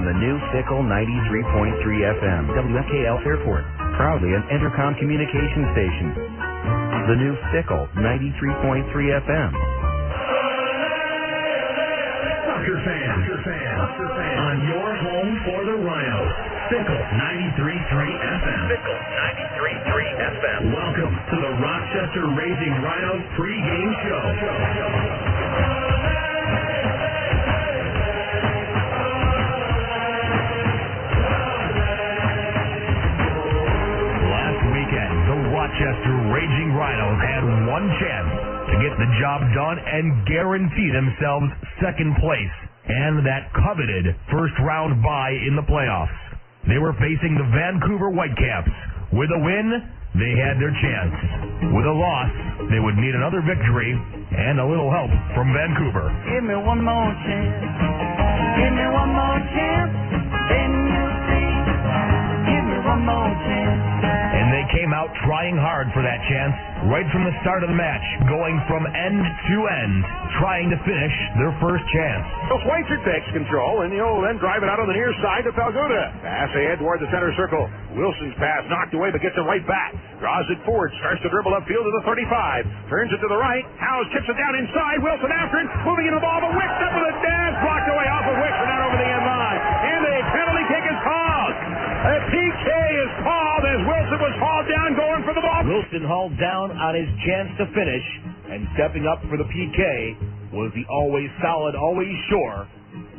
on the new fickle 93.3 FM, WFKL Airport, proudly an Entercom communication station. The new fickle 93.3 FM. Soccer fans, on your home for the Rhinos, fickle 93.3 FM. Fickle 93.3 FM. Welcome to the Rochester Raging Rhinos pregame show. Rochester Raging Rhinos had one chance to get the job done and guarantee themselves second place and that coveted first round bye in the playoffs. They were facing the Vancouver Whitecaps. With a win, they had their chance. With a loss, they would need another victory and a little help from Vancouver. Give me one more chance. Give me one more chance. Then you'll see. Give me one more chance. And they came out trying hard for that chance right from the start of the match, going from end to end, trying to finish their first chance. So Schweitzer takes control, and he'll then drive it out on the near side to Falguda. Pass ahead toward the center circle. Wilson's pass knocked away, but gets it right back. Draws it forward, starts to dribble upfield to the 35. Turns it to the right. Howes chips it down inside. Wilson after it, moving in the ball, but Wicks up with a dash, blocked away off of Wicks and out over the end line. And a penalty kick is called. A PK is called as Wilson was hauled down going for the ball. Wilson hauled down on his chance to finish, and stepping up for the PK was the always solid, always sure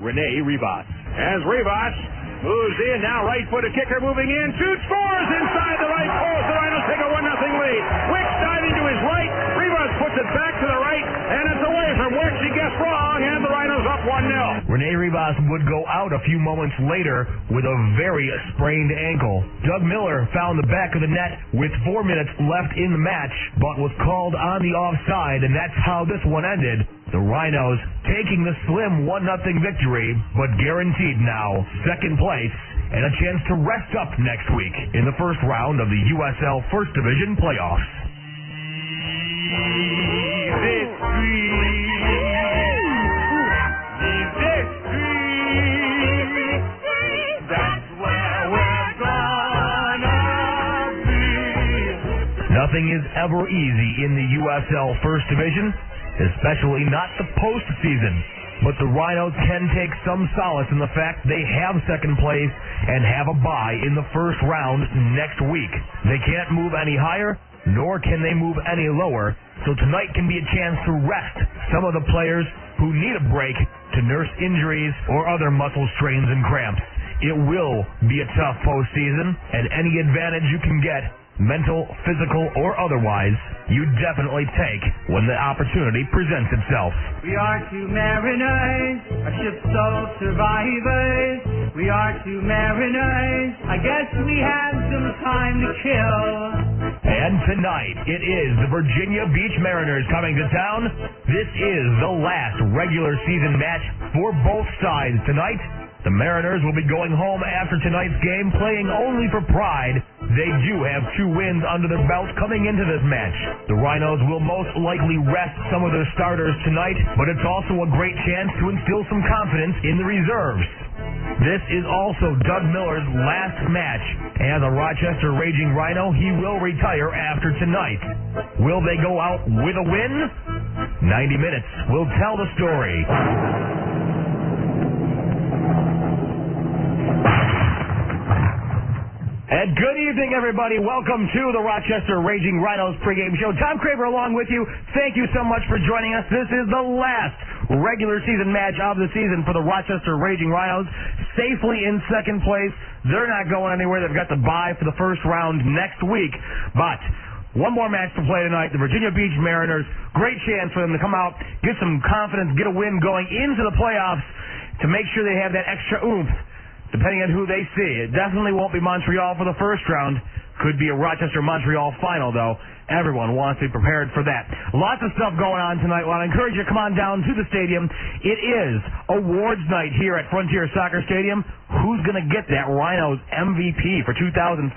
Rene Rivas. As Rivas moves in, now right-footed kicker moving in, shoots, scores inside the right post. The Rhinos take a 1-0 lead. Wicks diving to his right. Rivas puts it back to the right, and it's away from Wicks. He gets wrong, and the Rhinos up 1-0. Rene Rivas would go out a few moments later with a very sprained ankle. Doug Miller found the back of the net with 4 minutes left in the match, but was called on the offside, and that's how this one ended. The Rhinos taking the slim 1-0 victory, but guaranteed now second place and a chance to rest up next week in the first round of the USL First Division playoffs. Nothing is ever easy in the USL First Division, especially not the postseason. But the Rhinos can take some solace in the fact they have second place and have a bye in the first round next week. They can't move any higher, nor can they move any lower, so tonight can be a chance to rest some of the players who need a break to nurse injuries or other muscle strains and cramps. It will be a tough postseason, and any advantage you can get, mental, physical, or otherwise, you definitely take when the opportunity presents itself. We are two mariners, a ship's sole survivors. We are two mariners, I guess we had some time to kill. And tonight, it is the Virginia Beach Mariners coming to town. This is the last regular season match for both sides tonight. The Mariners will be going home after tonight's game, playing only for pride. They do have 2 wins under their belt coming into this match. The Rhinos will most likely rest some of their starters tonight, but it's also a great chance to instill some confidence in the reserves. This is also Doug Miller's last match as a Rochester Raging Rhino. He will retire after tonight. Will they go out with a win? 90 minutes will tell the story. And good evening, everybody. Welcome to the Rochester Raging Rhinos pregame show. Tom Craver along with you. Thank you so much for joining us. This is the last regular season match of the season for the Rochester Raging Rhinos. Safely in second place. They're not going anywhere. They've got the bye for the first round next week. But one more match to play tonight. The Virginia Beach Mariners. Great chance for them to come out, get some confidence, get a win going into the playoffs to make sure they have that extra oomph. Depending on who they see. It definitely won't be Montreal for the first round. Could be a Rochester-Montreal final, though. Everyone wants to be prepared for that. Lots of stuff going on tonight. Well, I encourage you to come on down to the stadium. It is awards night here at Frontier Soccer Stadium. Who's going to get that Rhinos MVP for 2005?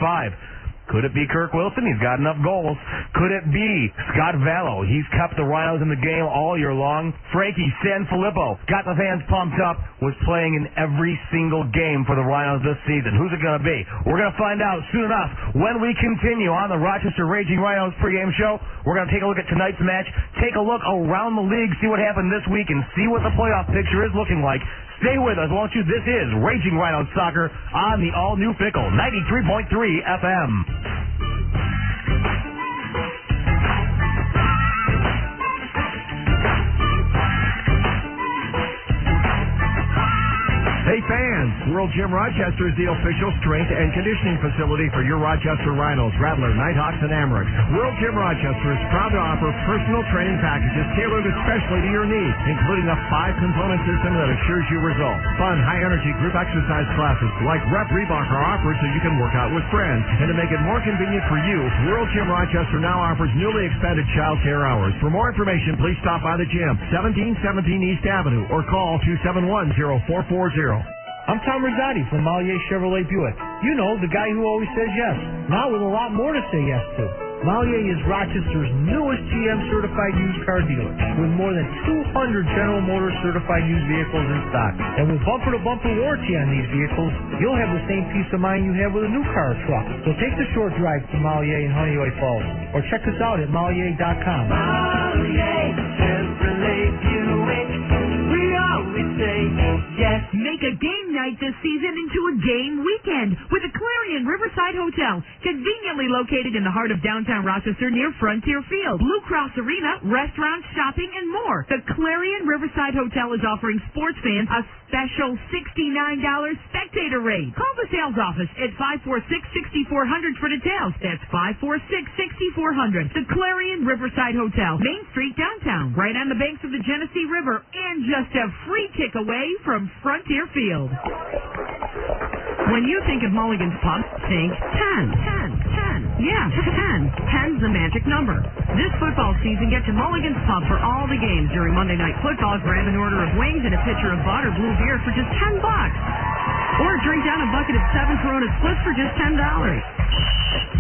Could it be Kirk Wilson? He's got enough goals. Could it be Scott Vallow? He's kept the Rhinos in the game all year long. Frankie Sanfilippo got the fans pumped up, was playing in every single game for the Rhinos this season. Who's it going to be? We're going to find out soon enough when we continue on the Rochester Raging Rhinos pregame show. We're going to take a look at tonight's match, take a look around the league, see what happened this week, and see what the playoff picture is looking like. Stay with us, won't you? This is Raging Rhinos Soccer on the all-new Fickle 93.3 FM. Hey fans, World Gym Rochester is the official strength and conditioning facility for your Rochester Rhinos, Rattler, Nighthawks, and Amherst. World Gym Rochester is proud to offer personal training packages tailored especially to your needs, including a 5-component system that assures you results. Fun, high-energy group exercise classes like Rep Reebok are offered so you can work out with friends. And to make it more convenient for you, World Gym Rochester now offers newly expanded child care hours. For more information, please stop by the gym, 1717 East Avenue, or call 271-0440. I'm Tom Rizzotti from Mallier Chevrolet Buick. You know, the guy who always says yes, now with a lot more to say yes to. Mallier is Rochester's newest GM certified used car dealer with more than 200 General Motors certified used vehicles in stock. And with bumper-to-bumper warranty on these vehicles, you'll have the same peace of mind you have with a new car or truck. So take the short drive to Mallier in Honeywell Falls or check us out at Mallier.com. Mallier Chevrolet Buick. We always say yes. Make a game night this season into a game weekend with the Clarion Riverside Hotel, conveniently located in the heart of downtown Rochester near Frontier Field. Blue Cross Arena, restaurants, shopping, and more. The Clarion Riverside Hotel is offering sports fans a special $69 spectator rate. Call the sales office at 546-6400 for details. That's 546-6400. The Clarion Riverside Hotel, Main Street, downtown, right on the banks of the Genesee River, and just a free kick away from Frontier Field. When you think of Mulligan's Pub, think 10. Yeah, 10. 10's the magic number. This football season, get to Mulligan's Pub for all the games during Monday Night Football. Grab an order of wings and a pitcher of Bud or blue beer for just $10. Or drink down a bucket of 7 Corona Splits for just $10.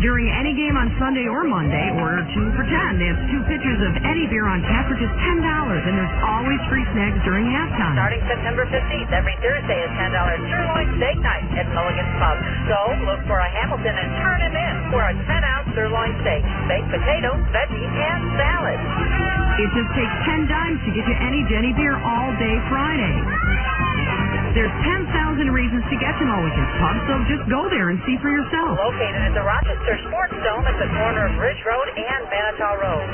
During any game on Sunday or Monday, order 2 for $10. That's 2 pitchers of any beer on tap for just $10. And there's always free snacks during halftime. Starting September 15th, every Thursday is $10 sirloin steak night at Mulligan's Pub. So look for a Hamilton and turn him in for a 10-ounce sirloin steak, baked potato, veggie, and salad. It just takes 10 dimes to get you any Jenny beer all day Friday. There's 10,000 reasons to get to Mulligan's Pub, so just go there and see for yourself. Located at the Rochester Sports Dome at the corner of Ridge Road and Manitou Road.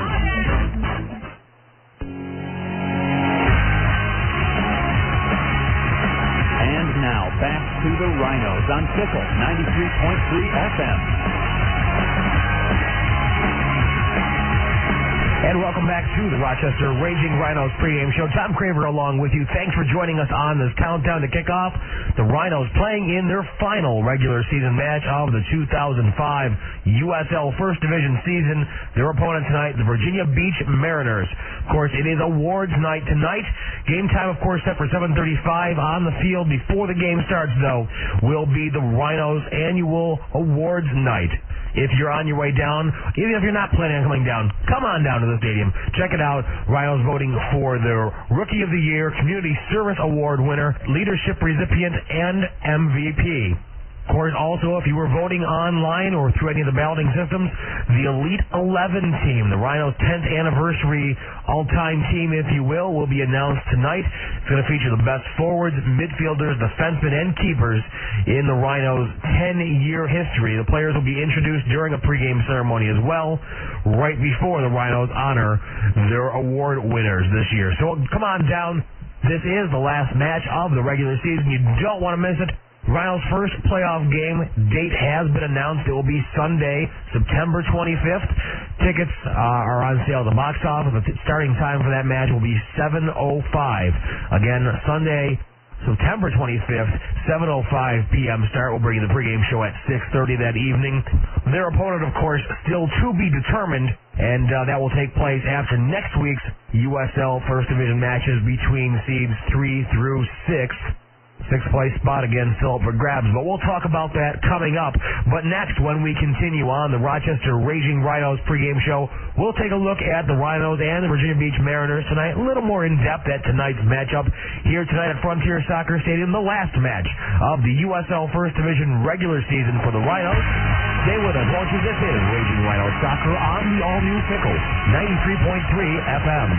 And now back to the Rhinos on Fickle 93.3 FM. And welcome back to the Rochester Raging Rhinos pregame show. Tom Craver along with you. Thanks for joining us on this countdown to kickoff. The Rhinos playing in their final regular season match of the 2005 USL First Division season. Their opponent tonight, the Virginia Beach Mariners. Of course, it is awards night tonight. Game time, of course, set for 7:35 on the field. Before the game starts, though, will be the Rhinos annual awards night. If you're on your way down, even if you're not planning on coming down, come on down to the stadium. Check it out. Rhinos voting for their Rookie of the Year, Community Service Award winner, Leadership recipient, and MVP. Of course, also, if you were voting online or through any of the balloting systems, the Elite 11 team, the Rhinos' 10th anniversary all-time team, if you will be announced tonight. It's going to feature the best forwards, midfielders, defensemen, and keepers in the Rhinos' 10-year history. The players will be introduced during a pregame ceremony as well, right before the Rhinos honor their award winners this year. So come on down. This is the last match of the regular season. You don't want to miss it. Rhinos' first playoff game date has been announced. It will be Sunday, September 25th. Tickets are on sale at the box office. The starting time for that match will be 7:05. Again, Sunday, September 25th, 7:05 p.m. start. We'll bring you the pregame show at 6:30 that evening. Their opponent, of course, still to be determined, and that will take place after next week's USL First Division matches between seeds 3 through 6. Sixth place spot again still up for grabs, but we'll talk about that coming up. But next, when we continue on the Rochester Raging Rhinos pregame show, we'll take a look at the Rhinos and the Virginia Beach Mariners tonight, a little more in depth at tonight's matchup here tonight at Frontier Soccer Stadium, the last match of the USL First Division regular season for the Rhinos. Stay with us, won't you? This is Raging Rhino Soccer on the all-new Pickle, 93.3 FM.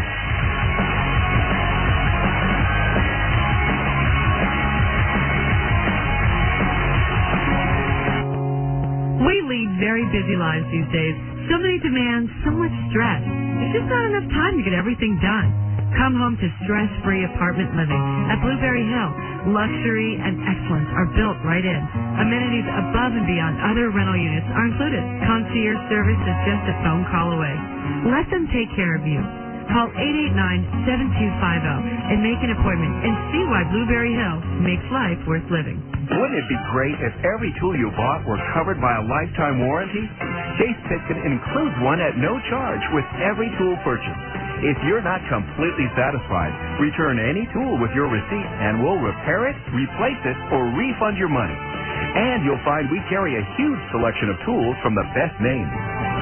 We lead very busy lives these days. So many demands, so much stress. There's just not enough time to get everything done. Come home to stress-free apartment living at Blueberry Hill. Luxury and excellence are built right in. Amenities above and beyond other rental units are included. Concierge service is just a phone call away. Let them take care of you. Call 889-7250 and make an appointment and see why Blueberry Hill makes life worth living. Wouldn't it be great if every tool you bought were covered by a lifetime warranty? Chase Pitkin includes one at no charge with every tool purchase. If you're not completely satisfied, return any tool with your receipt and we'll repair it, replace it, or refund your money. And you'll find we carry a huge selection of tools from the best names: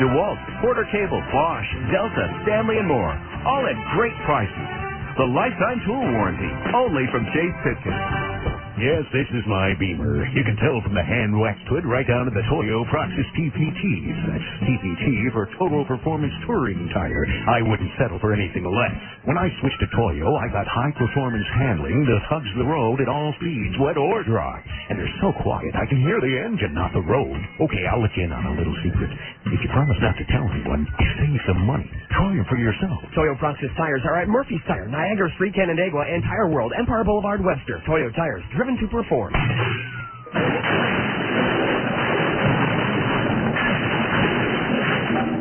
DeWalt, Porter Cable, Bosch, Delta, Stanley, and more. All at great prices. The lifetime tool warranty, only from Chase Pitkin. Yes, this is my Beamer. You can tell from the hand-waxed hood right down to the Toyo Proxys TPTs. That's TPT for Total Performance Touring Tire. I wouldn't settle for anything less. When I switched to Toyo, I got high-performance handling that hugs the road at all speeds, wet or dry. And they're so quiet, I can hear the engine, not the road. Okay, I'll let you in on a little secret. If you promise not to tell anyone, you save some money. Try them for yourself. Toyo Proxys tires are at Murphy's Tire, Niagara Street, Canandaigua, and Tire World, Empire Boulevard, Webster. Toyo tires, driven to perform.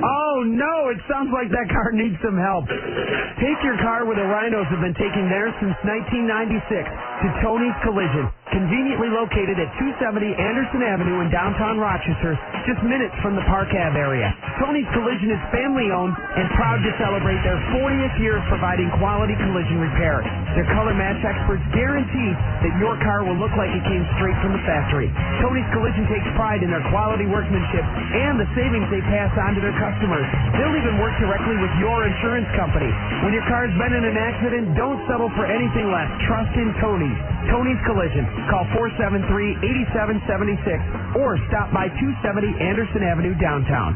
Oh no, it sounds like that car needs some help. Take your car where the Rhinos have been taking theirs since 1996 to Tony's Collision. Conveniently located at 270 Anderson Avenue in downtown Rochester, just minutes from the Park Ave area. Tony's Collision is family-owned and proud to celebrate their 40th year of providing quality collision repair. Their color match experts guarantee that your car will look like it came straight from the factory. Tony's Collision takes pride in their quality workmanship and the savings they pass on to their customers. They'll even work directly with your insurance company. When your car's been in an accident, don't settle for anything less. Trust in Tony's. Tony's Collision. Call 473-8776 or stop by 270 Anderson Avenue downtown.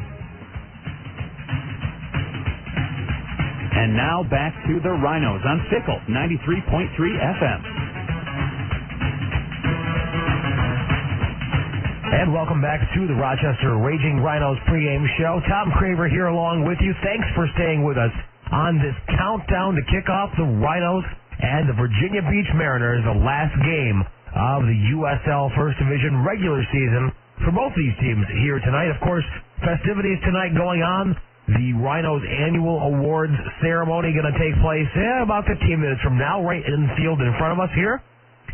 And now back to the Rhinos on Fickle 93.3 FM. And welcome back to the Rochester Raging Rhinos pregame show. Tom Craver here along with you. Thanks for staying with us on this countdown to kick off the Rhinos and the Virginia Beach Mariners, the last game of the USL First Division regular season for both these teams here tonight. Of course, festivities tonight going on. The Rhinos annual awards ceremony going to take place about 15 minutes from now, right in the field in front of us here.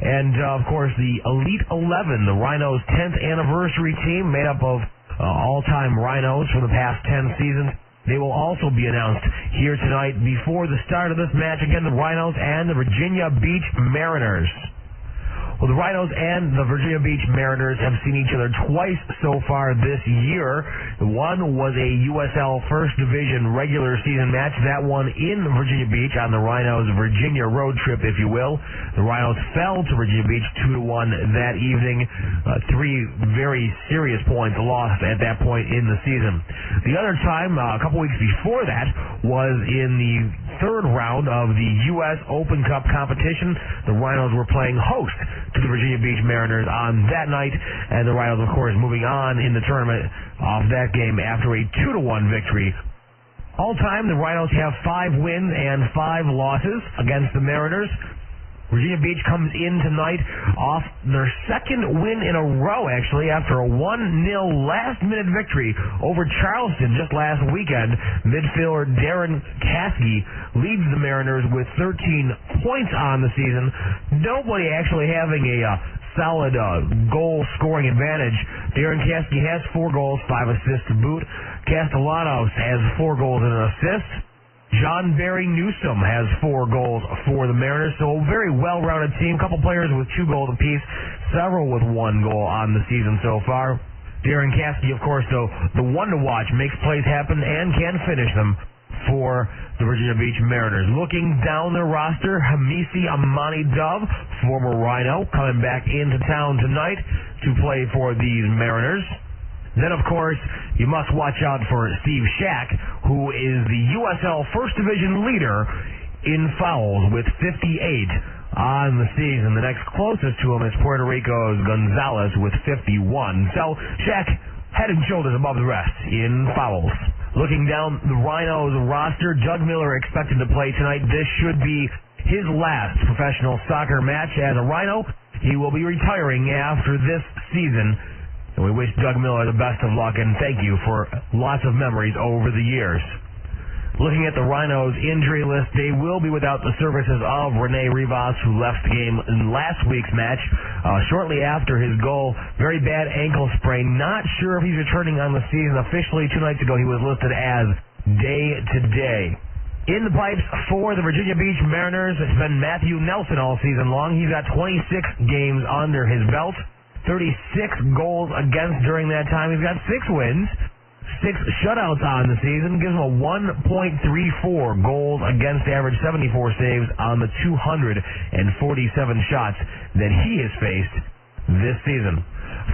And, of course, the Elite 11, the Rhinos' 10th anniversary team made up of all-time Rhinos for the past 10 seasons. They will also be announced here tonight before the start of this match. Again, the Rhinos and the Virginia Beach Mariners. Well, the Rhinos and the Virginia Beach Mariners have seen each other twice so far this year. One was a USL First Division regular season match. That one in Virginia Beach on the Rhinos' Virginia road trip, if you will. The Rhinos fell to Virginia Beach 2-1 that evening. 3 very serious points lost at that point in the season. The other time, a couple weeks before that, was in the third round of the U.S. Open Cup competition. The Rhinos were playing host to the Virginia Beach Mariners on that night, and the Rhinos, of course, moving on in the tournament off that game after a 2-1 victory. All time, the Rhinos have 5 wins and 5 losses against the Mariners. Virginia Beach comes in tonight off their second win in a row, actually, after a 1-0 last-minute victory over Charleston just last weekend. Midfielder Darren Caskey leads the Mariners with 13 points on the season. Nobody actually having a solid goal-scoring advantage. Darren Caskey has 4 goals, 5 assists to boot. Castellanos has 4 goals and an assist. John Barry Newsom has 4 goals for the Mariners, so a very well-rounded team. A couple players with 2 goals apiece, several with 1 goal on the season so far. Darren Caskey, of course, though, the one to watch, makes plays happen and can finish them for the Virginia Beach Mariners. Looking down the roster, Hamisi Amani Dove, former Rhino, coming back into town tonight to play for these Mariners. Then, of course, you must watch out for Steve Shack, who is the USL First Division leader in fouls with 58 on the season. The next closest to him is Puerto Rico's Gonzalez with 51. So Shack head and shoulders above the rest in fouls. Looking down the Rhinos roster, Doug Miller expected to play tonight. This should be his last professional soccer match as a Rhino. He will be retiring after this season. And we wish Doug Miller the best of luck and thank you for lots of memories over the years. Looking at the Rhinos injury list, they will be without the services of Rene Rivas, who left the game in last week's match shortly after his goal. Very bad ankle sprain. Not sure if he's returning on the season. Officially, 2 nights ago, he was listed as day-to-day. In the pipes for the Virginia Beach Mariners, it's been Matthew Nelson all season long. He's got 26 games under his belt. 36 goals against during that time. He's got 6 wins, 6 shutouts on the season, gives him a 1.34 goals against average, 74 saves on the 247 shots that he has faced this season.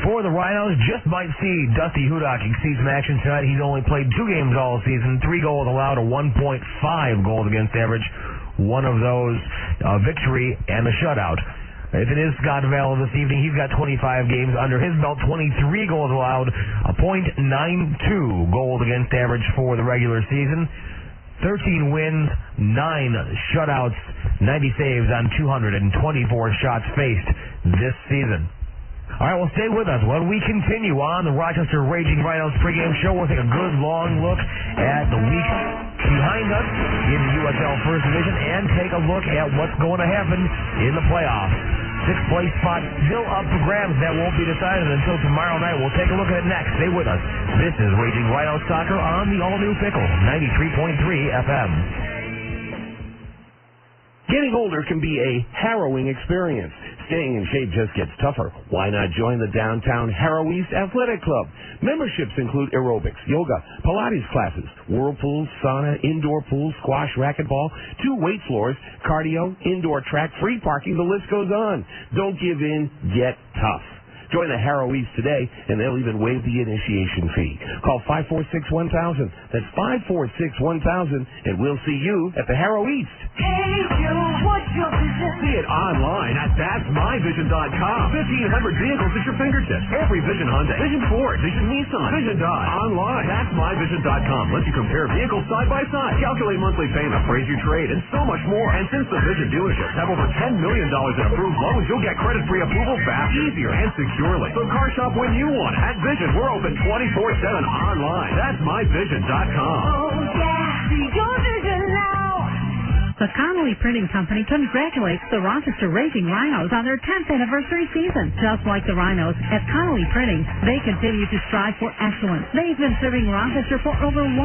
For the Rhinos, just might see Dusty Hudak see some action tonight. He's only played 2 games all season, 3 goals allowed, a 1.5 goals against average, one of those victory and a shutout. If it is Scott Valla this evening, he's got 25 games under his belt, 23 goals allowed, a .92 goals against average for the regular season, 13 wins, 9 shutouts, 90 saves on 224 shots faced this season. All right, well, stay with us. When we continue on the Rochester Raging Rhinos pregame show, we'll take a good long look at the week behind us in the USL First Division and take a look at what's going to happen in the playoffs. 6th place spot still up for grabs. That won't be decided until tomorrow night. We'll take a look at it next. Stay with us. This is Raging Rhino Soccer on the all-new Pickle, 93.3 FM. Getting older can be a harrowing experience. Staying in shape just gets tougher. Why not join the downtown Harrow East Athletic Club? Memberships include aerobics, yoga, Pilates classes, whirlpools, sauna, indoor pools, squash, racquetball, 2 weight floors, cardio, indoor track, free parking, the list goes on. Don't give in, get tough. Join the Harrow East today, and they'll even waive the initiation fee. Call 546-1000. That's 546-1000, and we'll see you at the Harrow East. Hey, you, what's your vision? See it online at that'smyvision.com. 1,500 vehicles at your fingertips. Every Vision Honda, Vision Ford, Vision Nissan, Vision Dodge. Online. That'smyvision.com lets you compare vehicles side by side, calculate monthly payment, appraise your trade, and so much more. And since the Vision dealerships have over $10 million in approved loans, you'll get credit-free approval faster, easier, and securely. So car shop when you want it. At Vision, we're open 24/7 online. That's myvision.com. Oh, yeah, see your vision now. The Connolly Printing Company congratulates the Rochester Raging Rhinos on their 10th anniversary season. Just like the Rhinos, at Connolly Printing, they continue to strive for excellence. They've been serving Rochester for over 100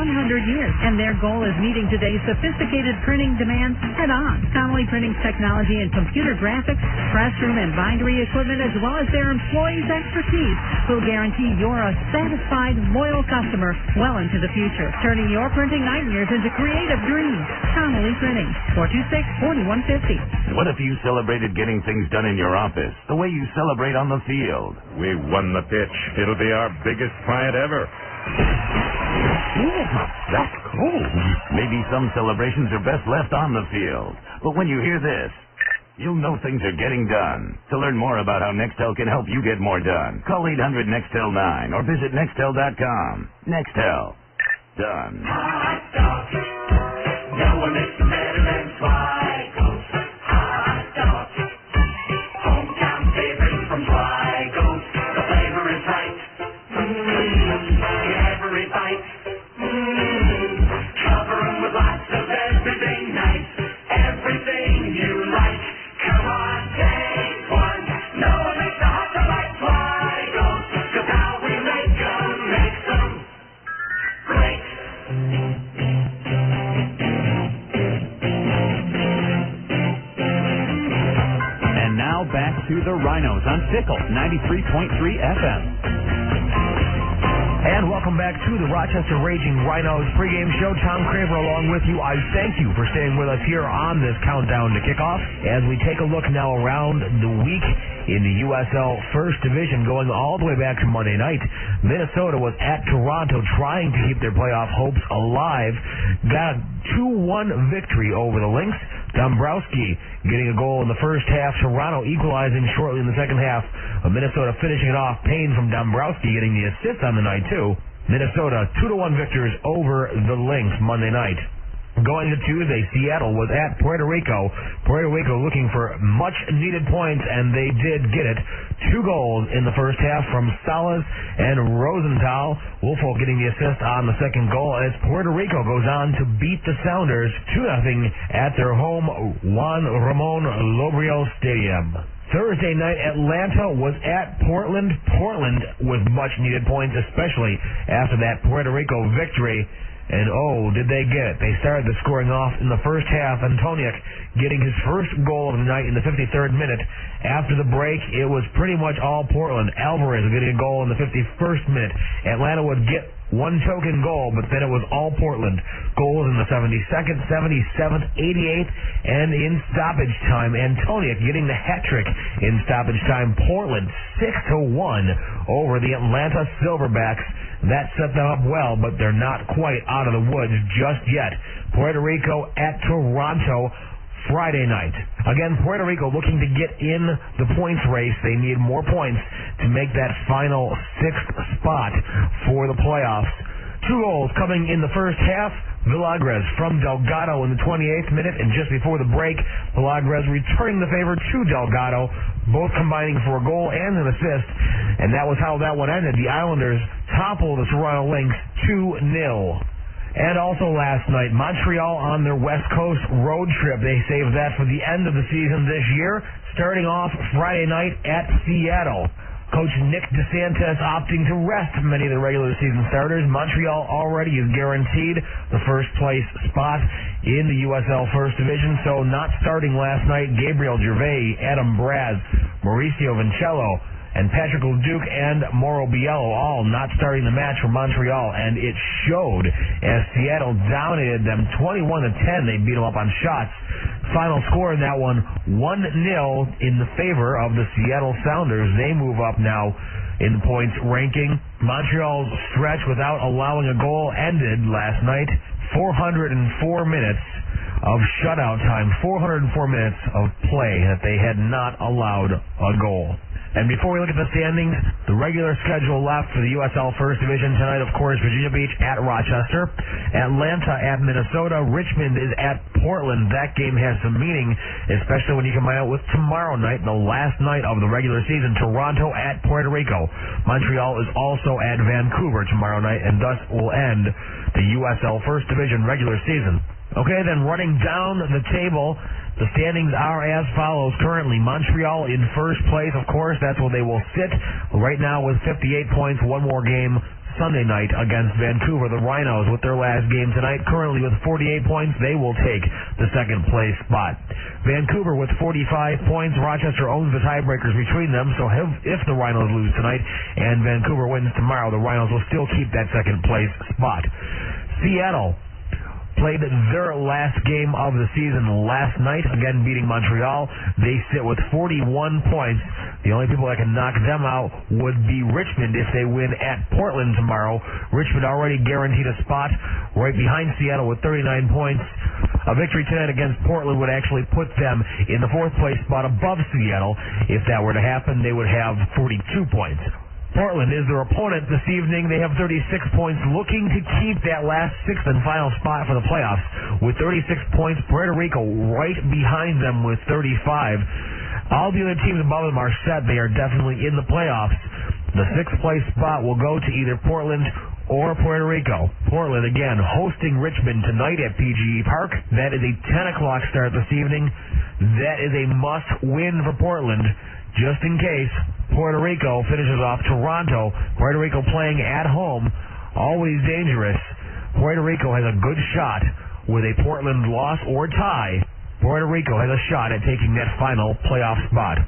years, and their goal is meeting today's sophisticated printing demands head-on. Connolly Printing's technology and computer graphics, pressroom and bindery equipment, as well as their employees' expertise, will guarantee you're a satisfied, loyal customer well into the future, turning your printing nightmares into creative dreams. Connolly Printing. 426-4150. What if you celebrated getting things done in your office the way you celebrate on the field? We won the pitch. It'll be our biggest client ever. Yeah, that's cool. Maybe some celebrations are best left on the field. But when you hear this, you'll know things are getting done. To learn more about how Nextel can help you get more done, call 800-NEXTEL-9 or visit Nextel.com. Nextel. Done. Hot dog. No one makes them better than Sligo's Hot dog. Hometown favorite from Sligo's. The flavor is right. In every bite. Cover them with lots of everything nice. Everything you like. Come on, take one. No one makes the hot dog like Sligo's. 'Cause how we make them makes them great. the Rhinos on Fickle 93.3 FM. And welcome back to the Rochester Raging Rhinos pregame show. Tom Craver along with you. I thank you for staying with us here on this countdown to kickoff as we take a look now around the week in the USL First Division going all the way back to Monday night. Minnesota was at Toronto trying to keep their playoff hopes alive. Got a 2-1 victory over the Lynx. Dombrowski getting a goal in the first half. Toronto equalizing shortly in the second half. Minnesota finishing it off. Payne from Dombrowski getting the assist on the night too. Minnesota 2-1 victors over the Lynx Monday night. Going to Tuesday, Seattle was at Puerto Rico. Puerto Rico looking for much needed points, and they did get it. 2 goals in the first half from Salas and Rosenthal. Wolfo getting the assist on the second goal as Puerto Rico goes on to beat the Sounders 2-0 at their home Juan Ramon Lobrio Stadium. Thursday night, Atlanta was at Portland. Portland with much needed points, especially after that Puerto Rico victory. And oh, did they get it. They started the scoring off in the first half. Antoniuk getting his first goal of the night in the 53rd minute. After the break, it was pretty much all Portland. Alvarez getting a goal in the 51st minute. Atlanta would get one token goal, but then it was all Portland. Goals in the 72nd, 77th, 88th, and in stoppage time. Antoniuk getting the hat trick in stoppage time. Portland 6-1 over the Atlanta Silverbacks. That set them up well, but they're not quite out of the woods just yet. Puerto Rico at Toronto Friday night. Again, Puerto Rico looking to get in the points race. They need more points to make that final 6th spot for the playoffs. 2 goals coming in the first half. Milagres from Delgado in the 28th minute, and just before the break, Milagres returning the favor to Delgado, both combining for a goal and an assist, and that was how that one ended. The Islanders toppled the Toronto Lynx 2-0. And also last night, Montreal on their West Coast road trip. They saved that for the end of the season this year, starting off Friday night at Seattle. Coach Nick DeSantis opting to rest many of the regular season starters. Montreal already is guaranteed the first place spot in the USL First Division, so not starting last night, Gabriel Gervais, Adam Braz, Mauricio Vincello, and Patrick LeDuc and Mauro Biello all not starting the match for Montreal, and it showed as Seattle dominated them 21-10. They beat them up on shots. Final score in that one, 1-0 in the favor of the Seattle Sounders. They move up now in the points ranking. Montreal's stretch without allowing a goal ended last night. 404 minutes of shutout time, 404 minutes of play that they had not allowed a goal. And before we look at the standings, the regular schedule left for the USL First Division tonight, of course, Virginia Beach at Rochester, Atlanta at Minnesota, Richmond is at Portland. That game has some meaning, especially when you combine it with tomorrow night, the last night of the regular season, Toronto at Puerto Rico. Montreal is also at Vancouver tomorrow night, and thus will end the USL First Division regular season. Okay, then running down the table, the standings are as follows currently. Montreal in first place, of course. That's where they will sit right now with 58 points. One more game Sunday night against Vancouver. The Rhinos with their last game tonight, currently with 48 points. They will take the second place spot. Vancouver with 45 points. Rochester owns the tiebreakers between them, so if the Rhinos lose tonight and Vancouver wins tomorrow, the Rhinos will still keep that second place spot. Seattle played their last game of the season last night, again beating Montreal. They sit with 41 points. The only people that can knock them out would be Richmond if they win at Portland tomorrow. Richmond already guaranteed a spot right behind Seattle with 39 points. A victory tonight against Portland would actually put them in the 4th place spot above Seattle. If that were to happen, they would have 42 points. Portland is their opponent this evening. They have 36 points, looking to keep that last 6th and final spot for the playoffs. With 36 points, Puerto Rico right behind them with 35. All the other teams above them are set. They are definitely in the playoffs. The 6th place spot will go to either Portland or Puerto Rico. Portland, again, hosting Richmond tonight at PGE Park. That is a 10 o'clock start this evening. That is a must-win for Portland. Just in case Puerto Rico finishes off Toronto. Puerto Rico playing at home, always dangerous. Puerto Rico has a good shot with a Portland loss or tie Puerto Rico has a shot at taking that final playoff spot.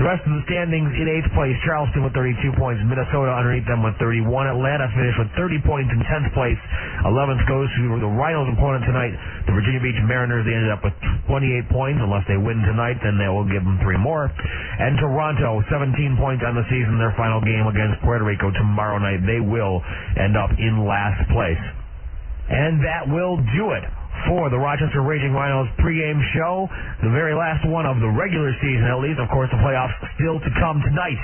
The rest of the standings in 8th place, Charleston with 32 points, Minnesota underneath them with 31, Atlanta finished with 30 points in 10th place, 11th goes to the Rhinos' opponent tonight, the Virginia Beach Mariners. They ended up with 28 points. Unless they win tonight, then they will give them 3 more. And Toronto, 17 points on the season, their final game against Puerto Rico tomorrow night. They will end up in last place. And that will do it for the Rochester Raging Rhinos pregame show. The very last one of the regular season, at least. Of course, the playoffs still to come tonight.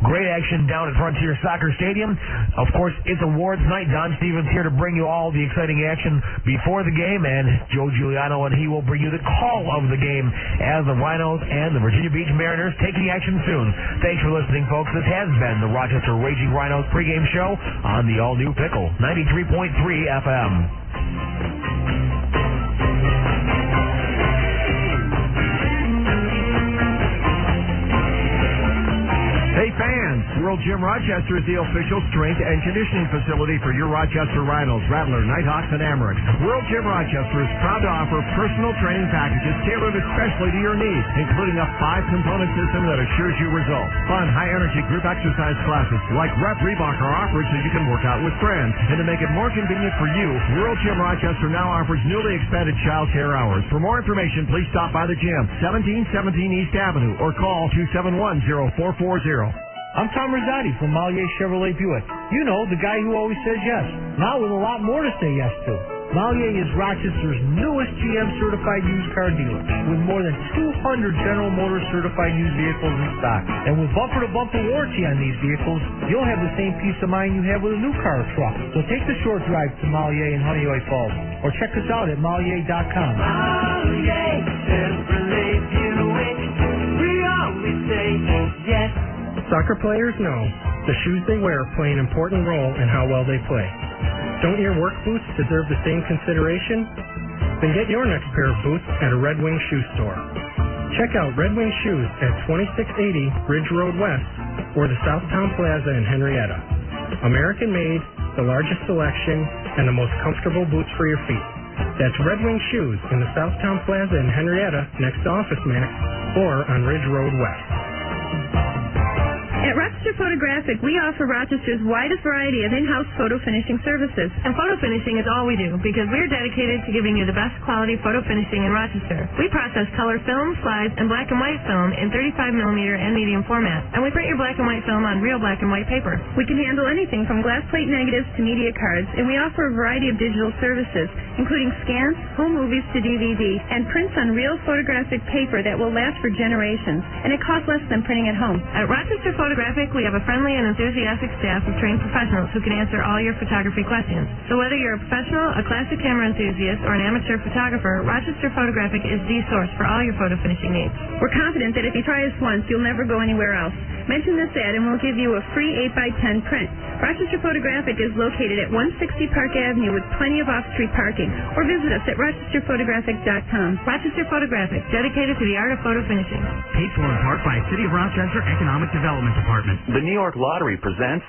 Great action down at Frontier Soccer Stadium. Of course, it's awards night. Don Stevens here to bring you all the exciting action before the game, and Joe Giuliano and he will bring you the call of the game as the Rhinos and the Virginia Beach Mariners take the action soon. Thanks for listening, folks. This has been the Rochester Raging Rhinos pregame show on the all-new Pickle 93.3 FM. Hey fans, World Gym Rochester is the official strength and conditioning facility for your Rochester Rhinos, Rattler, Nighthawks, and Amerks. World Gym Rochester is proud to offer personal training packages tailored especially to your needs, including a 5-component system that assures you results. Fun, high-energy group exercise classes like Rep Reebok are offered so you can work out with friends. And to make it more convenient for you, World Gym Rochester now offers newly expanded child care hours. For more information, please stop by the gym, 1717 East Avenue, or call 271-0440. I'm Tom Rosati from Malier Chevrolet Buick. You know, the guy who always says yes. Now with a lot more to say yes to. Malier is Rochester's newest GM certified used car dealer with more than 200 General Motors certified used vehicles in stock. And with bumper-to-bumper warranty on these vehicles, you'll have the same peace of mind you have with a new car or truck. So take the short drive to Malier in Honeoye Falls or check us out at Malier.com. Malier Chevrolet Buick. We always say yes. Soccer players know the shoes they wear play an important role in how well they play. Don't your work boots deserve the same consideration? Then get your next pair of boots at a Red Wing Shoe Store. Check out Red Wing Shoes at 2680 Ridge Road West or the Southtown Plaza in Henrietta. American made, the largest selection, and the most comfortable boots for your feet. That's Red Wing Shoes in the Southtown Plaza in Henrietta next to Office Max or on Ridge Road West. At Rochester Photographic, we offer Rochester's widest variety of in-house photo finishing services. And photo finishing is all we do because we're dedicated to giving you the best quality photo finishing in Rochester. We process color film, slides, and black and white film in 35mm and medium format. And we print your black and white film on real black and white paper. We can handle anything from glass plate negatives to media cards, and we offer a variety of digital services, including scans, home movies to DVD, and prints on real photographic paper that will last for generations. And it costs less than printing at home. At Rochester Photographic, we have a friendly and enthusiastic staff of trained professionals who can answer all your photography questions. So whether you're a professional, a classic camera enthusiast, or an amateur photographer, Rochester Photographic is the source for all your photo finishing needs. We're confident that if you try us once, you'll never go anywhere else. Mention this ad and we'll give you a free 8x10 print. Rochester Photographic is located at 160 Park Avenue with plenty of off-street parking. Or visit us at rochesterphotographic.com. Rochester Photographic, dedicated to the art of photo finishing. Paid for in part by City of Rochester Economic Development Department. The New York Lottery presents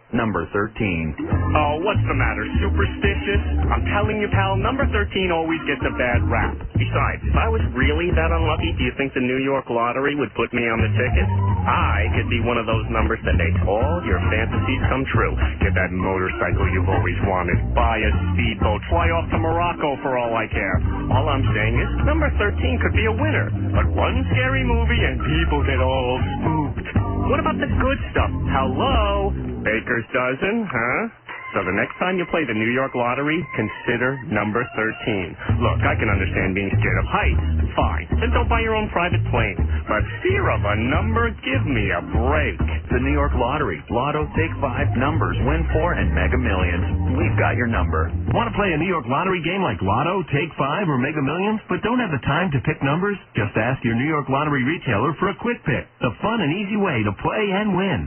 number 13. Oh, what's the matter? Superstitious? I'm telling you, pal, number 13 always gets a bad rap. Besides, if I was really that unlucky, do you think the New York Lottery would put me on the ticket? I could be one of those numbers that make all your fantasies come true. Get that motorcycle you've always wanted. Buy a speedboat. Fly off to Morocco for all I care. All I'm saying is, number 13 could be a winner. But one scary movie and people get all spooked. What about the good stuff? Hello? Baker's dozen, huh? So the next time you play the New York Lottery, consider number 13. Look, I can understand being scared of heights. Fine. Then don't buy your own private plane. But fear of a number, give me a break. The New York Lottery. Lotto, take 5 numbers, win 4, and Mega Millions. We've got your number. Want to play a New York Lottery game like Lotto, Take 5, or Mega Millions, but don't have the time to pick numbers? Just ask your New York Lottery retailer for a quick pick. The fun and easy way to play and win.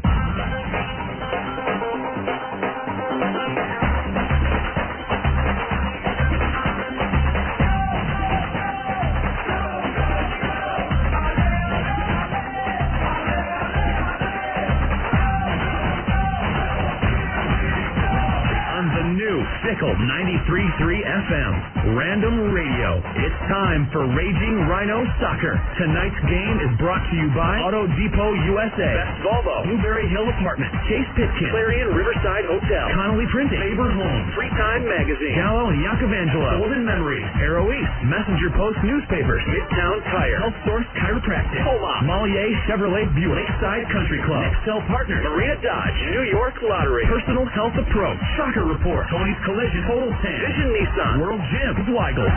The new Fickle 93.3 FM. Random Radio. It's time for Raging Rhino Soccer. Tonight's game is brought to you by Auto Depot USA, Best Volvo, Newberry Hill Apartment, Chase Pitkin, Clarion Riverside Hotel, Connolly Printing, Faber Home, Free Time Magazine, Gallo and Yakovangelo, Golden Memories, Arrow East, Messenger Post Newspapers, Midtown Tire, Health Source Chiropractic, Homa, Mollier Chevrolet Buick, Lakeside Country Club, Nextel Partners, Marina Dodge, New York Lottery, Personal Health Approach, Soccer Report, Tony's Collision, Total Tan, Vision Nissan, World Gym, Weigel.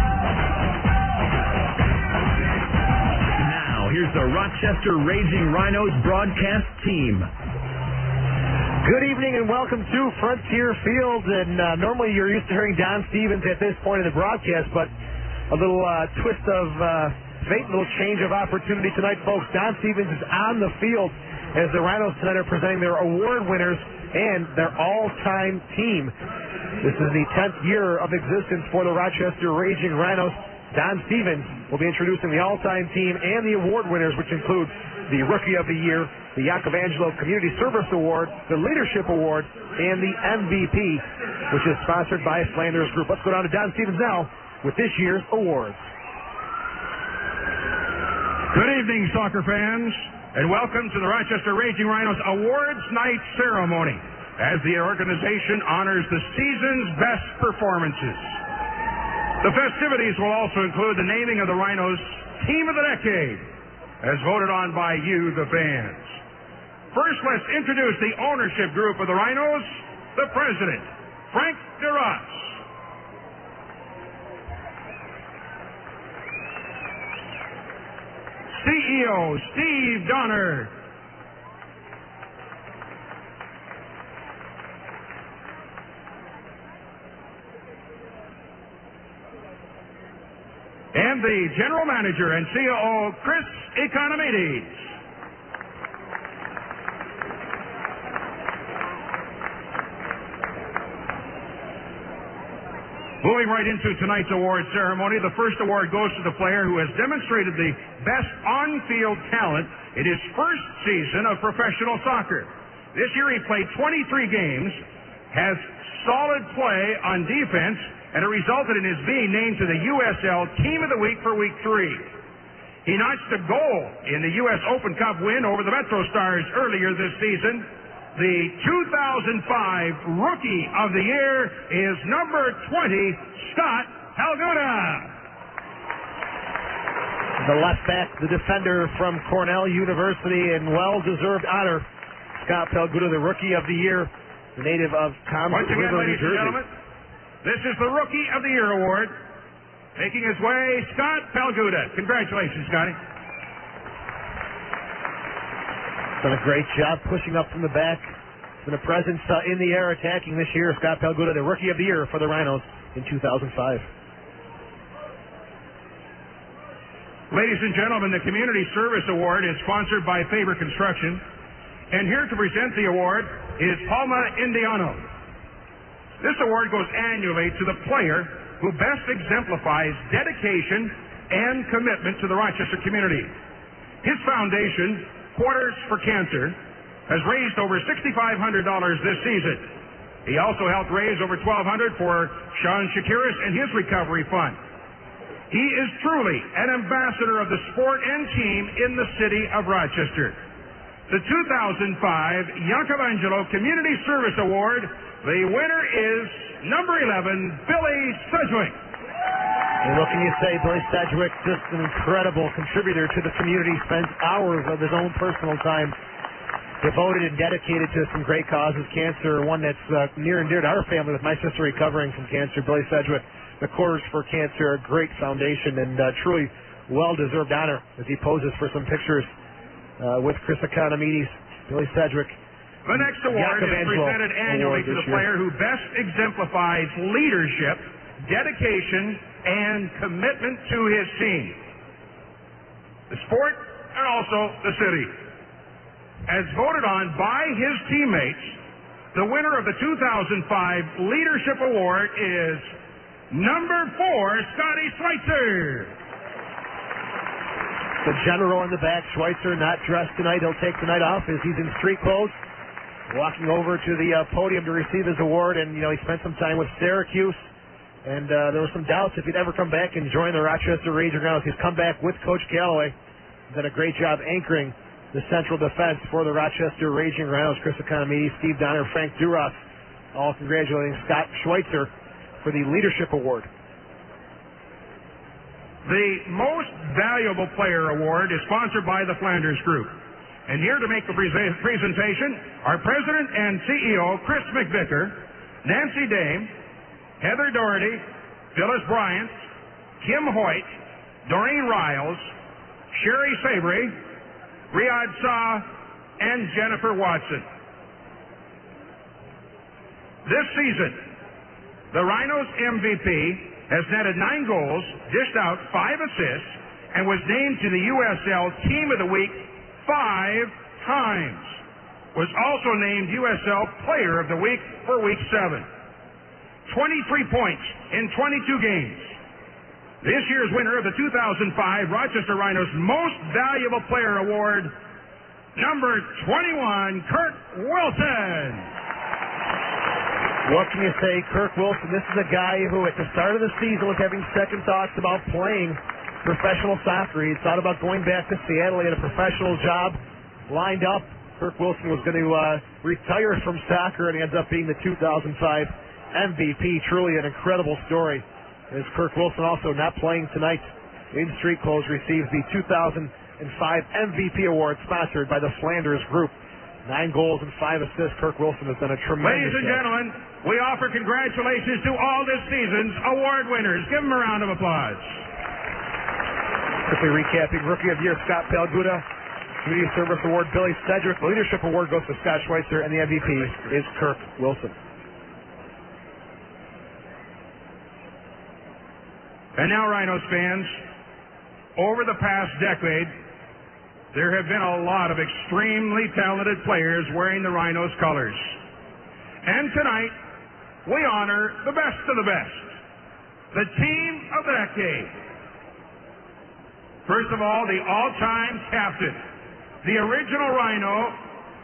Now, here's the Rochester Raging Rhinos broadcast team. Good evening and welcome to Frontier Field. And normally you're used to hearing Don Stevens at this point in the broadcast, but a little twist of fate, a little change of opportunity tonight, folks. Don Stevens is on the field as the Rhinos tonight are presenting their award winners and their all-time team. This is the 10th year of existence for the Rochester Raging Rhinos. Don Stevens will be introducing the all-time team and the award winners, which include the Rookie of the Year, the Yakovangelo Community Service Award, the Leadership Award, and the MVP, which is sponsored by Flanders Group. Let's go down to Don Stevens now with this year's awards. Good evening, soccer fans, and welcome to the Rochester Raging Rhinos Awards Night Ceremony as the organization honors the season's best performances. The festivities will also include the naming of the Rhinos Team of the Decade, as voted on by you, the fans. First, let's introduce the ownership group of the Rhinos, the president, Frank DeRoss. CEO, Steve Donner. And the general manager and COO, Chris Economides. Moving right into tonight's award ceremony, the first award goes to the player who has demonstrated the best on-field talent in his first season of professional soccer. This year he played 23 games, has solid play on defense, and it resulted in his being named to the USL Team of the Week for Week 3. He notched a goal in the U.S. Open Cup win over the Metro Stars earlier this season. The 2005 Rookie of the Year is number 20, Scott Palguda. The left back, the defender from Cornell University, and well-deserved honor, Scott Palguda, the Rookie of the Year, the native of Comms River, New Jersey. Gentlemen, this is the Rookie of the Year award. Making his way, Scott Palguda. Congratulations, Scotty. Done a great job pushing up from the back. Been a presence in the air attacking this year. Scott Palguda, the Rookie of the Year for the Rhinos in 2005. Ladies and gentlemen, the Community Service Award is sponsored by Faber Construction. And here to present the award is Palma Indiano. This award goes annually to the player who best exemplifies dedication and commitment to the Rochester community. His foundation, Quarters for Cancer, has raised over $6,500 this season. He also helped raise over $1,200 for Sean Shakiris and his recovery fund. He is truly an ambassador of the sport and team in the city of Rochester. The 2005 Yakovangelo Community Service Award, the winner is number 11, Billy Sedgwick. And what can you say? Billy Sedgwick, just an incredible contributor to the community, spends hours of his own personal time devoted and dedicated to some great causes. Cancer, one that's near and dear to our family, with my sister recovering from cancer. Billy Sedgwick, the Quarters for Cancer, a great foundation and truly well-deserved honor as he poses for some pictures with Chris Economides. Billy Sedgwick. The next award is presented annually to the player who best exemplifies leadership, dedication, and commitment to his team, the sport, and also the city. As voted on by his teammates, the winner of the 2005 Leadership Award is number 4, Scotty Schweitzer. The general in the back, Schweitzer, not dressed tonight. He'll take the night off as he's in street clothes. walking over to the podium to receive his award, and, he spent some time with Syracuse, and there were some doubts if he'd ever come back and join the Rochester Raging Rhinos. He's come back with Coach Calloway. He's done a great job anchoring the central defense for the Rochester Raging Rhinos. Chris Economidis, Steve Donner, Frank Duras, all congratulating Scott Schweitzer for the Leadership Award. The Most Valuable Player Award is sponsored by the Flanders Group. And here to make the presentation are President and CEO Chris McVicker, Nancy Dame, Heather Doherty, Phyllis Bryant, Kim Hoyt, Doreen Riles, Sherry Sabry, Riyad Shah, and Jennifer Watson. This season, the Rhinos MVP has netted 9 goals, dished out 5 assists, and was named to the USL Team of the Week 5 times. Was also named USL Player of the Week for Week 7. 23 points in 22 games. This year's winner of the 2005 Rochester Rhinos Most Valuable Player Award, number 21, Kurt Wilson. What can you say, Kirk Wilson? This is a guy who, at the start of the season, was having second thoughts about playing professional soccer. He thought about going back to Seattle. He had a professional job lined up. Kirk Wilson was going to retire from soccer, and he ends up being the 2005 MVP. Truly an incredible story. As Kirk Wilson, also not playing tonight in street clothes, receives the 2005 MVP award sponsored by the Flanders Group. 9 goals and 5 assists. Kirk Wilson has done a tremendous Ladies and job. gentlemen, we offer congratulations to all this season's award winners. Give them a round of applause. Quickly recapping, Rookie of the Year, Scott Palguda. Community Service Award, Billy Cedric. Leadership Award goes to Scott Schweitzer, and the MVP is Kirk Wilson. And now, Rhinos fans, over the past decade, there have been a lot of extremely talented players wearing the Rhinos colors. And tonight, we honor the best of the best, the team of the decade. First of all, the all-time captain, the original Rhino,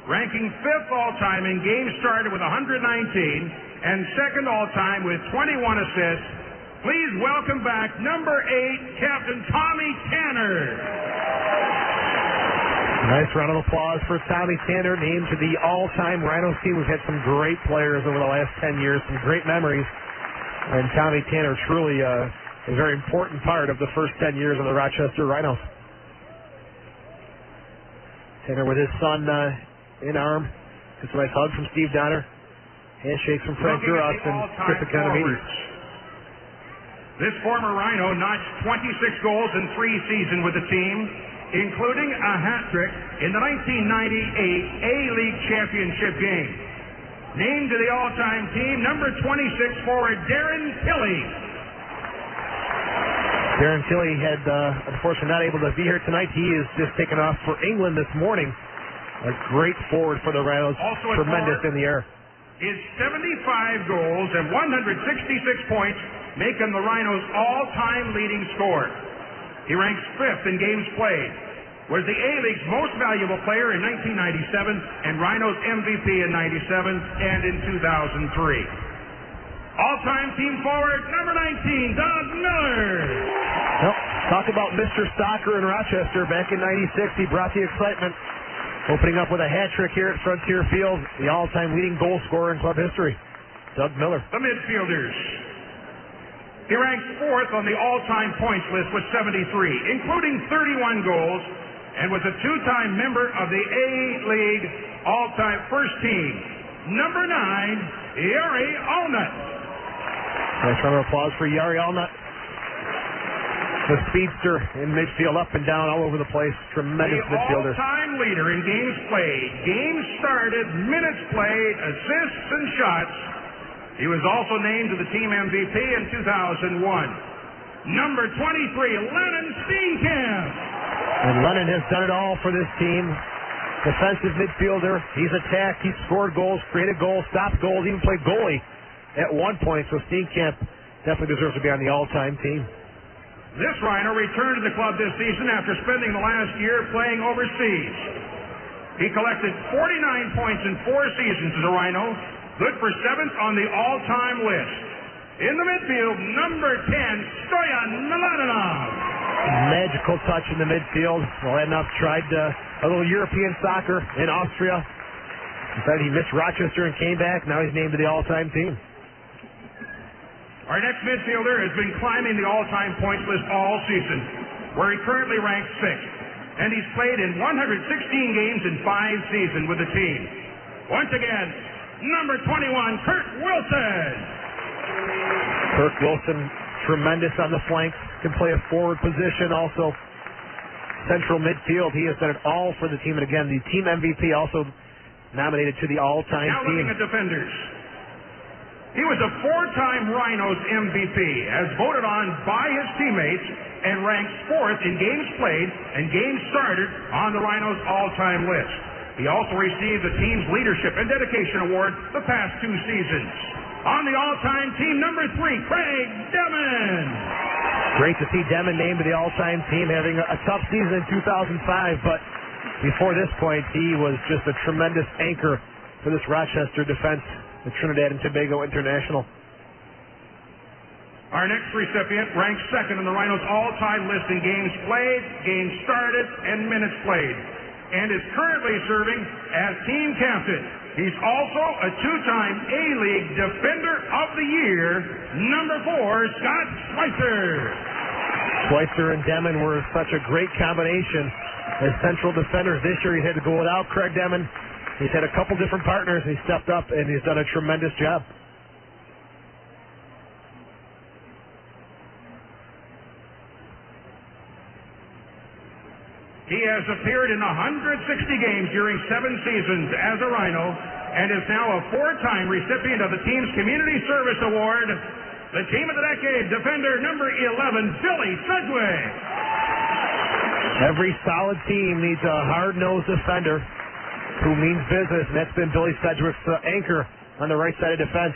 ranking 5th all-time in games started with 119, and 2nd all-time with 21 assists. Please welcome back number 8, Captain Tommy Tanner. Nice round of applause for Tommy Tanner, named to the all-time Rhinos team. We've had some great players over the last 10 years, some great memories. And Tommy Tanner truly a very important part of the first 10 years of the Rochester Rhinos. Tanner with his son in arm. Gets a nice hug from Steve Donner. Handshakes from Frank Duras and Chris Economidis. This former Rhino notched 26 goals in 3 seasons with the team, including a hat-trick in the 1998 A-League Championship game. Named to the all-time team, number 26 forward Darren Tilley. Darren Tilley had, unfortunately, not able to be here tonight. He is just taken off for England this morning. A great forward for the Rhinos. Also tremendous in the air. His 75 goals and 166 points make him the Rhinos' all-time leading scorer. He ranks 5th in games played, was the A-League's most valuable player in 1997, and Rhinos MVP in 97 and in 2003. All-time team forward, number 19, Doug Miller. Well, talk about Mr. Soccer in Rochester. Back in 96, he brought the excitement, opening up with a hat-trick here at Frontier Field, the all-time leading goal scorer in club history, Doug Miller. The midfielders. He ranks 4th on the all-time points list with 73, including 31 goals, and was a 2-time member of the A-League all-time first team. Number 9, Yari Allnut. Nice round of applause for Yari Allnut. The speedster in midfield, up and down, all over the place. Tremendous midfielder. The all-time leader in games played, games started, minutes played, assists and shots. He was also named to the team MVP in 2001. Number 23, Lennon Steenkamp. And Lennon has done it all for this team. Defensive midfielder. He's attacked. He's scored goals, created goals, stopped goals, even played goalie at one point. So Steenkamp definitely deserves to be on the all-time team. This Rhino returned to the club this season after spending the last year playing overseas. He collected 49 points in 4 seasons as a Rhino, good for 7th on the all-time list. In the midfield, number 10, Stoyan Mladenov. Magical touch in the midfield. Mladenov tried a little European soccer in Austria. Decided he missed Rochester and came back. Now he's named to the all-time team. Our next midfielder has been climbing the all-time points list all season, where he currently ranks 6th. And he's played in 116 games in 5 seasons with the team. Once again, number 21, Kurt Wilson. Kirk Wilson, tremendous on the flanks, can play a forward position, also central midfield. He has done it all for the team. And again, the team MVP also nominated to the all-time Now team. looking at defenders. He was a 4-time Rhinos MVP, as voted on by his teammates, and ranks 4th in games played and games started on the Rhinos all-time list. He also received the team's Leadership and Dedication Award the past 2 seasons. On the all-time team, number 3, Craig Demon. Great to see Demon named to the all-time team, having a tough season in 2005, but before this point, he was just a tremendous anchor for this Rochester defense, the Trinidad and Tobago International. Our next recipient ranks 2nd on the Rhinos all-time list in games played, games started, and minutes played, and is currently serving as team captain. He's also a 2-time A-League Defender of the Year, number 4, Scott Schweitzer. Schweitzer and Demon were such a great combination as central defenders. This year he had to go without Craig Demon. He's had a couple different partners. He stepped up and he's done a tremendous job. He has appeared in 160 games during 7 seasons as a Rhino and is now a 4-time recipient of the team's Community Service Award. The Team of the Decade, defender number 11, Billy Sedgwick. Every solid team needs a hard-nosed defender who means business, and that's been Billy Sedgwick's anchor on the right side of defense.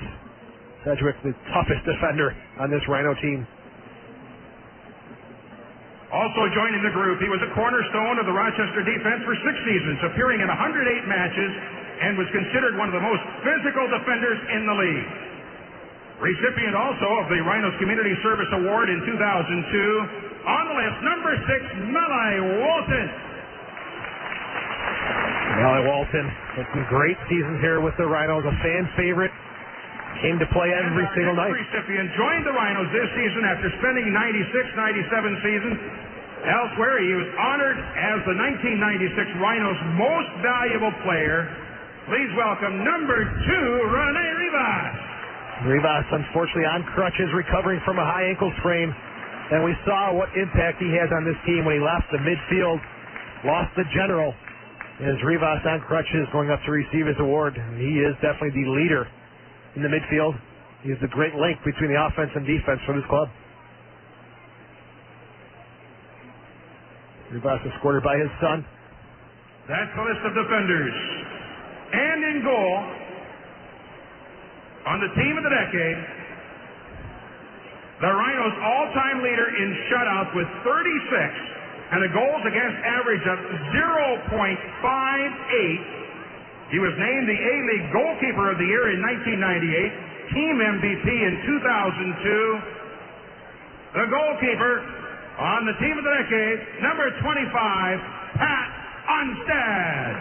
Sedgwick, the toughest defender on this Rhino team. Also joining the group, he was a cornerstone of the Rochester defense for 6 seasons, appearing in 108 matches, and was considered one of the most physical defenders in the league. Recipient also of the Rhinos Community Service Award in 2002. On the list, number 6, Mally Walton. Mally Walton had some great seasons here with the Rhinos, a fan favorite. Came to play every single night. Recipient joined the Rhinos this season after spending 96-97 seasons elsewhere. He was honored as the 1996 Rhinos Most Valuable Player. Please welcome number 2, Rene Rivas. Rivas, unfortunately, on crutches, recovering from a high ankle sprain. And we saw what impact he has on this team when he left the midfield, lost the general. As Rivas on crutches going up to receive his award. And he is definitely the leader in the midfield. He is the great link between the offense and defense for this club. Rivas is escorted by his son. That's the list of defenders. And in goal, on the Team of the Decade, the Rhinos' all-time leader in shutouts with 36 and a goals against average of 0.58. He was named the A-League Goalkeeper of the Year in 1998, Team MVP in 2002. The goalkeeper on the Team of the Decade, number 25, Pat Onstad.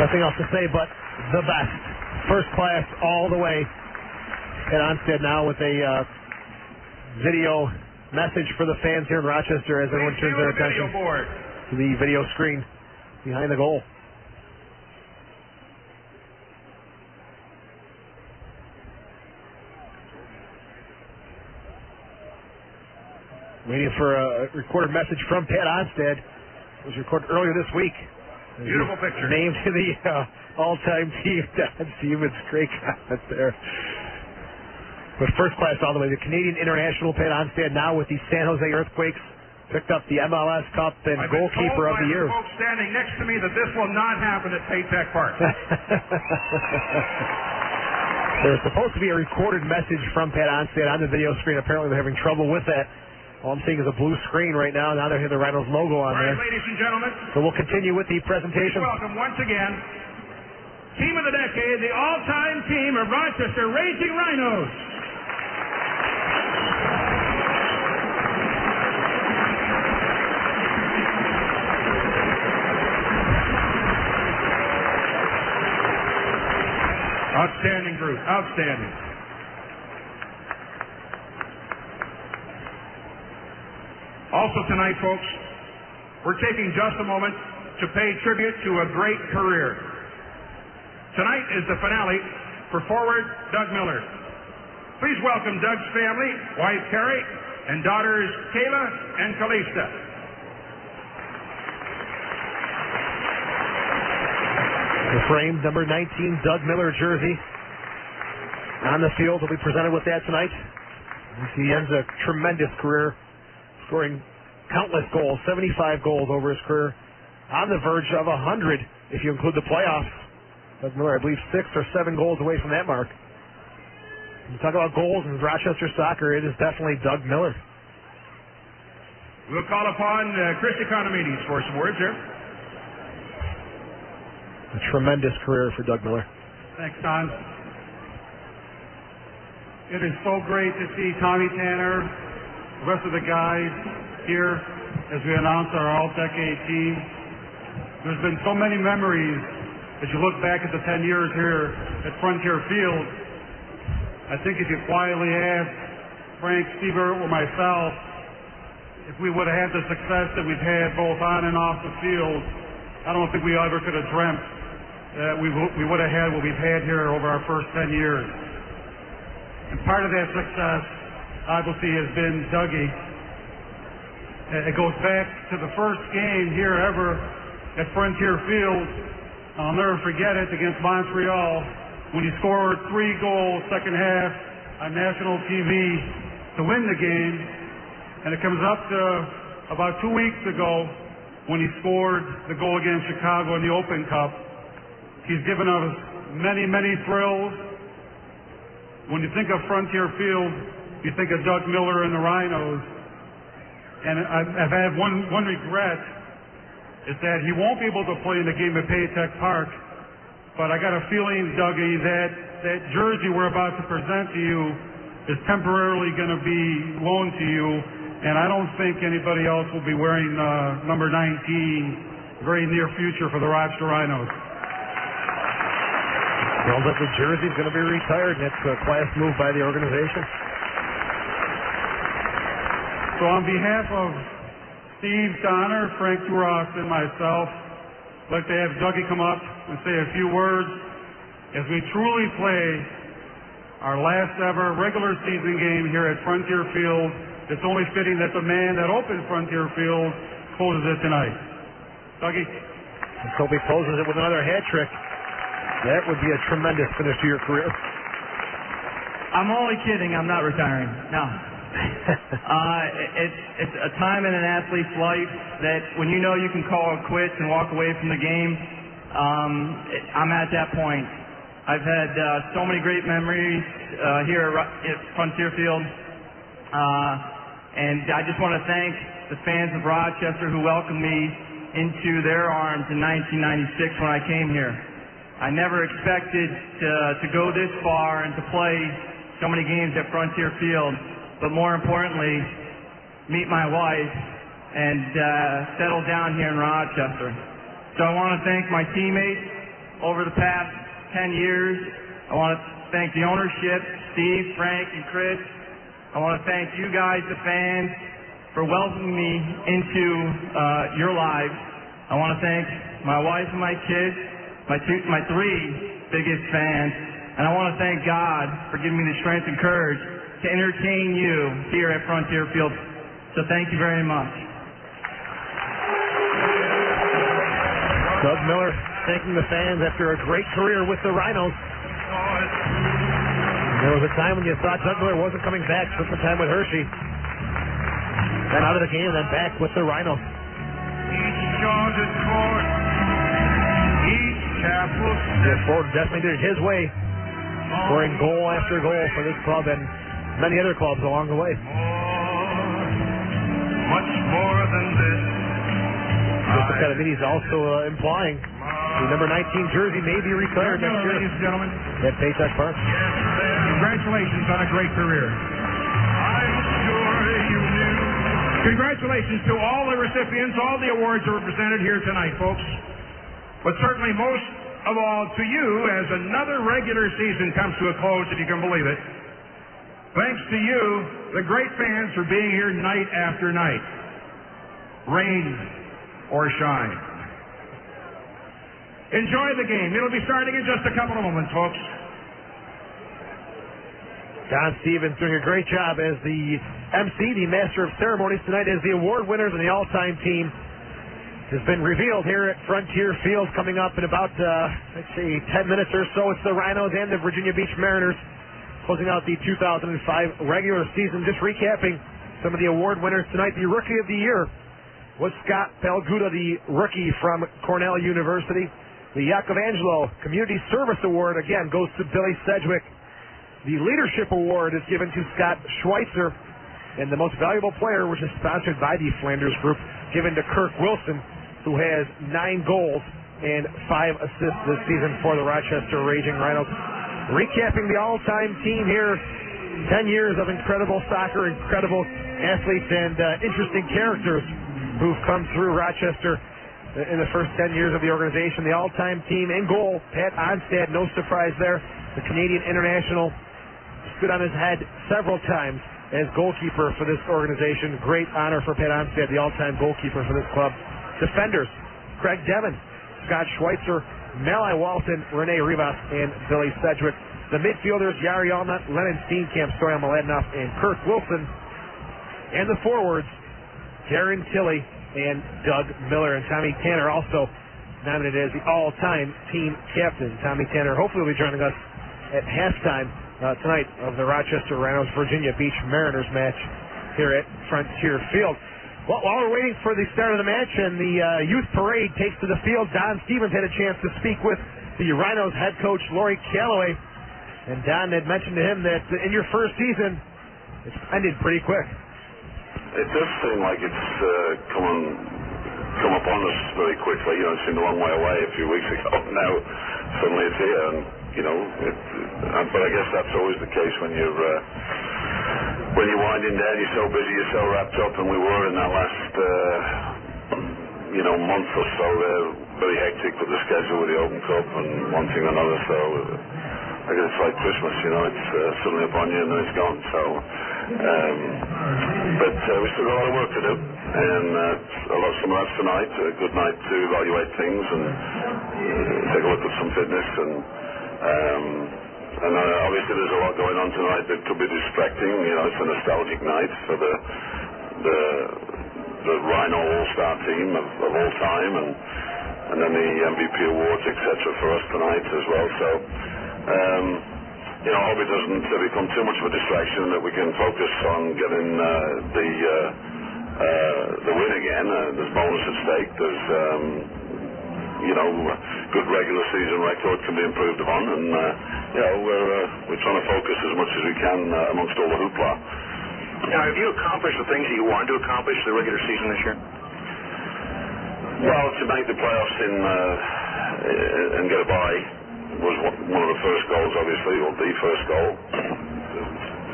Nothing else to say but the best. First class all the way. Pat Onstad now with a video message for the fans here in Rochester as everyone turns their attention to the video screen behind the goal. Waiting for a recorded message from Pat Onstad. It was recorded earlier this week. Beautiful picture. Named to the all-time team. It's great comment there. But first class all the way. The Canadian international Pat Onstad now with the San Jose Earthquakes. Picked up the MLS Cup and Goalkeeper of the Year. I've been told by the folks standing next to me that this will not happen at Paytech Park. There was supposed to be a recorded message from Pat Onstad on the video screen. Apparently they're having trouble with that. All I'm seeing is a blue screen right now. Now they're hitting the Rhinos logo on there. Ladies and gentlemen. So we'll continue with the presentation. Welcome once again. Team of the decade, the all-time team of Rochester Raging Rhinos. Outstanding group. Outstanding. Also tonight, folks, we're taking just a moment to pay tribute to a great career. Tonight is the finale for forward Doug Miller. Please welcome Doug's family, wife Carrie, and daughters Kayla and Kalista. The framed number 19 Doug Miller jersey on the field will be presented with that tonight. He ends a tremendous career, scoring countless goals, 75 goals over his career, on the verge of 100 if you include the playoffs. Doug Miller, I believe, 6 or 7 goals away from that mark. When you talk about goals in Rochester soccer, it is definitely Doug Miller. We'll call upon Chris Economides for some words here. A tremendous career for Doug Miller. Thanks, Don. It is so great to see Tommy Tanner, the rest of the guys here as we announce our all-decade team. There's been so many memories as you look back at the 10 years here at Frontier Field. I think if you quietly ask Frank, Steve, or myself if we would have had the success that we've had both on and off the field, I don't think we ever could have dreamt that we would have had what we've had here over our first 10 years. And part of that success, obviously, has been Dougie. It goes back to the first game here ever at Frontier Field. I'll never forget it, against Montreal, when he scored 3 goals second half on national TV to win the game. And it comes up to about 2 weeks ago when he scored the goal against Chicago in the Open Cup. He's given us many, many thrills. When you think of Frontier Field, you think of Doug Miller and the Rhinos. And I've had one regret, is that he won't be able to play in the game at Paytech Park. But I got a feeling, Dougie, that jersey we're about to present to you is temporarily going to be loaned to you. And I don't think anybody else will be wearing number 19 very near future for the Rochester Rhinos. Sounds like the jersey's going to be retired. That's a class move by the organization. So on behalf of Steve Donner, Frank Duras, and myself, I'd like to have Dougie come up and say a few words as we truly play our last ever regular season game here at Frontier Field. It's only fitting that the man that opened Frontier Field closes it tonight. Dougie. Let's hope he closes it with another hat trick. That would be a tremendous finish to your career. I'm only kidding. I'm not retiring. No. It's a time in an athlete's life that when you know you can call it quits and walk away from the game, I'm at that point. I've had so many great memories here at Frontier Field. And I just want to thank the fans of Rochester who welcomed me into their arms in 1996 when I came here. I never expected to go this far and to play so many games at Frontier Field, but more importantly, meet my wife and settle down here in Rochester. So I want to thank my teammates over the past 10 years. I want to thank the ownership, Steve, Frank, and Chris. I want to thank you guys, the fans, for welcoming me into your lives. I want to thank my wife and my kids, my 3 biggest fans, and I want to thank God for giving me the strength and courage to entertain you here at Frontier Field. So thank you very much. Doug Miller thanking the fans after a great career with the Rhinos. There was a time when you thought Doug Miller wasn't coming back. Took some time with Hershey. Then out of the game, then back with the Rhinos. Jeff Ford definitely did it his way, scoring goal after goal for this club and many other clubs along the way. much more than this. Mr. Cadavini's also implying the number 19 jersey may be retired next year. Ladies and gentlemen, at Paycheck Park. congratulations on a great career. I'm sure you knew. Congratulations to all the recipients. All the awards are presented here tonight, folks. But certainly most of all to you as another regular season comes to a close, if you can believe it. Thanks to you, the great fans, for being here night after night. Rain or shine. Enjoy the game. It'll be starting in just a couple of moments, folks. Don Stevens doing a great job as the MC, the master of ceremonies tonight, as the award winners and the all-time team has been revealed here at Frontier Field coming up in about, let's see, 10 minutes or so. It's the Rhinos and the Virginia Beach Mariners closing out the 2005 regular season. Just recapping some of the award winners tonight. The Rookie of the Year was Scott Palguda, the rookie from Cornell University. The Yakovangelo Community Service Award, again, goes to Billy Sedgwick. The Leadership Award is given to Scott Schweitzer. And the Most Valuable Player, which is sponsored by the Flanders Group, given to Kirk Wilson, who has 9 goals and 5 assists this season for the Rochester Raging Rhinos. Recapping the all-time team here, 10 years of incredible soccer, incredible athletes, and interesting characters who've come through Rochester in the first 10 years of the organization. The all-time team in goal, Pat Onstad, no surprise there. The Canadian international stood on his head several times as goalkeeper for this organization. Great honor for Pat Onstad, the all-time goalkeeper for this club. Defenders, Craig Devon, Scott Schweitzer, Malai Walton, Rene Rivas, and Billy Sedgwick. The midfielders, Yari Allnut, Lennon Steenkamp, Stoyan Mladenov, and Kirk Wilson. And the forwards, Darren Tilley and Doug Miller. And Tommy Tanner also nominated as the all-time team captain. Tommy Tanner hopefully will be joining us at halftime tonight of the Rochester Rhinos Virginia Beach Mariners match here at Frontier Field. Well, while we're waiting for the start of the match and the youth parade takes to the field, Don Stevens had a chance to speak with the Rhinos head coach, Laurie Calloway. And Don had mentioned to him that in your first season, it's ended pretty quick. It does seem like it's come upon us very quickly. You know, it seemed a long way away a few weeks ago. Now, suddenly it's here. And, you know, but I guess that's always the case when you're winding down. You're so busy, you're so wrapped up, and we were in that last, month or so there, very hectic with the schedule with the Open Cup and one thing and another. So I guess it's like Christmas, you know, it's suddenly upon you and then it's gone. So, but we still got a lot of work to do, and some of that's tonight. A good night to evaluate things and take a look at some fitness and obviously there's a lot going on tonight that could be distracting. You know, it's a nostalgic night for the Rhino All-Star team of all time, and then the MVP awards, etc. for us tonight as well. So, I hope it doesn't become too much of a distraction, that we can focus on getting the win again. There's bonus at stake. There's good regular season record can be improved upon, and we're trying to focus as much as we can amongst all the hoopla. Now, have you accomplished the things that you wanted to accomplish the regular season this year? Well, to make the playoffs and get a bye was one of the first goals, obviously, or the first goal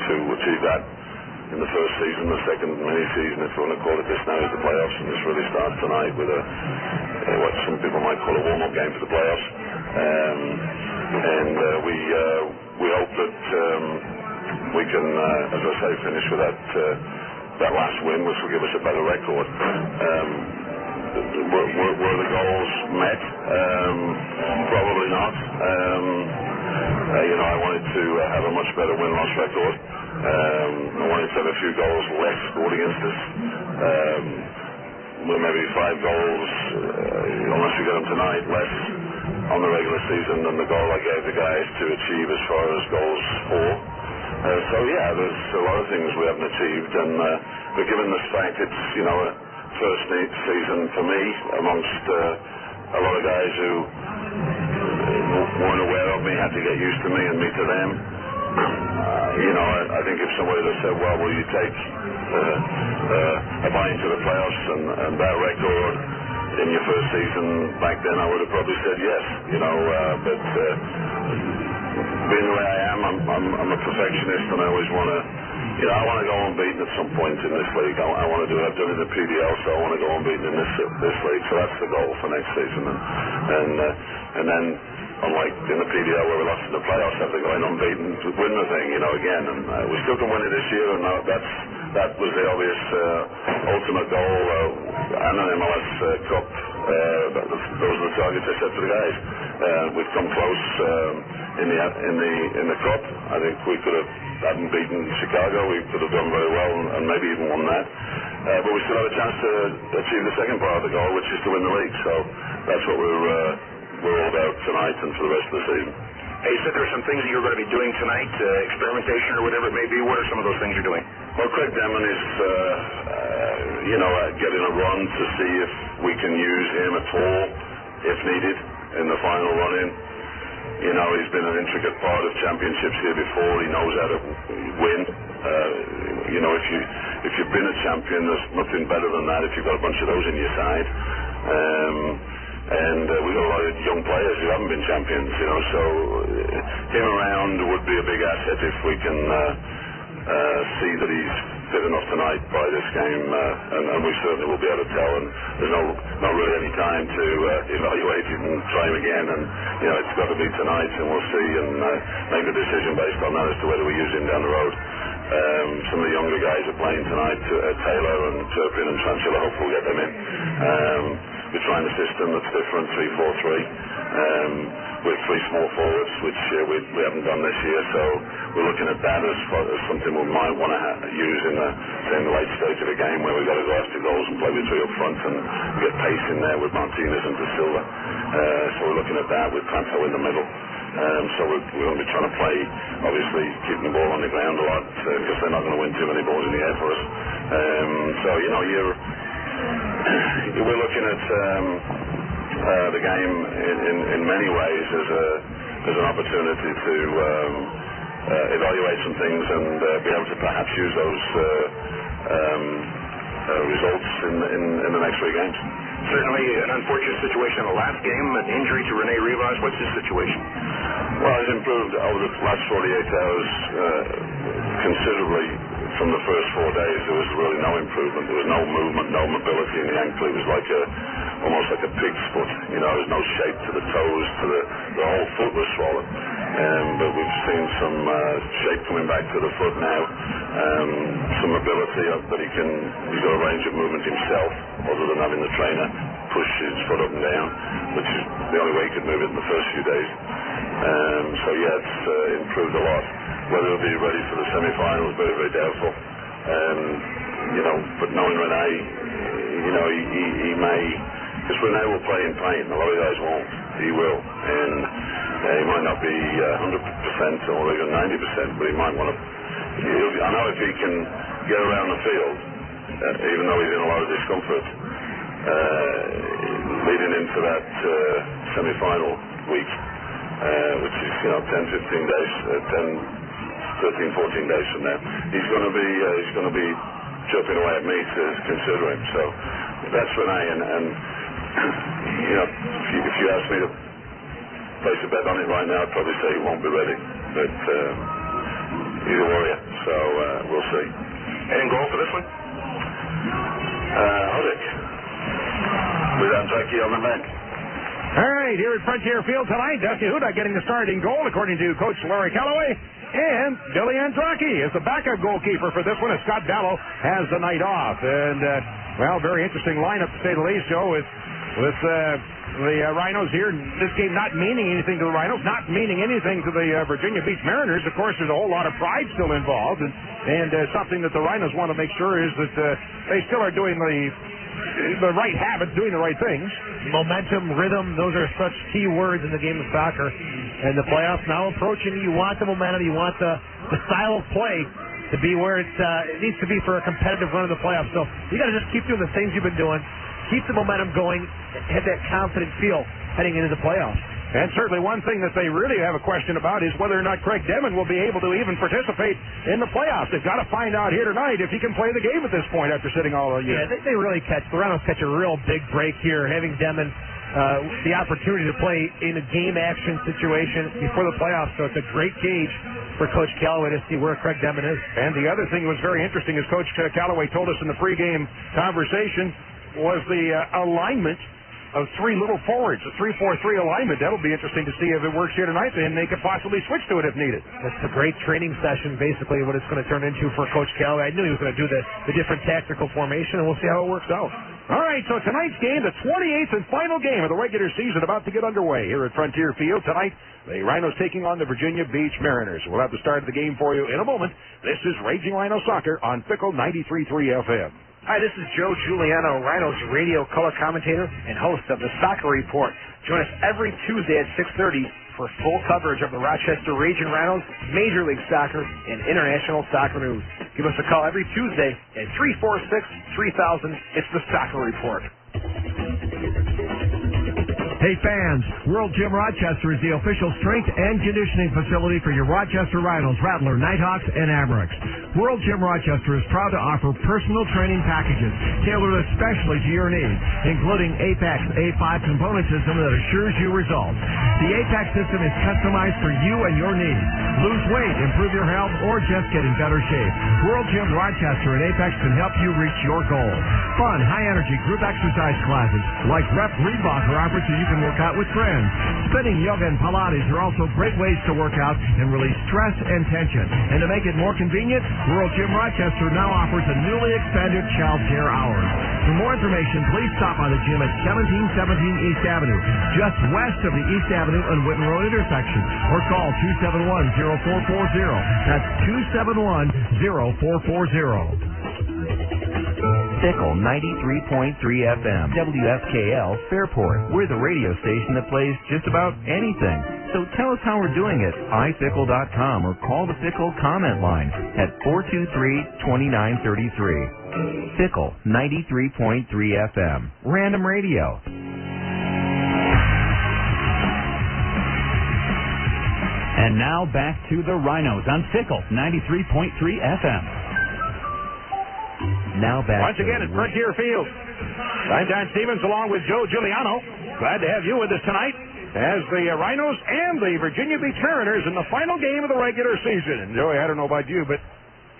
to achieve that in the first season. The second mini-season, if you want to call it this now, is the playoffs, and this really starts tonight with what some people might call a warm-up game for the playoffs. We hope that we can, as I say, finish with that last win, which will give us a better record. Were the goals met? Probably not. I wanted to have a much better win-loss record. I wanted to have a few goals less scored against us. Maybe 5 goals, unless we get them tonight, less on the regular season than the goal I gave the guys to achieve as far as goals for. There's a lot of things we haven't achieved, but given this fact it's, a first season for me amongst a lot of guys who weren't aware of me, had to get used to me and me to them. I think if somebody had said, well, will you take a bye into the playoffs and that record in your first season back then, I would have probably said yes, but being the way I am, I'm a perfectionist, and I always want to, I want to go unbeaten at some point in this league. I want to do it. I've done it in the PDL, so I want to go unbeaten in this league. So that's the goal for next season, and then, unlike in the PDL where we lost in the playoffs, have to go in unbeaten to win the thing, again. And we still can win it this year, and that was the obvious ultimate goal. And an MLS Cup. Those are the targets I set for the guys. We've come close in the Cup. I think we could have hadn't beaten Chicago. We could have done very well and maybe even won that. But we still have a chance to achieve the second part of the goal, which is to win the league. So that's what we're all about tonight and for the rest of the season. Hey, you said there are some things that you're going to be doing tonight, experimentation or whatever it may be. What are some of those things you're doing? Well, Craig Demon is, getting a run to see if we can use him at all, if needed, in the final run-in. He's been an intricate part of championships here before. He knows how to win. If you've been a champion, there's nothing better than that if you've got a bunch of those in your side. And we've got a lot of young players who haven't been champions, so him around would be a big asset if we can see that he's fit enough tonight by this game, and we certainly will be able to tell, and there's not really any time to evaluate it and try him again, and it's got to be tonight, and we'll see and make a decision based on that as to whether we use him down the road. Some of the younger guys are playing tonight, Taylor and Turpin and Tranchilla. Hopefully we'll get them in. We're trying a system that's different, 3-4-3, with three small forwards, which we haven't done this year, so we're looking at that as something we might want to use in the late stage of the game where we've got to go after goals and play with three up front and get pace in there with Martinez and DaSilva. So we're looking at that with Planto in the middle. So we're going to be trying to play, obviously, keeping the ball on the ground a lot because they're not going to win too many balls in the air for us. We're looking at the game in many ways as an opportunity to evaluate some things and be able to perhaps use those results in the next three games. Certainly an unfortunate situation in the last game, an injury to Rene Rivas. What's his situation? Well, he's improved over the last 48 hours considerably. From the first 4 days, there was really no improvement. There was no movement, no mobility in the ankle. It was like almost like a pig's foot. There was no shape to the toes, to the whole foot was swollen. But we've seen some shape coming back to the foot now. Some mobility that he's got a range of movement himself, other than having the trainer push his foot up and down, which is the only way he could move it in the first few days. It's improved a lot. Whether he'll be ready for the semi-finals, very, very doubtful. But knowing Rene, he may, because Rene will play in pain. A lot of guys won't. He will, and he might not be 100% or even 90%, but he might want to. I know if he can get around the field, even though he's in a lot of discomfort, leading into that semi-final week, which is 10, 15 days, 13, 14 days from now, he's going to be chirping away at me to consider him. So that's Rene, and if you ask me to place a bet on it right now, I'd probably say he won't be ready. But he's a warrior, so we'll see. And in goal for this one? Huddick, with Andraki on the bench. All right, here at Frontier Field tonight, Dusty Huda getting the start in goal, according to Coach Larry Calloway. And Billy Andraki is the backup goalkeeper for this one, as Scott Dallow has the night off. And, very interesting lineup, to say the least, Joe, with the Rhinos here. This game not meaning anything to the Rhinos, not meaning anything to the Virginia Beach Mariners. Of course, there's a whole lot of pride still involved, and something that the Rhinos want to make sure is that they still are doing the right habits, doing the right things. Momentum, rhythm, those are such key words in the game of soccer. And the playoffs now approaching, you want the momentum, you want the style of play to be where it needs to be for a competitive run in the playoffs. So you got to just keep doing the things you've been doing, keep the momentum going, have that confident feel heading into the playoffs. And certainly one thing that they really have a question about is whether or not Craig Demon will be able to even participate in the playoffs. They've got to find out here tonight if he can play the game at this point after sitting all year. Yeah, they really the Rhinos catch a real big break here, having Demon the opportunity to play in a game action situation before the playoffs. So it's a great gauge for Coach Callaway to see where Craig Demon is. And the other thing that was very interesting, as Coach Callaway told us in the pregame conversation, was the alignment of three little forwards, a 3-4-3 alignment. That'll be interesting to see if it works here tonight, and they could possibly switch to it if needed. That's a great training session, basically, what it's going to turn into for Coach Callaway. I knew he was going to do the different tactical formation, and we'll see how it works out. All right, so tonight's game, the 28th and final game of the regular season, about to get underway here at Frontier Field. Tonight, the Rhinos taking on the Virginia Beach Mariners. We'll have the start of the game for you in a moment. This is Raging Rhino Soccer on Fickle 93.3 FM. Hi, this is Joe Giuliano, Rhinos radio color commentator and host of the Soccer Report. Join us every Tuesday at 6:30 for full coverage of the Rochester Raging Rhinos, Major League Soccer, and international soccer news. Give us a call every Tuesday at 346-3000. It's the Soccer Report. Hey fans, World Gym Rochester is the official strength and conditioning facility for your Rochester Rhinos, Rattler, Nighthawks, and Amerks. World Gym Rochester is proud to offer personal training packages tailored especially to your needs, including Apex A5 component system that assures you results. The Apex system is customized for you and your needs. Lose weight, improve your health, or just get in better shape. World Gym Rochester and Apex can help you reach your goals. Fun, high-energy group exercise classes like Rep Reebok are offered so you can work out with friends. Spinning, yoga, and Pilates are also great ways to work out and release stress and tension. And to make it more convenient, World Gym Rochester now offers a newly expanded child care hours. For more information, please stop by the gym at 1717 East Avenue, just west of the East Avenue and Whitten Road intersection, or call 271-0440. That's 271-0440. Fickle 93.3 FM, WFKL, Fairport. We're the radio station that plays just about anything. So tell us how we're doing it. iFickle.com or call the Fickle comment line at 423-2933. Fickle 93.3 FM, Random Radio. And now back to the Rhinos on Fickle 93.3 FM. Now back once again at Frontier Field. I'm Don Stevens along with Joe Giuliano. Glad to have you with us tonight as the Rhinos and the Virginia Beach Mariners in the final game of the regular season. And Joey, I don't know about you, but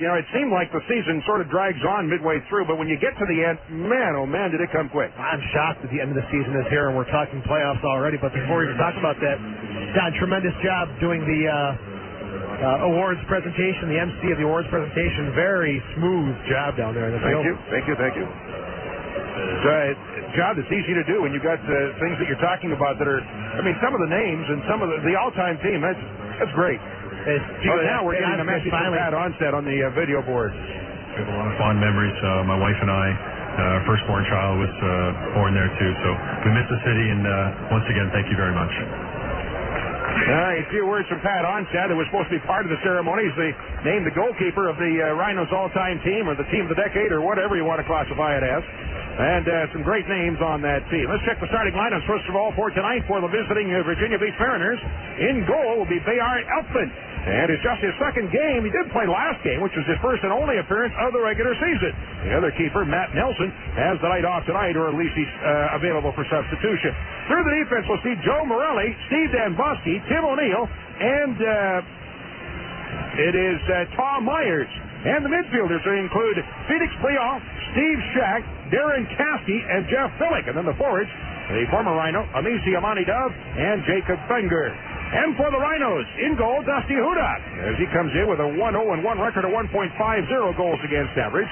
you know, it seemed like the season sort of drags on midway through, but when you get to the end, man, oh man, did it come quick. I'm shocked that the end of the season is here and we're talking playoffs already, but before we talk about that, Don, tremendous job doing the awards presentation, the MC of the awards presentation. Very smooth job down there in the field. Thank you. It's a job that's easy to do when you've got things that you're talking about that are, I mean, some of the names and some of the all-time team, that's great. Now we're getting a message from Pat Onstead on the video board. We have a lot of fond memories. My wife and I, our firstborn child was born there too, so we miss the city, and once again, thank you very much. A few words from Pat Onstead, who was supposed to be part of the ceremonies. They named the goalkeeper of the Rhinos all-time team, or the team of the decade, or whatever you want to classify it as. And some great names on that team. Let's check the starting lineups, first of all, for tonight for the visiting Virginia Beach Mariners. In goal will be Bayard Elfman. And it's just his second game. He did play last game, which was his first and only appearance of the regular season. The other keeper, Matt Nelson, has the night off tonight, or at least he's available for substitution. Through the defense, we'll see Joe Morelli, Steve Danbosky, Tim O'Neill, and it is Tom Myers. And the midfielders include Felix Leon, Steve Shack, Darren Caskey, and Jeff Fillick. And then the forwards, the former Rhino, Amisi Amani Dove, and Jacob Fenger. And for the Rhinos, in goal, Dusty Hudak, as he comes in with a 1-0-1 record of 1.50 goals against average.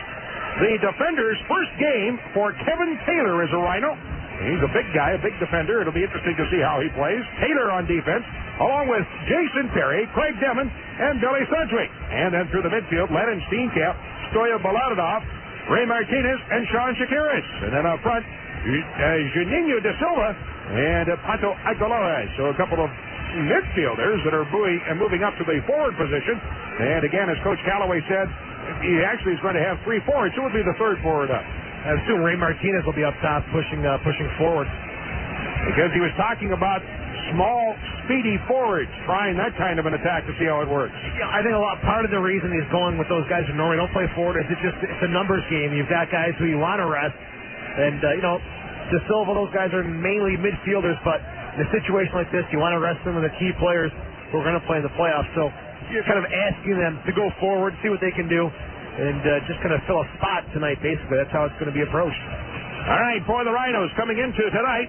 The defender's first game for Kevin Taylor as a Rhino. He's a big guy, a big defender. It'll be interesting to see how he plays. Taylor on defense, along with Jason Perry, Craig Demon, and Billy Sedgwick. And then through the midfield, Lennon Steenkamp, Stoya Mladenov, Ray Martinez, and Sean Shakiris. And then up front, Juninho DaSilva and Pato Aguilar. So a couple of midfielders that are moving up to the forward position. And again, as Coach Callaway said, he actually is going to have three forwards. Who would be the third forward up? I assume Ray Martinez will be up top pushing forward. Because he was talking about small, speedy forwards trying that kind of an attack to see how it works. Yeah, I think part of the reason he's going with those guys who normally don't play forward is it's a numbers game. You've got guys who you want to rest, and DaSilva, those guys are mainly midfielders, but in a situation like this, you want to rest some of the key players who are going to play in the playoffs. So you're kind of asking them to go forward, see what they can do, and just kind of fill a spot tonight, basically. That's how it's going to be approached. All right, for the Rhinos coming into tonight,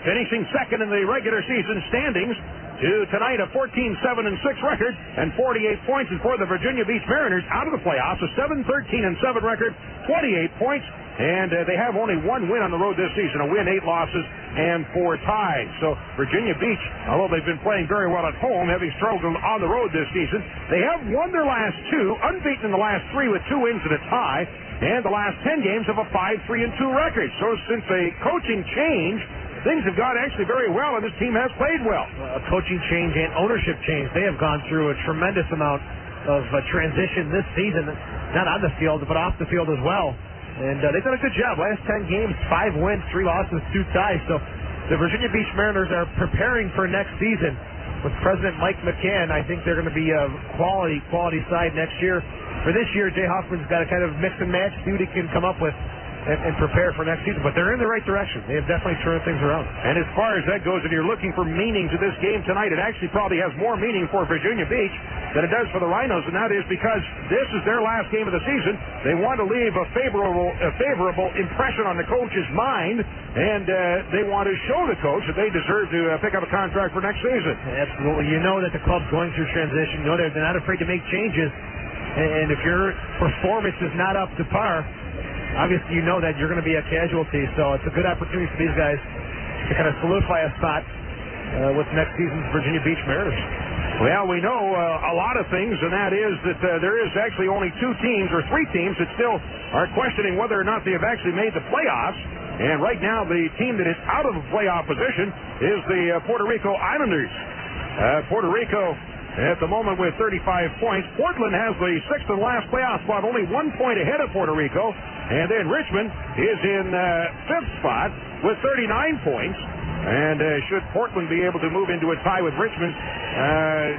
finishing second in the regular season standings to tonight a 14-7-6 record and 48 points. And for the Virginia Beach Mariners out of the playoffs, a 7-13-7 record, 28 points. And they have only one win on the road this season, a win, 8 losses, and 4 ties. So Virginia Beach, although they've been playing very well at home, having struggled on the road this season, they have won their last 2, unbeaten in the last 3 with 2 wins and a tie, and the last 10 games have a 5-3-2 record. So since a coaching change, things have gone actually very well, and this team has played well. A coaching change and ownership change. They have gone through a tremendous amount of transition this season, not on the field, but off the field as well. And they've done a good job. Last 10 games, 5 wins, 3 losses, 2 ties. So the Virginia Beach Mariners are preparing for next season. With President Mike McCann, I think they're going to be a quality side next year. For this year, Jay Hoffman's got to kind of mix and match, see what he can come up with, and prepare for next season. But they're in the right direction. They have definitely turned things around. And as far as that goes, if you're looking for meaning to this game tonight, it actually probably has more meaning for Virginia Beach than it does for the Rhinos, and that is because this is their last game of the season. They want to leave a favorable impression on the coach's mind, and they want to show the coach that they deserve to pick up a contract for next season. Absolutely. You know that the club's going through transition. You know they're not afraid to make changes, and if your performance is not up to par, obviously you know that you're going to be a casualty. So it's a good opportunity for these guys to kind of solidify a spot with next season's Virginia Beach Mariners. Well, we know a lot of things, and that is that there is actually only 2 teams or 3 teams that still are questioning whether or not they have actually made the playoffs. And right now, the team that is out of the playoff position is the Puerto Rico Islanders. Puerto Rico at the moment with 35 points. Portland has the 6th and last playoff spot, only 1 point ahead of Puerto Rico. And then Richmond is in 5th spot with 39 points. And should Portland be able to move into a tie with Richmond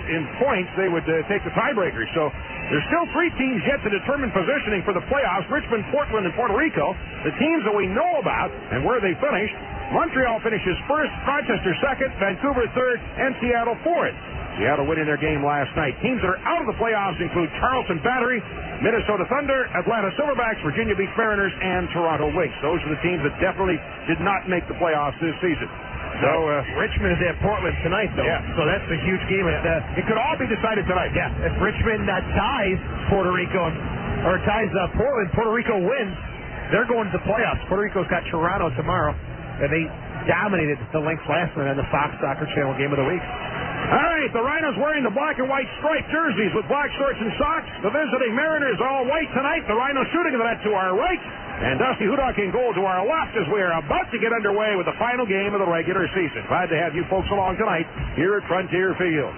in points, they would take the tiebreaker. So there's still 3 teams yet to determine positioning for the playoffs: Richmond, Portland, and Puerto Rico. The teams that we know about and where they finished: Montreal finishes 1st, Rochester 2nd, Vancouver 3rd, and Seattle 4th. Seattle winning their game last night. Teams that are out of the playoffs include Charleston Battery, Minnesota Thunder, Atlanta Silverbacks, Virginia Beach Mariners, and Toronto Lynx. Those are the teams that definitely did not make the playoffs this season. So Richmond is at Portland tonight, though. Yeah. So that's a huge game. It could all be decided tonight. Yeah. If Richmond ties Puerto Rico or ties Portland, Puerto Rico wins, they're going to the playoffs. Puerto Rico's got Toronto tomorrow, and they dominated the Lynx last night on the Fox Soccer Channel Game of the Week. All right, the Rhinos wearing the black and white striped jerseys with black shorts and socks. The visiting Mariners all white tonight. The Rhinos shooting the net to our right. And Dusty Hudak in goal to our left as we are about to get underway with the final game of the regular season. Glad to have you folks along tonight here at Frontier Field.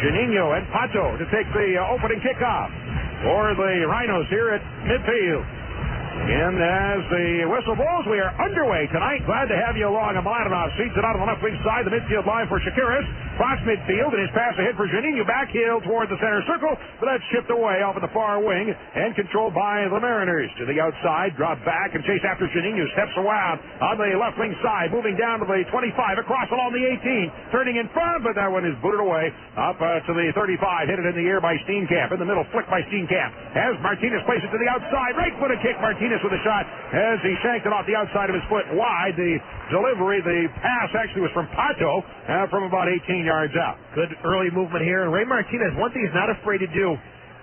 Janino and Pato to take the opening kickoff for the Rhinos here at midfield. And as the whistle blows, we are underway tonight. Glad to have you along. Mladenov seats it out on the left wing side. The midfield line for Shakiris. Cross midfield, and his pass ahead for Janino. Backheel toward the center circle, but that's chipped away off of the far wing and controlled by the Mariners. To the outside, drop back and chase after Janino. Steps around on the left wing side, moving down to the 25, across along the 18, turning in front, but that one is booted away up to the 35. Hit it in the air by Steenkamp. In the middle, flick by Steenkamp. As Martinez places it to the outside, right-footed kick. Martinez with a shot as he shanked it off the outside of his foot wide. The delivery, the pass actually was from Pato from about 18 yards out. Good early movement here. And Ray Martinez, one thing he's not afraid to do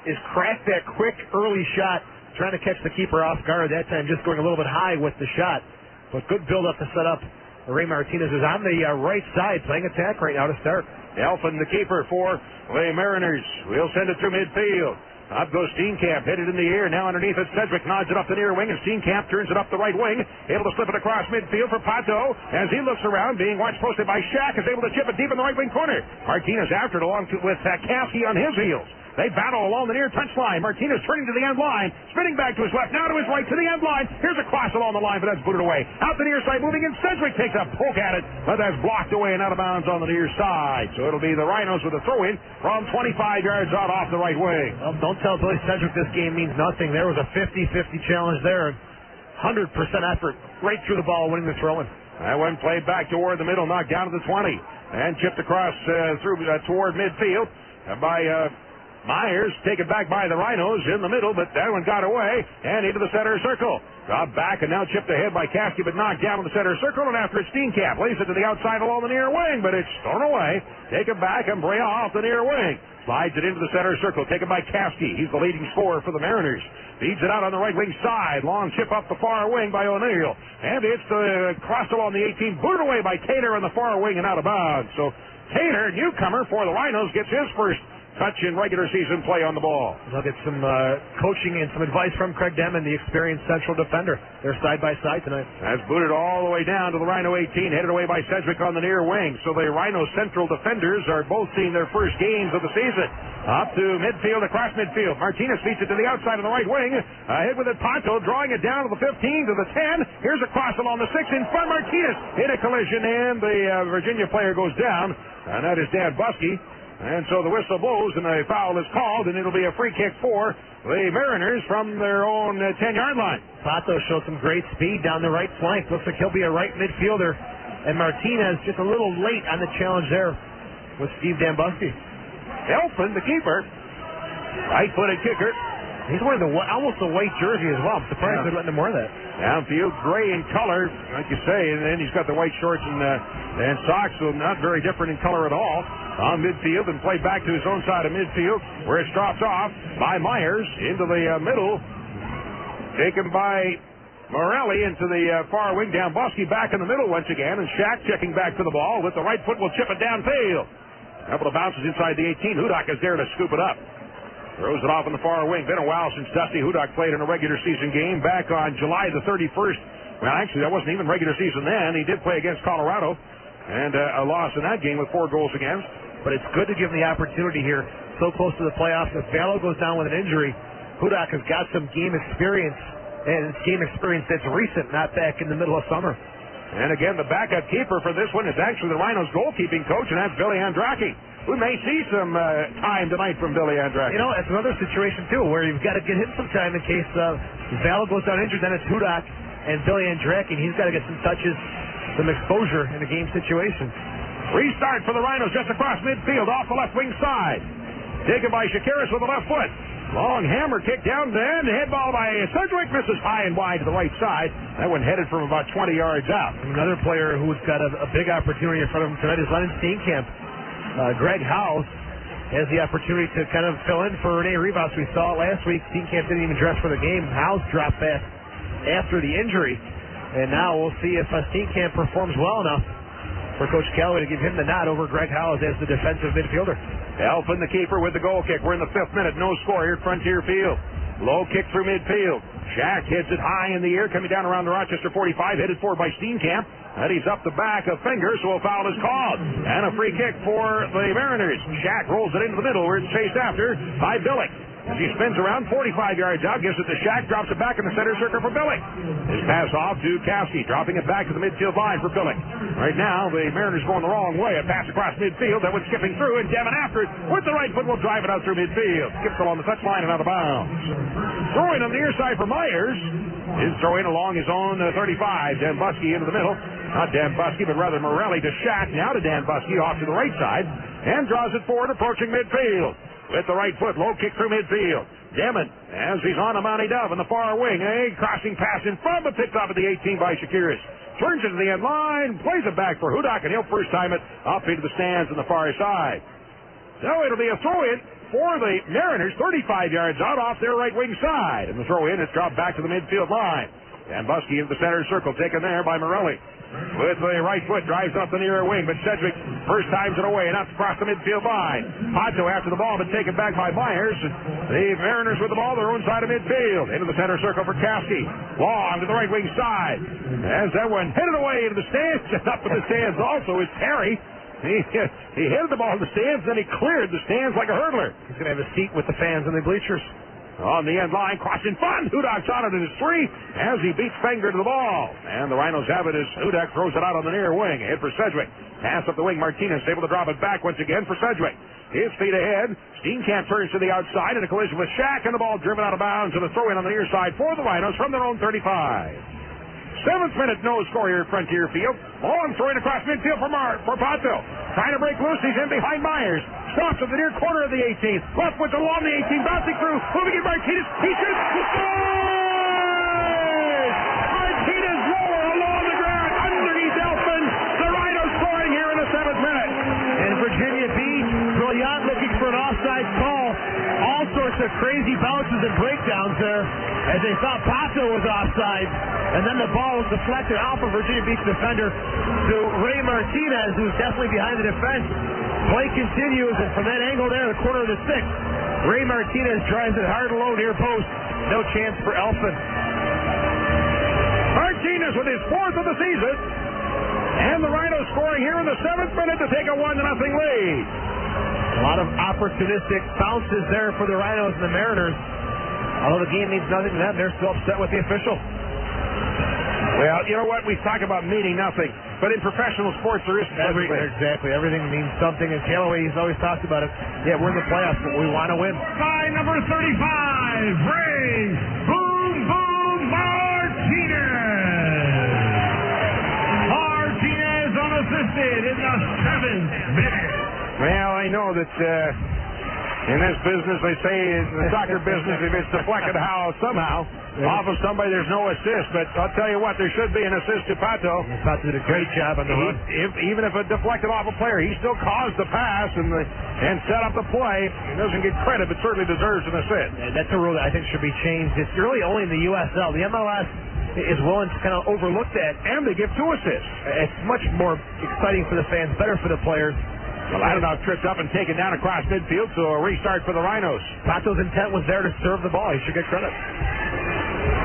is crack that quick early shot, trying to catch the keeper off guard that time, just going a little bit high with the shot. But good build-up to set up. Ray Martinez is on the right side, playing attack right now to start. Elfin, the keeper for the Mariners. We'll send it through midfield. Up goes Steenkamp, headed in the air. Now underneath it, Sedgwick nods it up the near wing, and Steenkamp turns it up the right wing. Able to slip it across midfield for Pato. As he looks around, being watched posted by Shaq, is able to chip it deep in the right wing corner. Martinez after it along with Cassie on his heels. They battle along the near touchline. Martinez turning to the end line, spinning back to his left, now to his right, to the end line. Here's a cross along the line, but that's booted away. Out the near side, moving in. Sedgwick takes a poke at it, but that's blocked away and out of bounds on the near side. So it'll be the Rhinos with a throw-in from 25 yards out off the right wing. Well, don't tell Billy Sedgwick this game means nothing. There was a 50-50 challenge there. 100% effort right through the ball, winning the throw-in. That one played back toward the middle, knocked down to the 20, and chipped across toward midfield by Myers. Taken back by the Rhinos in the middle, but that one got away and into the center circle. Dropped back and now chipped ahead by Caskey, but knocked down in the center circle, and after Steenkamp lays it to the outside along the near wing, but it's thrown away. Taken back and Brea off the near wing. Slides it into the center circle, taken by Caskey. He's the leading scorer for the Mariners. Feeds it out on the right wing side. Long chip up the far wing by O'Neill. And it's the crossed along the 18, booted away by Taylor on the far wing and out of bounds. So Taylor, newcomer for the Rhinos, gets his first touch in regular season play on the ball. They'll get some coaching and some advice from Craig Demon, the experienced central defender. They're side by side tonight. That's booted all the way down to the Rhino 18, headed away by Sedgwick on the near wing. So the Rhino central defenders are both seeing their first games of the season. Up to midfield, across midfield. Martinez feeds it to the outside of the right wing. Ahead with it, Ponto, drawing it down to the 15, to the 10. Here's a cross along the 6 in front. Martinez in a collision, and the Virginia player goes down. And that is Dan Buskey. And so the whistle blows and the foul is called, and it'll be a free kick for the Mariners from their own 10-yard line. Pato showed some great speed down the right flank. Looks like he'll be a right midfielder. And Martinez just a little late on the challenge there with Steve Dambuski. Elfin, the keeper, right-footed kicker. He's wearing almost a white jersey as well. I'm surprised they're letting him wear that. Downfield, gray in color, like you say, and then he's got the white shorts and socks, so not very different in color at all. On midfield and played back to his own side of midfield, where it's dropped off by Myers into the middle. Taken by Morelli into the far wing. Down Bosky back in the middle once again, and Shack checking back to the ball with the right foot will chip it downfield. A couple of bounces inside the 18. Hudak is there to scoop it up. Throws it off on the far wing. Been a while since Dusty Hudak played in a regular season game back on July the 31st. Well, actually, that wasn't even regular season then. He did play against Colorado, and a loss in that game with 4 goals against. But it's good to give him the opportunity here, so close to the playoffs. If Valo goes down with an injury, Hudak has got some game experience, and it's game experience that's recent, not back in the middle of summer. And again, the backup keeper for this one is actually the Rhinos goalkeeping coach, and that's Billy Andracki. We may see some time tonight from Billy Andracki. You know, it's another situation, too, where you've got to get him some time in case Valo goes down injured. Then it's Hudak and Billy Andracki, and he's got to get some touches, some exposure in a game situation. Restart for the Rhinos just across midfield off the left wing side. Taken by Shakiris with the left foot. Long hammer kick down then. Head ball by Sedgwick, misses high and wide to the right side. That one headed from about 20 yards out. Another player who's got a big opportunity in front of him tonight is Lennon Steenkamp. Greg House has the opportunity to kind of fill in for Rene Rivas. We saw it last week. Steenkamp didn't even dress for the game. House dropped back after the injury. And now we'll see if Steenkamp performs well enough for Coach Callaway to give him the nod over Greg Howes as the defensive midfielder. Elfin, the keeper, with the goal kick. We're in the 5th minute. No score here at Frontier Field. Low kick through midfield. Shack hits it high in the air, coming down around the Rochester 45, headed forward by Steenkamp. And he's up the back of Finger, so a foul is called. And a free kick for the Mariners. Shack rolls it into the middle where it's chased after by Billick. As he spins around 45 yards out, gives it to Shack, drops it back in the center circle for Billick. His pass off to Kowski, dropping it back to the midfield line for Billick. Right now, the Mariners going the wrong way. A pass across midfield, that was skipping through, and Devin after it with the right foot will drive it out through midfield. Skips along the touchline and out of bounds. Throwing on the near side for Myers. His throw in along his own 35. Dan Buskey into the middle. Not Dan Buskey, but rather Morelli to Shack. Now to Dan Buskey off to the right side. And draws it forward, approaching midfield. With the right foot, low kick through midfield. Demon, as he's on to Monty Dove in the far wing. A crossing pass in front, but picked off at the 18 by Shakiris. Turns it to the end line, plays it back for Hudak, and he'll first time it up into the stands on the far side. So it'll be a throw-in for the Mariners, 35 yards out off their right wing side. And the throw-in is dropped back to the midfield line. And Buskey into the center circle, taken there by Morelli. With the right foot, drives up the near wing, but Sedgwick first times it away and up across the midfield line. Pato after the ball, but taken back by Myers. The Mariners with the ball, their own side of midfield. Into the center circle for Kowski. Long to the right wing side. As that one headed away into the stands, and up in the stands also is Terry. He headed the ball to the stands, then he cleared the stands like a hurdler. He's going to have a seat with the fans in the bleachers. On the end line, crossing fun. Hudak's on it in his three as he beats Fenger to the ball. And the Rhinos have it as Hudak throws it out on the near wing. Ahead for Sedgwick. Pass up the wing. Martinez able to drop it back once again for Sedgwick. His feet ahead. Steenkamp turns to the outside in a collision with Shack, and the ball driven out of bounds and a throw in on the near side for the Rhinos from their own 35. 7th minute, no score here at Frontier Field. Long throwing across midfield for Pato. Trying to break loose. He's in behind Myers. Stops at the near corner of the 18th. Leftward's along the 18th. Bouncing through. Moving in Martinez. He shoots. He scores! Martinez roller along the ground underneath Elfman. The Rhinos scoring here in the 7th minute. And Virginia Beach, Brilliant looking for an offside call. All sorts of crazy bounces and breakdowns there as they thought Pato was offside. And then the ball was deflected off of Virginia Beach defender to Ray Martinez, who's definitely behind the defense. Play continues, and from that angle there, the corner of the 6th, Ray Martinez drives it hard and low near post. No chance for Elfman. Martinez with his 4th of the season. And the Rhinos scoring here in the 7th minute to take a 1-0 lead. A lot of opportunistic bounces there for the Rhinos and the Mariners. Although the game means nothing to them, they're still upset with the official. Well, you know what? We talk about meaning nothing, but in professional sports there isn't. Exactly. Everything means something, and Callaway, he's always talked about it. Yeah, we're in the playoffs, but we want to win. By number 35, Ray Boom Boom Martinez. Martinez unassisted in the 7th minute. Well, I know that in this business, they say in the soccer business, if it's deflected somehow off of somebody, there's no assist. But I'll tell you what, there should be an assist to Pato. Pato did a great job on the run. Even if it deflected off a player, he still caused the pass and set up the play. He doesn't get credit, but certainly deserves an assist. And that's a rule that I think should be changed. It's really only in the USL. The MLS is willing to kind of overlook that, and they give 2 assists. It's much more exciting for the fans, better for the players. Mladenov tripped up and taken down across midfield, so a restart for the Rhinos. Pato's intent was there to serve the ball. He should get credit.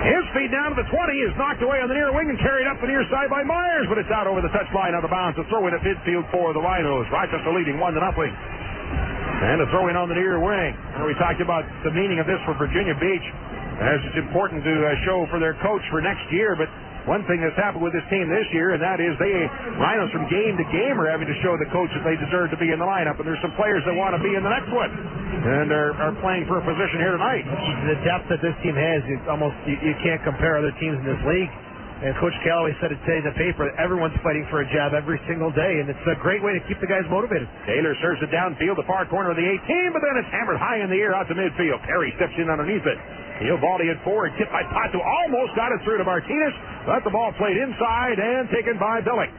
His feed down to the 20 is knocked away on the near wing and carried up the near side by Myers, but it's out over the touchline out of bounds. A throw in at midfield for the Rhinos. Rochester leading 1-0. And a throw in on the near wing. And we talked about the meaning of this for Virginia Beach, as it's important to show for their coach for next year, but one thing that's happened with this team this year, and that is Rhinos from game to game are having to show the coach that they deserve to be in the lineup, and there's some players that want to be in the next one, and are playing for a position here tonight. The depth that this team has, it's almost you can't compare other teams in this league. And Coach Callaway said it today in the paper that everyone's fighting for a job every single day, and it's a great way to keep the guys motivated. Taylor serves it downfield, the far corner of the 18, but then it's hammered high in the air out to midfield. Perry steps in underneath it. He'll volley it forward, tipped by Pato, almost got it through to Martinez, but the ball played inside and taken by Billick.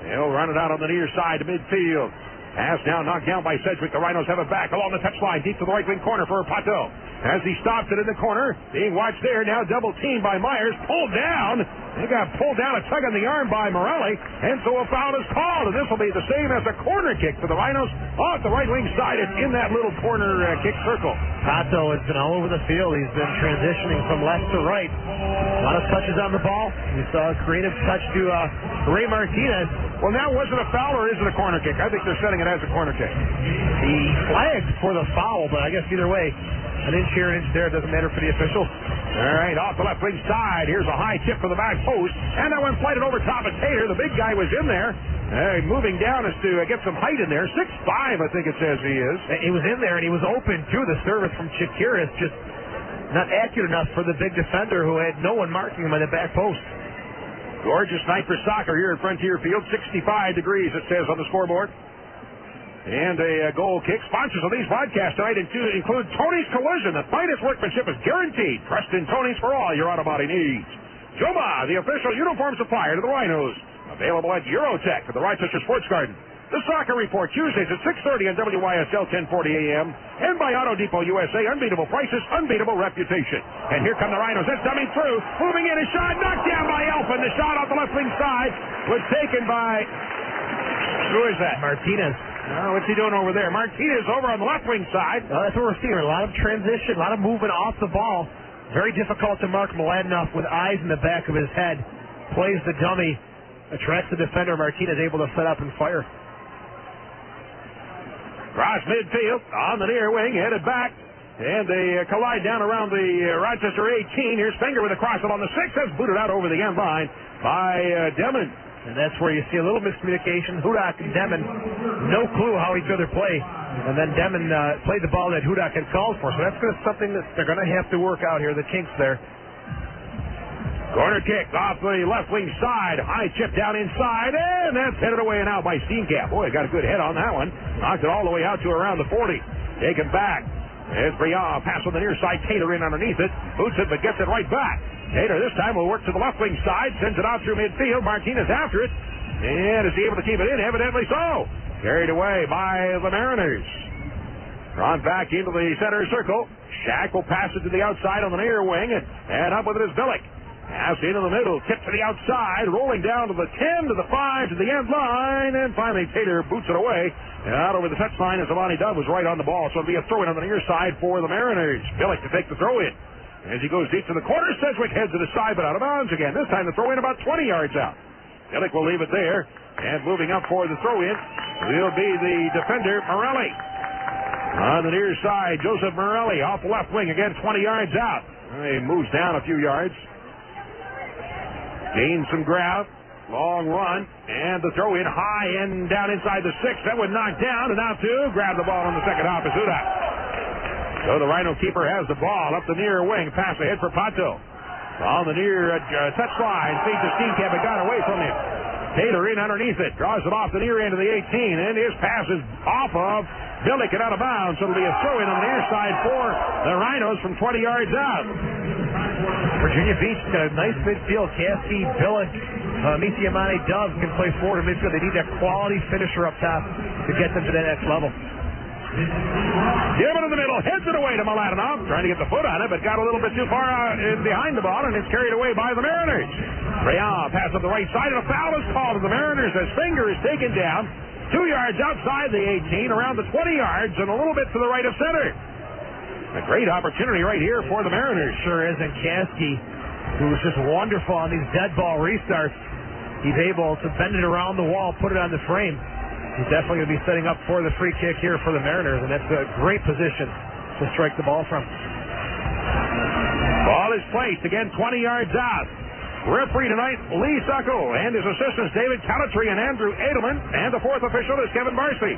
He'll run it out on the near side to midfield. Pass now knocked down by Sedgwick. The Rhinos have it back along the touchline, deep to the right wing corner for Pato. As he stops it in the corner, being watched there, now double teamed by Myers, pulled down. They got pulled down, a tug on the arm by Morelli, and so a foul is called, and this will be the same as a corner kick for the Rhinos off the right wing side. It's in that little corner kick circle. Pato has been all over the field. He's been transitioning from left to right. A lot of touches on the ball. We saw a creative touch to Ray Martinez. Well, now, was it a foul or is it a corner kick? I think they're setting it as a corner kick. He flagged for the foul, but I guess either way, an inch here, an inch there, it doesn't matter for the officials. All right, off the left wing side. Here's a high tip for the back post, and that one flighted over top of Taylor. The big guy was in there. Moving down is to get some height in there. 6'5", I think it says he is. He was in there, and he was open, too. The service from Chakiris just not accurate enough for the big defender who had no one marking him on the back post. Gorgeous night for soccer here at Frontier Field. 65 degrees, it says on the scoreboard. And a goal kick. Sponsors of these broadcasts tonight include Tony's Collision. The finest workmanship is guaranteed. Trust in Tony's for all your auto body needs. Joma, the official uniform supplier to the Rhinos. Available at Eurotech at the Rochester Sports Garden. The Soccer Report, Tuesdays at 6:30 on WYSL 1040 AM. And by Auto Depot USA, unbeatable prices, unbeatable reputation. And here come the Rhinos. That's coming through. Moving in, a shot knocked down by Elfin. The shot off the left wing side was taken by... Who is that? Martinez. What's he doing over there? Martinez over on the left wing side. That's what we're seeing. A lot of transition, a lot of movement off the ball. Very difficult to mark Mladenov with eyes in the back of his head. Plays the dummy, attracts the defender. Martinez able to set up and fire. Cross midfield on the near wing, headed back. And they collide down around the Rochester 18. Here's Finger with a cross on the 6. That's booted out over the end line by Demon. And that's where you see a little miscommunication. Hudak and Demon, no clue how each other play. And then Demon played the ball that Hudak had called for. So that's something that they're going to have to work out here, the kinks there. Corner kick off the left wing side. High chip down inside. And that's headed away and out by Steenkamp. Boy, got a good head on that one. Knocked it all the way out to around the 40. Taken back. As Briand pass on the near side. Taylor in underneath it. Boots it, but gets it right back. Taylor this time will work to the left wing side. Sends it out through midfield. Martinez after it. And is he able to keep it in? Evidently so. Carried away by the Mariners. Drawn back into the center circle. Shack will pass it to the outside on the near wing. And up with it is Billick. Pass in the middle. Tip to the outside. Rolling down to the 10, to the 5, to the end line. And finally Taylor boots it away. And out over the touchline as Amani Dove was right on the ball. So it'll be a throw-in on the near side for the Mariners. Billick to take the throw-in. As he goes deep to the corner, Sedgwick heads to the side, but out of bounds again. This time the throw-in about 20 yards out. Billick will leave it there. And moving up for the throw-in will be the defender, Morelli. On the near side, Joseph Morelli off the left wing, again 20 yards out. He moves down a few yards. Gains some ground. Long run. And the throw-in high and down inside the 6. That would knock down. And now two. Grab the ball on the second hop is Hudak. So the Rhino keeper has the ball up the near wing. Pass ahead for Pato. On the near touchline. Feeds to Steenkamp. It got away from him. Taylor in underneath it. Draws it off the near end of the 18. And his pass is off of Billick and out of bounds. So it'll be a throw-in on the near side for the Rhinos from 20 yards out. Virginia Beach got a nice midfield. Caskey, Billick, Misiamani, Dove can play forward in midfield. They need that quality finisher up top to get them to that next level. Give it in the middle, heads it away to Mladenov, trying to get the foot on it, but got a little bit too far behind the ball, and it's carried away by the Mariners. Briand pass up the right side, and a foul is called to the Mariners as Finger is taken down 2 yards outside the 18, around the 20 yards, and a little bit to the right of center. A great opportunity right here for the Mariners. Sure is, and Caskey, who was just wonderful on these dead ball restarts, he's able to bend it around the wall, put it on the frame. He's definitely going to be setting up for the free kick here for the Mariners, and that's a great position to strike the ball from. Ball is placed, again 20 yards out. Referee tonight, Lee Succo, and his assistants David Calatry and Andrew Edelman, and the fourth official is Kevin Barcy.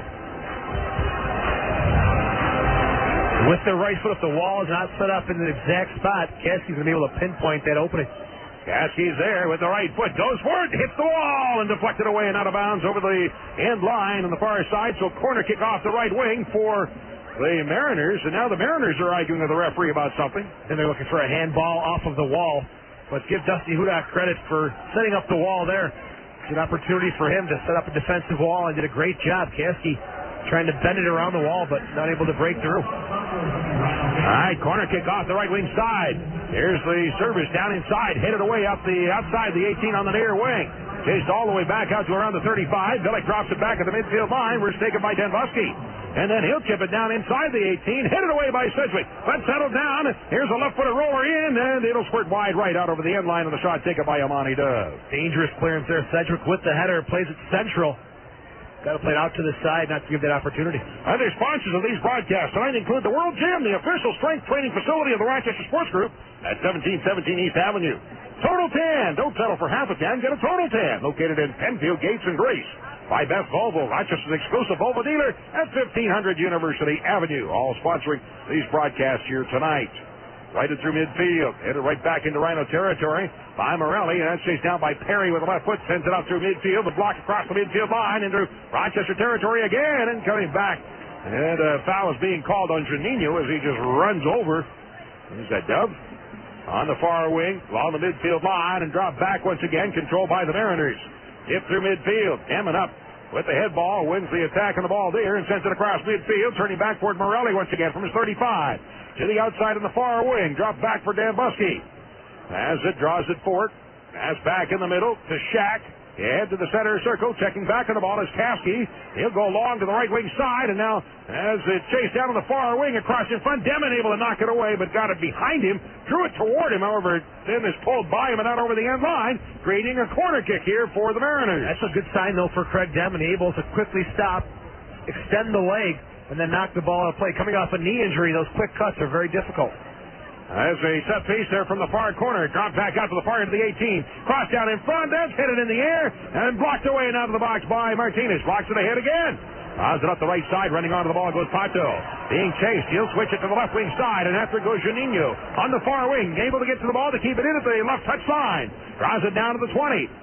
With the right foot, if the wall is not set up in the exact spot, Caskey's going to be able to pinpoint that opening. Caskey's there with the right foot, goes for it, hits the wall, and deflected away and out of bounds over the end line on the far side. So corner kick off the right wing for the Mariners, and now the Mariners are arguing with the referee about something. And they're looking for a handball off of the wall. But give Dusty Hudak credit for setting up the wall there. It's an opportunity for him to set up a defensive wall, and did a great job. Caskey trying to bend it around the wall, but not able to break through. All right, corner kick off the right wing side. Here's the service down inside, headed away up the outside the 18 on the near wing. Chased all the way back out to around the 35. Billick drops it back at the midfield line, where it's taken by Denbusky. And then he'll chip it down inside the 18, headed away by Sedgwick. But settled down. Here's a left-footed roller in, and it'll squirt wide right out over the end line of the shot taken by Amani Dove. Dangerous clearance there. Sedgwick with the header, plays it central. Got to play it out to the side, not to give that opportunity. Other sponsors of these broadcasts tonight include the World Gym, the official strength training facility of the Rochester Sports Group at 1717 East Avenue. Total Tan. Don't settle for half a tan. Get a Total Tan. Located in Penfield, Gates, and Grace. By Beth Volvo, Rochester's exclusive Volvo dealer at 1500 University Avenue. All sponsoring these broadcasts here tonight. Right it through midfield. Headed right back into Rhino territory by Morelli. And that's chased down by Perry with the left foot. Sends it out through midfield. The block across the midfield line into Rochester territory again. And coming back. And a foul is being called on Janino as he just runs over. Is that Dove? On the far wing. Along the midfield line. And dropped back once again. Controlled by the Mariners. Hit through midfield. Hammond up with the head ball. Wins the attack on the ball there. And sends it across midfield. Turning back toward Morelli once again from his 35. To the outside in the far wing. Drop back for Denbusky. As it draws it forward. Pass back in the middle to Shack. Head to the center circle. Checking back on the ball is Caskey. He'll go long to the right wing side. And now as it chased down on the far wing across in front. Demon able to knock it away, but got it behind him. Drew it toward him. However, then is pulled by him and out over the end line. Creating a corner kick here for the Mariners. That's a good sign, though, for Craig Demon. Able to quickly stop, extend the leg, and then knock the ball out of play. Coming off a knee injury, those quick cuts are very difficult. As a set piece there from the far corner, dropped back out to the far end of the 18. Cross down in front, that's hit it in the air, and blocked away and out of the box by Martinez. Blocks it ahead again. Draws it up the right side, running onto the ball goes Pato. Being chased, he'll switch it to the left wing side, and after it goes Juninho on the far wing, able to get to the ball to keep it in at the left touch line. Draws it down to the 20,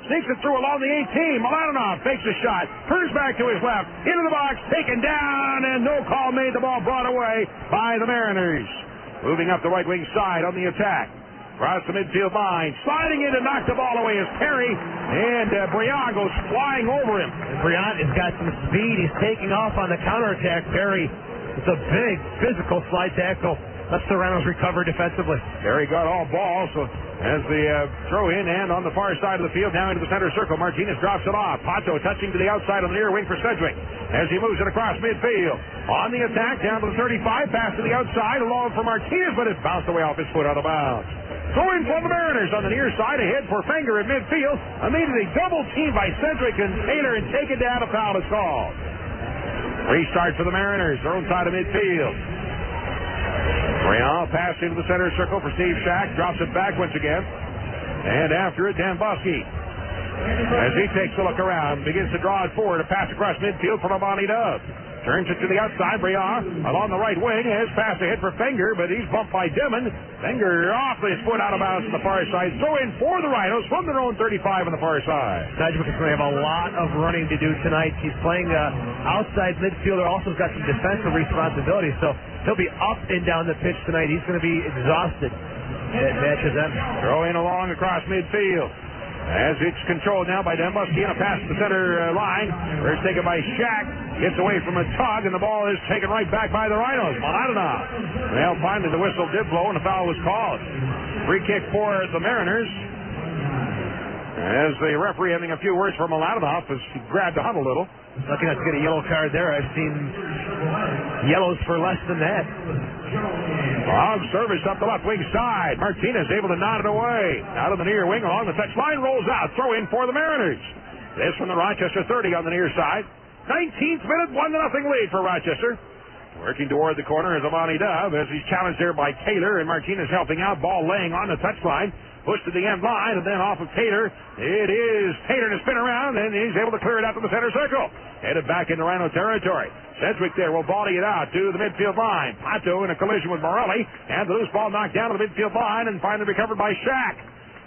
sneaks it through along the 18. Mladenov fakes a shot, turns back to his left, into the box, taken down, and no call made. The ball brought away by the Mariners. Moving up the right wing side on the attack. Across the midfield line. Sliding in to knock the ball away is Perry. And Briand goes flying over him. And Briand has got some speed. He's taking off on the counterattack. Perry, it's a big physical slide tackle. Lets the Reynolds recover defensively. Perry got all ball, so as the throw in and on the far side of the field, now into the center circle. Martinez drops it off. Pato touching to the outside on the near wing for Sedgwick as he moves it across midfield. On the attack, down to the 35, pass to the outside, along for Martinez, but it bounced away off his foot out of bounds. Throwing for the Mariners on the near side, ahead for Fenger in midfield. Immediately double teamed by Sedgwick and Taylor, and taken down. A foul is called. Restart for the Mariners, their own side of midfield. Briand pass into the center circle for Steve Shack, drops it back once again. And after it, Dan Bosky. As he takes a look around, begins to draw it forward, a pass across midfield from Mladenov. Turns it to the outside. Briand along the right wing has passed ahead for Fenger, but he's bumped by Dimon. Fenger off his foot out of bounds on the far side. Throw in for the Rhinos from their own 35 on the far side. Sedgwick is going to have a lot of running to do tonight. He's playing outside midfielder, also got some defensive responsibility, so he'll be up and down the pitch tonight. He's going to be exhausted. It matches them. Throw in along across midfield. As it's controlled now by Dembowski, and a pass to the center line. Where it's taken by Shack. Gets away from a tug, and the ball is taken right back by the Rhinos. Mladenov. Well, finally the whistle did blow, and the foul was called. Free kick for the Mariners. As the referee having a few words for Mladenov as he grabbed the hunt a little. Lucky not to get a yellow card there. I've seen yellows for less than that. Long service up the left wing side. Martinez able to nod it away. Out of the near wing along the touch line, rolls out. Throw in for the Mariners. This from the Rochester 30 on the near side. 19th minute, 1-0 lead for Rochester. Working toward the corner is Amani Dove as he's challenged there by Taylor, and Martinez helping out. Ball laying on the touchline. Pushed to the end line, and then off of Taylor. It is Taylor to spin around, and he's able to clear it out to the center circle. Headed back into Rhino territory. Sedgwick there will volley it out to the midfield line. Pato in a collision with Morelli, and the loose ball knocked down to the midfield line and finally recovered by Shack.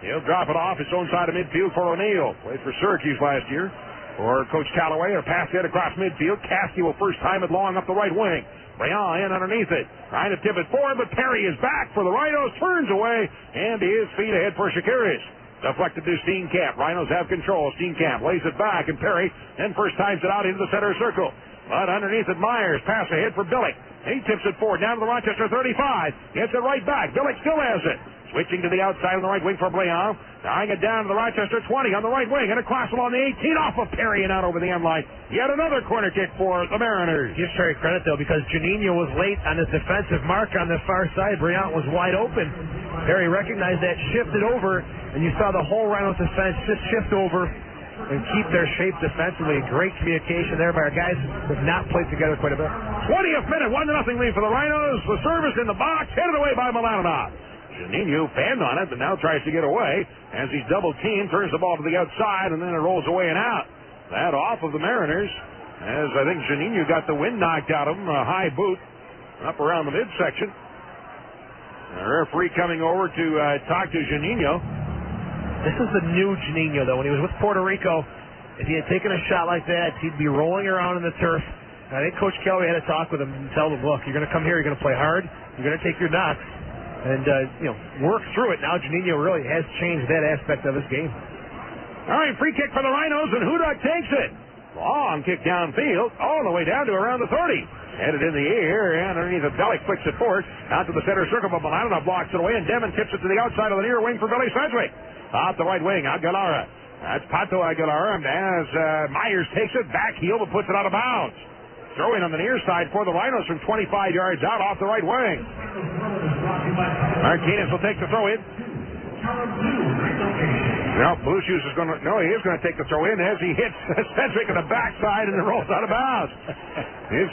He'll drop it off his own side of midfield for O'Neill. Played for Syracuse last year. For Coach Callaway, a pass head across midfield. Caskey will first time it long up the right wing. Briand in underneath it. Trying to tip it forward, but Perry is back for the Rhinos. Turns away, and his feet ahead for Shakiris. Deflected to Steenkamp. Rhinos have control. Steenkamp lays it back, and Perry then first times it out into the center circle. But underneath it, Myers. Pass ahead for Billick. He tips it forward down to the Rochester 35. Gets it right back. Billick still has it. Switching to the outside on the right wing for Briand. Tying it down to the Rochester 20 on the right wing. And across along the 18 off of Perry and out over the end line. Yet another corner kick for the Mariners. Give Perry credit, though, because Juninho was late on his defensive mark on the far side. Briand was wide open. Perry recognized that, shifted over, and you saw the whole Rhinos defense just shift over and keep their shape defensively. Great communication there by our guys who have not played together quite a bit. 20th minute, 1-0 lead for the Rhinos. The service in the box, headed away by Mladenov. Juninho fanned on it, but now tries to get away. As he's double teamed, turns the ball to the outside, and then it rolls away and out. That off of the Mariners, as I think Juninho got the wind knocked out of him, a high boot up around the midsection. The referee coming over to talk to Juninho. This is the new Juninho, though. When he was with Puerto Rico, if he had taken a shot like that, he'd be rolling around in the turf. And I think Coach Kelly had a talk with him and tell him, look, you're going to come here, you're going to play hard, you're going to take your knocks, and work through it. Now Juninho really has changed that aspect of his game. All right, free kick for the Rhinos, and Hudak takes it. Long kick downfield, all the way down to around the 30. Headed in the air, and underneath it, Bellick flicks it forward, out to the center circle, but Mladenov blocks it away, and Demon tips it to the outside of the near wing for Billy Sedgwick. Off the right wing, Aguilar. That's Pato Aguilar, and as Myers takes it, back heel, but puts it out of bounds. Throwing on the near side for the Rhinos from 25 yards out off the right wing. Martinez will take the throw in. No, Blue Shoes is going to. No, he is going to take the throw in as he hits Cedric on the backside and it rolls out of bounds.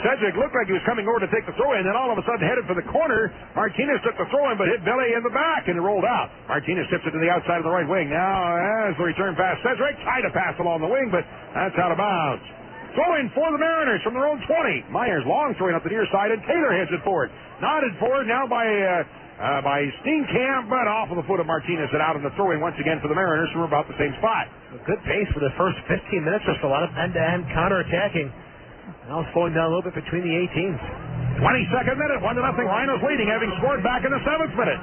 Cedric looked like he was coming over to take the throw in, then all of a sudden headed for the corner. Martinez took the throw in, but hit Billy in the back and it rolled out. Martinez tips it to the outside of the right wing. Now, as the return pass, Cedric tried to pass along the wing, but that's out of bounds. Throw in for the Mariners from their own 20. Myers long throwing up the near side, and Taylor heads it forward. Nodded forward now by Steenkamp, but off of the foot of Martinez and out in the throw-in once again for the Mariners from about the same spot. A good pace for the first 15 minutes or so. A lot of end-to-end counterattacking. Now slowing down a little bit between the 18s. 22nd minute, 1-0 Rhinos leading, having scored back in the 7th minute.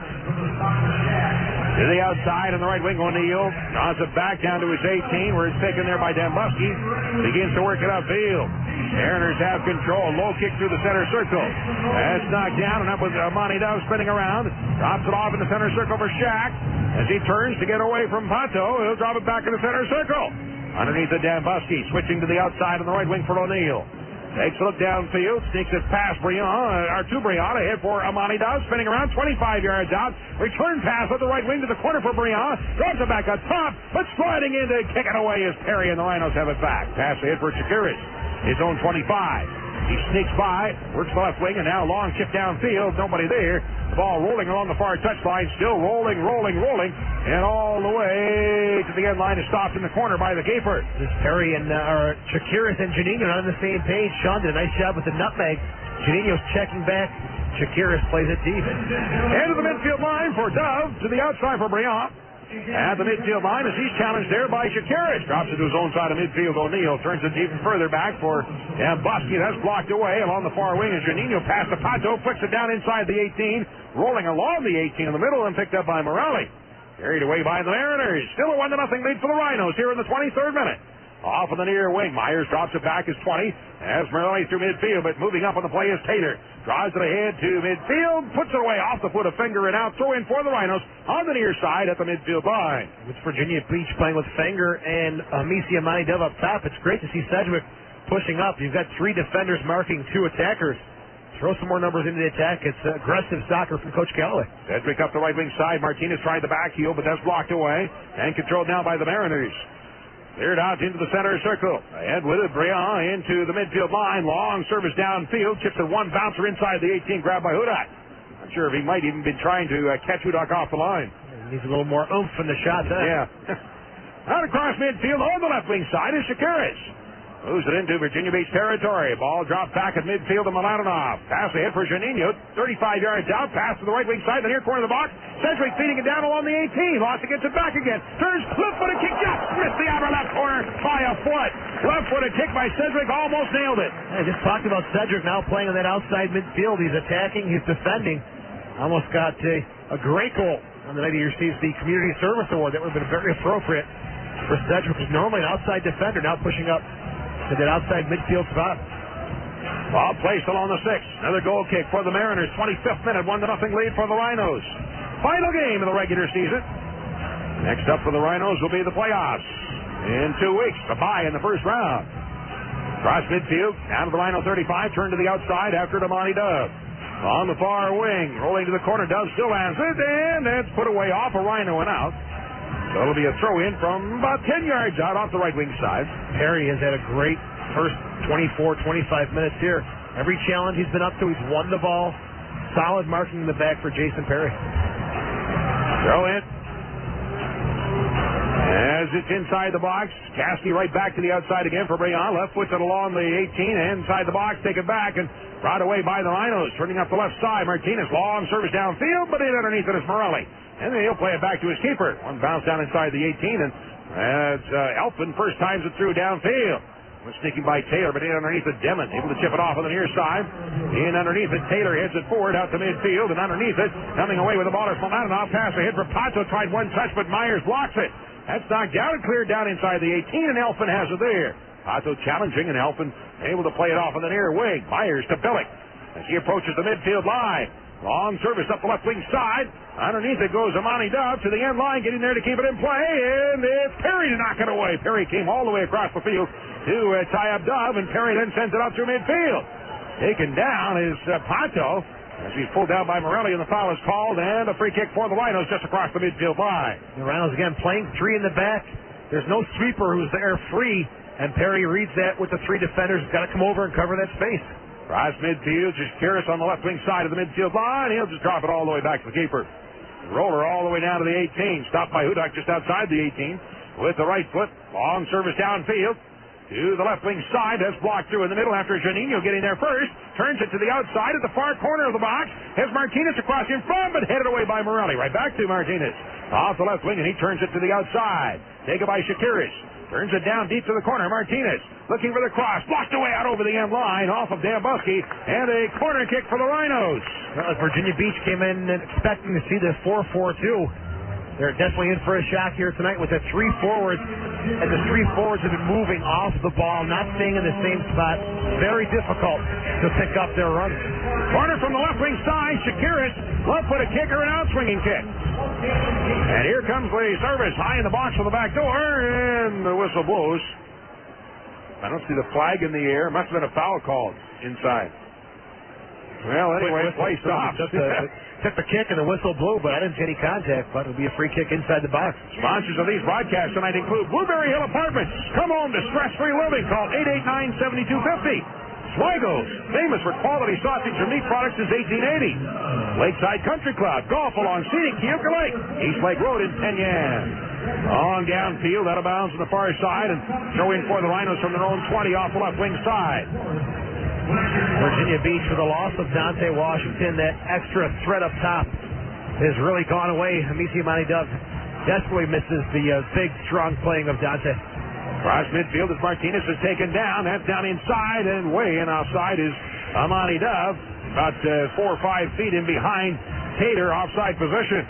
To the outside on the right wing, O'Neill draws it back down to his 18, where it's taken there by Dambusky. Begins to work it upfield. Mariners have control. Low kick through the center circle. That's knocked down and up with Monty Dove spinning around. Drops it off in the center circle for Shaq. As he turns to get away from Pato, he'll drop it back in the center circle. Underneath the Dambusky, switching to the outside on the right wing for O'Neill. Takes a look downfield, sneaks it past Briand, ahead for Amani Dove, spinning around 25 yards out. Return pass at the right wing to the corner for Briand. Drops it back up top, but sliding in to kick it away is Perry, and the Rhinos have it back. Pass ahead for Shakiris, his own 25. He sneaks by, works the left wing, and now long chip downfield. Nobody there. The ball rolling along the far touchline, still rolling, and all the way to the end line is stopped in the corner by the keeper. This Perry and Shakiris and Janino are on the same page. Sean did a nice job with the nutmeg. Janino's checking back. Shakiris plays it deep. End of the midfield line for Dove, to the outside for Briand. At the midfield line as he's challenged there by Shakiris. Drops it to his own side of midfield. O'Neill turns it even further back for Dambusky. That's blocked away along the far wing as Janino past the Pato, flicks it down inside the 18, rolling along the 18 in the middle and picked up by Morelli. Carried away by the Mariners. Still a 1-0 lead for the Rhinos here in the 23rd minute. Off on the near wing. Myers drops it back as 20. As Morelli through midfield, but moving up on the play is Taylor. Drives it ahead to midfield. Puts it away off the foot of Finger and out. Throw in for the Rhinos on the near side at the midfield line. With Virginia Beach playing with Finger and Misia Monty Dove up top, it's great to see Sedgwick pushing up. You've got 3 defenders marking 2 attackers. Throw some more numbers into the attack. It's aggressive soccer from Coach Callaway. Sedgwick up the right wing side. Martinez tried the back heel, but that's blocked away and controlled now by the Mariners. Cleared out into the center circle. Ahead with it, Briand into the midfield line. Long service downfield. Chips at one bouncer inside the 18, grabbed by Hudak. Not sure if he might even been trying to catch Hudak off the line. He needs a little more oomph in the shot there. Yeah. Out across midfield on the left wing side is Shakiris. Moves it into Virginia Beach territory. Ball dropped back at midfield to Mladenov. Pass ahead for Janino. 35 yards out. Pass to the right wing side, the near corner of the box. Cedric feeding it down along the 18. Lost it, gets it back again. Turns, left-footed kick, just missed the outer left corner by a foot. Left-footed kick by Cedric, almost nailed it. I just talked about Cedric now playing on that outside midfield. He's attacking, he's defending. Almost got a great goal on the night he receives the Community Service Award. That would have been very appropriate for Cedric, who's normally an outside defender, now pushing up to that outside midfield spot. Ball placed along the 6. Another goal kick for the Mariners. 25th minute, 1-0 lead for the Rhinos. Final game of the regular season. Next up for the Rhinos will be the playoffs in 2 weeks. The bye in the first round. Cross midfield, down to the Rhino 35, turn to the outside after Damani Dove. On the far wing, rolling to the corner, Dove still has it, and that's put away off a Rhino and out. So it'll be a throw-in from about 10 yards out off the right wing side. Perry has had a great first 24, 25 minutes here. Every challenge he's been up to, he's won the ball. Solid marking in the back for Jason Perry. Throw in. As it's inside the box, Caskey right back to the outside again for Briand. Left puts it along the 18, inside the box, take it back, and brought away by the Rhinos. Turning up the left side, Martinez, long service downfield, but in underneath it is Morelli. And then he'll play it back to his keeper. One bounce down inside the 18, and that's Elfin first times it through downfield. Was sneaking by Taylor, but in underneath it, Demon able to chip it off on the near side. In underneath it, Taylor heads it forward out to midfield, and underneath it, coming away with the ball is Mladenov. Pass ahead for Pato, tried one touch, but Myers blocks it. That's knocked down and cleared down inside the 18, and Elfin has it there. Pato challenging, and Elfin able to play it off on the near wing. Myers to Billick as he approaches the midfield line. Long service up the left wing side. Underneath it goes Amani Dove to the end line, getting there to keep it in play, and it's Perry to knock it away. Perry came all the way across the field to tie up Dove, and Perry then sends it out through midfield. Taken down is Pato. As he's pulled down by Morelli, and the foul is called, and a free kick for the Rhinos just across the midfield line. The Rhinos again playing three in the back. There's no sweeper who's there free, and Perry reads that with the three defenders. Got to come over and cover that space. Cross midfield, just Curious on the left wing side of the midfield line. He'll just drop it all the way back to the keeper. Roller all the way down to the 18. Stopped by Hudak just outside the 18 with the right foot. Long service downfield to the left wing side. That's blocked through in the middle after Janino getting there first. Turns it to the outside at the far corner of the box. Has Martinez across in front, but headed away by Morelli. Right back to Martinez. Off the left wing, and he turns it to the outside. Taken by Shakiris. Turns it down deep to the corner. Martinez looking for the cross. Blocked away out over the end line off of Dambuski. And a corner kick for the Rhinos. Well, Virginia Beach came in expecting to see the 4-4-2. They're definitely in for a shock here tonight with the three forwards. And the three forwards have been moving off the ball, not staying in the same spot. Very difficult to pick up their run. Corner from the left wing side. Shakiris. Left foot a kicker, an out-swinging kick. And here comes the service high in the box from the back door, and the whistle blows. I don't see the flag in the air. Must have been a foul called inside. Well, anyway, play stopped. Took the kick and the whistle blew, but I didn't see any contact. But it'll be a free kick inside the box. Sponsors of these broadcasts tonight include Blueberry Hill Apartments. Come home to stress-free living. Call 889-7250. Swigos, famous for quality sausage and meat products since 1880. Lakeside Country Club, golf along scenic Keuka Lake, East Lake Road in Penyan. Long downfield, out of bounds on the far side, and throw in for the Rhinos from their own 20 off the left wing side. Virginia Beach with the loss of Dante Washington. That extra threat up top has really gone away. Amici Dove desperately misses the big, strong playing of Dante. Cross midfield as Martinez is taken down. That's down inside, and way in offside is Amani Dove. About 4 or 5 feet in behind Tater, offside position.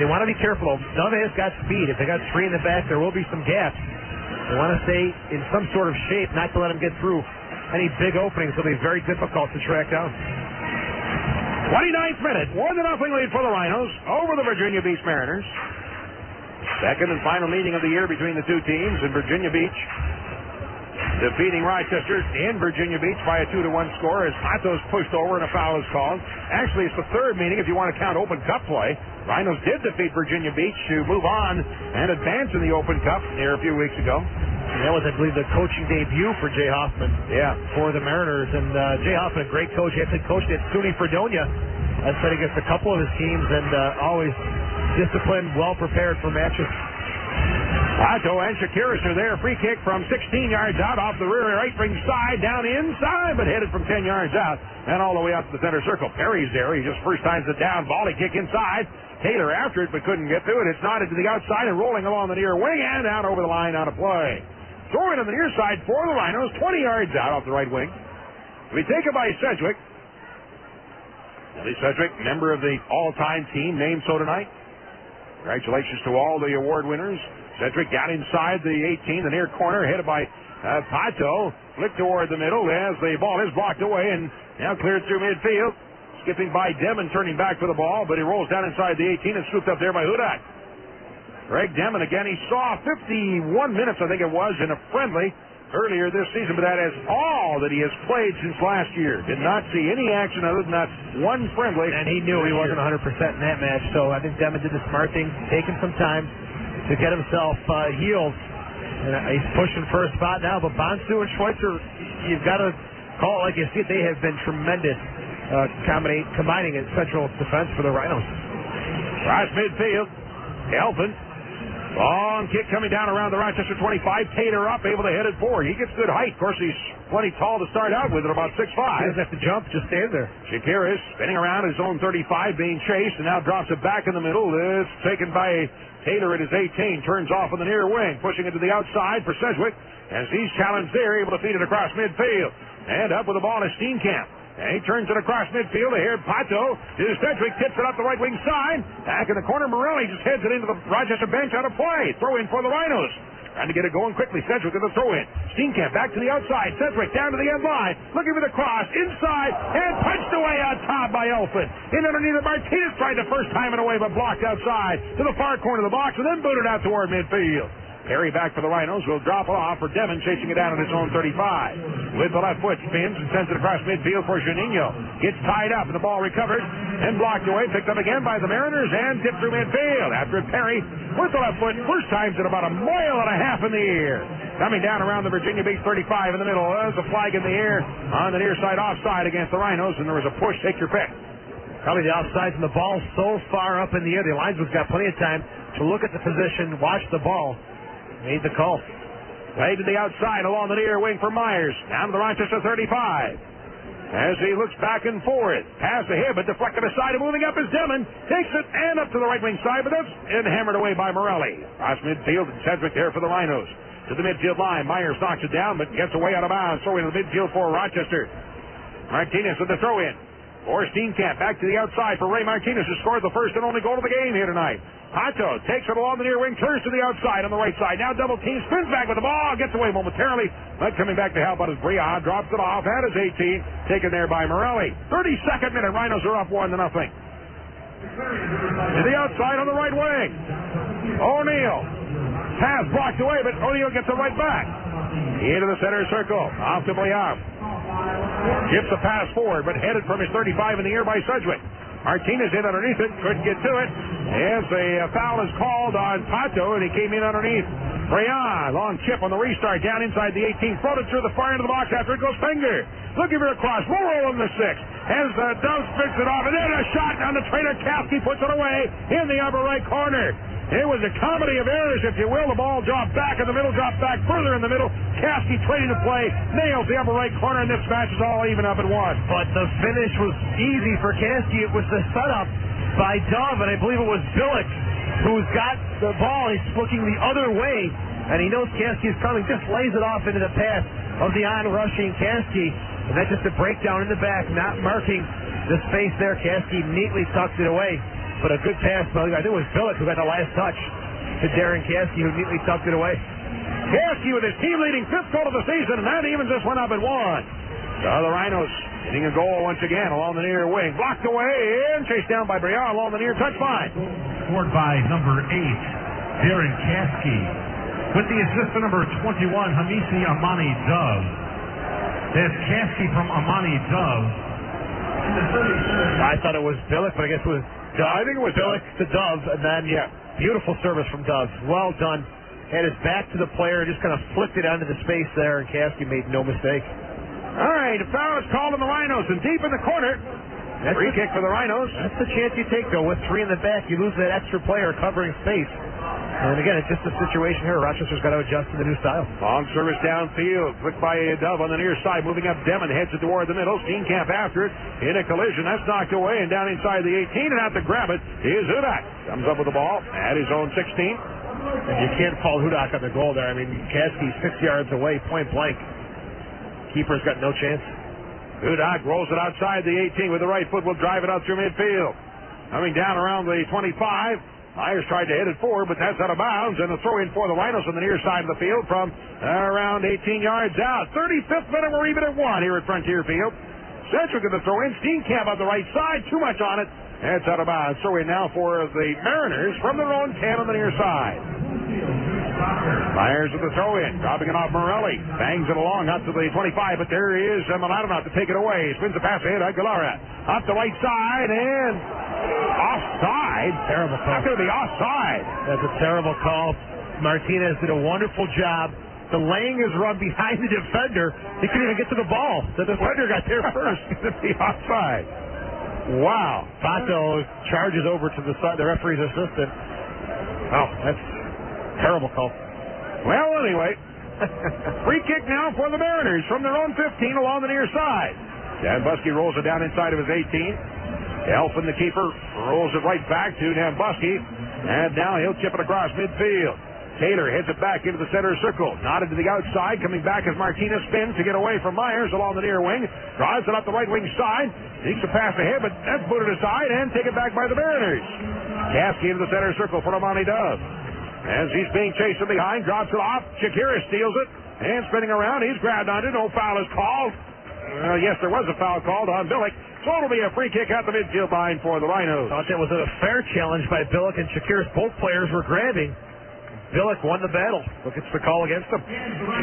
They want to be careful. Dove has got speed. If they got three in the back, there will be some gaps. They want to stay in some sort of shape, not to let them get through any big openings. It'll be very difficult to track down. 29th minute, 1-0 lead for the Rhinos over the Virginia Beach Mariners. Second and final meeting of the year between the two teams, in Virginia Beach defeating Rochester in Virginia Beach by a 2-1 score as Matos pushed over and a foul is called. Actually, it's the third meeting if you want to count Open Cup play. Rhinos did defeat Virginia Beach to move on and advance in the Open Cup here a few weeks ago. And that was, I believe, the coaching debut for Jay Hoffman. Yeah. For the Mariners. And Jay Hoffman, a great coach. He actually coached at SUNY Fredonia. I've played against a couple of his teams and always disciplined, well prepared for matches. Pato and Shakiris are there. Free kick from 16 yards out off the rear right wing side, down inside, but headed from 10 yards out and all the way out to the center circle. Perry's there. He just first times it down. Volley kick inside. Taylor after it, but couldn't get to it. It's nodded to the outside and rolling along the near wing and out over the line out of play. Throwing on the near side for the Rhinos, 20 yards out off the right wing. We take it by Sedgwick. Ellie Sedgwick, member of the all-time team named so tonight. Congratulations to all the award winners. Sedgwick got inside the 18, the near corner, headed by Pato. Flicked toward the middle as the ball is blocked away and now cleared through midfield. Skipping by Demon, turning back for the ball, but he rolls down inside the 18 and scooped up there by Hudak. Greg Demon again, he saw 51 minutes, I think it was, in a friendly earlier this season, but that is all that he has played since last year. Did not see any action other than that one friendly. And he knew he wasn't 100% in that match, so I think Demon did the smart thing, taking some time to get himself healed. And he's pushing for a spot now, but Bonsu and Schweitzer, you've got to call it like you see it. They have been tremendous combining in central defense for the Rhinos. Cross midfield. Elfin. Long kick coming down around the Rochester 25. Tater up, able to head it forward. He gets good height. Of course, he's plenty tall to start out with at about 6'5". He doesn't have to jump, just stand there. Shakiris spinning around his own 35, being chased, and now drops it back in the middle. It's taken by Taylor at his 18. Turns off on the near wing, pushing it to the outside for Sedgwick. As he's challenged there, able to feed it across midfield. And up with the ball is Steenkamp. And he turns it across midfield. Here, Pato to Sedgwick, tips it up the right wing side. Back in the corner, Morelli just heads it into the Rochester bench out of play. Throw in for the Rhinos. Trying to get it going quickly. Sedgwick with the throw in. Steenkamp back to the outside. Sedgwick down to the end line. Looking for the cross. Inside. And punched away on top by Elfin. In underneath the Martinez tried the first time and away, but blocked outside to the far corner of the box and then booted out toward midfield. Carry back for the Rhinos. Will drop it off for Devin, chasing it down at his own 35. With the left foot, spins and sends it across midfield for Juninho. Gets tied up, and the ball recovered and blocked away. Picked up again by the Mariners and tipped through midfield. After Perry with the left foot, first time's at about 1.5 miles in the air. Coming down around the Virginia Beach 35 in the middle. There's a flag in the air on the near side offside against the Rhinos, and there was a push. Take your pick. Probably the offside from the ball so far up in the air. The linesman's got plenty of time to look at the position, watch the ball. Made the call. Played to the outside along the near wing for Myers. Down to the Rochester 35. As he looks back and forth. Pass ahead, but deflected aside and moving up is Demon. Takes it and up to the right wing side, but that's hammered away by Morelli. Across midfield and Sedgwick there for the Rhinos. To the midfield line. Myers knocks it down, but gets away out of bounds. Throw into the midfield for Rochester. Martinez with the throw in. For Steenkamp, back to the outside for Ray Martinez, who scored the first and only goal of the game here tonight. Hato takes it along the near wing, turns to the outside on the right side. Now double team, spins back with the ball, gets away momentarily. But coming back to help out is Brian, drops it off at his 18, taken there by Morelli. 32nd minute, Rhinos are up 1-0. To the outside on the right wing. O'Neal. Pass blocked away, but O'Neal gets it right back. Into the center circle, off to Brian. Gives the pass forward, but headed from his 35 in the air by Sedgwick. Martinez in underneath it, couldn't get to it. As a foul is called on Pato, and he came in underneath. Brian, long chip on the restart, down inside the 18, floated through the far end of the box after it goes Finger. Looking for a cross, low roll in the 6. As the Doves picks it off, and then a shot on the trainer. Kasky puts it away in the upper right corner. It was a comedy of errors, if you will. The ball dropped back in the middle, dropped back further in the middle. Kasky trading the play, nails the upper right corner, and this match is all even up at 1. But the finish was easy for Kasky. It was the setup by Dove, and I believe it was Billick who's got the ball. He's looking the other way, and he knows Kasky is coming. Just lays it off into the path of the on-rushing Kasky. And that's just a breakdown in the back, not marking the space there. Kasky neatly tucked it away. But a good pass, I think it was Billick who got the last touch to Darren Kasky, who neatly tucked it away. Kasky with his team-leading 5th goal of the season, and that even just went up at 1. So the Rhinos getting a goal once again along the near wing. Blocked away and chased down by Brian along the near touch line. Scored by number 8, Darren Kasky. With the assist to number 21, Hamisi Amani Dove. That's Kasky from Amani Dove. I thought it was Billick, but I guess it was Dove. I think it was Billick to Dove, and then beautiful service from Dove. Well done. Had his back to the player, just kind of flicked it onto the space there, and Kasky made no mistake. All right, a foul is called on the Rhinos, and deep in the corner. Free kick for the Rhinos. That's the chance you take, though. With 3 in the back, you lose that extra player covering space. And again, it's just a situation here. Rochester's got to adjust to the new style. Long service downfield. Flicked by Dove on the near side. Moving up, Demon heads it toward the middle. Steenkamp after it. In a collision. That's knocked away. And down inside the 18 and out to grab it is Hudak. Comes up with the ball at his own 16. And you can't fault Hudak on the goal there. I mean, Kasky's 6 yards away, point blank. Keeper's got no chance. Hudak rolls it outside the 18 with the right foot. Will drive it out through midfield. Coming down around the 25. Myers tried to hit it forward, but that's out of bounds, and a throw-in for the Rhinos on the near side of the field from around 18 yards out. 35th minute, we're even at 1 here at Frontier Field. Sedgwick with the throw-in. Steenkamp on the right side, too much on it. That's out of bounds. Throw-in now for the Mariners from their own 10 on the near side. Myers with the throw-in, dropping it off Morelli. Bangs it along up to the 25, but there is Mladenov to take it away. Spins the pass ahead, Aguilera. Up the right side, and offside. Terrible call. Not going to be offside. That's a terrible call. Martinez did a wonderful job delaying his run behind the defender. He couldn't even get to the ball. The defender got there first. Going to be offside. Wow. Pato charges over to the side, the referee's assistant. Oh, that's terrible call. Well, anyway, free kick now for the Mariners from their own 15 along the near side. Nambusky rolls it down inside of his 18. Elfin, the keeper, rolls it right back to Nambusky, and now he'll chip it across midfield. Taylor heads it back into the center circle. Nodded to the outside. Coming back as Martinez spins to get away from Myers along the near wing. Drives it up the right wing side. Seeks a pass ahead, but that's booted aside and taken back by the Mariners. Kasky into the center circle for Amani Dove. As he's being chased from behind, drops it off. Shakira steals it. And spinning around, he's grabbed onto it. No foul is called. Yes, there was a foul called on Billick. So it'll be a free kick at the midfield line for the Rhinos. I thought that was a fair challenge by Billick and Shakira. Both players were grabbing. Billick won the battle. Look, it's the call against him.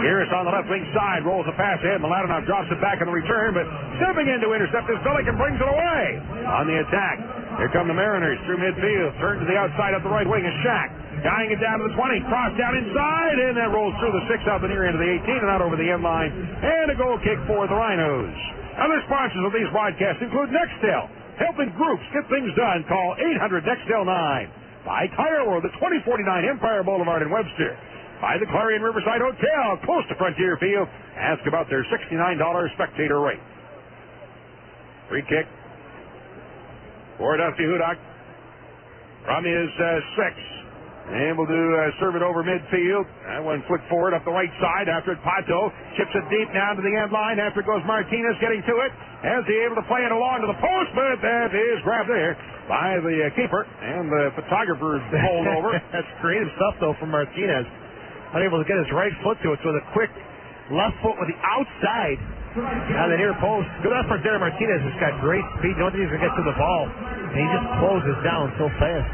Harris on the left wing side rolls a pass ahead. Mladenov drops it back in the return, but stepping in to intercept is Billick and brings it away. On the attack, here come the Mariners through midfield. Turn to the outside up the right wing is Shack. Dying it down to the 20. Cross down inside, and that rolls through the 6 out the near end of the 18 and out over the end line. And a goal kick for the Rhinos. Other sponsors of these broadcasts include Nextel. Helping groups get things done. Call 800-NEXTEL-9. By Tire World at 2049 Empire Boulevard in Webster. By the Clarion Riverside Hotel, close to Frontier Field. Ask about their $69 spectator rate. Free kick for Dusty Hudak from his 6. And we'll serve it over midfield. That one flicked forward up the right side after it. Pato chips it deep down to the end line. After it goes Martinez getting to it. As he able to play it along to the post, but that is grabbed there by the keeper. And the photographer is bowled over. That's creative stuff, though, from Martinez. Unable to get his right foot to it, so the quick left foot with the outside on the near post. Good effort there. Martinez has got great speed. Don't think he's going to get to the ball. And he just closes down so fast.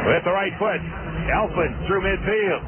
With the right foot, Elfin through midfield.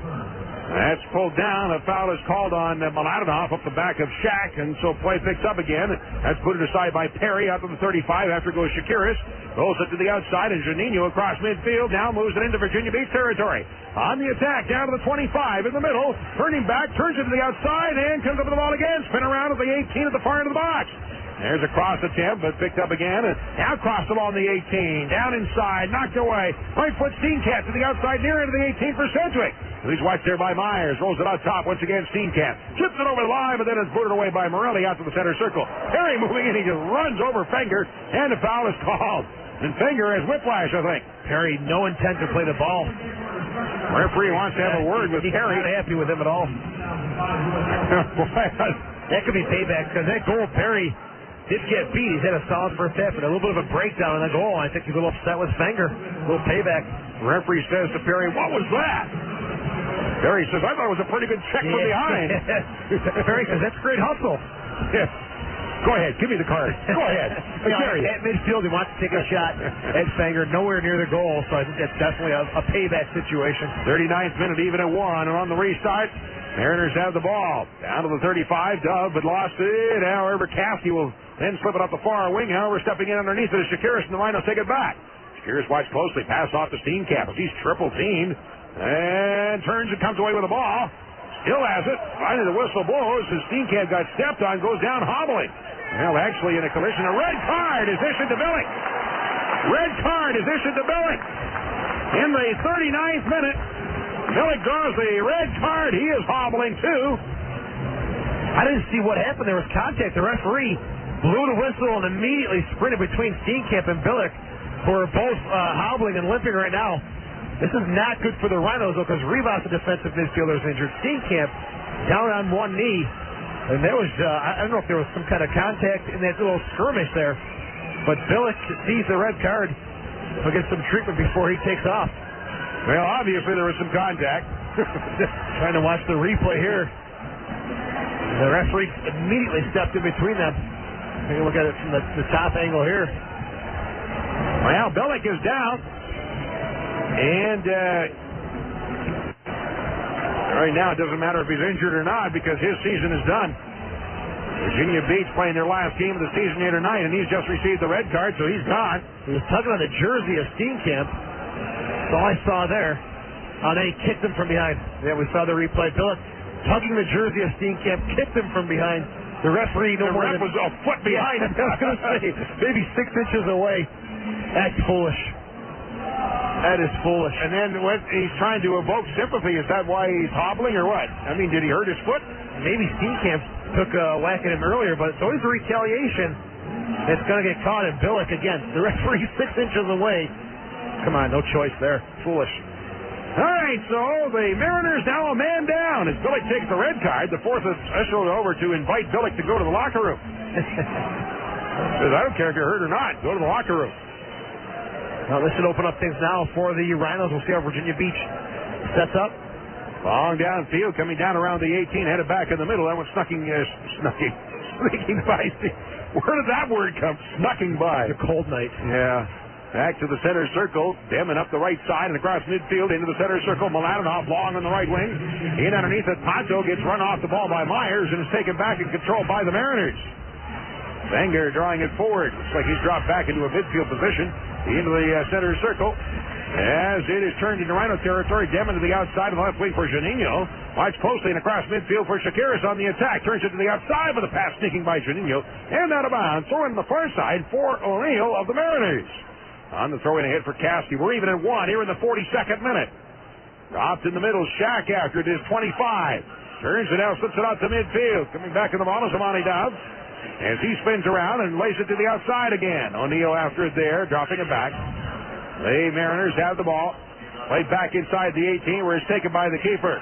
That's pulled down. A foul is called on Mladenov up the back of Shack, and so play picks up again. That's put it aside by Perry out to the 35. After goes Shakiris. Rolls it to the outside, and Janino across midfield. Now moves it into Virginia Beach territory. On the attack, down to the 25 in the middle. Turning back, turns it to the outside, and comes up with the ball again. Spin around at the 18 at the far end of the box. There's a cross attempt, but picked up again. And now crossed along the 18. Down inside, knocked away. Right foot Steenkamp to the outside, near into the 18 for Sedgwick. He's watched there by Myers. Rolls it out top once again, Steenkamp. Chips it over the line, but then it's booted away by Morelli out to the center circle. Perry moving in, he just runs over Fenger, and the foul is called. And Fenger has whiplash, I think. Perry, no intent to play the ball. Referee wants to have a word with Perry. Not happy with him at all. That could be payback, because that goal, Perry did get beat. He's had a solid first half, but a little bit of a breakdown on the goal. I think he's a little upset with Fenger. A little payback. Referee says to Perry, "What was that?" Perry says, "I thought it was a pretty good check from behind." Perry says, "That's great hustle." Yeah. Go ahead, give me the card. Go ahead. At midfield, he wants to take a shot at Fenger, nowhere near the goal, so I think that's definitely a payback situation. 39th minute, even at 1, and on the restart, Mariners have the ball. Down to the 35, Dove, but lost it. However, Caskey will then slip it up the far wing. However, stepping in underneath it is Shakiris, and the Rhinos take it back. Shakiris watched closely, pass off to Steenkamp. He's triple teamed, and turns and comes away with the ball. Still has it. Finally, the whistle blows as Steenkamp got stepped on, goes down hobbling. Well, actually, in a collision, a red card is issued to Billick. Red card is issued to Billick. In the 39th minute, Billick draws the red card. He is hobbling, too. I didn't see what happened. There was contact. The referee blew the whistle and immediately sprinted between Steenkamp and Billick, who are both hobbling and limping right now. This is not good for the Rhinos, though, because Rivas, the defensive midfielder, is injured. Steenkamp down on one knee. And there was, I don't know if there was some kind of contact in that little skirmish there, but Billick sees the red card. He'll get some treatment before he takes off. Well, obviously there was some contact. Trying to watch the replay here. The referee immediately stepped in between them. Take a look at it from the top angle here. Well, Billick is down. And right now it doesn't matter if he's injured or not because his season is done. Virginia Beach playing their last game of the season here tonight, and he's just received the red card, so he's gone. He was tugging on the jersey of Steenkamp. That's all I saw there. Then he kicked him from behind. Yeah, we saw the replay. Billick tugging the jersey of Steenkamp, kicked him from behind. The referee was a foot behind him. I was going to say, maybe 6 inches away. That's foolish. That is foolish. And then what, he's trying to evoke sympathy. Is that why he's hobbling or what? I mean, did he hurt his foot? Maybe Steenkamp took a whack at him earlier, but it's always a retaliation that's going to get caught. And Billick, again, the referee 6 inches away. Come on, no choice there. Foolish. All right, so the Mariners now a man down as Billick takes the red card. The fourth is issued over to invite Billick to go to the locker room. Says, I don't care if you're hurt or not. Go to the locker room. Well, this should open up things now for the Rhinos. We'll see how Virginia Beach sets up. Long downfield, coming down around the 18, headed back in the middle. That one sneaking by. Where did that word come? Snucking by. It's a cold night. Yeah. Back to the center circle. Demon up the right side and across midfield into the center circle. Mladenov long on the right wing. In underneath it. Pato gets run off the ball by Myers and is taken back and controlled by the Mariners. Wenger drawing it forward. Looks like he's dropped back into a midfield position. Into the center circle. As it is turned into Rhino territory. Demon to the outside of the left wing for Juninho. Watch closely and across midfield for Shakiris on the attack. Turns it to the outside with a pass sneaking by Juninho. And out of bounds. Throwing the far side for O'Neill of the Mariners. On the throw-in ahead for Caskey. We're even at 1 here in the 42nd minute. Dropped in the middle. Shaq after it is 25. Turns it out, slips it out to midfield. Coming back in the ball is Amani Dove. As he spins around and lays it to the outside again. O'Neill after it there, dropping it back. The Mariners have the ball. Played back inside the 18 where it's taken by the keeper.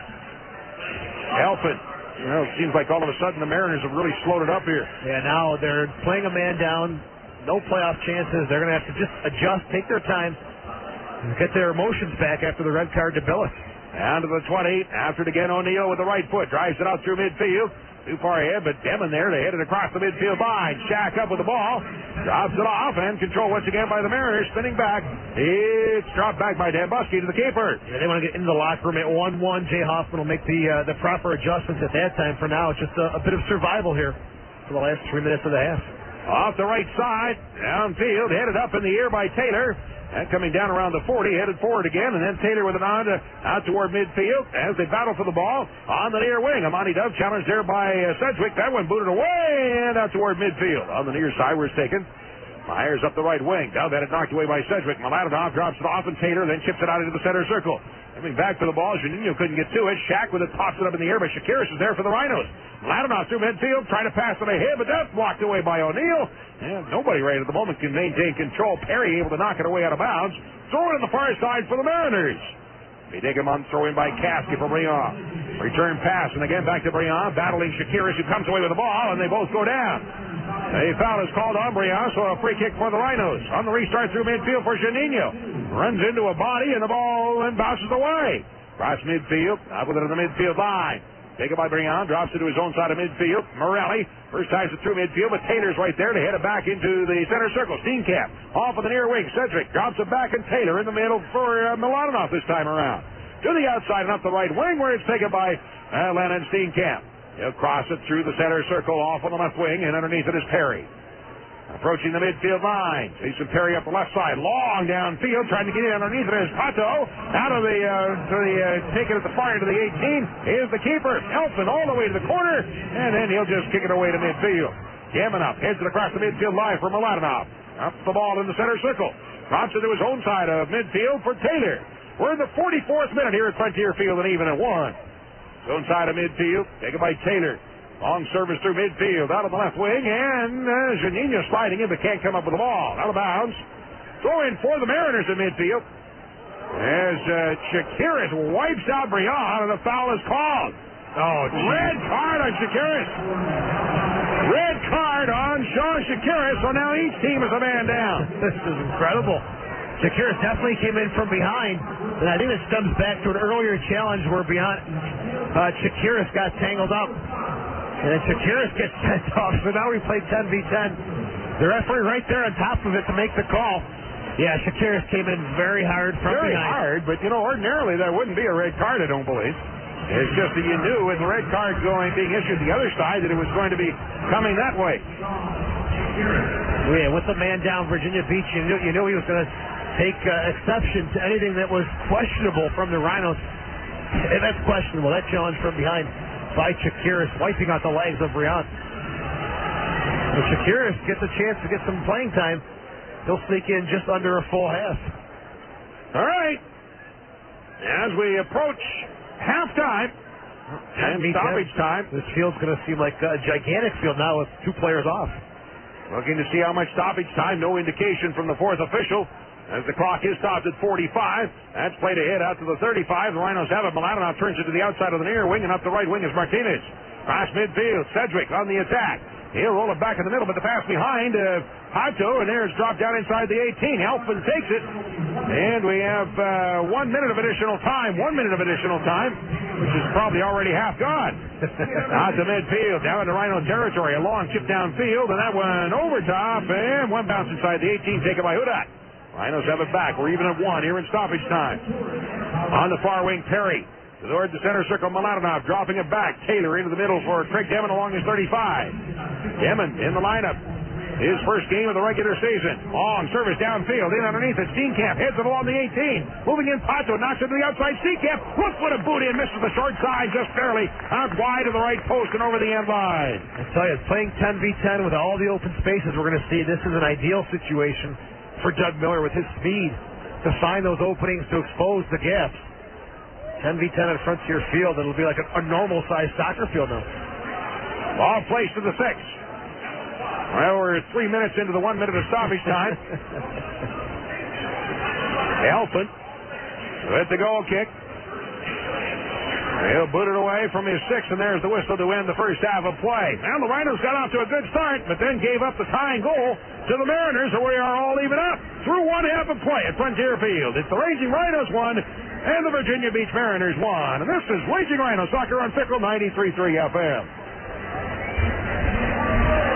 Elfin. Well, it seems like all of a sudden the Mariners have really slowed it up here. Yeah, now they're playing a man down. No playoff chances. They're going to have to just adjust, take their time, and get their emotions back after the red card to Billis. Down to the 20. After it again, O'Neill with the right foot. Drives it out through midfield. Too far ahead, but Demon there to hit it across the midfield line. Shack up with the ball. Drops it off and control once again by the Mariners. Spinning back. It's dropped back by Dan Buskey to the keeper. Yeah, they want to get into the locker room at 1-1. Jay Hoffman will make the proper adjustments at that time. For now, it's just a bit of survival here for the last 3 minutes of the half. Off the right side, downfield, headed up in the air by Taylor. And coming down around the 40, headed forward again, and then Taylor with an on out toward midfield as they battle for the ball on the near wing. Amani Dove challenged there by Sedgwick. That one booted away and out toward midfield. On the near side where it's taken. Myers up the right wing. Dove had it knocked away by Sedgwick. Mladenov drops it off, and Taylor then chips it out into the center circle. Coming back for the ball, Juninho couldn't get to it. Shaq with it, pops it up in the air, but Shakiris is there for the Rhinos. Mladenov through midfield, trying to pass it ahead, but that's blocked away by O'Neill. And nobody right at the moment can maintain control. Perry able to knock it away out of bounds. Throw it on the far side for the Mariners. They take him on throw in by Caskey for Briand. Return pass, and again back to Briand, battling Shakiris, who comes away with the ball, and they both go down. A foul is called on Briand, so a free kick for the Rhinos. On the restart through midfield for Juninho. Runs into a body, and the ball then bounces away. Cross midfield, out with it on the midfield line. Taken by Briand, drops it to his own side of midfield. Morelli first ties it through midfield, but Taylor's right there to head it back into the center circle. Steenkamp off of the near wing. Cedric drops it back, and Taylor in the middle for Mladenov this time around. To the outside and up the right wing, where it's taken by Lennon Steenkamp. He'll cross it through the center circle, off on the left wing, and underneath it is Perry. Approaching the midfield line. Jason Perry up the left side. Long downfield. Trying to get in underneath it is Pato. Out of take it at the far end of the 18 is the keeper. Elfin all the way to the corner. And then he'll just kick it away to midfield. Jamming up. Heads it across the midfield line for Mladenov. Up the ball in the center circle. Drops it to his own side of midfield for Taylor. We're in the 44th minute here at Frontier Field and even at 1. Zone side of midfield. Taken by Taylor. Long service through midfield, out of the left wing, and Juninho sliding in, but can't come up with the ball. Out of bounds. Throw in for the Mariners in midfield. As Shakiris wipes out Briand, and a foul is called. Oh, geez. Red card on Shakiris. Red card on Sean Shakiris, so now each team is a man down. This is incredible. Shakiris definitely came in from behind, and I think this stems back to an earlier challenge where Shakiris got tangled up. And then Shakiris gets sent off, so now we play 10v10. The referee right there on top of it to make the call. Yeah, Shakiris came in very hard from behind. Very hard, but, ordinarily that wouldn't be a red card, I don't believe. It's just that you knew with the red card being issued the other side that it was going to be coming that way. Yeah, with the man down, Virginia Beach, you knew he was going to take exception to anything that was questionable from the Rhinos. And that's questionable, that challenge from behind by Shakiris, wiping out the legs of Briand. If Shakiris gets a chance to get some playing time, he'll sneak in just under a full half. All right. As we approach halftime and stoppage time. This field's going to seem like a gigantic field now with 2 players off. Looking to see how much stoppage time. No indication from the 4th official. As the clock is stopped at 45. That's played ahead out to the 35. The Rhinos have it. Mladenov turns it to the outside of the near wing, and up the right wing is Martinez. Cross midfield. Cedric on the attack. He'll roll it back in the middle, but the pass behind Hato, and there's dropped down inside the 18. Elfin takes it. And we have 1 minute of additional time. 1 minute of additional time, which is probably already half gone. Out to midfield, down into Rhino territory. A long chip downfield, and that one over top, and one bounce inside the 18, taken by Hudak. Rhinos have it back. We're even at 1 here in stoppage time. On the far wing, Perry. Toward the center circle, Mladenov dropping it back. Taylor into the middle for Craig Demon along his 35. Demon in the lineup. His first game of the regular season. Long service downfield. In underneath it. Steenkamp heads it along the 18. Moving in, Pato knocks it to the outside. Steenkamp looks for a boot in. Misses the short side just barely. Out wide to the right post and over the end line. I tell you, playing 10v10 with all the open spaces we're going to see, this is an ideal situation for Doug Miller with his speed to find those openings to expose the gaps. 10v10 at Frontier Field. It'll be like a normal-sized soccer field now. Ball placed to the 6. Well, we're 3 minutes into the 1 minute of stoppage time. Elfin with the goal kick. He'll boot it away from his 6, and there's the whistle to end the first half of play. Now the Rhinos got off to a good start, but then gave up the tying goal to the Mariners, so we are all even up through 1 half of play at Frontier Field. It's the Raging Rhinos 1 and the Virginia Beach Mariners 1. And this is Raging Rhino Soccer on Fickle 93.3 FM.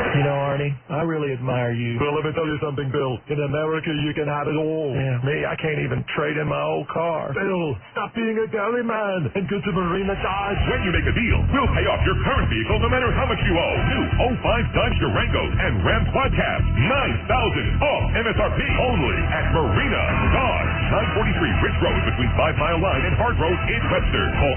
You know, Arnie, I really admire you. Well, let me tell you something, Bill. In America, you can have it all. Yeah. Me, I can't even trade in my old car. Bill, stop being a galley man and go to Marina Dodge. When you make a deal, we'll pay off your current vehicle no matter how much you owe. New 05 Dodge Durangos and Ram Quadcabs, $9,000 off MSRP only at Marina Dodge. 943 Rich Road between 5 Mile Line and Hard Road in Webster. Call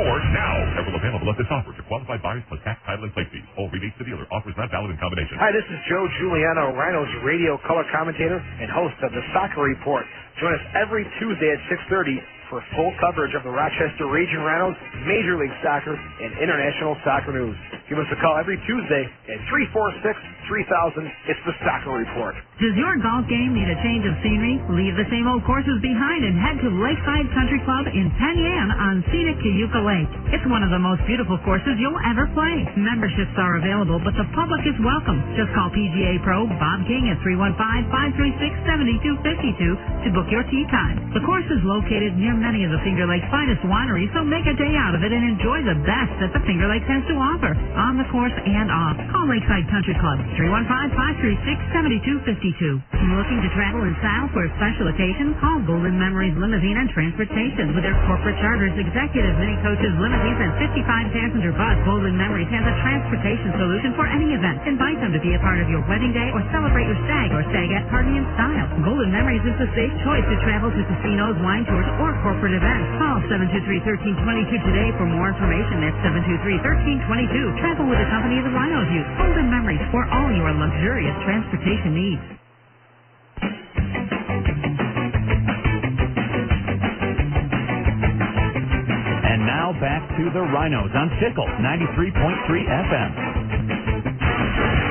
866-7774 now. Several available at this offer to qualified buyers plus tax, title, and plate fees. All rebates to dealer. Offers not valid in combination. Hi, this is Joe Giuliano, Rhinos radio color commentator and host of the Soccer Report. Join us every Tuesday at 6:30 for full coverage of the Rochester Raging Rhinos, Major League Soccer, and international soccer news. Give us a call every Tuesday at 346-3000. It's the Soccer Report. Does your golf game need a change of scenery? Leave the same old courses behind and head to Lakeside Country Club in Penn Yan on scenic Cayuga Lake. It's one of the most beautiful courses you'll ever play. Memberships are available, but the public is welcome. Just call PGA Pro Bob King at 315-536-7252 to book your tee time. The course is located near many of the Finger Lakes' finest wineries, so make a day out of it and enjoy the best that the Finger Lakes has to offer, on the course and off. Call Lakeside Country Club, 315-536-7252. Looking to travel in style for a special occasion? Call Golden Memories Limousine and Transportation. With their corporate charters, executive mini coaches, limousines, and 55-passenger bus, Golden Memories has a transportation solution for any event. Invite them to be a part of your wedding day or celebrate your stag or stagette party in style. Golden Memories is the safe choice to travel to casinos, wine tours, or corporate events. Call 723-1322 today for more information at 723-1322. Travel with a company the Rhinos use. Golden Memories for all your luxurious transportation needs. And now back to the Rhinos on Fickle 93.3 FM.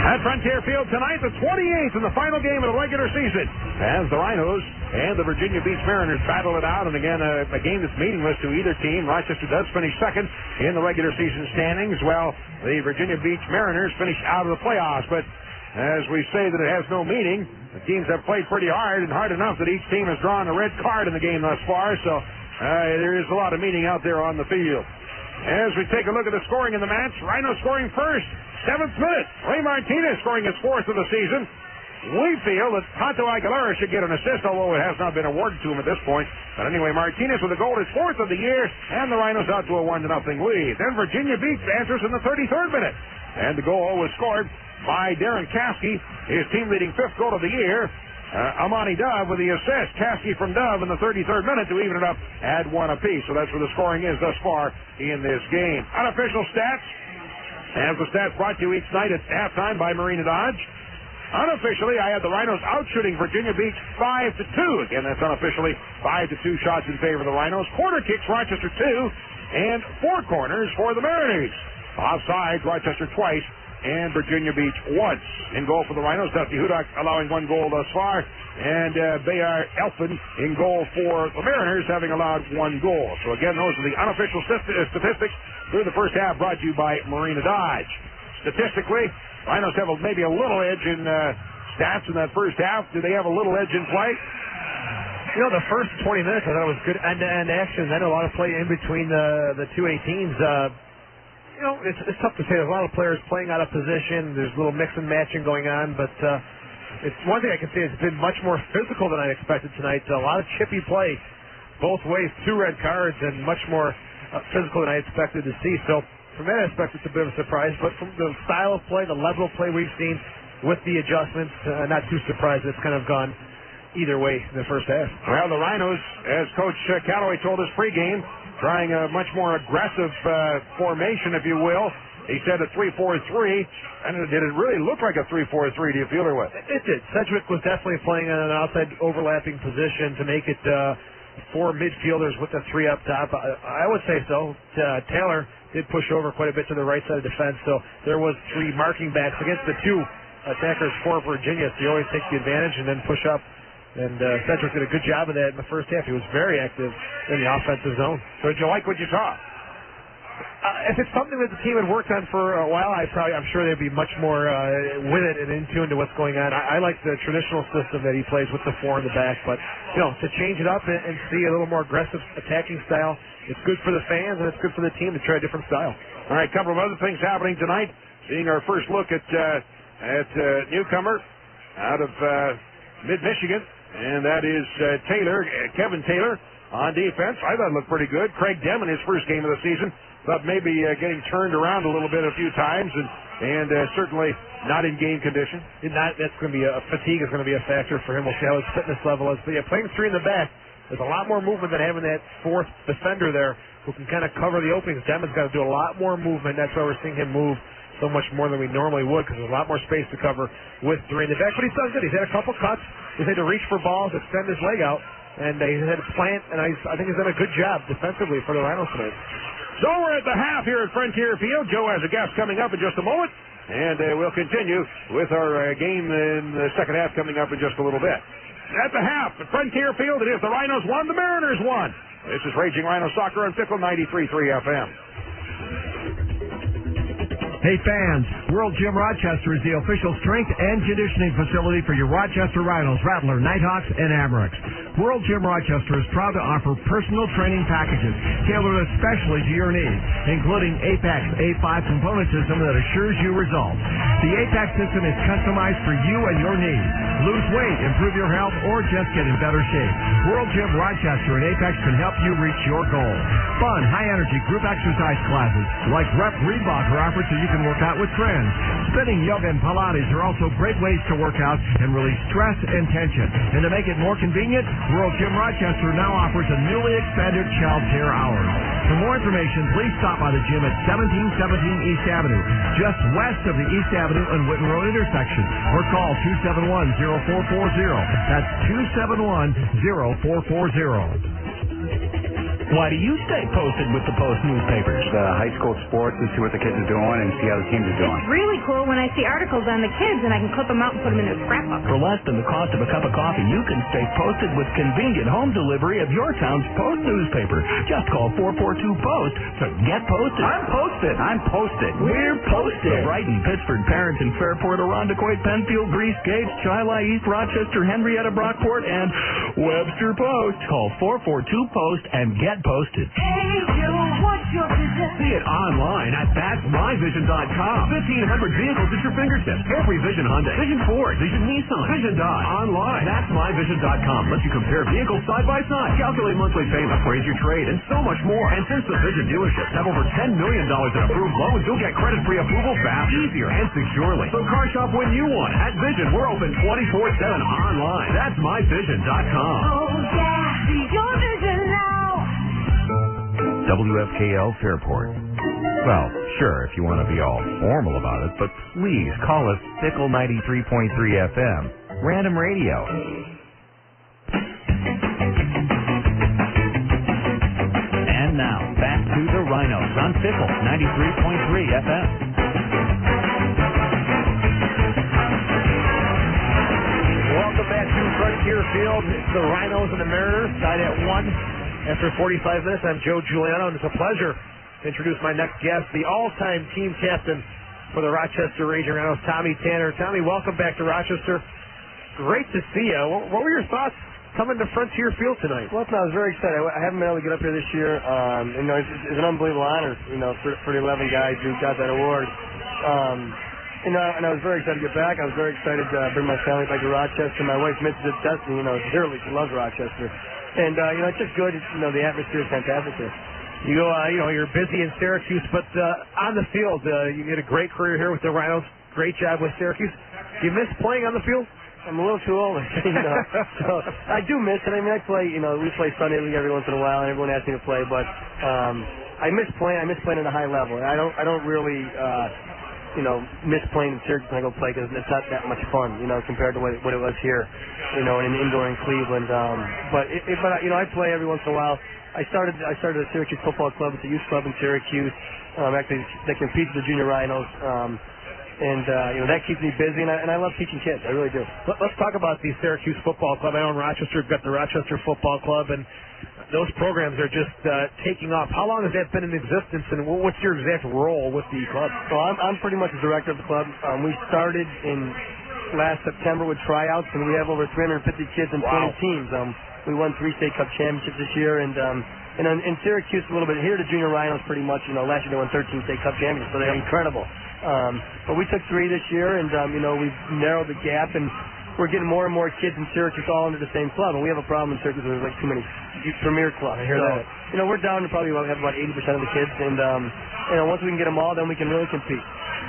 At Frontier Field tonight, the 28th and the final game of the regular season, as the Rhinos and the Virginia Beach Mariners battle it out. And again, a game that's meaningless to either team. Rochester does finish second in the regular season standings, while the Virginia Beach Mariners finish out of the playoffs. But as we say that it has no meaning, the teams have played pretty hard, and hard enough that each team has drawn a red card in the game thus far. So there is a lot of meaning out there on the field. As we take a look at the scoring in the match, Rhinos scoring first, 7th minute. Ray Martinez scoring his 4th of the season. We feel that Pato Aguilera should get an assist, although it has not been awarded to him at this point. But anyway, Martinez with a goal, his 4th of the year, and the Rhinos out to a 1-0 lead. Then Virginia Beach answers in the 33rd minute. And the goal was scored by Darren Caskey, his team-leading 5th goal of the year. Amani Dove with the assist. Caskey from Dove in the 33rd minute to even it up at 1 apiece. So that's where the scoring is thus far in this game. Unofficial stats. As the stats brought to you each night at halftime by Marina Dodge. Unofficially, I had the Rhinos outshooting Virginia Beach 5-2. Again, that's unofficially 5-2 shots in favor of the Rhinos. Corner kicks, Rochester 2, and 4 corners for the Mariners. Offsides, Rochester twice, and Virginia Beach once. In goal for the Rhinos, Dusty Hudak allowing 1 goal thus far, and Bayard Elfin in goal for the Mariners, having allowed 1 goal. So again, those are the unofficial statistics through the first half, brought to you by Marina Dodge. Statistically, Rhinos have maybe a little edge in stats in that first half. Do they have a little edge in play? You know, the first 20 minutes I thought it was good end-to-end action. Then a lot of play in between the two teams. You know, it's tough to say. There's a lot of players playing out of position. There's a little mix and matching going on, but it's one thing I can say, it's been much more physical than I expected tonight. A lot of chippy play both ways, 2 red cards, and much more physical than I expected to see. So from that aspect, it's a bit of a surprise. But from the style of play, the level of play we've seen with the adjustments, not too surprised. It's kind of gone either way in the first half. Well, the Rhinos, as Coach Callaway told us pregame, trying a much more aggressive formation, if you will. He said a 3-4-3, and did it really look like a 3-4-3, do you feel, or what? It did. Sedgwick was definitely playing in an outside overlapping position to make it 4 midfielders with the 3 up top. I would say so. Taylor did push over quite a bit to the right side of defense, so there was 3 marking backs against the 2 attackers for Virginia, so you always take the advantage and then push up. And Sedgwick did a good job of that in the first half. He was very active in the offensive zone. So did you like what you saw? If it's something that the team had worked on for a while, I'm sure they'd be much more with it and in tune to what's going on. I like the traditional system that he plays with the 4 in the back, but to change it up and see a little more aggressive attacking style, it's good for the fans and it's good for the team to try a different style. All right, a couple of other things happening tonight. Seeing our first look at newcomer out of mid-Michigan, and that is Kevin Taylor on defense. I thought it looked pretty good. Craig Dem in his first game of the season. Thought maybe getting turned around a little bit a few times, and certainly not in game condition. That's going to be fatigue is going to be a factor for him. We'll see how his fitness level is. But yeah, playing 3 in the back, there's a lot more movement than having that 4th defender there who can kind of cover the openings. Demon's got to do a lot more movement. That's why we're seeing him move so much more than we normally would, because there's a lot more space to cover with 3 in the back. But he's done good. He's had a couple cuts. He's had to reach for balls, extend his leg out, and he's had to plant, and I think he's done a good job defensively for the Rhinos tonight. So we're at the half here at Frontier Field. Joe has a guest coming up in just a moment, and we'll continue with our game in the second half coming up in just a little bit. At the half at Frontier Field, it is the Rhinos 1, the Mariners 1. This is Raging Rhino Soccer on Fickle 93.3 FM. Hey fans, World Gym Rochester is the official strength and conditioning facility for your Rochester Rhinos, Rattler, Nighthawks, and Amerks. World Gym Rochester is proud to offer personal training packages tailored especially to your needs, including Apex A5 component system that assures you results. The Apex system is customized for you and your needs. Lose weight, improve your health, or just get in better shape. World Gym Rochester and Apex can help you reach your goals. Fun, high-energy group exercise classes like Rep Reebok are offered so you can work out with friends. Spinning, yoga, and Pilates are also great ways to work out and release stress and tension. And to make it more convenient, World Gym Rochester now offers a newly expanded child care hours. For more information, please stop by the gym at 1717 East Avenue, just west of the East Avenue and Whitten Road intersection, or call 271-0440. That's 271-0440. Why do you stay posted with the Post newspapers? High school sports and see what the kids are doing and see how the teams are doing. It's really cool when I see articles on the kids and I can clip them out and put them in a scrapbook. For less than the cost of a cup of coffee, you can stay posted with convenient home delivery of your town's Post newspaper. Just call 442-POST to get posted. I'm posted. I'm posted. We're posted. Brighton, Pittsford, Barrington, Fairport, Irondequoit, Penfield, Grease, Gates, Chili, East Rochester, Henrietta, Brockport, and Webster Post. Call 442-POST and get posted. Hey, you, what's your vision? See it online at that'smyvision.com. 1,500 vehicles at your fingertips. Every Vision Hyundai, Vision Ford, Vision Nissan, Vision Dodge. Online. That'smyvision.com lets you compare vehicles side by side, calculate monthly payments, appraise your trade, and so much more. And since the Vision dealerships have over $10 million in approved loans, you'll get credit-free approval fast, easier, and securely. So car shop when you want. At Vision, we're open 24/7 online. That'smyvision.com. Oh, yeah, see your vision now. WFKL Fairport. Well, sure, if you want to be all formal about it, but please call us Fickle 93.3 FM, Random Radio. And now, back to the Rhinos on Fickle 93.3 FM. Welcome back to Frontier Field. It's the Rhinos and the Mariners tied at 1. After 45 minutes, I'm Joe Giuliano, and it's a pleasure to introduce my next guest, the all-time team captain for the Rochester Raging Rhinos, Tommy Tanner. Tommy, welcome back to Rochester. Great to see you. What were your thoughts coming to Frontier Field tonight? Well, I was very excited. I haven't been able to get up here this year. It's an unbelievable honor, for the 11 guys who got that award. And I was very excited to get back. I was very excited to bring my family back to Rochester. My wife misses it destiny, dearly. She loves Rochester. And, it's just good. The atmosphere is fantastic here. You go, you're busy in Syracuse, but on the field, you had a great career here with the Rhinos. Great job with Syracuse. Do you miss playing on the field? I'm a little too old, so I do miss it. I mean, I play, we play Sunday League every once in a while, and everyone asks me to play, but I miss playing. I miss playing at a high level. I don't really, miss playing in Syracuse when I go play because it's not that much fun, compared to what it was here, in an indoor in Cleveland. But I play every once in a while. I started a Syracuse football club. It's a youth club in Syracuse. Actually, that competes with the junior Rhinos. And that keeps me busy, and I love teaching kids. I really do. Let's talk about the Syracuse Football Club. I know in Rochester, we've got the Rochester Football Club, and those programs are just taking off. How long has that been in existence, and what's your exact role with the club? Well, I'm pretty much the director of the club. We started in last September with tryouts, and we have over 350 kids and 20 teams. We won 3 state cup championships this year, and in Syracuse a little bit. Here, the junior Rhinos pretty much, last year they won 13 state cup championships, so they're incredible. But we took 3 this year, and we've narrowed the gap, and we're getting more and more kids in Syracuse all under the same club. And we have a problem in Syracuse where there's like too many premier clubs. I hear that. We're down to probably have about 80% of the kids, and once we can get them all, then we can really compete.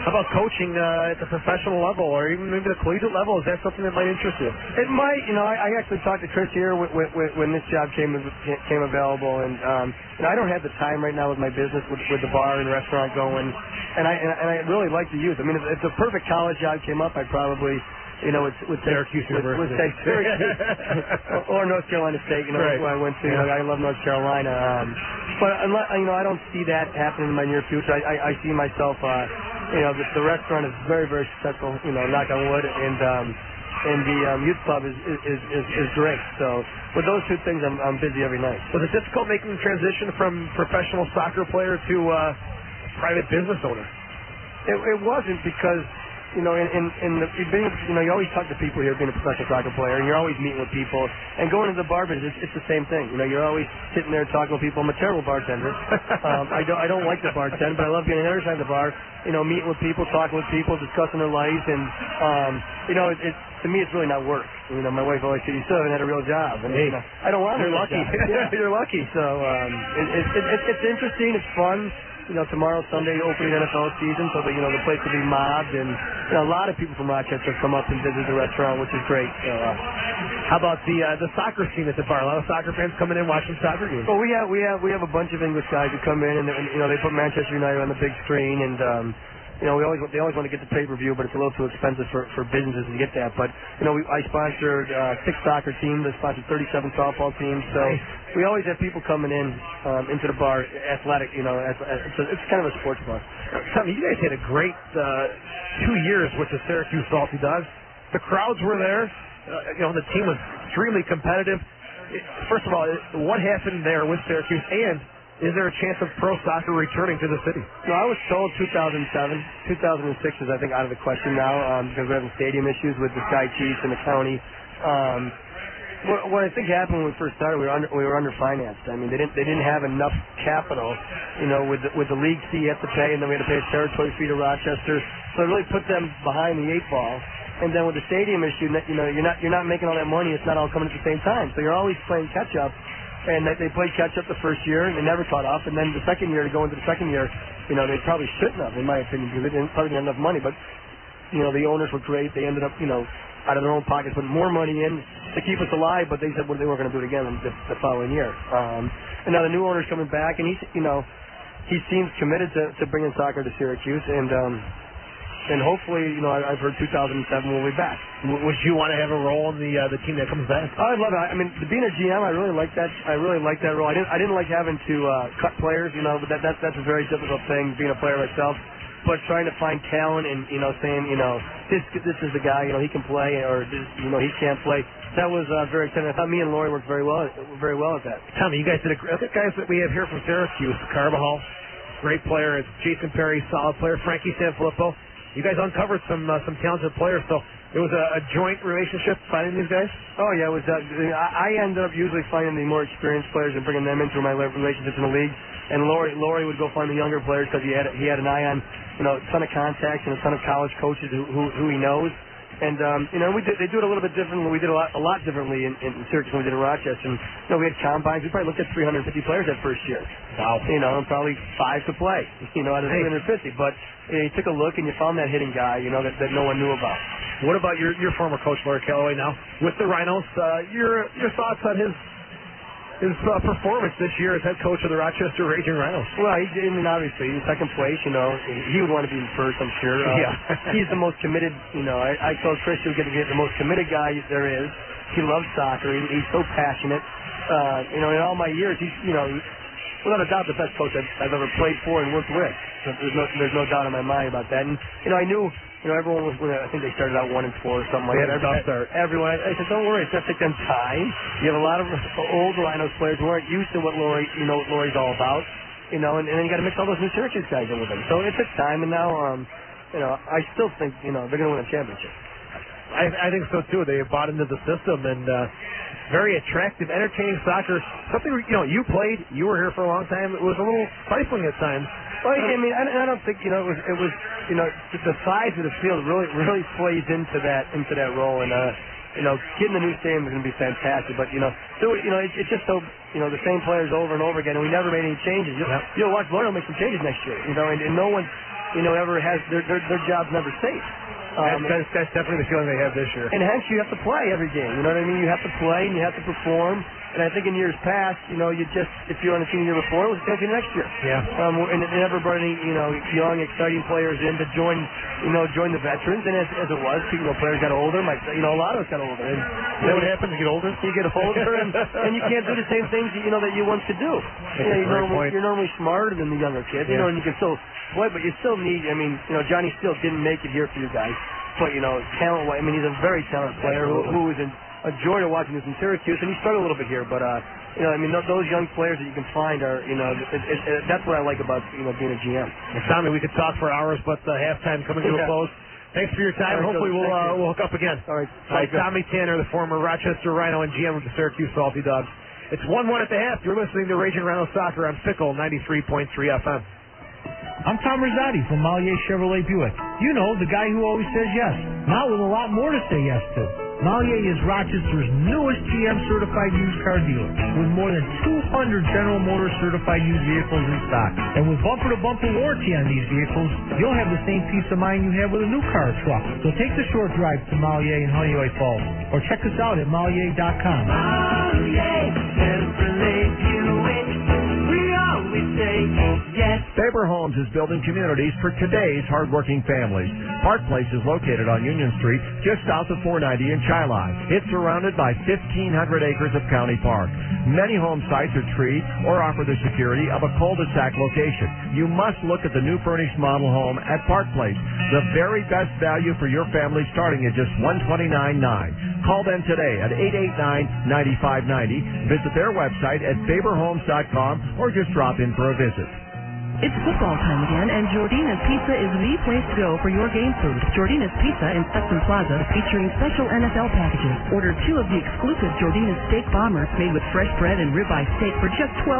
How about coaching at the professional level, or even maybe the collegiate level? Is that something that might interest you? It might. I actually talked to Chris here when this job came available, and I don't have the time right now with my business with the bar and restaurant going, and I really like the youth. I mean, if the perfect college job came up, I'd probably. With Syracuse University. Would say Syracuse or North Carolina State, right. Where I went to. I love North Carolina. But I don't see that happening in my near future. I see myself, the restaurant is very, very successful, knock on wood, and the youth club is great. So with those 2 things, I'm busy every night. Was it difficult making the transition from professional soccer player to private business owner? It wasn't because. In the being, you always talk to people here being a professional soccer player, and you're always meeting with people. And going to the bar business, it's the same thing. You're always sitting there talking with people. I'm a terrible bartender. I don't like to bartend, but I love getting the other side of the bar. Meeting with people, talking with people, discussing their lives, and to me, it's really not work. My wife always said, "You still haven't had a real job." And I don't want to. You're lucky. Yeah, you're lucky. So it's interesting. It's fun. Tomorrow, Sunday, opening NFL season, so that, the place will be mobbed, and a lot of people from Rochester come up and visit the restaurant, which is great. So, how about the soccer scene at the bar? A lot of soccer fans coming in watching soccer games. Well, we have a bunch of English guys who come in, and they put Manchester United on the big screen, and they always want to get the pay-per-view, but it's a little too expensive for businesses to get that. But I sponsored 6 soccer teams. I sponsored 37 softball teams. So. Nice. We always have people coming in into the bar, athletic, it's kind of a sports bar. Tommy, you guys had a great 2 years with the Syracuse Salty Dogs. The crowds were there. The team was extremely competitive. First of all, what happened there with Syracuse, and is there a chance of pro soccer returning to the city? No, I was told 2007. 2006 is, I think, out of the question now because we're having stadium issues with the Sky Chiefs and the county. What I think happened when we first started, we were underfinanced. I mean, they didn't have enough capital, with the league fee you have to pay, and then we had to pay a territory fee to Rochester. So it really put them behind the 8 ball. And then with the stadium issue, you're not making all that money. It's not all coming at the same time. So you're always playing catch up. And they played catch up the first year, and they never caught up. And then the second year, to go into the second year, they probably shouldn't have, in my opinion, because they probably didn't have enough money. But the owners were great. They ended up, out of their own pockets, putting more money in to keep us alive, but they said they weren't going to do it again the following year. And now the new owner's coming back, and he seems committed to bringing soccer to Syracuse, and hopefully, I've heard 2007 we'll be back. Would you want to have a role in the team that comes back? I'd love it. I mean, being a GM, I really like that. I really like that role. I didn't like having to cut players, but that's a very difficult thing, being a player myself. But trying to find talent and saying this is the guy, he can play, or this, he can't play. That was very exciting. I thought me and Lori worked very well at that. Tommy, you guys did the guys that we have here from Syracuse, Carbajal, great player. Jason Perry, solid player. Frankie Sanfilippo. You guys uncovered some talented players. So it was a joint relationship finding these guys? Oh, yeah, it was. I ended up usually finding the more experienced players and bringing them into my relationships in the league. And Laurie would go find the younger players because he had an eye on, a ton of contacts and a ton of college coaches who he knows. And they do it a little bit differently. We did a lot differently in Syracuse than we did in Rochester. And we had combines. We probably looked at 350 players that first year. Wow. And probably 5 to play. Out of 350. But you took a look and you found that hidden guy. That no one knew about. What about your former coach, Larry Calloway, now with the Rhinos? Your thoughts on his performance this year as head coach of the Rochester Raging Rhinos? Well, obviously, in second place, he would want to be in first, I'm sure. Yeah. He's the most committed, I told Chris he would get the most committed guy there is. He loves soccer. He's so passionate. In all my years, he's, without a doubt, the best coach I've ever played for and worked with. So there's no doubt in my mind about that. And, I knew... everyone was, I think they started out 1-4 or something like that. Everyone, I said, don't worry, it's going to take them time. You have a lot of old Rhinos players who aren't used to what Laurie, what Laurie's all about. And then you got to mix all those new Syracuse guys in with them. So it took time, and now, I still think, they're going to win a championship. I think so too. They bought into the system and very attractive, entertaining soccer. Something you played. You were here for a long time. It was a little stifling at times. Well, I don't think it was the size of the field really plays into that role, and getting the new stadium is going to be fantastic. But it's just so the same players over and over again, and we never made any changes. You'll watch Loyal make some changes next year, and no one ever has their job's never safe. That's definitely the feeling they have this year. And hence you have to play every game. You know what I mean? You have to play and you have to perform. And I think in years past, if you're on the team the year before, it was the same thing next year. Yeah. And it never brought any, young, exciting players in to join the veterans. And as it was, players got older. A lot of us got older. And what happens? You get older? You get older, and you can't do the same things that you once could do. You're normally smarter than the younger kids. Yeah. And you can still play, but you still need. Johnny still didn't make it here for you guys, but talent-wise, he's a very talented player who is a joy to watching this in Syracuse, and he struggled a little bit here, but those young players that you can find are, that's what I like about being a GM. Tommy, we could talk for hours, but halftime coming to a close. Thanks for your time. Hopefully we'll hook up again. All right. Tommy Tanner, the former Rochester Rhino and GM of the Syracuse Salty Dogs. It's 1-1 at the half. You're listening to Raging Rhino Soccer on Fickle 93.3 FM. I'm Tom Rosati from Malier Chevrolet Buick. The guy who always says yes, now with a lot more to say yes to. Malier is Rochester's newest GM certified used car dealer with more than 200 General Motors certified used vehicles in stock. And with bumper-to-bumper warranty on these vehicles, you'll have the same peace of mind you have with a new car or truck. So take the short drive to Malier in Honeywell Falls or check us out at Malier.com. Malier Chevrolet Buick. We always say yes. Faber Homes is building communities for today's hardworking families. Park Place is located on Union Street, just south of 490 in Chilai. It's surrounded by 1,500 acres of county park. Many home sites are treed or offer the security of a cul-de-sac location. You must look at the new furnished model home at Park Place. The very best value for your family starting at just $129,900. Call them today at 889-9590. Visit their website at faberhomes.com or just drop in for a visit. It's football time again, and Jordina's Pizza is the place to go for your game food. Jordina's Pizza in Stetson Plaza, featuring special NFL packages. Order 2 of the exclusive Jordina's Steak Bombers made with fresh bread and ribeye steak for just $12.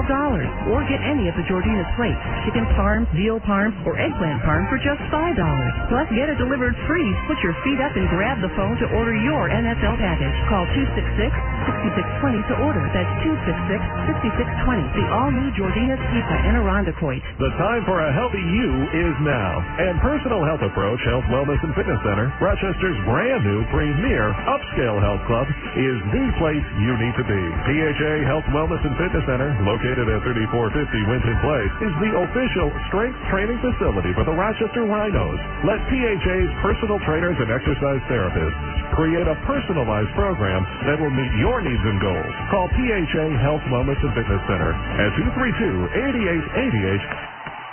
Or get any of the Jordina's plates, chicken parm, veal parm, or eggplant parm for just $5. Plus, get it delivered free. Put your feet up and grab the phone to order your NFL package. Call 266-6620 to order. That's 266-6620. The all-new Jordina's Pizza in Irondequoit. The time for a healthy you is now. And Personal Health Approach Health, Wellness, and Fitness Center, Rochester's brand new premier upscale health club, is the place you need to be. PHA Health, Wellness, and Fitness Center, located at 3450 Winton Place, is the official strength training facility for the Rochester Rhinos. Let PHA's personal trainers and exercise therapists create a personalized program that will meet your needs and goals. Call PHA Health, Wellness, and Fitness Center at 232-8888.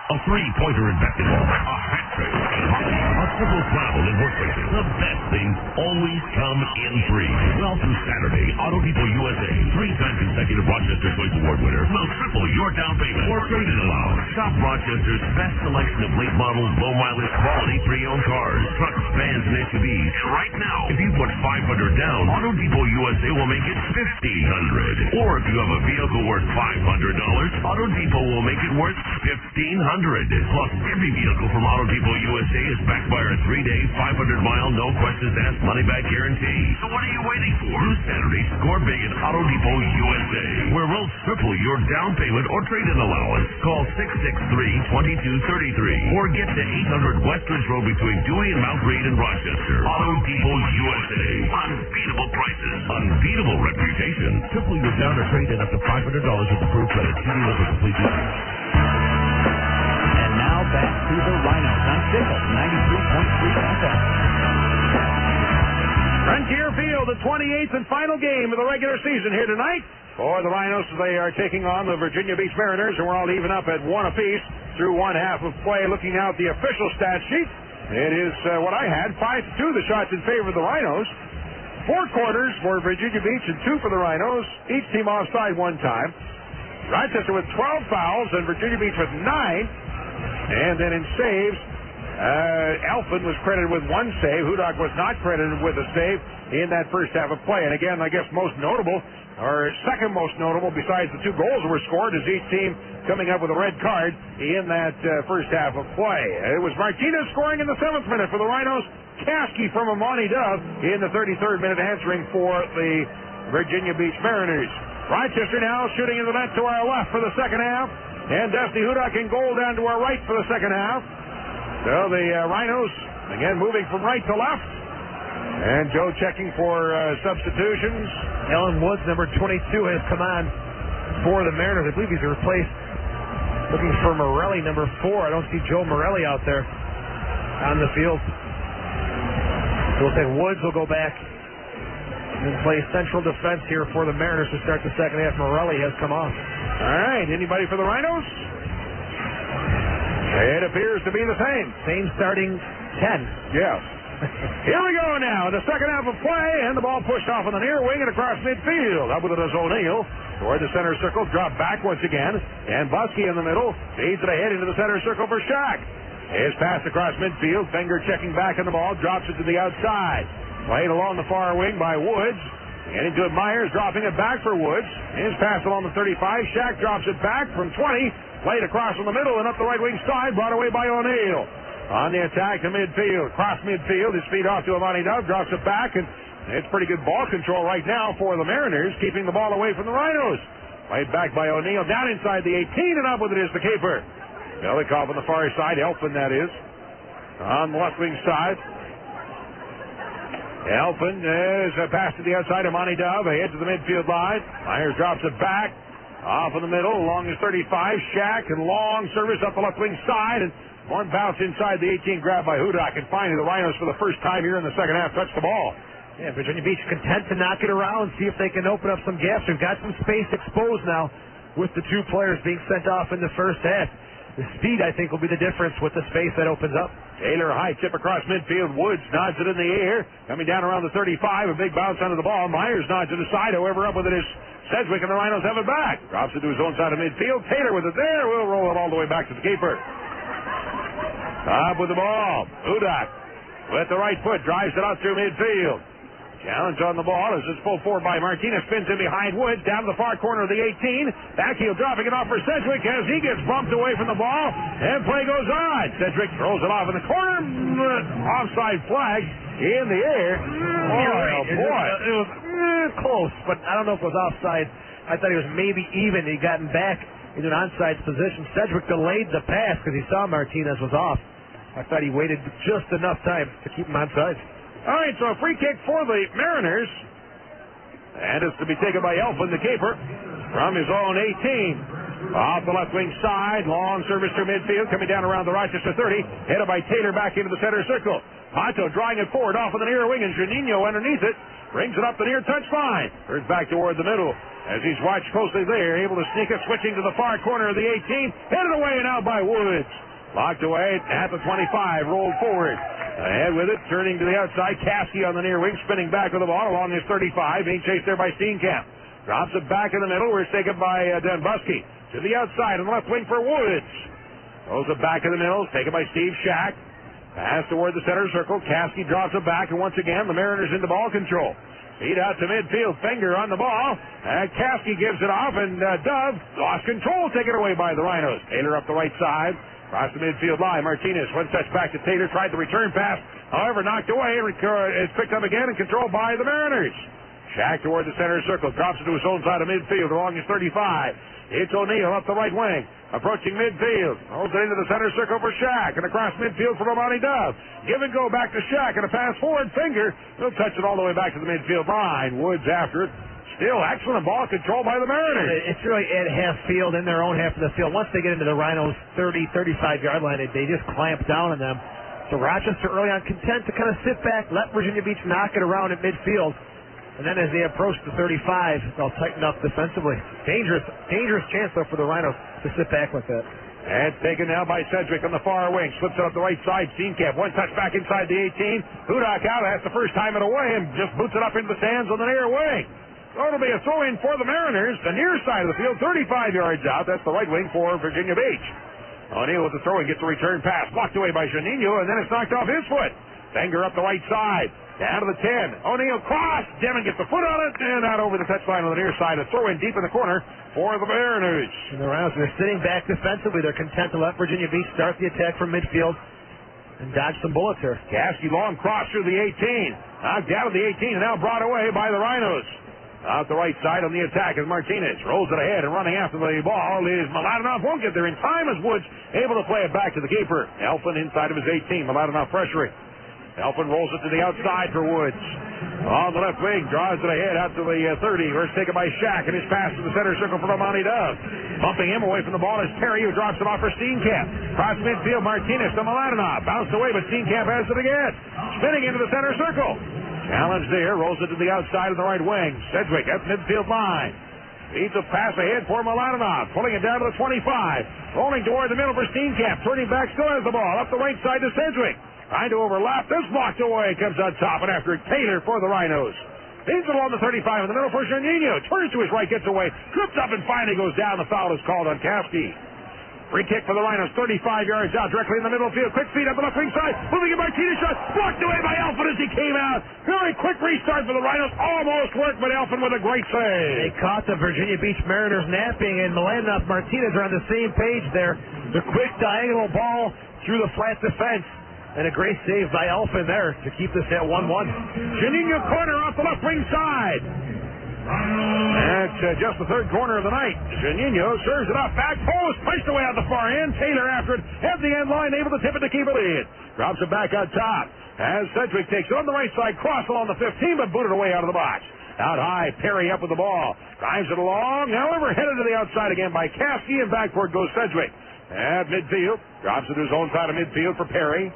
A three-pointer invested, a hat trick, Triple travel and work races. The best things always come in free. Well, through Saturday, Auto Depot USA, 3-time consecutive Rochester Choice Award winner, will triple your down payment or trade-in allowance. Shop Rochester's best selection of late model, low mileage, quality pre-owned cars, trucks, vans, and SUVs. And right now, if you put $500 down, Auto Depot USA will make it $1,500. Or if you have a vehicle worth $500, Auto Depot will make it worth $1,500. Plus, every vehicle from Auto Depot USA is backed by our 3-day, 500-mile, no questions asked money-back guarantee. So what are you waiting for? This Saturday, score big at Auto Depot USA, where we'll triple your down payment or trade-in allowance. Call 663-2233 or get to 800 Westridge Road between Dewey and Mount Reed in Rochester. Auto Depot USA. Unbeatable prices. Unbeatable reputation. Triple your down or trade-in up to $500 with approved credit. See dealer for complete details. And now back to the Rhinos on Sickle, 93.3 FM. Frontier Field, the 28th and final game of the regular season here tonight. For the Rhinos, they are taking on the Virginia Beach Mariners, and we're all even up at 1 apiece through one half of play. Looking out the official stat sheet, it is what I had, 5-2 the shots in favor of the Rhinos. 4 quarters for Virginia Beach and 2 for the Rhinos. Each team offside one time. Rochester with 12 fouls and Virginia Beach with 9. And then in saves, Elfin was credited with 1 save. Hudak was not credited with a save in that first half of play. And again, I guess most notable, or second most notable, besides the 2 goals that were scored, is each team coming up with a red card in that first half of play. It was Martinez scoring in the 7th minute for the Rhinos. Kasky from Amani Dove in the 33rd minute answering for the Virginia Beach Mariners. Rochester now shooting in the net to our left for the second half. And Dusty Hudak in goal down to our right for the second half. So the Rhinos, again, moving from right to left. And Joe checking for substitutions. Ellen Woods, number 22, has come on for the Mariners. I believe he's replaced. Looking for Morelli, number 4. I don't see Joe Morelli out there on the field. So we'll say Woods will go back and play central defense here for the Mariners to start the second half. Morelli has come off. All right, anybody for the Rhinos? It appears to be the same. Same starting 10. Yes. Here we go now, the second half of play, and the ball pushed off on the near wing and across midfield. Up with it is O'Neill toward the center circle, drop back once again, and Busky in the middle feeds it ahead into the center circle for Shack. His pass across midfield, Finger checking back on the ball, drops it to the outside. Played along the far wing by Woods. Getting to it, Myers dropping it back for Woods. His pass along the 35. Shack drops it back from 20. Played across from the middle and up the right wing side. Brought away by O'Neill. On the attack to midfield. Cross midfield. His feet off to Amani Dove. Drops it back. And it's pretty good ball control right now for the Mariners. Keeping the ball away from the Rhinos. Played back by O'Neill. Down inside the 18. And up with it is the keeper. Belikov on the far side. Elfin, that is. On the left wing side. Elfin is a pass to the outside of Monty Dove. Ahead to the midfield line. Myers drops it back. Off in the middle. Along his 35. Shack and long service up the left wing side. And one bounce inside the 18. Grabbed by Hudak. And finally the Rhinos for the first time here in the second half touch the ball. Yeah, Virginia Beach content to knock it around. See if they can open up some gaps. We've got some space exposed now with the 2 players being sent off in the first half. The speed, I think, will be the difference with the space that opens up. Taylor high tip across midfield. Woods nods it in the air. Coming down around the 35. A big bounce onto the ball. Myers nods it aside. However, up with it is Sedgwick, and the Rhinos have it back. Drops it to his own side of midfield. Taylor with it there. We'll roll it all the way back to the keeper. Up with the ball. Hudak with the right foot. Drives it out through midfield. Challenge on the ball as it's pulled forward by Martinez. Spins in behind Woods. Down to the far corner of the 18. Backheel dropping it off for Sedgwick as he gets bumped away from the ball. And play goes on. Sedgwick throws it off in the corner. Offside flag in the air. Boy. It was close, but I don't know if it was offside. I thought he was maybe even. He'd gotten back into an onside position. Sedgwick delayed the pass because he saw Martinez was off. I thought he waited just enough time to keep him onside. All right, so a free kick for the Mariners. And it's to be taken by Elfin, the keeper, from his own 18. Off the left wing side, long service through midfield, coming down around the Rochester 30, headed by Taylor back into the center circle. Pato drawing it forward off of the near wing, and Juninho underneath it, brings it up the near touch line. Turns back toward the middle as he's watched closely there, able to sneak it, switching to the far corner of the 18, headed away and out by Woods. Locked away at the 25, rolled forward. Ahead with it, turning to the outside. Caskey on the near wing, spinning back with the ball along his 35. Being chased there by Steenkamp. Drops it back in the middle. Where it's taken by Dunbusky. To the outside on the left wing for Woods. Throws it back in the middle. Taken by Steve Shack. Pass toward the center circle. Caskey drops it back, and once again, the Mariners into ball control. Feed out to midfield. Finger on the ball. Caskey gives it off, and Dove lost control. Taken away by the Rhinos. Taylor up the right side. Across the midfield line. Martinez. One touch back to Taylor. Tried the return pass. However, knocked away. It's picked up again and controlled by the Mariners. Shack toward the center circle. Drops it to his own side of midfield along his 35. It's O'Neill up the right wing. Approaching midfield. Holds it into the center circle for Shack. And across midfield for Amani Dove. Give and go back to Shack. And a pass forward. Finger. He'll touch it all the way back to the midfield line. Woods after it. Still excellent ball control by the Mariners. It's really at half field, in their own half of the field. Once they get into the Rhinos' 30, 35-yard line, they just clamp down on them. So Rochester early on content to kind of sit back, let Virginia Beach knock it around at midfield. And then as they approach the 35, they'll tighten up defensively. Dangerous chance, though, for the Rhinos to sit back with that. And taken now by Sedgwick on the far wing. Slips it up the right side. Steenkamp. One touch back inside the 18. Hudak out. That's the first time it away and just boots it up into the stands on the near wing. So it'll be a throw-in for the Mariners. The near side of the field, 35 yards out. That's the right wing for Virginia Beach. O'Neill with the throw-in gets a return pass. Blocked away by Janino, and then it's knocked off his foot. Finger up the right side. Down to the 10. O'Neill cross. Demon gets the foot on it, and out over the touchline on the near side. A throw-in deep in the corner for the Mariners. And the Rhinos are sitting back defensively. They're content to let Virginia Beach start the attack from midfield and dodge some bullets here. Caskey long cross through the 18. Knocked down to the 18 and now brought away by the Rhinos. Out the right side on the attack is Martinez. Rolls it ahead and running after the ball is Mladenov. Won't get there in time as Woods able to play it back to the keeper. Elfin inside of his 18. Mladenov pressuring. Elfin rolls it to the outside for Woods. On the left wing, draws it ahead out to the 30. Where it's taken by Shack, and his pass to the center circle for Amani Dove. Bumping him away from the ball is Perry, who drops it off for Steenkamp. Cross midfield, Martinez to Mladenov. Bounced away, but Steenkamp has it again. Spinning into the center circle. Challenge there, rolls it to the outside of the right wing. Sedgwick at midfield line. Feeds a pass ahead for Mladenov. Pulling it down to the 25. Rolling toward the middle for Steenkamp. Turning back, still has the ball. Up the right side to Sedgwick. Trying to overlap. This blocked away. Comes on top and after Taylor for the Rhinos. Feeds it along the 35 in the middle for Janino. Turns to his right, gets away. Trips up and finally goes down. The foul is called on Caskey. Free kick for the Rhinos, 35 yards out, directly in the middle field. Quick feed up the left wing side. Moving in Martinez shot. Blocked away by Elfin as he came out. Very quick restart for the Rhinos. Almost worked, but Elfin with a great save. They caught the Virginia Beach Mariners napping, and Mladenov, Martinez are on the same page there. The quick diagonal ball through the flat defense. And a great save by Elfin there to keep this at 1-1. Janino corner off the left wing side. That's just the third corner of the night. Janino serves it off back post, pushed away on the far end. Taylor after it at the end line, able to tip it to keep it in. Drops it back on top. As Sedgwick takes it on the right side, cross along the 15, but booted away out of the box. Out high, Perry up with the ball. Drives it along, however, headed to the outside again by Caskey, and backward goes Sedgwick. At midfield, drops it to his own side of midfield for Perry.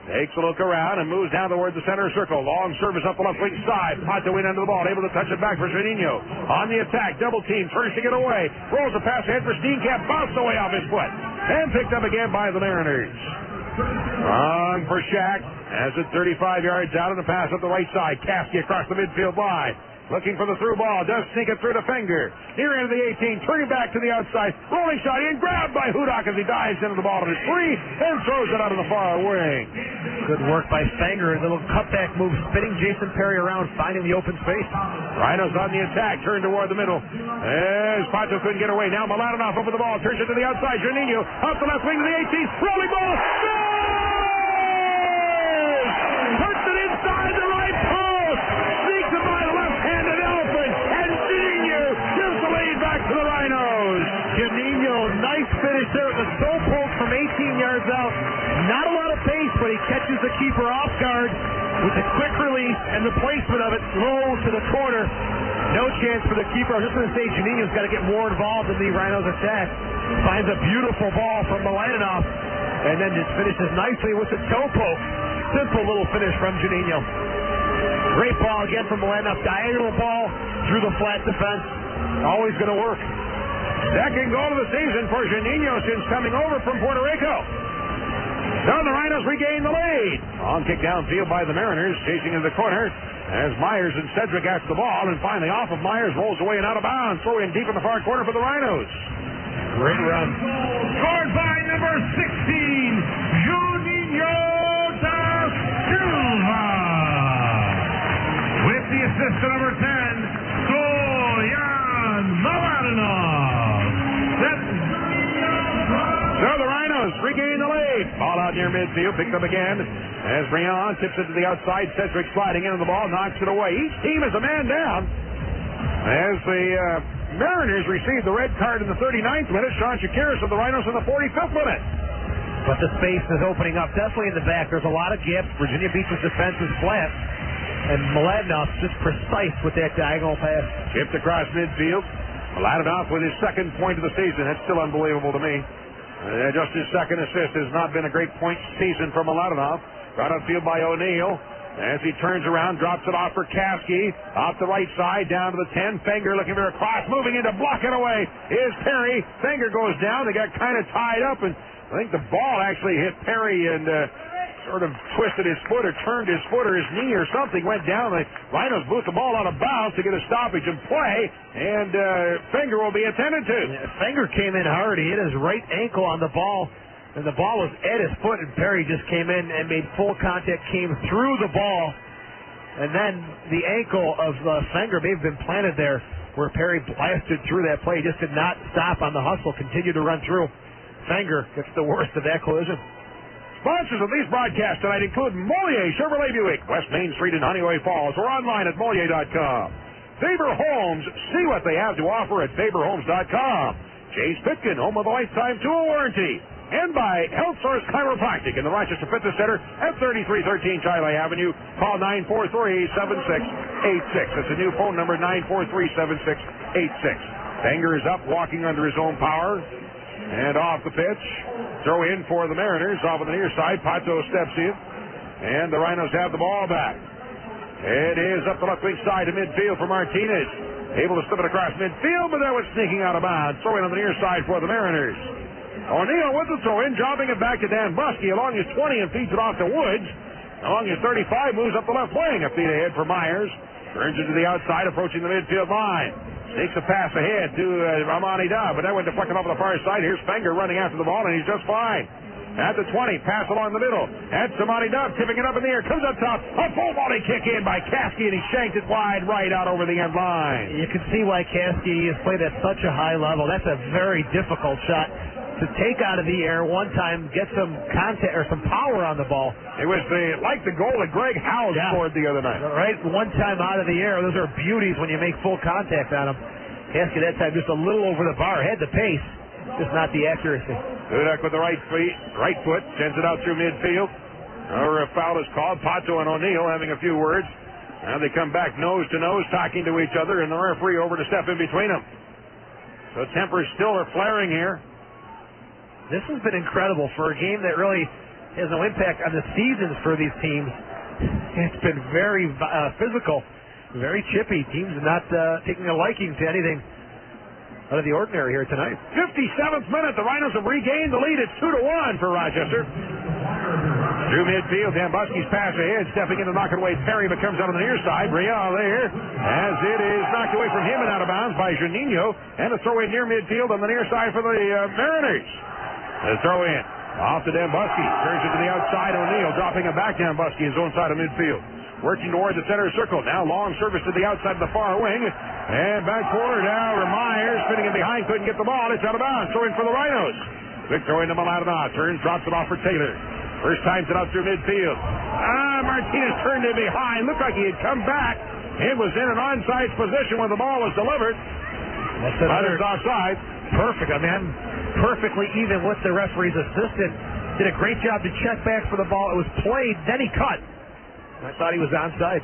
Takes a look around and moves down towards the center circle. Long service up the left wing side. Ponto in under the ball. Able to touch it back for Janino. On the attack. Double team. Turns to get away. Rolls a pass ahead for Steenkamp. Bounced away off his foot. And picked up again by the Mariners. On for Shack. Has it 35 yards out of the pass up the right side. Caskey across the midfield line. Looking for the through ball. Does sneak it through the finger. Near into the 18. Turning back to the outside. Rolling shot in. Grabbed by Hudak as he dives into the ball to his 3 and throws it out of the far wing. Good work by Fenger. A little cutback move. Spinning Jason Perry around. Finding the open space. Rhinos on the attack. Turned toward the middle. As Pato couldn't get away. Now Mladenov over the ball. Turns it to the outside. Janino up the left wing to the 18. Rolling ball. Puts it inside the right post. Sneaks it by the left-handed Elfin. And Janino gives the lead back to the Rhinos. Janino, nice finish there with a toe poke from 18 yards out. Not a lot of pace, but he catches the keeper off guard with a quick release and the placement of it low to the corner. No chance for the keeper. I was just going to say Janino's got to get more involved in the Rhinos attack. Finds a beautiful ball from Mladenov and then just finishes nicely with the toe poke. Simple little finish from Janino. Great ball again from Mladenov. Diagonal ball through the flat defense. Always going to work. Second goal of the season for Janino since coming over from Puerto Rico. So the Rhinos regain the lead. Long kick downfield by the Mariners, chasing into the corner as Myers and Cedric after the ball, and finally off of Myers, rolls away and out of bounds. Throw in deep in the far corner for the Rhinos. Great run. Scored by number 16, Juninho DaSilva. With the assist to number 10, Mladenov. So the Rhinos regain the lead. Ball out near midfield, picked up again as Brian tips it to the outside. Cedric sliding into the ball, knocks it away. Each team is a man down as the Mariners receive the red card in the 39th minute. Sean Shakiris of the Rhinos in the 45th minute. But the space is opening up, definitely in the back. There's a lot of gaps. Virginia Beach's defense is flat. And Mladenov just precise with that diagonal pass. Tipped across midfield. Mladenov with his second point of the season. That's still unbelievable to me. Just his second assist has not been a great point season for Mladenov. Brought upfield by O'Neill. As he turns around, drops it off for Kasky. Off the right side, down to the 10. Fenger looking for a cross, moving in to block it away. Is Perry. Fenger goes down. They got kind of tied up, and I think the ball actually hit Perry and sort of twisted his foot or turned his foot or his knee or something. Went down. The Rhinos boot the ball out of bounds to get a stoppage in play, and Fenger will be attended to. Yeah, Fenger came in hard. He hit his right ankle on the ball. And the ball was at his foot, and Perry just came in and made full contact, came through the ball. And then the ankle of Fenger may have been planted there where Perry blasted through that play. He just did not stop on the hustle, continued to run through. Fenger gets the worst of that collision. Sponsors of these broadcasts tonight include Moliere Chevrolet Buick, West Main Street in Honeyway Falls, or online at Moliere.com. Faber Homes, see what they have to offer at FaberHomes.com. Chase Pitkin, home of the lifetime tool warranty. And by Health Source Chiropractic in the Rochester Fitness Center at 3313 Chile Avenue. Call 943-7686. That's a new phone number, 943-7686. Fenger is up, walking under his own power. And off the pitch. Throw in for the Mariners. Off on the near side. Pato steps in. And the Rhinos have the ball back. It is up the left wing side to midfield for Martinez. Able to slip it across midfield, but that was sneaking out of bounds. Throw in on the near side for the Mariners. O'Neill with the throw in, dropping it back to Dan Buskey along his 20 and feeds it off to Woods. Along his 35, moves up the left wing. A feet ahead for Myers. Turns it to the outside, approaching the midfield line. Takes a pass ahead to Amani Dove, but that went deflected off the far side. Here's Fenger running after the ball, and he's just fine. At the 20, pass along the middle. That's Amani Dove, tipping it up in the air. Comes up top. A full volley kick in by Kasky, and he shanked it wide right out over the end line. You can see why Kasky has played at such a high level. That's a very difficult shot to take out of the air one time, get some contact or some power on the ball. It was like the goal that Greg Howes scored the other night. Right, one time out of the air. Those are beauties when you make full contact on them. Kasky that time just a little over the bar, had the pace, just not the accuracy. Dudek with the right foot, sends it out through midfield. A foul is called. Pato and O'Neill having a few words. Now they come back nose to nose, talking to each other, and the referee over to step in between them. So tempers still are flaring here. This has been incredible for a game that really has no impact on the seasons for these teams. It's been very physical, very chippy. Teams not taking a liking to anything out of the ordinary here tonight. 57th minute, the Rhinos have regained the lead. It's 2-1 for Rochester. Through midfield, Dan Buskey's pass ahead, stepping in to knock it away. Perry, but comes out on the near side. Briand there, as it is knocked away from him and out of bounds by Juninho. And a throw in near midfield on the near side for the Mariners. The throw in. Off to Dan Buskey. Turns it to the outside. O'Neill dropping it back. Dan Buskey, his own side of midfield. Working toward the center circle. Now long service to the outside of the far wing. And back forward now. Myers spinning in behind. Couldn't get the ball. It's out of bounds. Throw in for the Rhinos. Quick throw into Mladenov. Turns, drops it off for Taylor. First time it out through midfield. Martinez turned in behind. Looked like he had come back. It was in an onside position when the ball was delivered. That's another offside. Perfect. I mean, perfectly even with the referee's assistant. Did a great job to check back for the ball. It was played, then he cut. I thought he was onside.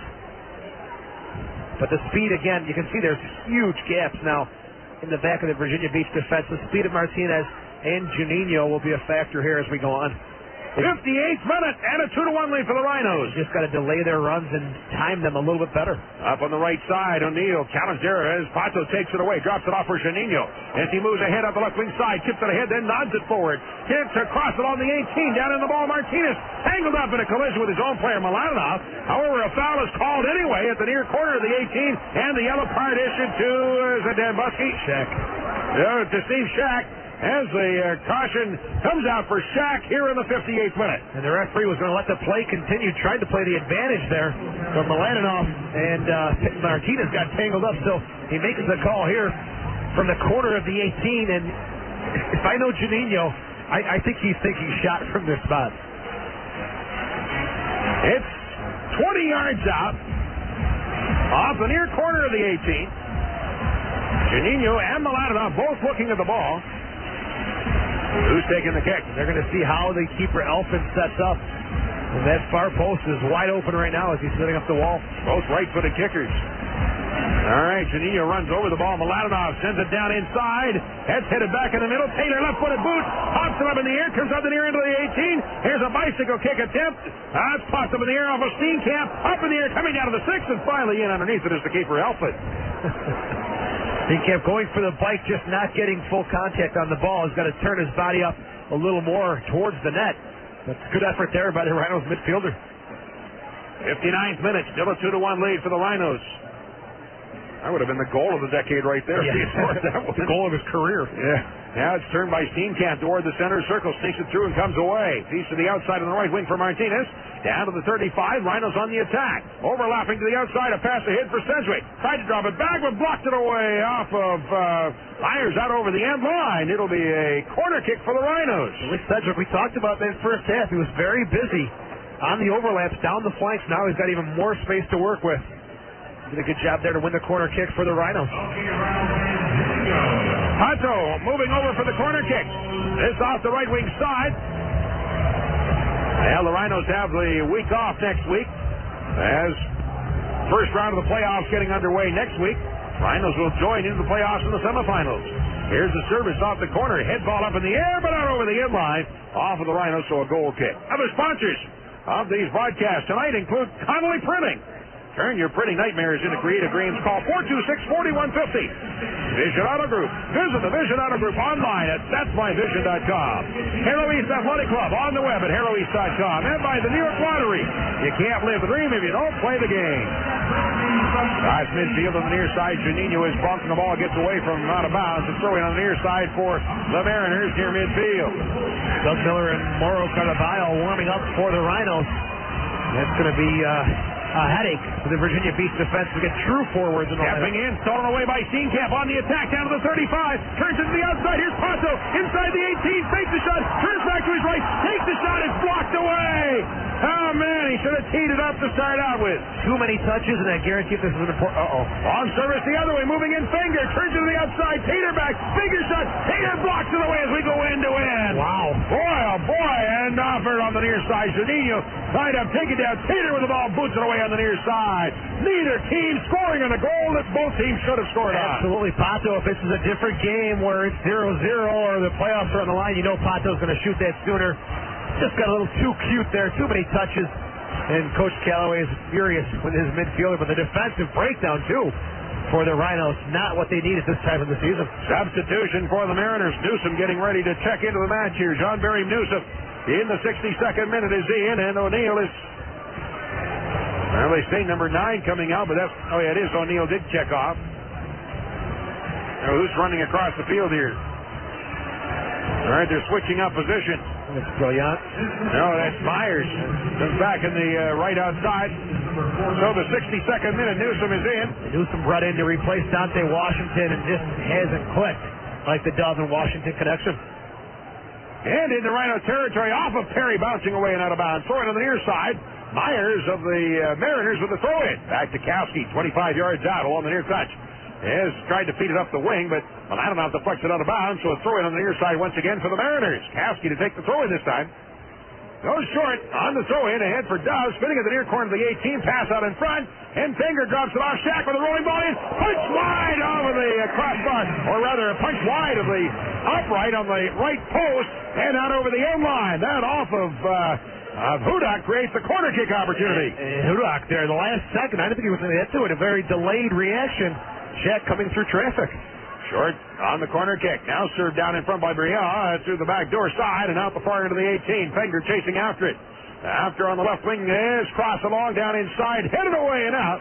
But the speed, again, you can see there's huge gaps now in the back of the Virginia Beach defense. The speed of Martinez and Juninho will be a factor here as we go on. 58th minute, and a 2-1 lead for the Rhinos. Just got to delay their runs and time them a little bit better. Up on the right side, O'Neill challenged there as Pato takes it away, drops it off for Juninho. As he moves ahead up the left wing side, tips it ahead, then nods it forward. Tips across it on the 18, down in the ball, Martinez. Tangled up in a collision with his own player, Mladenov. However, a foul is called anyway at the near corner of the 18, and the yellow card issued to, is it Dan Buskey? Shack. To Steve Shack. As the caution comes out for Shack here in the 58th minute. And the referee was going to let the play continue, tried to play the advantage there. But Mladenov and Martinez got tangled up, so he makes the call here from the corner of the 18. And if I know Juninho, I think he's thinking shot from this spot. It's 20 yards out, off the near corner of the 18. Juninho and Mladenov both looking at the ball. Who's taking the kick? They're going to see how the keeper Elfin sets up. And that far post is wide open right now as he's setting up the wall. Both right-footed kickers. All right, Juninho runs over the ball. Mladenov sends it down inside. That's headed back in the middle. Taylor left-footed boot. Pops it up in the air. Comes up the near end of the 18. Here's a bicycle kick attempt. That's popped up in the air off of Steenkamp. Up in the air, coming down to the 6, and finally in underneath it is the keeper Elfin. He kept going for the bike, just not getting full contact on the ball. He's got to turn his body up a little more towards the net. That's a good effort there by the Rhinos midfielder. 59th minute, still a 2-1 lead for the Rhinos. That would have been the goal of the decade right there. Yeah. That was the goal of his career. Yeah. Now it's turned by Steenkamp toward the center circle, sneaks it through and comes away. Feeds to the outside on the right wing for Martinez. Down to the 35, Rhinos on the attack. Overlapping to the outside, a pass ahead for Sedgwick. Tried to drop it back, but blocked it away off of Myers out over the end line. It'll be a corner kick for the Rhinos. With Sedgwick, we talked about that first half. He was very busy on the overlaps, down the flanks. Now he's got even more space to work with. Did a good job there to win the corner kick for the Rhinos. Pato moving over for the corner kick. This off the right wing side. Well, the Rhinos have the week off next week as first round of the playoffs getting underway next week. Rhinos will join into the playoffs in the semifinals. Here's the service off the corner. Head ball up in the air, but out over the inline. Off of the Rhinos, so a goal kick. Other sponsors of these broadcasts tonight include Connolly Printing. Turn your printing nightmares into creative dreams. Call 426-4150. Vision Auto Group. Visit the Vision Auto Group online at that'smyvision.com. Harrow East Athletic Club on the web at harroweast.com. And by the New York Lottery. You can't live the dream if you don't play the game. Drives midfield on the near side. Juninho is bumping the ball, gets away from out of bounds. It's throwing on the near side for the Mariners near midfield. Doug Miller and Mauro Carvalho warming up for the Rhinos. That's going to be a headache for the Virginia Beach defense to get true forwards in the Stepping in, stolen away by Steenkamp on the attack down to the 35. Turns it to the outside. Here's Pato inside the 18. Fakes the shot. Turns back to his right. Takes the shot. It's blocked away. Oh, man. He should have teed it up to start out with. Too many touches, and I guarantee this is an important... On service the other way. Moving in Finger. Turns it to the outside. Tater back. Finger shot. Tater blocks it away as we go end to end. Wow. Boy, oh boy. And offered on the near side. Juninho tried to take it down. Tater with the ball. Boots it away on the near side. Neither team scoring on a goal that both teams should have scored on. Absolutely. Pato, if this is a different game where it's 0-0 or the playoffs are on the line, you know Pato's going to shoot that sooner. Just got a little too cute there. Too many touches. And Coach Callaway is furious with his midfielder. But the defensive breakdown, too, for the Rhinos, not what they need at this time of the season. Substitution for the Mariners. Newsom getting ready to check into the match here. John Barry Newsom in the 62nd minute is in, and O'Neill is... Well, they say number 9 coming out, but that's... Oh, yeah, it is. O'Neill did check off. Now, who's running across the field here? All right, they're switching up position. That's brilliant. No, that's Myers. Comes back in the right outside. So the 62nd minute, Newsom is in. Newsom brought in to replace Dante Washington and just hasn't clicked like the Dove and Washington connection. And in the Rhino territory, off of Perry, bouncing away and out of bounds. Throwing on the near side. Myers of the Mariners with the throw-in. Back to Kowski, 25 yards out along the near touch. Has tried to feed it up the wing, but Mladenov deflects it out of bounds, so a throw-in on the near side once again for the Mariners. Kowski to take the throw-in this time. Goes short on the throw-in, ahead for Dove, spinning at the near corner of the 18, pass out in front, and Finger drops it off. Shack with a rolling ball in, punched wide over the crossbar, or rather a punch wide of the upright on the right post, and out over the end line. That off of Hudak creates the corner kick opportunity. Hudak there, the last second, I didn't think he was going to hit to it. A very delayed reaction. Jack coming through traffic. Short on the corner kick. Now served down in front by Briand through the back door side and out the far end of the 18. Fenger chasing after it. After on the left wing is crossed along down inside, headed away and out.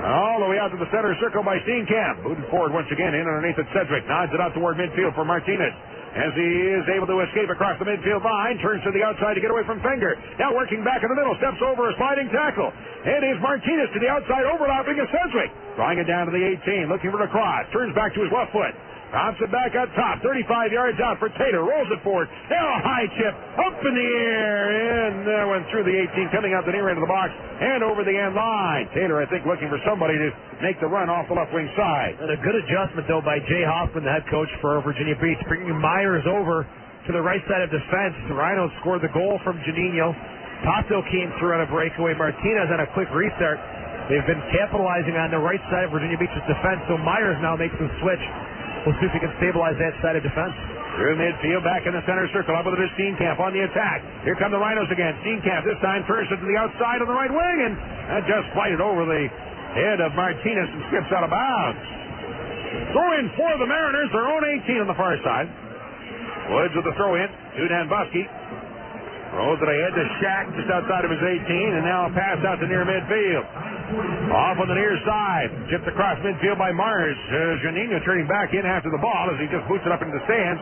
All the way out to the center circle by Steenkamp. Moving forward once again in underneath it. Cedric nods it out toward midfield for Martinez. As he is able to escape across the midfield line, turns to the outside to get away from Fenger. Now working back in the middle, steps over a sliding tackle. It is Martinez to the outside, overlapping a Cedric. Drawing it down to the 18, looking for the cross. Turns back to his left foot. Drops it back up top, 35 yards out for Taylor. Rolls it forward. Now a high chip up in the air. And that went through the 18, coming out the near end of the box and over the end line. Taylor, I think, looking for somebody to make the run off the left wing side. And a good adjustment, though, by Jay Hoffman, the head coach for Virginia Beach, bringing Myers over to the right side of defense. The Rhinos scored the goal from Janino. Pato came through on a breakaway. Martinez on a quick restart. They've been capitalizing on the right side of Virginia Beach's defense, so Myers now makes the switch. We'll see if we can stabilize that side of defense. Through midfield, back in the center circle, up with it is Steenkamp on the attack. Here come the Rhinos again. Steenkamp this time turns it to the outside on the right wing, and that just flighted over the head of Martinez and skips out of bounds. Throw in for the Mariners, their own 18 on the far side. Woods with the throw in to Danbuski. Rolls it ahead to Shack just outside of his 18, and now a pass out to near midfield. Off on the near side. Chipped across midfield by Myers. Janino turning back in after the ball as he just boots it up into the stands.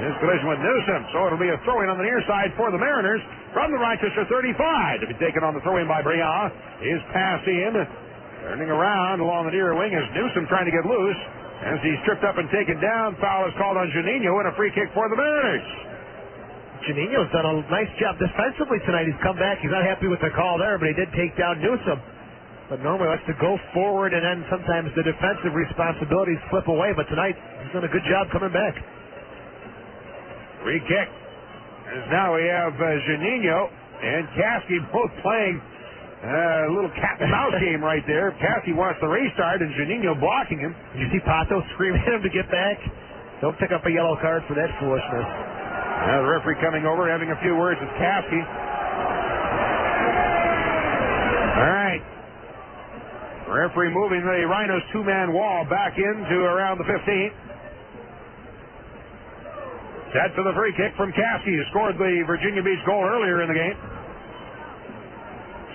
His collision with Newsom. So it'll be a throw-in on the near side for the Mariners from the Rochester 35. To be taken on the throw-in by Briand. His pass in. Turning around along the near wing is Newsom trying to get loose. As he's tripped up and taken down, foul is called on Janino and a free kick for the Mariners. Janino's done a nice job defensively tonight. He's come back. He's not happy with the call there, but he did take down Newsom. But normally likes to go forward, and then sometimes the defensive responsibilities slip away. But tonight, he's done a good job coming back. Free kick. As now we have Janino and Caskey both playing a little cat and mouse game right there. Caskey wants the restart, and Janino blocking him. Did you see Pato screaming at him to get back? Don't pick up a yellow card for that foolishness. Now the referee coming over, having a few words with Caskey. All right. Referee moving the Rhinos two-man wall back into around the 15. Set for the free kick from Caskey, who scored the Virginia Beach goal earlier in the game.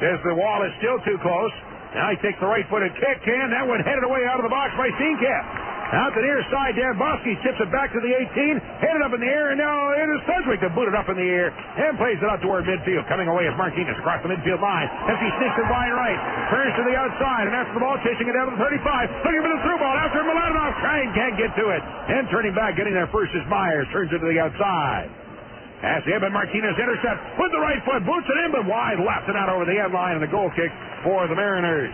Says the wall is still too close. Now he takes the right-footed kick, and that one headed away out of the box by Steenkamp. Out the near side, Danbuski tips it back to the 18, headed up in the air, and now it is Cedric to boot it up in the air and plays it out toward midfield. Coming away is Martinez across the midfield line as he sneaks it wide right, turns to the outside, and after the ball, chasing it down to the 35, looking for the through ball after Mladenov, trying, can't get to it, and turning back, getting there first is Myers, turns it to the outside. As the Martinez intercept with the right foot, boots it in, but wide left and out over the end line, and the goal kick for the Mariners.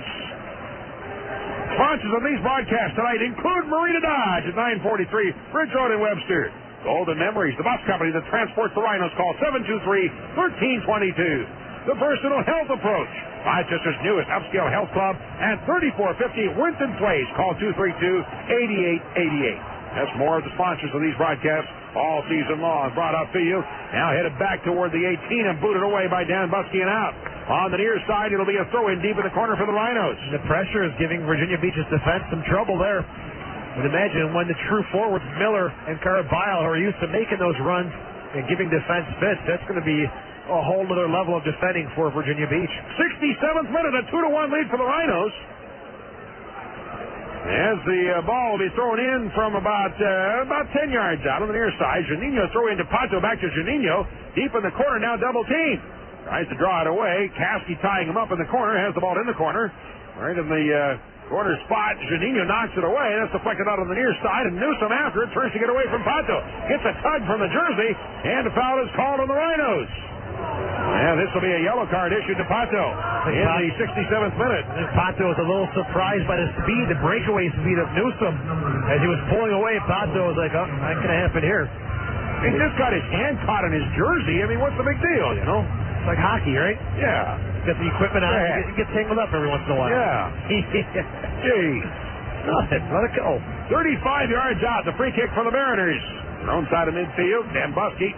Sponsors of these broadcasts tonight include Marina Dodge at 943 Bridge Road in Webster. Golden Memories, the bus company that transports the Rhinos. Call 723-1322. The Personal Health Approach, Rochester's newest upscale health club at 3450 Winton Place. Call 232-8888. That's more of the sponsors of these broadcasts all season long. Brought up to you. Now headed back toward the 18 and booted away by Danbuski and out. On the near side, it'll be a throw-in deep in the corner for the Rhinos. The pressure is giving Virginia Beach's defense some trouble there. But imagine when the true forwards, Miller and Carabile, who are used to making those runs and giving defense fits, that's going to be a whole other level of defending for Virginia Beach. 67th minute, a 2-1 lead for the Rhinos. As the ball will be thrown in from about 10 yards out on the near side. Janino throw into Pato, back to Janino. Deep in the corner, now double team. Tries to draw it away. Caskey tying him up in the corner. Has the ball in the corner. Right in the corner spot. Janino knocks it away. That's deflected out on the near side. And Newsom after it. Turns to get away from Pato. Gets a tug from the jersey. And the foul is called on the Rhinos. And this will be a yellow card issued to Pato in the 67th minute. Pato was a little surprised by the speed, the breakaway speed of Newsom. As he was pulling away, Pato was like, oh, not going to happen here. He just got his hand caught in his jersey. I mean, what's the big deal, you know? It's like hockey, right? Yeah. Got the equipment on. It gets tangled up every once in a while. Yeah. Gee. Nothing. Let it go. 35 yards out. The free kick for the Mariners. Their own side of midfield. Dambusky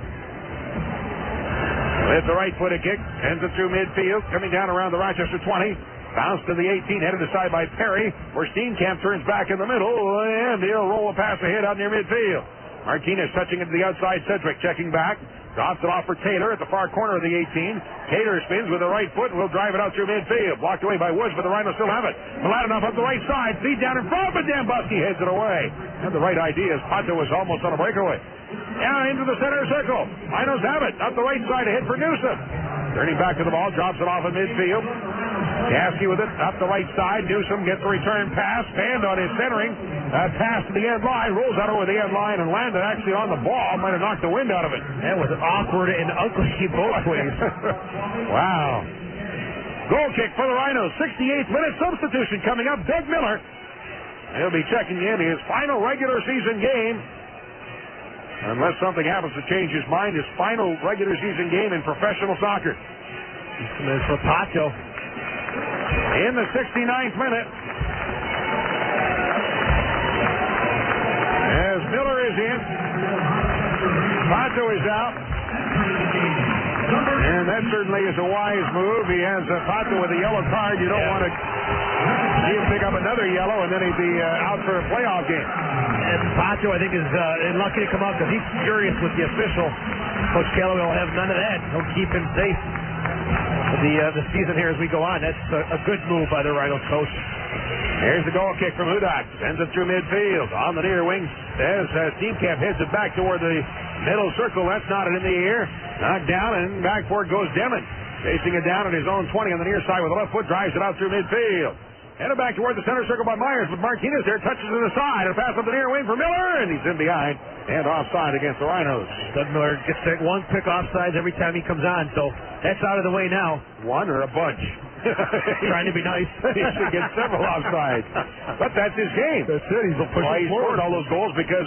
with the right-footed kick. Sends it through midfield. Coming down around the Rochester 20. Bounce to the 18. Headed aside by Perry. Where Steenkamp turns back in the middle. And he'll roll a pass ahead out near midfield. Martinez touching into the outside. Cedric checking back. Drops it off for Taylor at the far corner of the 18. Taylor spins with the right foot and will drive it out through midfield. Blocked away by Woods, but the Rhinos still have it. Mladenov up the right side. Feed down in front, but Dambusky heads it away. Had the right idea as Pato was almost on a breakaway. Down into the center circle. Rhinos have it. Up the right side ahead for Newsom. Turning back to the ball. Drops it off in midfield. Kasky with it up the right side. Newsom gets the return pass. Fanned on his centering. Pass to the end line. Rolls out over the end line and landed actually on the ball. Might have knocked the wind out of it. That was awkward and ugly both ways. Wow. Goal kick for the Rhinos. 68th minute substitution coming up. Doug Miller. He'll be checking in his final regular season game. Unless something happens to change his mind, his final regular season game in professional soccer. It's for Pato. In the 69th minute. As Miller is in. Pato is out. And that certainly is a wise move. He has Pato with a yellow card. You don't want to see him pick up another yellow, and then he'd be out for a playoff game. And Pato, I think, is lucky to come out because he's furious with the official. Coach Callaway will have none of that. He'll keep him safe for the season here as we go on. That's a good move by the Rhinos coach. Here's the goal kick from Hudak. Sends it through midfield. On the near wing as Steenkamp heads it back toward the middle circle. That's knotted in the air. Knocked down, and back for it goes Demon. Chasing it down at his own 20 on the near side with the left foot. Drives it out through midfield. Headed back toward the center circle by Myers, but Martinez there touches it aside. A pass up the near wing for Miller, and he's in behind and offside against the Rhinos. Doug Miller gets that one quick offsides every time he comes on, so that's out of the way now. One or a bunch? Trying to be nice. He should get several offsides. But that's his game. That's it. He's he scored all those goals because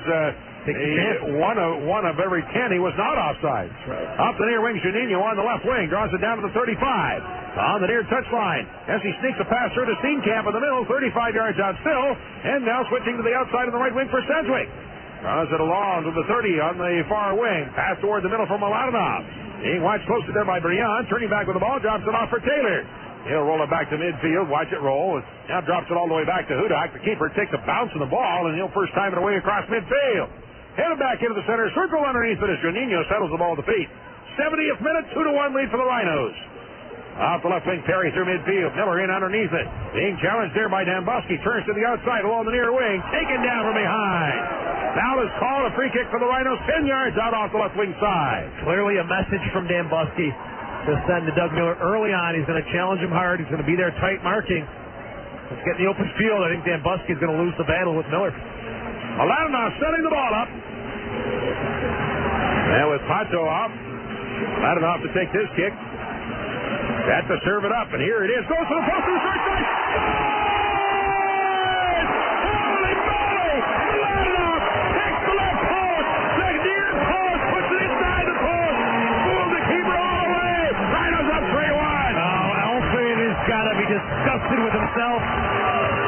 one of every 10 he was not offside. Right. Up the near wing, Juninho on the left wing. Draws it down to the 35. On the near touchline. As he sneaks a pass through to Steenkamp in the middle. 35 yards out still. And now switching to the outside of the right wing for Sedgwick. Draws it along to the 30 on the far wing. Pass toward the middle for Mladenov. Being watched closely there by Brian. Turning back with the ball. Drops it off for Taylor. He'll roll it back to midfield. Watch it roll. Now drops it all the way back to Hudak. The keeper takes a bounce on the ball, and he'll first time it away across midfield. Headed back into the center circle underneath it as Juninho settles the ball to feet. 70th minute, 2-1 lead for the Rhinos. Off the left wing, Perry through midfield. Miller in underneath it. Being challenged there by Dambusky. Turns to the outside along the near wing. Taken down from behind. Foul is called. A free kick for the Rhinos. 10 yards out off the left wing side. Clearly a message from Dambusky to send to Doug Miller early on. He's going to challenge him hard. He's going to be there tight marking. Let's get in the open field. I think Dambusky is going to lose the battle with Miller. Mladenov setting the ball up. Now with Pato off. Mladenov to take this kick. That's to serve it up, and here it is. Goes to the post to the short side. Holy moly! Mladenov takes the left post. The near post puts it inside the post. Fools the keeper all the way. Rhinos up 3-1. Oh, Elfin has got to be disgusted with himself.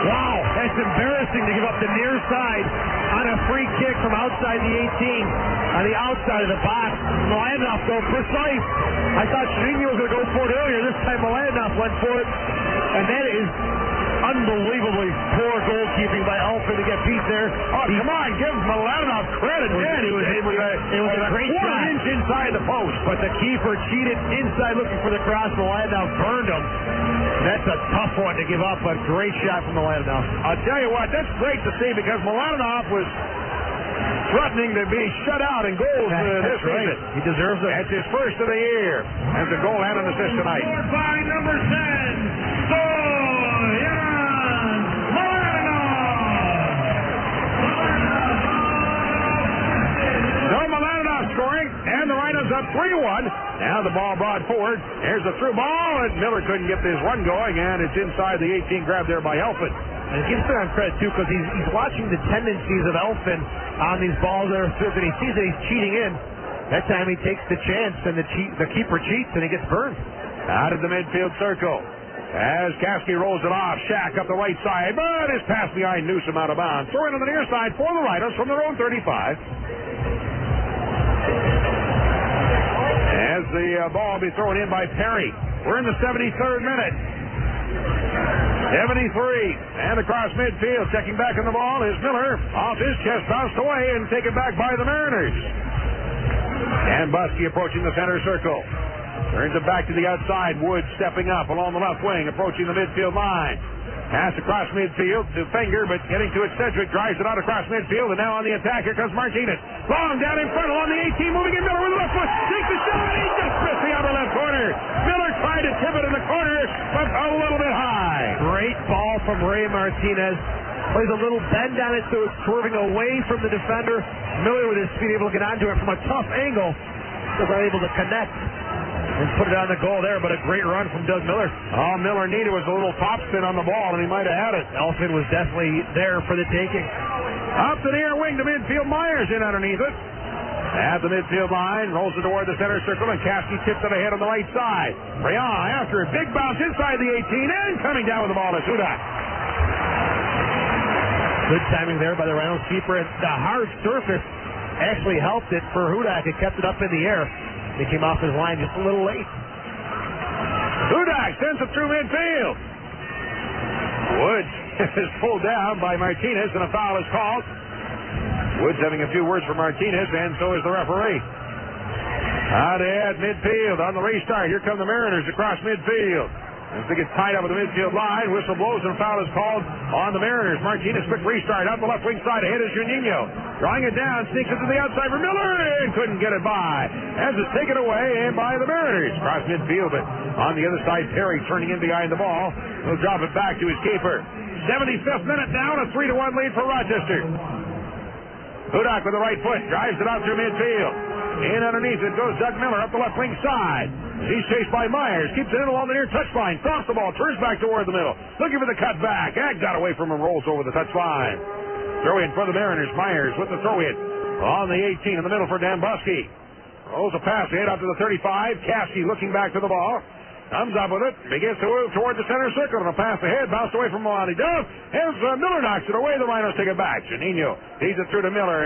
Wow, that's embarrassing to give up the near side on a free kick from outside the 18, on the outside of the box. Mladenov go precise. I thought Juninho was going to go for it earlier. This time Mladenov went for it. And that is unbelievably poor goalkeeping by Elfin to get beat there. Oh, come on, give Mladenov credit. It was a great shot. 1 inch inside the post. But the keeper cheated inside looking for the cross. Mladenov burned him. That's a tough one to give up, but great shot from Mladenov. I'll tell you what, that's great to see because Mladenov was threatening to be shut out in goals this season. He deserves it. That's his first of the year. And the goal and an assist tonight. Scored by number 10, Stoyan Mladenov. No Mladenov scoring, and the Rhinos up 3-1. Now the ball brought forward. Here's the through ball, and Miller couldn't get this one going, and it's inside the 18, grabbed there by Elfin. And gives him credit, too, because he's watching the tendencies of Elfin on these balls that are through, and he sees that he's cheating in. That time he takes the chance, and the keeper cheats, and he gets burned. Out of the midfield circle. As Caskey rolls it off, Shack up the right side, but his pass behind Newsom out of bounds. Throw into the near side for the Rhinos from their own 35. As the ball will be thrown in by Perry. We're in the 73rd minute. 73, and across midfield, checking back on the ball is Miller. Off his chest, bounced away, and taken back by the Mariners. And Busky approaching the center circle. Turns it back to the outside. Wood stepping up along the left wing, approaching the midfield line. Pass across midfield to Finger, but getting to it, Cedric drives it out across midfield, and now on the attack, here comes Martinez. Long down in front along the 18, moving in Miller with the left foot. Takes the shot, he just missed the upper left corner. Miller tried to tip it in the corner, but a little bit high. Great ball from Ray Martinez. Plays a little bend on it, so it's swerving away from the defender. Miller with his speed able to get onto it from a tough angle. Was unable to connect and put it on the goal there, but a great run from Doug Miller. All Miller needed was a little topspin on the ball, and he might have had it. Elfin was definitely there for the taking. Up to the air wing to midfield. Myers in underneath it. At the midfield line, rolls it toward the center circle, and Caskey tips it ahead on the right side. Brian after a big bounce inside the 18, and coming down with the ball is Hudak. Good timing there by the Rhinos keeper. The hard surface actually helped it for Hudak. It kept it up in the air. He came off his line just a little late. Hudak sends it through midfield. Woods is pulled down by Martinez, and a foul is called. Woods having a few words for Martinez, and so is the referee. Out at midfield on the restart. Here come the Mariners across midfield. As they get tied up with the midfield line, whistle blows and foul is called on the Mariners. Martinez, quick restart out the left wing side. Ahead is Juninho. Drawing it down, sneaks it to the outside for Miller, and couldn't get it by. As it's taken away and by the Mariners. Cross midfield, but on the other side, Perry turning in behind the ball. He'll drop it back to his keeper. 75th minute down, a 3-1 lead for Rochester. Hudak with the right foot, drives it out through midfield. In underneath it goes Doug Miller up the left wing side. He's chased by Myers. Keeps it in along the near touchline. Cross the ball. Turns back toward the middle. Looking for the cut back. Ag got away from him. Rolls over the touchline. Throw in for the Mariners. Myers with the throw in. On the 18 in the middle for Dan Busky. Rolls a pass ahead out to the 35. Caskey looking back to the ball. Comes up with it. Begins to move toward the center circle. And a pass ahead. Bounced away from Mladenov. As Miller knocks it away, the Rhinos take it back. Juninho feeds it through to Miller.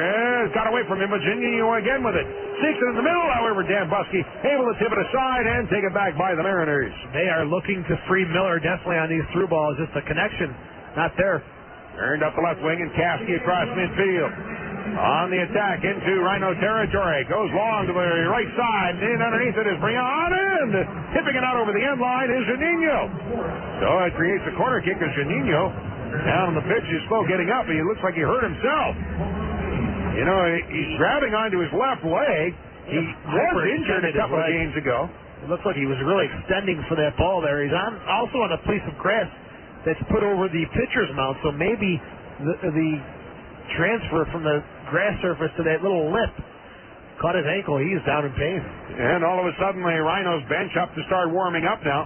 Got away from him, but Juninho again with it. Sneaks it in the middle. However, Dan Busky able to tip it aside and take it back by the Mariners. They are looking to free Miller definitely on these through balls. Just the connection not there. Turned up the left wing and Caskey across midfield. On the attack into Rhino territory. Goes long to the right side. In underneath it is Brian. And tipping it out over the end line is Juninho. So it creates a corner kick as Juninho down on the pitch. He's slow getting up. He looks like he hurt himself. You know, he's grabbing onto his left leg. He was injured a couple of games ago. It looks like he was really extending for that ball there. He's also on a piece of grass that's put over the pitcher's mount. So maybe the transfer from the grass surface to that little lip caught his ankle. He's down in pain. And all of a sudden, the Rhinos bench up to start warming up now.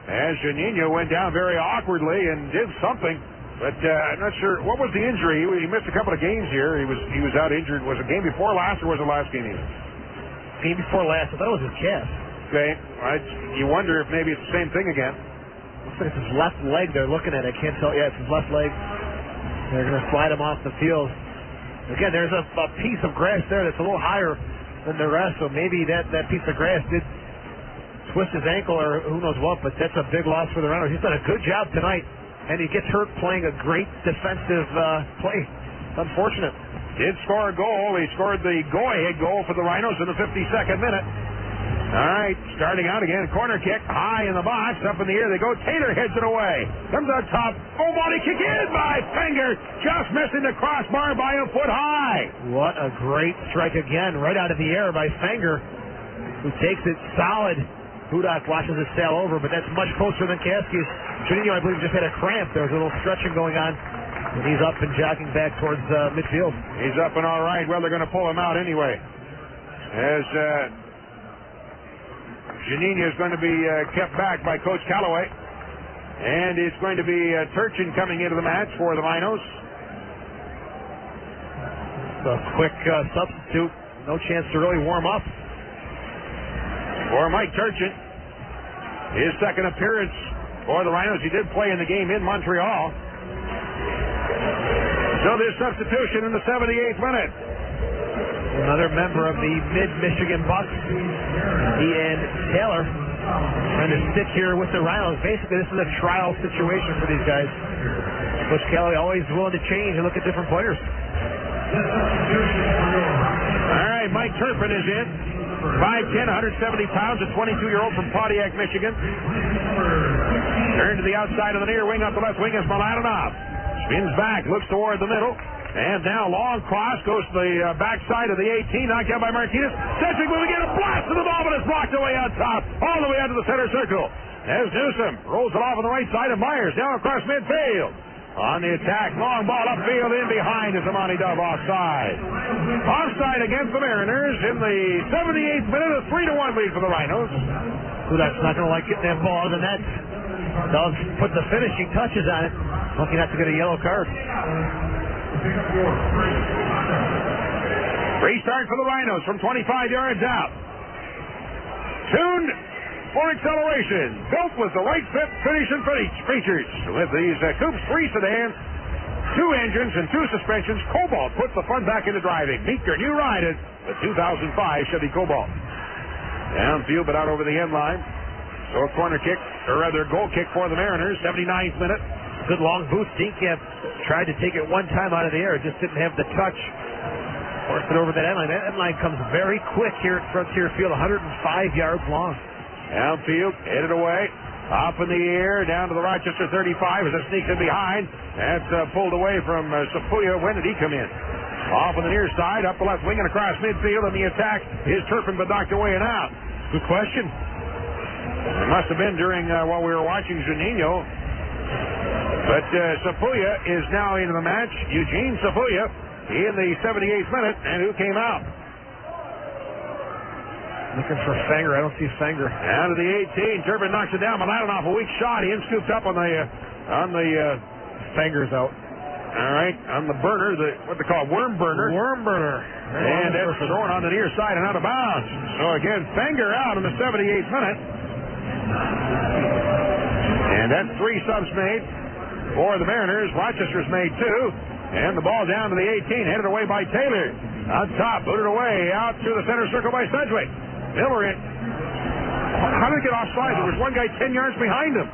As Juninho went down very awkwardly and did something, but I'm not sure what was the injury. He missed a couple of games here. He was out injured. Was it game before last or was it last game? Game before last. I thought it was his calf. Okay, you wonder if maybe it's the same thing again. Looks like it's his left leg they're looking at. I can't tell. Yeah, it's his left leg. They're going to slide him off the field. Again, there's a piece of grass there that's a little higher than the rest, so maybe that piece of grass did twist his ankle or who knows what, but that's a big loss for the Rhinos. He's done a good job tonight, and he gets hurt playing a great defensive play. Unfortunate. Did score a goal. He scored the go-ahead goal for the Rhinos in the 52nd minute. All right, starting out again. Corner kick high in the box. Up in the air they go. Taylor heads it away. Comes out top. Oh, body kick in by Finger. Just missing the crossbar by a foot high. What a great strike again. Right out of the air by Finger, who takes it solid. Hudak watches it sail over, but that's much closer than Caskey. Juninho, I believe, just had a cramp. There was a little stretching going on. And he's up and jogging back towards midfield. He's up and all right. Well, they're going to pull him out anyway. As Juninho is going to be kept back by Coach Calloway. And it's going to be Turchin coming into the match for the Rhinos. A quick substitute. No chance to really warm up. For Mike Turchin. His second appearance for the Rhinos. He did play in the game in Montreal. So there's substitution in the 78th minute. Another member of the Mid-Michigan Bucks, Ian Taylor, trying to stick here with the Rhinos. Basically, this is a trial situation for these guys. Coach Kelly always willing to change and look at different players. All right, Mike Turpin is in. 5'10", 170 pounds, a 22-year-old from Pontiac, Michigan. Turn to the outside of the near wing, up the left wing is Mladenov. Spins back, looks toward the middle. And now long cross goes to the backside of the 18, knocked out by Martinez. Centric moving in, a blast to the ball, but it's blocked away on top, all the way out to the center circle. As Newsom rolls it off on the right side of Myers, now across midfield. On the attack, long ball upfield, in behind is Amani Dove, offside. Offside against the Mariners in the 78th minute, a 3-1 lead for the Rhinos. Kudak's not going to like getting that ball out of the net. Dove's put the finishing touches on it. Lucky not to get a yellow card. Restart for the Rhinos from 25 yards out. Tuned for acceleration. Built with the right fit, finish, and features. With these coupes, 3 sedans, 2 engines, and 2 suspensions, Cobalt puts the fun back into driving. Meet your new ride in the 2005 Chevy Cobalt. Downfield, but out over the end line. So a corner kick, or rather goal kick for the Mariners, 79th minute. Good long boot. Steenkamp tried to take it one time out of the air. Just didn't have the touch. Forced it over that end line. That end line comes very quick here at Frontier Field, 105 yards long. Downfield, headed away. Up in the air, down to the Rochester 35 as it sneaks in behind. That's pulled away from Sapuya. When did he come in? Off on the near side, up the left wing and across midfield, and the attack is Turpin, but knocked away and out. Good question. It must have been during while we were watching Juninho. But Sapuya is now into the match. Eugene Sapuya in the 78th minute, and who came out? Looking for Fenger. I don't see Fenger. Down to the 18. Turpin knocks it down. Mladenov, a weak shot. He scooped up on the Fenger's out. All right, on the burner, what they call worm burner. Worm burner. And that's thrown on the near side and out of bounds. So again, Fenger out in the 78th minute. And that's 3 subs made for the Mariners. Rochester's made 2. And the ball down to the 18, headed away by Taylor. On top, booted away, out through the center circle by Sedgwick. Miller in. How did he get offside? There was one guy 10 yards behind him.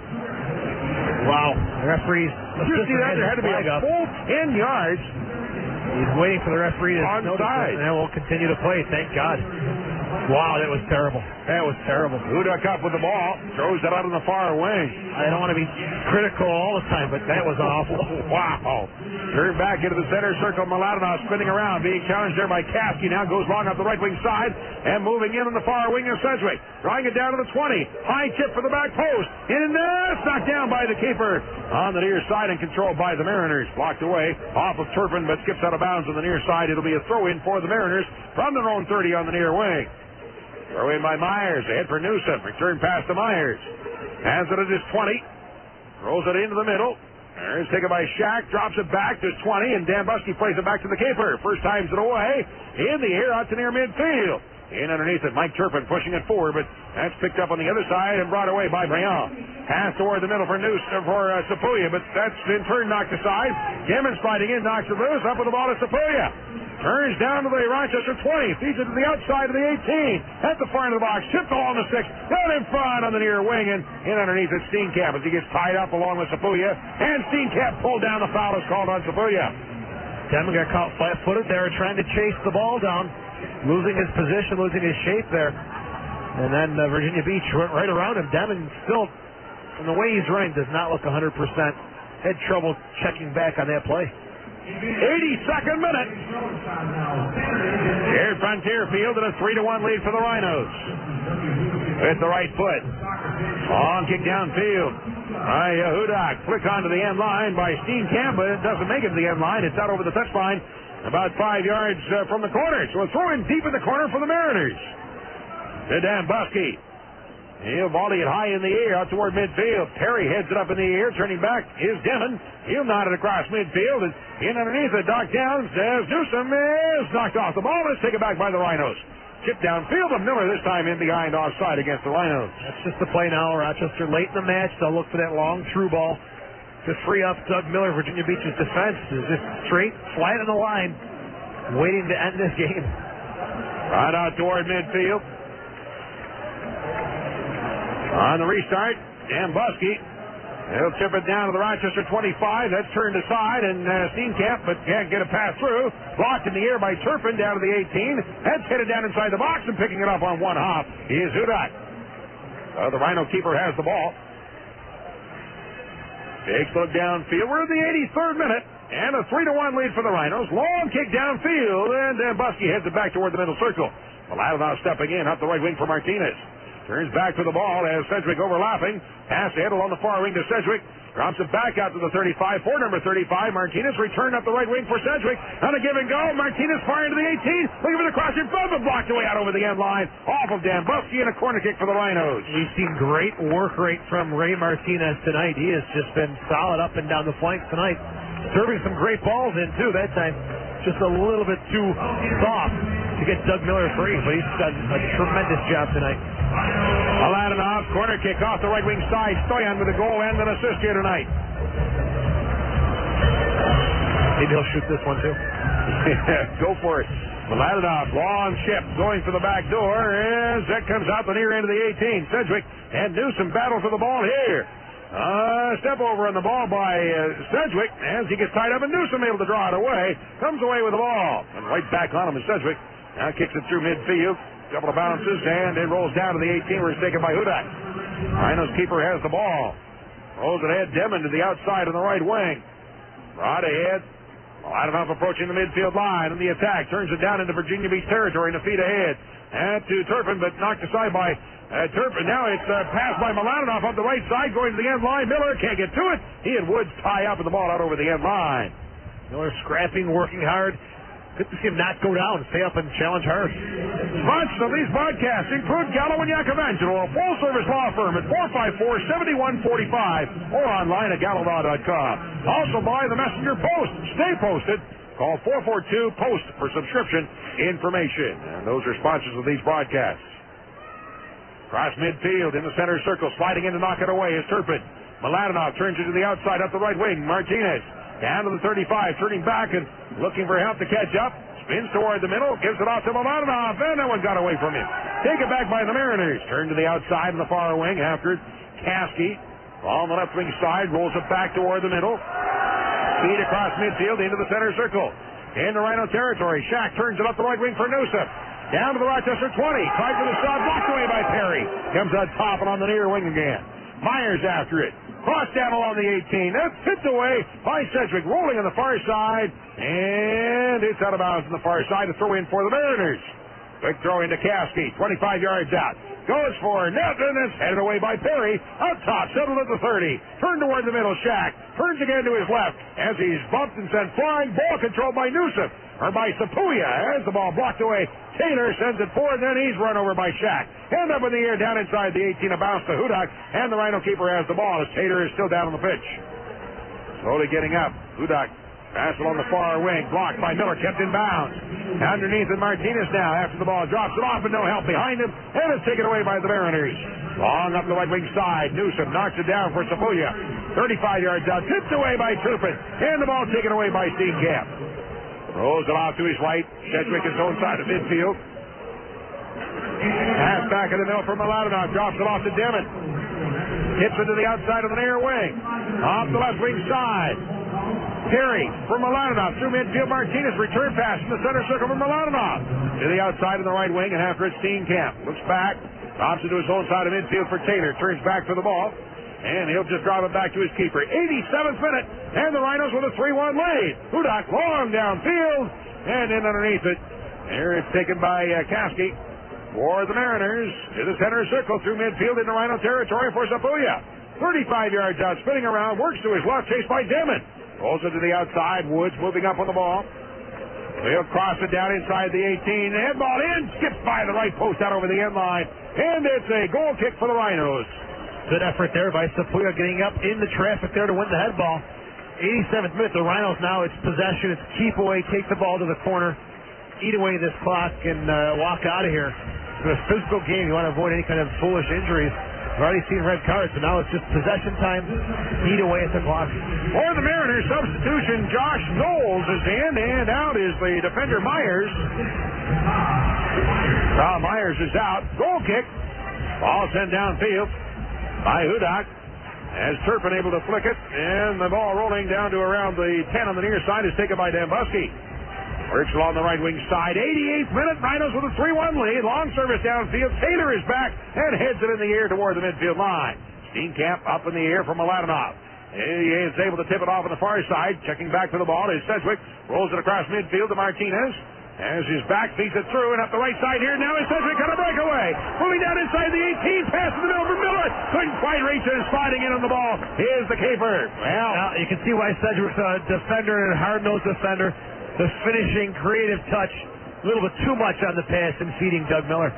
Wow. The referees. Did you see that? There had to be a full 10 yards. He's waiting for the referee to notice it, and then we'll continue to play. Thank God. Wow, that was terrible. That was terrible. Hudak up with the ball, throws it out on the far wing. I don't want to be critical all the time, but that was awful. Wow. Turned back into the center circle. Mladenov spinning around, being challenged there by Kasky. Now goes long up the right wing side, and moving in on the far wing is Sedgwick. Drawing it down to the 20. High chip for the back post. And it's knocked down by the keeper on the near side and controlled by the Mariners. Blocked away off of Turpin, but skips out of bounds on the near side. It'll be a throw-in for the Mariners from their own 30 on the near wing. Throw in by Myers. Ahead for Newsom. Return pass to Myers. Has it at his 20. Rolls it into the middle. There's taken by Shack. Drops it back to his 20. And Dan Buskey plays it back to the keeper. First time's it away. In the air out to near midfield. In underneath it, Mike Turpin pushing it forward, but that's picked up on the other side and brought away by Briand. Pass toward the middle for Sapuya, but that's in turn knocked aside. Gimmons fighting in, knocks it loose. Up with the ball to Sapuya. Turns down to the Rochester 20. Feeds it to the outside of the 18. At the far end of the box. Tipped along the 6. Down in front on the near wing. And in underneath it, Steenkamp as he gets tied up along with Sapuya. And Steenkamp pulled down. The foul is called on Sapuya. Demon got caught flat-footed there trying to chase the ball down. Losing his position, losing his shape there. And then Virginia Beach went right around him. Demon still, from the way he's running, does not look 100%. Had trouble checking back on that play. 82nd minute. Here at Frontier Field and a 3-1 lead for the Rhinos. With the right foot. Long kick downfield. Hudak. Flick onto the end line by Steenkamp, but it doesn't make it to the end line. It's out over the touchline about 5 yards from the corner. So a throw in deep in the corner for the Mariners. To Dan Buskey. He'll volley it high in the air out toward midfield. Terry heads it up in the air. Turning back is Demon. He'll nod it across midfield. And in underneath it, Doc Downs as Newsom is knocked off the ball. Let's take it back by the Rhinos. chip downfield, and Miller this time in behind offside against the Rhinos. That's just the play now. Rochester late in the match. They'll look for that long through ball to free up Doug Miller. Virginia Beach's defense is just straight, flat on the line, waiting to end this game. Right out toward midfield. On the restart, Dan Buskey. He'll chip it down to the Rochester 25. That's turned aside, and Steenkamp, but can't get a pass through. Blocked in the air by Turpin down to the 18. That's headed down inside the box and picking it up on one hop. He is Hudak. The Rhino keeper has the ball. Takes a look downfield. We're in the 83rd minute, and a 3-1 lead for the Rhinos. Long kick downfield, and Dan Buskey heads it back toward the middle circle. Mladenov stepping in, up the right wing for Martinez. Turns back to the ball as Sedgwick overlapping. Pass to Edel on the far wing to Sedgwick. Drops it back out to the 35 for number 35. Martinez returned up the right wing for Sedgwick. On a give and go. Martinez firing to the 18. Looking for the cross in front, but blocked away out over the end line. Off of Dan Buskey and a corner kick for the Rhinos. We've seen great work rate from Ray Martinez tonight. He has just been solid up and down the flanks tonight. Serving some great balls in, too, that time. Just a little bit too soft to get Doug Miller free, but he's done a tremendous job tonight. Mladenov, corner kick off the right wing side. Stoyan with a goal and an assist here tonight. Maybe he'll shoot this one too. Go for it. Mladenov, long chip, going for the back door as that comes out the near end of the 18. Sedgwick and Newsom battle for the ball here. Step over on the ball by Sedgwick as he gets tied up, and Newsom able to draw it away. Comes away with the ball. And right back on him is Sedgwick. Now kicks it through midfield. Couple of bounces, and it rolls down to the 18 where it's taken by Hudak. Rhinos keeper has the ball. Rolls it ahead, Demon to the outside on the right wing. Right ahead. Mladenov approaching the midfield line, and the attack turns it down into Virginia Beach territory and a feet ahead. And to Turpin, but knocked aside by Turpin. Now it's passed by Mladenov up the right side, going to the end line. Miller can't get to it. He and Woods tie up, and the ball out over the end line. Miller scrapping, working hard. Good to see him not go down, stay up and challenge hard. Sponsors of these broadcasts include Gallo & Iacovangelo, a full-service law firm at 454-7145 or online at gallolaw.com. Also by the Messenger Post. Stay posted. Call 442-POST for subscription information. And those are sponsors of these broadcasts. Cross midfield in the center circle, sliding in to knock it away is Turpin. Mladenov turns it to the outside up the right wing. Martinez down to the 35, turning back and looking for help to catch up. Spins toward the middle, gives it off to Mladenov, and that one got away from him. Taken back by the Mariners. Turn to the outside in the far wing after Caskey. On the left wing side, rolls it back toward the middle. Speed across midfield into the center circle. In the Rhino territory, Shack turns it up the right wing for Newsom. Down to the Rochester 20. Tried for the shot, blocked away by Perry. Comes on top and on the near wing again. Myers after it. Cross down along the 18. That's tipped away by Sedgwick, rolling on the far side. And it's out of bounds on the far side to throw in for the Mariners. Quick throw into Caskey, 25 yards out. Goes for net, and it's headed away by Perry. Out top, settled at the 30. Turned toward the middle, Shack. Turns again to his left as he's bumped and sent flying. Ball controlled by Newsom. Or by Sapuya as the ball blocked away. Taylor sends it forward, and then he's run over by Shack. Hand up in the air, down inside the 18, a bounce to Hudak, and the Rhino keeper has the ball as Taylor is still down on the pitch. Slowly getting up. Hudak pass along the far wing, blocked by Miller, kept in bounds. Underneath it, Martinez now after the ball drops it off, and no help behind him, and it's taken away by the Mariners. Long up the right wing side, Newsom knocks it down for Sapuya. 35 yards out, tipped away by Turpin, and the ball taken away by Steenkamp. Rolls it off to his right. Sedgwick his own side of midfield. Pass back in the middle for Mladenov. Drops it off to Demon. Hits it to the outside of the near wing. Off the left wing side. Perry for Mladenov. Through midfield. Martinez. Return pass in the center circle for Mladenov. To the outside of the right wing, and after it's Steenkamp. Looks back. Drops it to his own side of midfield for Taylor. Turns back for the ball. And he'll just drive it back to his keeper. 87th minute, and the Rhinos with a 3-1 lead. Hudak long downfield, and in underneath it. There it's taken by Caskey for the Mariners. To the center circle through midfield into Rhino territory for Sapuya. 35 yards out, spinning around, works to his left, chased by Demon. Rolls it to the outside, Woods moving up on the ball. He'll cross it down inside the 18. Head ball in, skips by the right post out over the end line, and it's a goal kick for the Rhinos. Good effort there by Sapuya getting up in the traffic there to win the head ball. 87th minute, the Rhinos now, it's possession, it's keep away, take the ball to the corner. eat away this clock and walk out of here. It's a physical game. You want to avoid any kind of foolish injuries. We've already seen red cards, so now it's just possession time. Eat away at the clock. For the Mariners, substitution, Josh Knowles is in, and out is the defender Myers. Myers is out. Goal kick. Ball sent downfield by Hudak. As Turpin able to flick it, and the ball rolling down to around the 10 on the near side is taken by Dambusky. Works along the right wing side. 88th minute, Rhinos with a 3-1 lead. Long service downfield. Taylor is back and heads it in the air toward the midfield line. Steenkamp up in the air from Mladenov. He is able to tip it off on the far side. Checking back for the ball is Sedgwick. Rolls it across midfield to Martinez. As his back feeds it through and up the right side here. Now is Sedgwick on a breakaway. Moving down inside the 18. Pass to the middle for Miller. Couldn't quite reach it. Sliding in on the ball. Here's the keeper. Well, now you can see why Sedgwick's a defender and a hard-nosed defender. The finishing, creative touch. A little bit too much on the pass and feeding Doug Miller.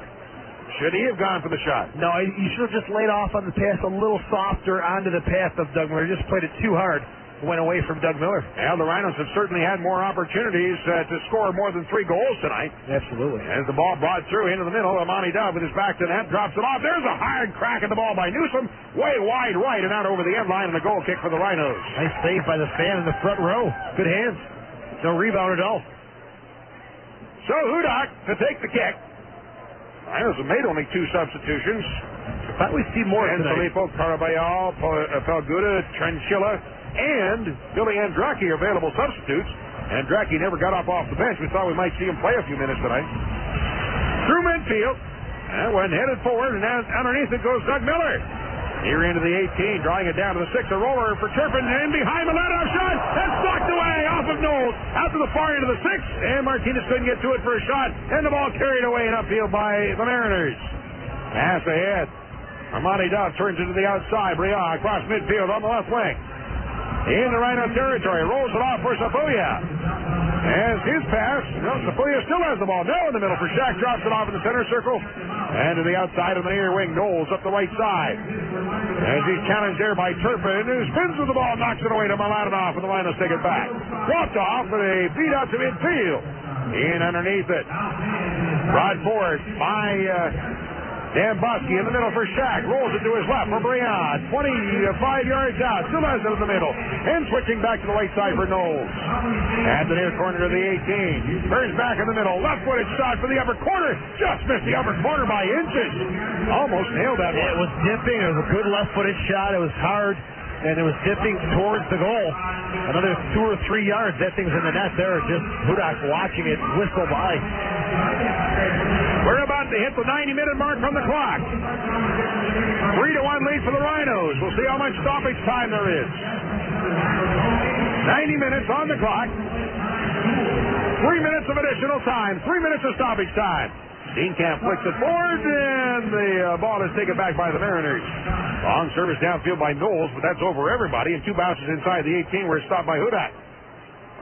Should he have gone for the shot? No, you should have just laid off on the pass a little softer onto the path of Doug Miller. He just played it too hard. Went away from Doug Miller. Well, the Rhinos have certainly had more opportunities to score more than 3 goals tonight. Absolutely. As the ball brought through into the middle, Amani Dove with his back to net drops it off. There's a hard crack at the ball by Newsom. Way wide right and out over the end line, and a goal kick for the Rhinos. Nice save by the fan in the front row. Good hands. No rebound at all. So Hudak to take the kick. Rhinos have made only 2 substitutions. Thought we'd see more and tonight. Filippo, Carabayal, Pelguda, Tranchilla, and Billy Andracki are available substitutes. Andracki never got off the bench. We thought we might see him play a few minutes tonight. Through midfield. And when headed forward, and underneath it goes Doug Miller. Here into the 18, drawing it down to the 6. A roller for Turpin, and behind Mladenov shot. That's blocked away off of Knowles. Out to the far end of the 6. And Martinez couldn't get to it for a shot. And the ball carried away and upfield by the Mariners. Pass ahead. Amani Dove turns into the outside. Briand across midfield on the left wing. In the Rhino territory. Rolls it off for Sapuya. As his pass, Sapuya still has the ball. Now in the middle for Shaq. Drops it off in the center circle. And to the outside of the near wing. Knowles up the right side. As he's challenged there by Turpin, who spins with the ball, knocks it away to Mladenov, and the Rhinos take it back. Dropped off, but a beat out to midfield. In underneath it. Brought forward by Dambusky in the middle for Shaq. Rolls it to his left for Briand. 25 yards out. Still has it in the middle. And switching back to the right side for Knowles. At the near corner of the 18. Turns back in the middle. Left-footed shot for the upper corner. Just missed the upper corner by inches. Almost nailed that one. It was dipping. It was a good left-footed shot. It was hard. And it was dipping towards the goal. Another 2 or 3 yards. That thing's in the net there. Just Hudak watching it whistle by. We're about to hit the 90-minute mark from the clock. 3-1 lead for the Rhinos. We'll see how much stoppage time there is. 90 minutes on the clock. 3 minutes of additional time. 3 minutes of stoppage time. Steenkamp flicks it forward, and the ball is taken back by the Mariners. Long service downfield by Knowles, but that's over everybody, and 2 bounces inside the 18 where it's stopped by Hudak.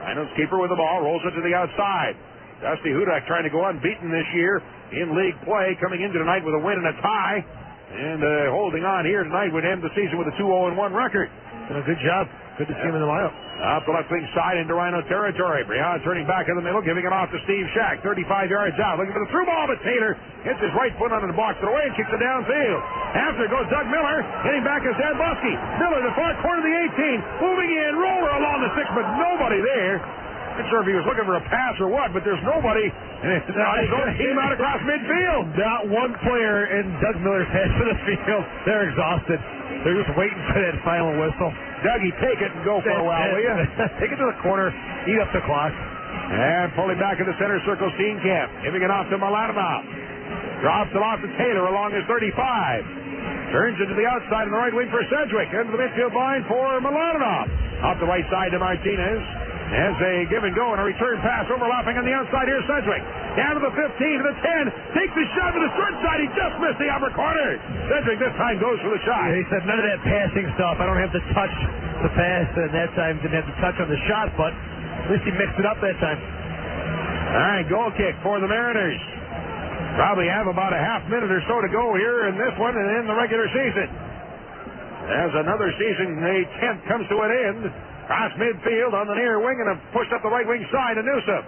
Rhinos keeper with the ball, rolls it to the outside. Dusty Hudak trying to go unbeaten this year in league play, coming into tonight with a win and a tie, and holding on here tonight would end the season with a 2-0-1 record. Done a good job. Good to see him in the lineup. Up the left wing side into Rhino territory. Briand turning back in the middle, giving it off to Steve Shaq. 35 yards out, looking for the through ball, but Taylor hits his right foot under the box it away and kicks it downfield. After goes Doug Miller, hitting back is Dambusky. Miller, the far corner of the 18, moving in, roller along the 6, but nobody there. I'm not sure if he was looking for a pass or what, but there's nobody. He's going to team out across midfield. Not one player in Doug Miller's head for the field. They're exhausted. They're just waiting for that final whistle. Dougie, take it and go for a while, will you? Take it to the corner, eat up the clock. And pulling back in the center circle, Steenkamp. Giving it off to Mladenov. Drops it off to Taylor along his 35. Turns into the outside of the right wing for Sedgwick. Into the midfield line for Mladenov. Off the right side to Martinez. As a give and go and a return pass overlapping on the outside here, Sedgwick. Down to the 15, to the 10. Takes the shot to the short side. He just missed the upper corner. Sedgwick this time goes for the shot. Yeah, he said none of that passing stuff. I don't have to touch the pass, and that time didn't have to touch on the shot, but at least he mixed it up that time. All right, goal kick for the Mariners. Probably have about a half minute or so to go here in this one and in the regular season. As another season, the 10th comes to an end. Cross midfield on the near wing and a push up the right wing side to Newsom.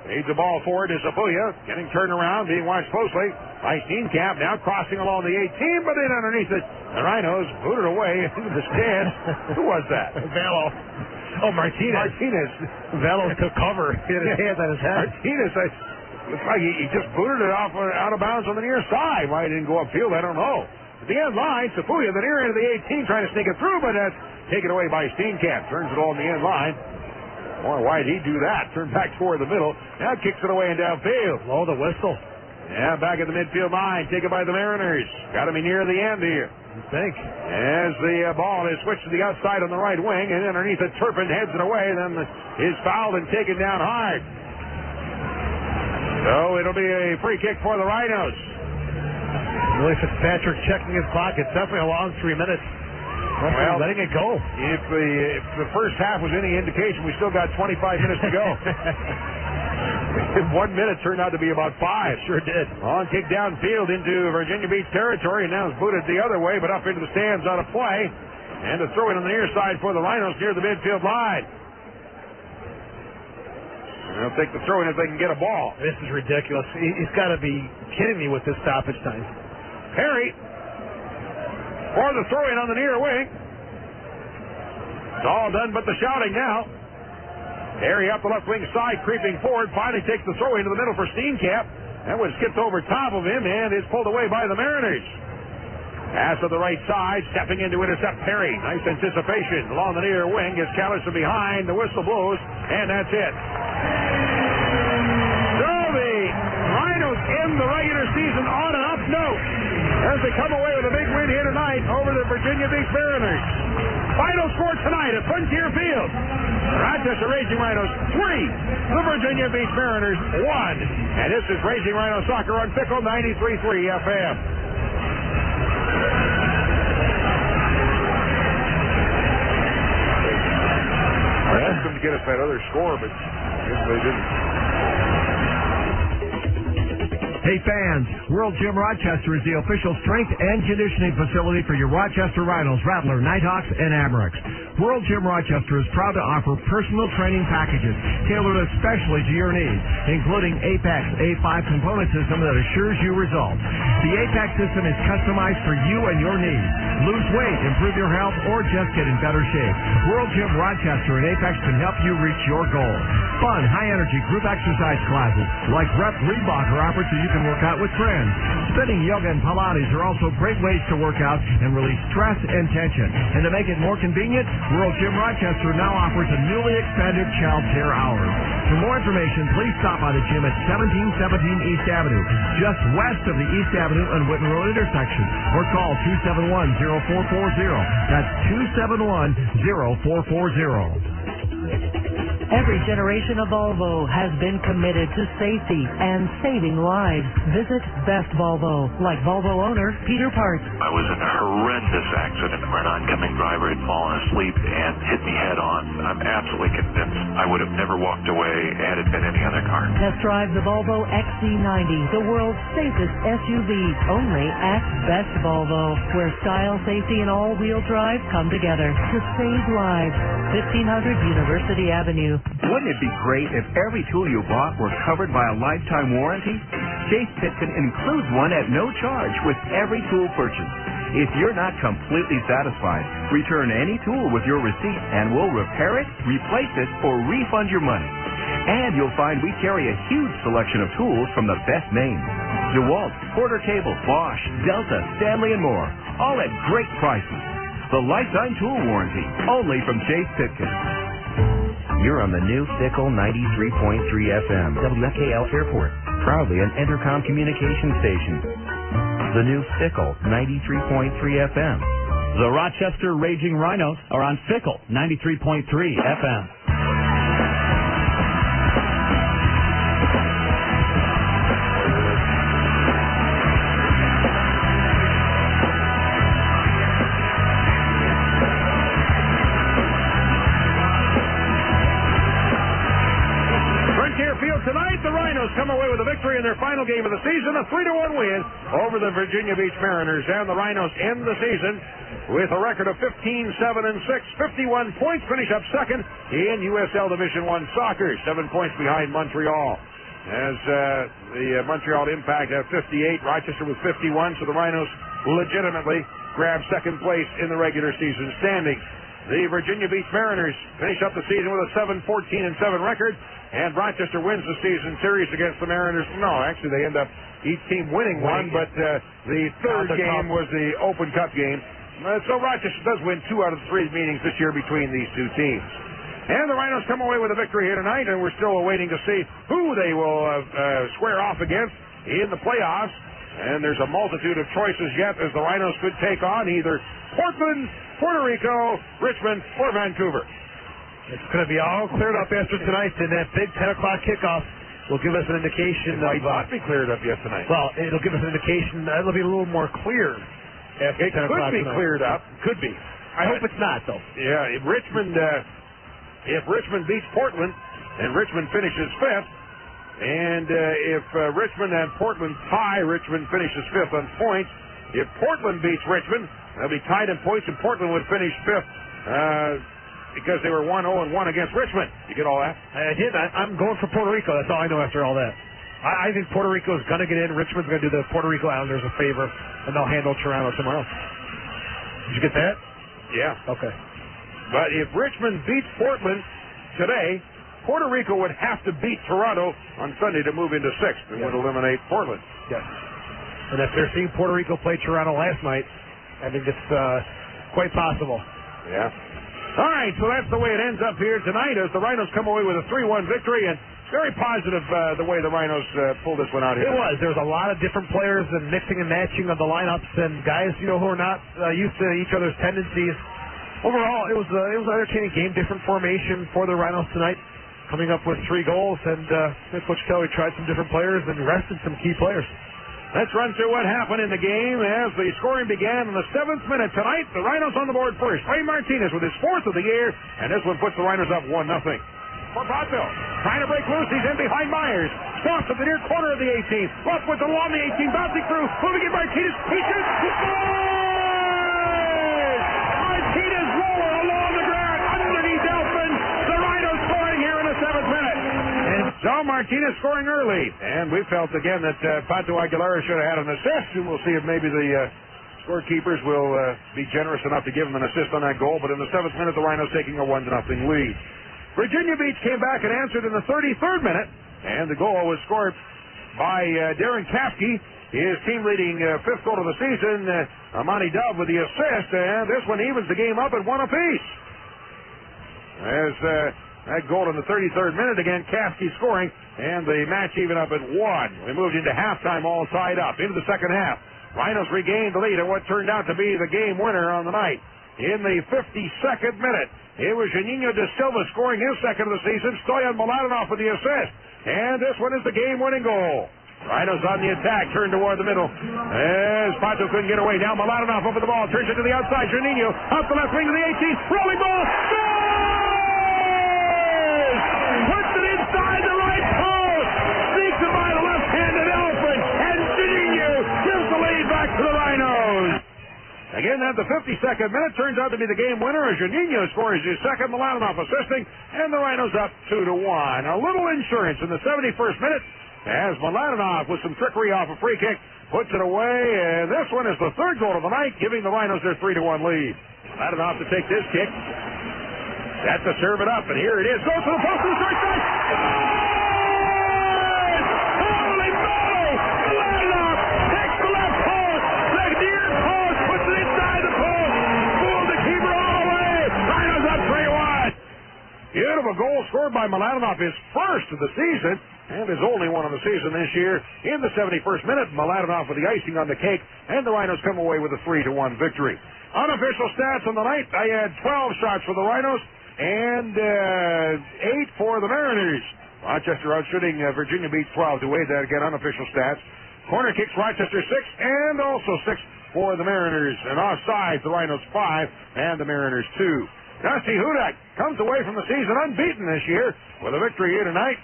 Needs the ball forward to Sapuya. Getting turned around, being watched closely by Steenkamp. Now crossing along the 18, but in underneath it. The Rhinos booted away into the stands. Who was that? Velo. Oh, Martinez. Velo took cover. He had his hands on his head. Martinez, looks like he just booted it off out of bounds on the near side. Why he didn't go upfield, I don't know. At the end line, Sapuya, the near end of the 18, trying to sneak it through, but that's taken away by Steenkamp. Turns it all in the end line. Boy, why did he do that? Turn back toward the middle. Now kicks it away and downfield. Blow the whistle. Yeah, back at the midfield line. Taken by the Mariners. Got to be near the end here. You think? As the ball is switched to the outside on the right wing, and underneath it, Turpin heads it away, then is fouled and taken down hard. So it'll be a free kick for the Rhinos. Really, Fitzpatrick checking his clock. It's definitely a long 3 minutes. Well, letting it go. If the first half was any indication, we still got 25 minutes to go. 1 minute turned out to be about 5. Sure did. Long kick downfield into Virginia Beach territory, and now it's booted the other way, but up into the stands out of play. And a throw in on the near side for the Rhinos near the midfield line. They'll take the throw in if they can get a ball. This is ridiculous. He's got to be kidding me with this stoppage time. Perry for the throw in on the near wing. It's all done but the shouting now. Perry up the left wing side, creeping forward, finally takes the throw into the middle for Steenkamp. That was skipped over top of him and is pulled away by the Mariners. Pass to the right side, stepping in to intercept Perry. Nice anticipation along the near wing. Gets Callerson behind. The whistle blows, and that's it. So the Rhinos end the regular season on an up note as they come away with a big win here tonight over the Virginia Beach Mariners. Final score tonight at Frontier Field. Rochester Raging Rhinos 3, the Virginia Beach Mariners 1. And this is Raging Rhino Soccer on Fickle 93.3 FM. I asked them to get us that other score, but I guess they didn't. Hey fans, World Gym Rochester is the official strength and conditioning facility for your Rochester Rhinos, Rattler, Nighthawks, and Amerks. World Gym Rochester is proud to offer personal training packages tailored especially to your needs, including Apex A5 component system that assures you results. The Apex system is customized for you and your needs. Lose weight, improve your health, or just get in better shape. World Gym Rochester and Apex can help you reach your goals. Fun, high-energy group exercise classes like Rep Reebok are offered so you can work out with friends. Spinning, yoga, and Pilates are also great ways to work out and release stress and tension. And to make it more convenient, World Gym Rochester now offers a newly expanded child care hours. For more information, please stop by the gym at 1717 East Avenue, just west of the East Avenue and Whitten Road intersection, or call 271-0440. That's 271-0440. Every generation of Volvo has been committed to safety and saving lives. Visit Best Volvo, like Volvo owner Peter Parts. I was in a horrendous accident where an oncoming driver had fallen asleep and hit me head on. I'm absolutely convinced I would have never walked away had it been any other car. Test drive the Volvo XC90, the world's safest SUV, only at Best Volvo, where style, safety, and all-wheel drive come together to save lives. 1500 University Avenue. Wouldn't it be great if every tool you bought were covered by a lifetime warranty? Chase Pitkin includes one at no charge with every tool purchase. If you're not completely satisfied, return any tool with your receipt and we'll repair it, replace it, or refund your money. And you'll find we carry a huge selection of tools from the best names. DeWalt, Porter Cable, Bosch, Delta, Stanley, and more. All at great prices. The lifetime tool warranty, only from Chase Pitkin. You're on the new Fickle 93.3 FM, WFKL Airport, proudly an Entercom communication station. The new Fickle 93.3 FM. The Rochester Raging Rhinos are on Fickle 93.3 FM. Tonight, the Rhinos come away with a victory in their final game of the season, a 3-1 win over the Virginia Beach Mariners. And the Rhinos end the season with a record of 15-7-6, 51 points, finish up second in USL Division I soccer, 7 points behind Montreal. as the Montreal Impact have 58, Rochester with 51, so the Rhinos legitimately grab second place in the regular season standings. The Virginia Beach Mariners finish up the season with a 7-14-7 record, and Rochester wins the season series against the Mariners. No, actually they end up each team winning one, but the third game was the Open Cup game. So Rochester does win 2 out of the 3 meetings this year between these two teams. And the Rhinos come away with a victory here tonight, and we're still waiting to see who they will square off against in the playoffs. And there's a multitude of choices yet, as the Rhinos could take on either Portland, Puerto Rico, Richmond, or Vancouver. It's going to be all cleared up after tonight, and that big 10 o'clock kickoff will give us an indication. It might not be cleared up yet tonight. Well, it'll give us an indication. It'll be a little more clear after 10 o'clock It could be tonight. cleared up. Could be. I hope it's not, though. Yeah, if Richmond beats Portland and Richmond finishes 5th, and if Richmond and Portland tie, Richmond finishes 5th on points. If Portland beats Richmond, they'll be tied in points, and Portland would finish 5th because they were 1-0-1 against Richmond. You get all that? I did. I'm going for Puerto Rico. That's all I know after all that. I think Puerto Rico is going to get in. Richmond's going to do the Puerto Rico Islanders a favor, and they'll handle Toronto tomorrow. Did you get that? Yeah. Okay. But if Richmond beats Portland today, Puerto Rico would have to beat Toronto on Sunday to move into 6th and would eliminate Portland. Yes. And if they're seeing Puerto Rico play Toronto last night, I think it's quite possible. Yeah. All right, so that's the way it ends up here tonight as the Rhinos come away with a 3-1 victory, and very positive the way the Rhinos pulled this one out here. It was. There was a lot of different players and mixing and matching of the lineups and guys, who are not used to each other's tendencies. Overall, it was an entertaining game, different formation for the Rhinos tonight, coming up with 3 goals, and Coach Kelly tried some different players and rested some key players. Let's run through what happened in the game as the scoring began in the 7th minute tonight. The Rhinos on the board first. Ray Martinez with his 4th of the year, and this one puts the Rhinos up 1-0. Porpato trying to break loose. He's in behind Myers. Stops at the near corner of the 18th. Left with along the 18, bouncing through. Moving in Martinez. He shoots. He scores! Martinez roller along the ground underneath Elfman. The Rhinos scoring here in the 7th minute. And so Martinez scoring early. And we felt again that Pato Aguilera should have had an assist. And we'll see if maybe the scorekeepers will be generous enough to give him an assist on that goal. But in the 7th minute, the Rhinos taking a 1-0 lead. Virginia Beach came back and answered in the 33rd minute, and the goal was scored by Darren Kafke, his team-leading 5th goal of the season. Amani Dove with the assist, and this one evens the game up at 1 apiece. As that goal in the 33rd minute, again, Kafke scoring, and the match even up at 1. We moved into halftime all tied up. Into the second half, Rhinos regained the lead at what turned out to be the game winner on the night. In the 52nd minute, it was Juninho DaSilva scoring his 2nd of the season. Stoyan Mladenov with the assist. And this one is the game-winning goal. Rhinos on the attack, turned toward the middle. As Pato couldn't get away. Now Mladenov over the ball. Turns it to the outside. Juninho up the left wing to the 18th. Rolling ball. Scores! Puts it inside the right post. Sneaks it by the left-handed elephant. And Juninho gives the lead back to the Rhinos. Again, at the 52nd minute, turns out to be the game winner as Juninho scores his 2nd, Mladenov assisting, and the Rhinos up 2-1. A little insurance in the 71st minute as Mladenov with some trickery off a free kick puts it away, and this one is the 3rd goal of the night, giving the Rhinos their 3-1 lead. Mladenov to take this kick. That's to serve it up, and here it is. Goes to the post to the short side. Holy moly! Mladenov takes the left post. The near post puts it inside the post. Fooled the keeper all the way. Rhinos up 3-1. Beautiful goal scored by Mladenov, his 1st of the season, and his only one of the season this year. In the 71st minute, Mladenov with the icing on the cake, and the Rhinos come away with a 3-1 victory. Unofficial stats on the night, I had 12 shots for the Rhinos and 8 for the Mariners. Rochester outshooting Virginia Beach 12 to 8. That again, unofficial stats. Corner kicks, Rochester 6, and also 6 for the Mariners. And offsides, the Rhinos 5, and the Mariners 2. Dusty Hudak comes away from the season unbeaten this year with a victory here tonight.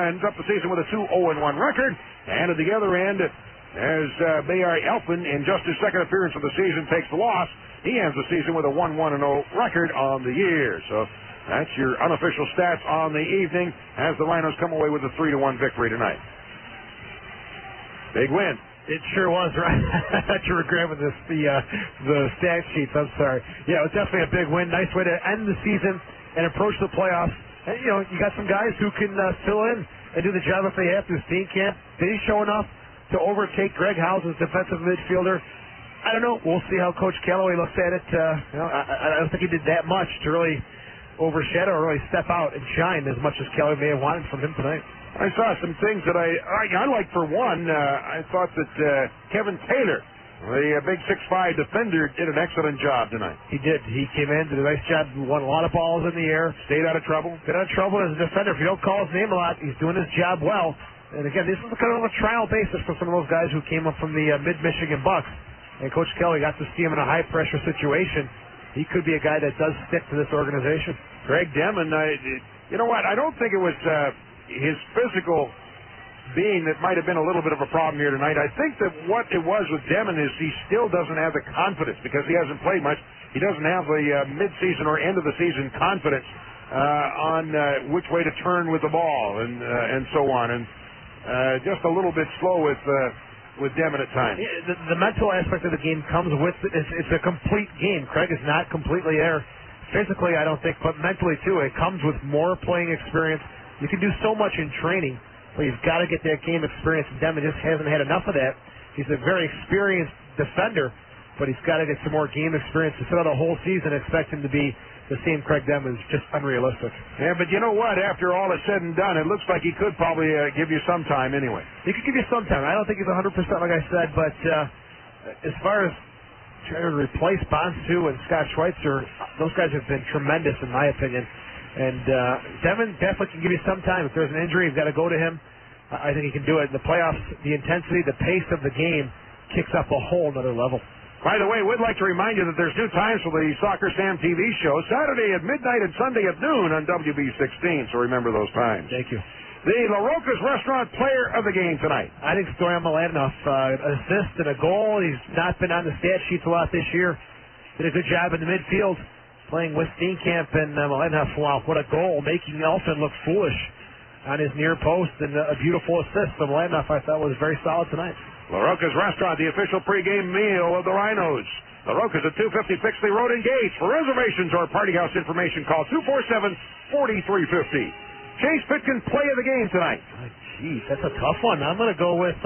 Ends up the season with a 2-0-1 record. And at the other end, as Bayard Elfman, in just his 2nd appearance of the season, takes the loss, he ends the season with a 1-1-0 record on the year. So That's your unofficial stats on the evening as the Rhinos come away with a 3-1 victory tonight. Big win. It sure was, right? You were grabbing the stat sheets. I'm sorry. Yeah, it was definitely a big win. Nice way to end the season and approach the playoffs. And, you know, you got some guys who can fill in and do the job if they have to. Steenkamp, did he show enough to overtake Greg House's defensive midfielder? I don't know. We'll see how Coach Callaway looks at it. I don't think he did that much to really overshadow or really step out and shine as much as Callaway may have wanted from him tonight. I saw some things that I liked. For one, I thought that Kevin Taylor, the big 6'5" defender, did an excellent job tonight. He did. He came in, did a nice job, won a lot of balls in the air. Stayed out of trouble. Stayed out of trouble as a defender. If you don't call his name a lot, he's doing his job well. And again, this is kind of a trial basis for some of those guys who came up from the mid-Michigan Bucks. And Coach Kelly got to see him in a high-pressure situation. He could be a guy that does stick to this organization. Greg Demon, you know what? I don't think it was his physical being that might have been a little bit of a problem here tonight. I think that what it was with Demon is he still doesn't have the confidence because he hasn't played much. He doesn't have the mid-season or end-of-the-season confidence on which way to turn with the ball and so on. And just a little bit slow with Demon at times. The mental aspect of the game comes with it. It's a complete game. Craig is not completely there physically, I don't think, but mentally too. It comes with more playing experience. You can do so much in training, but you've got to get that game experience. Demon just hasn't had enough of that. He's a very experienced defender, but he's got to get some more game experience. To sit out a whole season and expect him to be the same Craig Demon is just unrealistic. Yeah, but you know what? After all is said and done, it looks like he could probably give you some time anyway. He could give you some time. I don't think he's 100% like I said, but as far as trying to replace Bonsu and Scott Schweitzer, those guys have been tremendous in my opinion. And Demon definitely can give you some time. If there's an injury, you've got to go to him. I think he can do it. In the playoffs, the intensity, the pace of the game kicks up a whole other level. By the way, we'd like to remind you that there's new times for the Soccer Sam TV show, Saturday at midnight and Sunday at noon on WB16, so remember those times. Thank you. The La Roca's Restaurant player of the game tonight. I think Stoyan Mladenov, assist and a goal. He's not been on the stat sheets a lot this year. Did a good job in the midfield. Playing with Steenkamp and Mladenov. Wow, what a goal. Making Elfin look foolish on his near post and a beautiful assist. So Mladenov, I thought, was very solid tonight. La Roca's Restaurant, the official pregame meal of the Rhinos. La Roca's at 250 Pixley Road in Gates. For reservations or party house information, call 247-4350. Chase Pitkin, play of the game tonight. Geez, that's a tough one. I'm going to go with...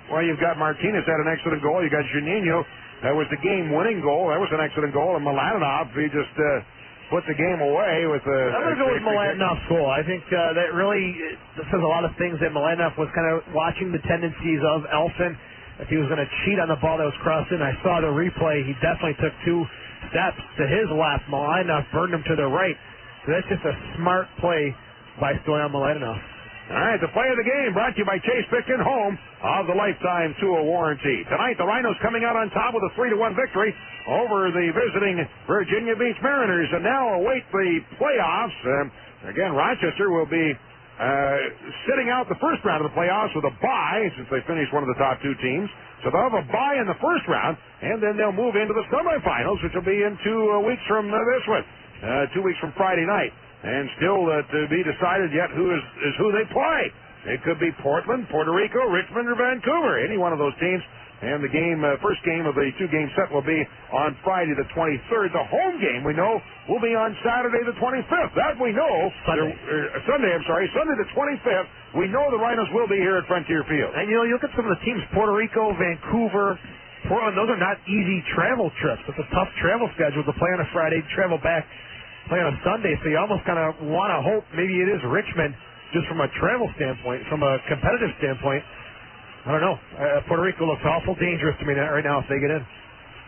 Well, you've got Martinez had an excellent goal. You got Juninho. That was the game-winning goal. That was an excellent goal. And Mladenov, he just put the game away with a... I'm going to go with Mladenov's goal. I think that really says a lot of things that Mladenov was kind of watching the tendencies of Elfin. If he was going to cheat on the ball that was crossed in, I saw the replay. He definitely took 2 steps to his left. Mladenov burned him to the right. So that's just a smart play by Stoyan Mladenov. All right, the play of the game brought to you by Chase Pitkin, home of the Lifetime Tool Warranty. Tonight, the Rhinos coming out on top with a 3-1 victory over the visiting Virginia Beach Mariners, and now await the playoffs. Again, Rochester will be sitting out the first round of the playoffs with a bye since they finished one of the top 2 teams. So they'll have a bye in the first round, and then they'll move into the semifinals, which will be in 2 weeks from this one, 2 weeks from Friday night. And still to be decided yet who they play. It could be Portland, Puerto Rico, Richmond, or Vancouver. Any one of those teams. And the game, first game of the 2-game set will be on Friday the 23rd. The home game, we know, will be on Saturday the 25th. That we know. Sunday, Sunday the 25th. We know the Rhinos will be here at Frontier Field. And, you know, you look at some of the teams, Puerto Rico, Vancouver, Portland, those are not easy travel trips. It's a tough travel schedule to play on a Friday, travel back, play on a Sunday, so you almost kind of want to hope maybe it is Richmond just from a travel standpoint, from a competitive standpoint. I don't know. Puerto Rico looks awful dangerous to me right now if they get in.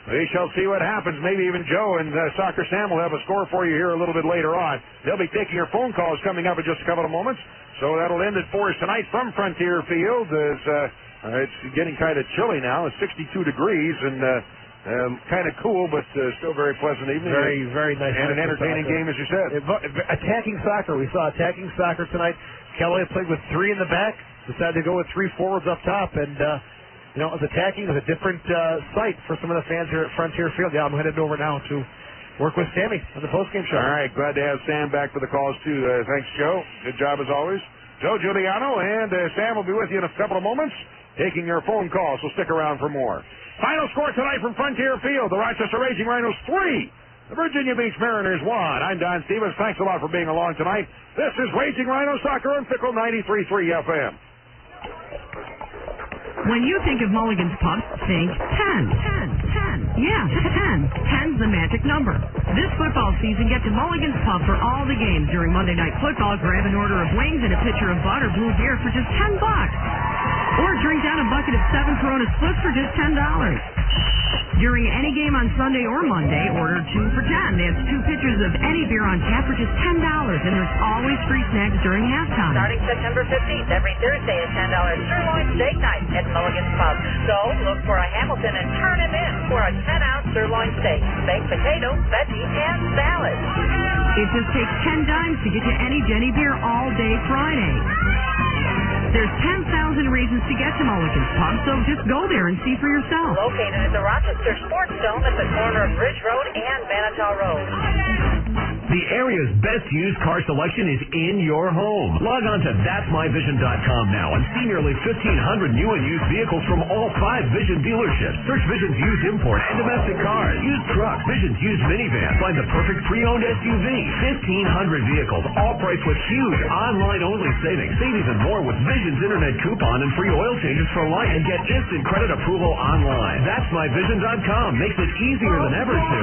We shall see what happens. Maybe even Joe and Soccer Sam will have a score for you here a little bit later on. They'll be taking your phone calls coming up in just a couple of moments. So that'll end it for us tonight from Frontier Field. It's getting kind of chilly now. It's 62 degrees and kind of cool, but still very pleasant evening. Very, very nice. And an entertaining game, as you said. Attacking soccer. We saw attacking soccer tonight. Kelly played with 3 in the back. Decided to go with 3 forwards up top. And, you know, it was attacking. It was a different sight for some of the fans here at Frontier Field. Yeah, I'm headed over now to work with Sammy on the postgame show. All right, glad to have Sam back for the calls, too. Thanks, Joe. Good job as always. Joe Giuliano and Sam will be with you in a couple of moments, taking your phone calls, so stick around for more. Final score tonight from Frontier Field. The Rochester Raging Rhinos 3. The Virginia Beach Mariners 1. I'm Don Stevens. Thanks a lot for being along tonight. This is Raging Rhino Soccer on Fickle 93.3 FM. When you think of Mulligan's Pub, think 10. Yeah, 10. 10's the magic number. This football season, get to Mulligan's Pub for all the games during Monday Night Football. Grab an order of wings and a pitcher of bud or blue beer for just $10. Or drink down a bucket of 7 Corona Splits for just $10. During any game on Sunday or Monday, order 2 for $10. That's 2 pitchers of any beer on tap for just $10. And there's always free snacks during halftime. Starting September 15th, every Thursday at $10 sirloin steak night at Mulligan's Pub. So look for a Hamilton and turn him in for a 10-ounce sirloin steak, baked potato, veggie, and salad. It just takes 10 dimes to get you any Jenny beer all day Friday. There's 10,000 reasons to get to Mulligan's Pub, so just go there and see for yourself. Located at the Rochester Sports Dome at the corner of Ridge Road and Manitou Road. The area's best used car selection is in your home. Log on to that'smyvision.com now and see nearly 1,500 new and used vehicles from all 5 Vision dealerships. Search Vision's used import and domestic cars, used trucks, Vision's used minivan. Find the perfect pre-owned SUV. 1,500 vehicles, all priced with huge online-only savings. Save even more with Vision's internet coupon and free oil changes for life, and get instant credit approval online. That'smyvision.com makes it easier than ever to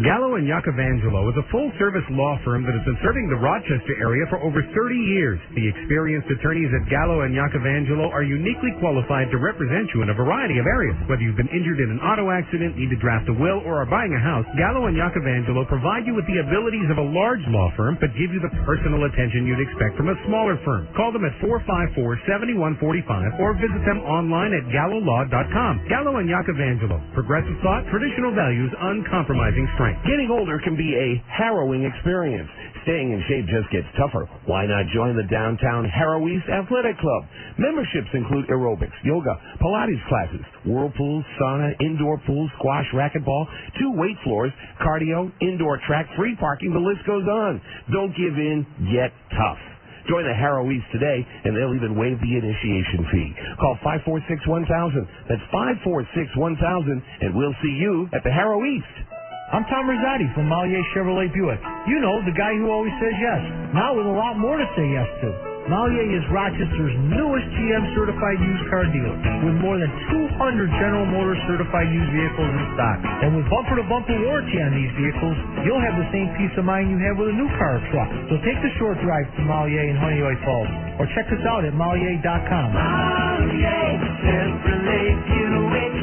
Gallo & Iacovangelo is a full-service law firm that has been serving the Rochester area for over 30 years. The experienced attorneys at Gallo & Iacovangelo are uniquely qualified to represent you in a variety of areas. Whether you've been injured in an auto accident, need to draft a will, or are buying a house, Gallo & Iacovangelo provide you with the abilities of a large law firm, but give you the personal attention you'd expect from a smaller firm. Call them at 454-7145 or visit them online at gallolaw.com. Gallo & Iacovangelo. Progressive thought, traditional values, uncompromising strength. Getting older can be a harrowing experience. Staying in shape just gets tougher. Why not join the downtown Harrow East Athletic Club? Memberships include aerobics, yoga, Pilates classes, whirlpools, sauna, indoor pools, squash, racquetball, 2 weight floors, cardio, indoor track, free parking, the list goes on. Don't give in, get tough. Join the Harrow East today, and they'll even waive the initiation fee. Call 546-1000. That's 546-1000, and we'll see you at the Harrow East. I'm Tom Rosati from Malier Chevrolet Buick. You know, the guy who always says yes, now with a lot more to say yes to. Malier is Rochester's newest GM certified used car dealer with more than 200 General Motors certified used vehicles in stock. And with bumper-to-bumper warranty on these vehicles, you'll have the same peace of mind you have with a new car or truck. So take the short drive to Malier in Honeoye Falls or check us out at Malier.com. Malier Chevrolet Buick.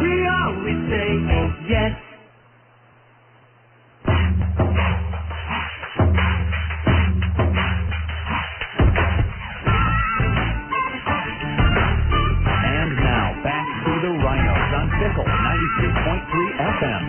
We always say yes. Fickle 93.3 FM.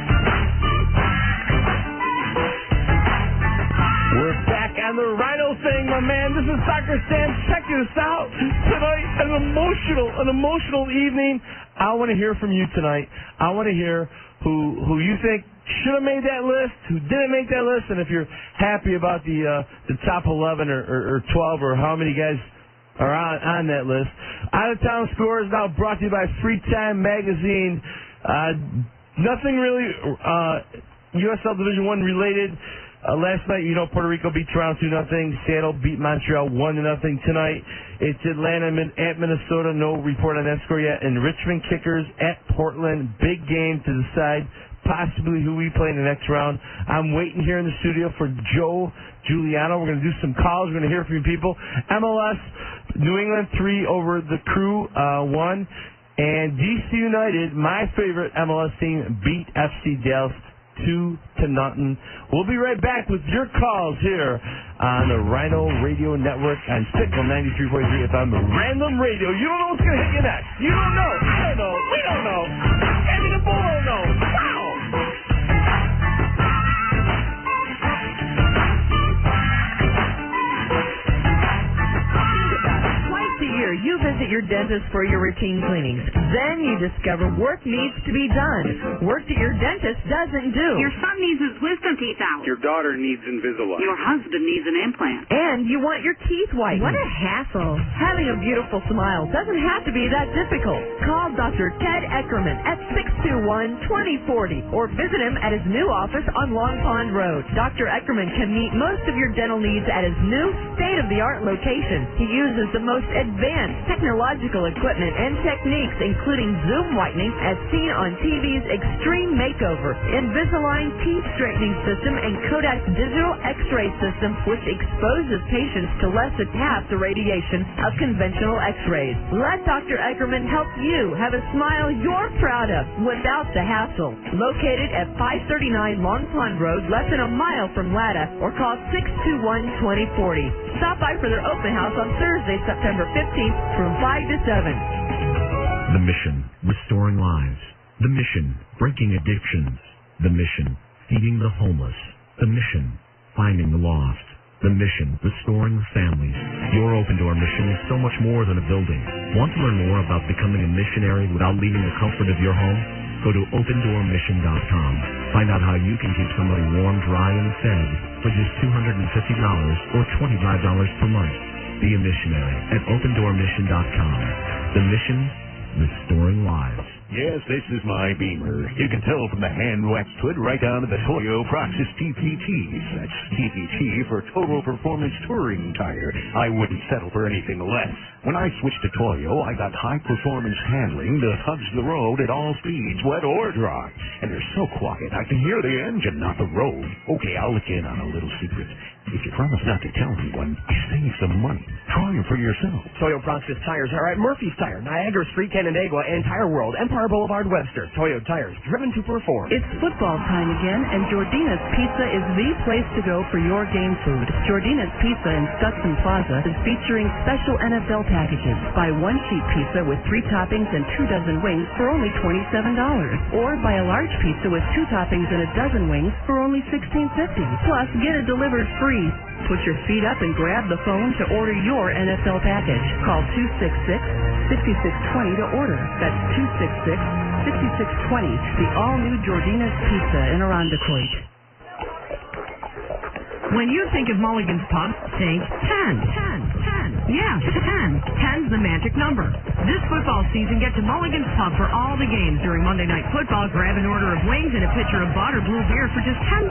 We're back on the Rhino thing, my man. This is Soccer Sam. Check this out. Tonight, an emotional evening. I want to hear from you tonight. I want to hear who you think should have made that list, who didn't make that list, and if you're happy about the top 11 or 12 or how many guys are on that list. Out of Town Score is now brought to you by Free Time Magazine. Nothing really USL Division I related. Last night, Puerto Rico beat Toronto 2-0. Seattle beat Montreal 1-0 tonight. It's Atlanta at Minnesota. No report on that score yet. And Richmond Kickers at Portland. Big game to decide possibly who we play in the next round. I'm waiting here in the studio for Joe Giuliano. We're going to do some calls. We're going to hear from you people. MLS, New England 3 over the Crew 1. And DC United, my favorite MLS team, beat FC Dallas 2-0. We'll be right back with your calls here on the Rhino Radio Network on Fickle 93.3 FM Random Radio. You don't know what's going to hit you next. You don't know. I don't know. We don't know. Andy the Bull don't know. Wow. Twice a year, you visit visit your dentist for your routine cleanings. Then you discover work needs to be done. Work that your dentist doesn't do. Your son needs his wisdom teeth out. Your daughter needs Invisalign. Your husband needs an implant. And you want your teeth whitened. What a hassle. Having a beautiful smile doesn't have to be that difficult. Call Dr. Ted Eckerman at 621-2040 or visit him at his new office on Long Pond Road. Dr. Eckerman can meet most of your dental needs at his new state-of-the-art location. He uses the most advanced technological equipment and techniques, including Zoom whitening as seen on TV's Extreme Makeover, Invisalign teeth straightening system, and Kodak digital X-ray system, which exposes patients to less than half the radiation of conventional X-rays. Let Dr. Eckerman help you have a smile you're proud of without the hassle. Located at 539 Long Pond Road, less than a mile from LADA, or call 621-2040. Stop by for their open house on Thursday, September 15th from 5 to 7. The mission, restoring lives. The mission, breaking addictions. The mission, feeding the homeless. The mission, finding the lost. The mission, restoring families. Your Open Door mission is so much more than a building. Want to learn more about becoming a missionary without leaving the comfort of your home? Go to opendoormission.com. Find out how you can keep somebody warm, dry, and fed for just $250 or $25 per month. Be a missionary at opendoormission.com. The mission, restoring lives. Yes, this is my Beamer. You can tell from the hand-waxed hood right down to the Toyo Proxys TPTs. That's TPT for Total Performance Touring Tire. I wouldn't settle for anything less. When I switched to Toyo, I got high-performance handling that hugs the road at all speeds, wet or dry. And they're so quiet, I can hear the engine, not the road. Okay, I'll let you in on a little secret. If you promise not to tell anyone, you save some money. Try them for yourself. Toyo Proxys tires are at Murphy's Tire, Niagara Street, Canandaigua, and Tire World, Empire Boulevard, Webster. Toyo tires, driven to perform. It's football time again, and Jordina's Pizza is the place to go for your game food. Jordina's Pizza in Stutson Plaza is featuring special NFL packages. Buy one cheap pizza with 3 toppings and 2 dozen wings for only $27. Or buy a large pizza with 2 toppings and a dozen wings for only $16.50. Plus, get it delivered free. Put your feet up and grab the phone to order your NFL package. Call 266-6620 to order. That's 266-6620. The all-new Jordina's Pizza in Irondequoit. When you think of Mulligan's Pub, think 10. Yeah, 10. 10's the magic number. This football season, get to Mulligan's Pub for all the games during Monday Night Football. Grab an order of wings and a pitcher of butter blue beer for just $10.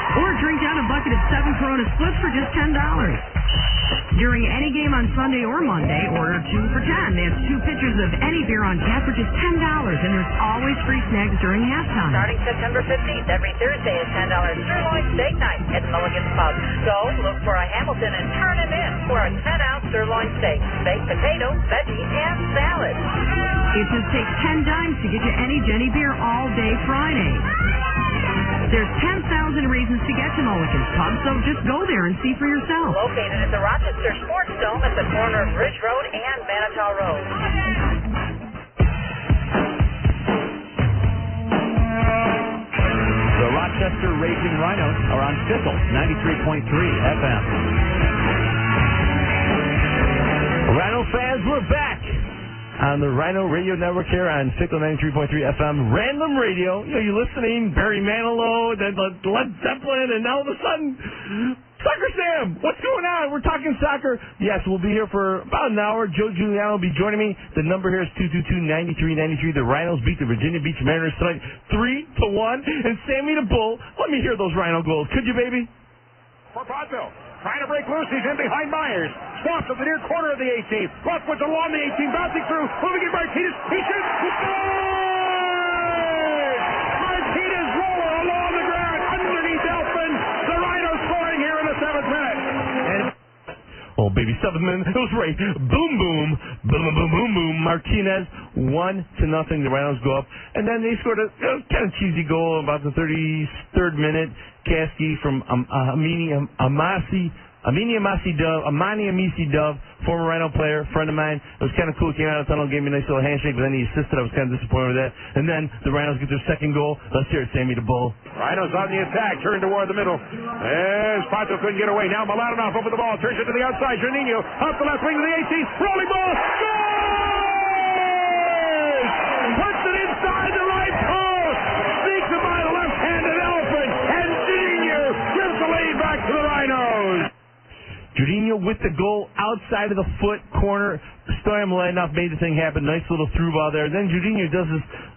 Or drink down a bucket of 7 Corona Splits for just $10. During any game on Sunday or Monday, order 2 for $10. That's 2 pitchers of any beer on tap for just $10. And there's always free snacks during halftime. Starting September 15th, every Thursday is $10 sirloin steak night at Mulligan's Pub. So look for a Hamilton and turn him in for a 10-ounce sirloin steak, baked potato, veggie, and salad. It just takes 10 dimes to get you any Jenny beer all day Friday. There's 10,000 reasons to get to Mulligan's Pub, so just go there and see for yourself. Located at the Rochester Sports Dome at the corner of Ridge Road and Manitou Road. The Rochester Raging Rhinos are on Fickle 93.3 FM. Rhino fans, we're back on the Rhino Radio Network here on Fickle 93.3 FM, Random Radio. You know, you're listening, Barry Manilow, then Led Zeppelin, and now all of a sudden, Soccer Sam, what's going on? We're talking soccer. Yes, we'll be here for about an hour. Joe Giuliano will be joining me. The number here is 222-9393. The Rhinos beat the Virginia Beach Mariners tonight 3-1. And Sammy the Bull, let me hear those Rhino goals. Could you, baby? For Podville. Trying to break loose. He's in behind Myers. Swaps at the near corner of the 18. Leftwood's along the 18. Bouncing through. Moving in Martinez. He shoots. He scores! Martinez roller along the ground. Underneath Elfman. The Rhinos scoring here in the 7th minute. Oh, baby, 7th minute. It was right. Boom, boom. Boom, boom, boom, boom, boom. Martinez, 1-0. The Rhinos go up. And then they scored a kind of cheesy goal about the 33rd minute. Kasky from Amasi Amani Amisi Dove, former Rhino player, friend of mine. It was kind of cool. Came out of the tunnel, gave me a nice little handshake, but then he assisted. I was kind of disappointed with that. And then the Rhinos get their second goal. Let's hear it, Sammy the Bull. Rhinos on the attack, turned toward the middle. As Pato couldn't get away. Now Mladenov over the ball, turns it to the outside. Juninho up the left wing to the 18th. Rolling ball. Scores! Puts it inside the right post. Sneaks it by the left-handed elephant. And Juninho gives the lead back to the Rhinos. Juninho with the goal outside of the foot corner. Stoyan Mladenov made the thing happen. Nice little through ball there. Then Juninho does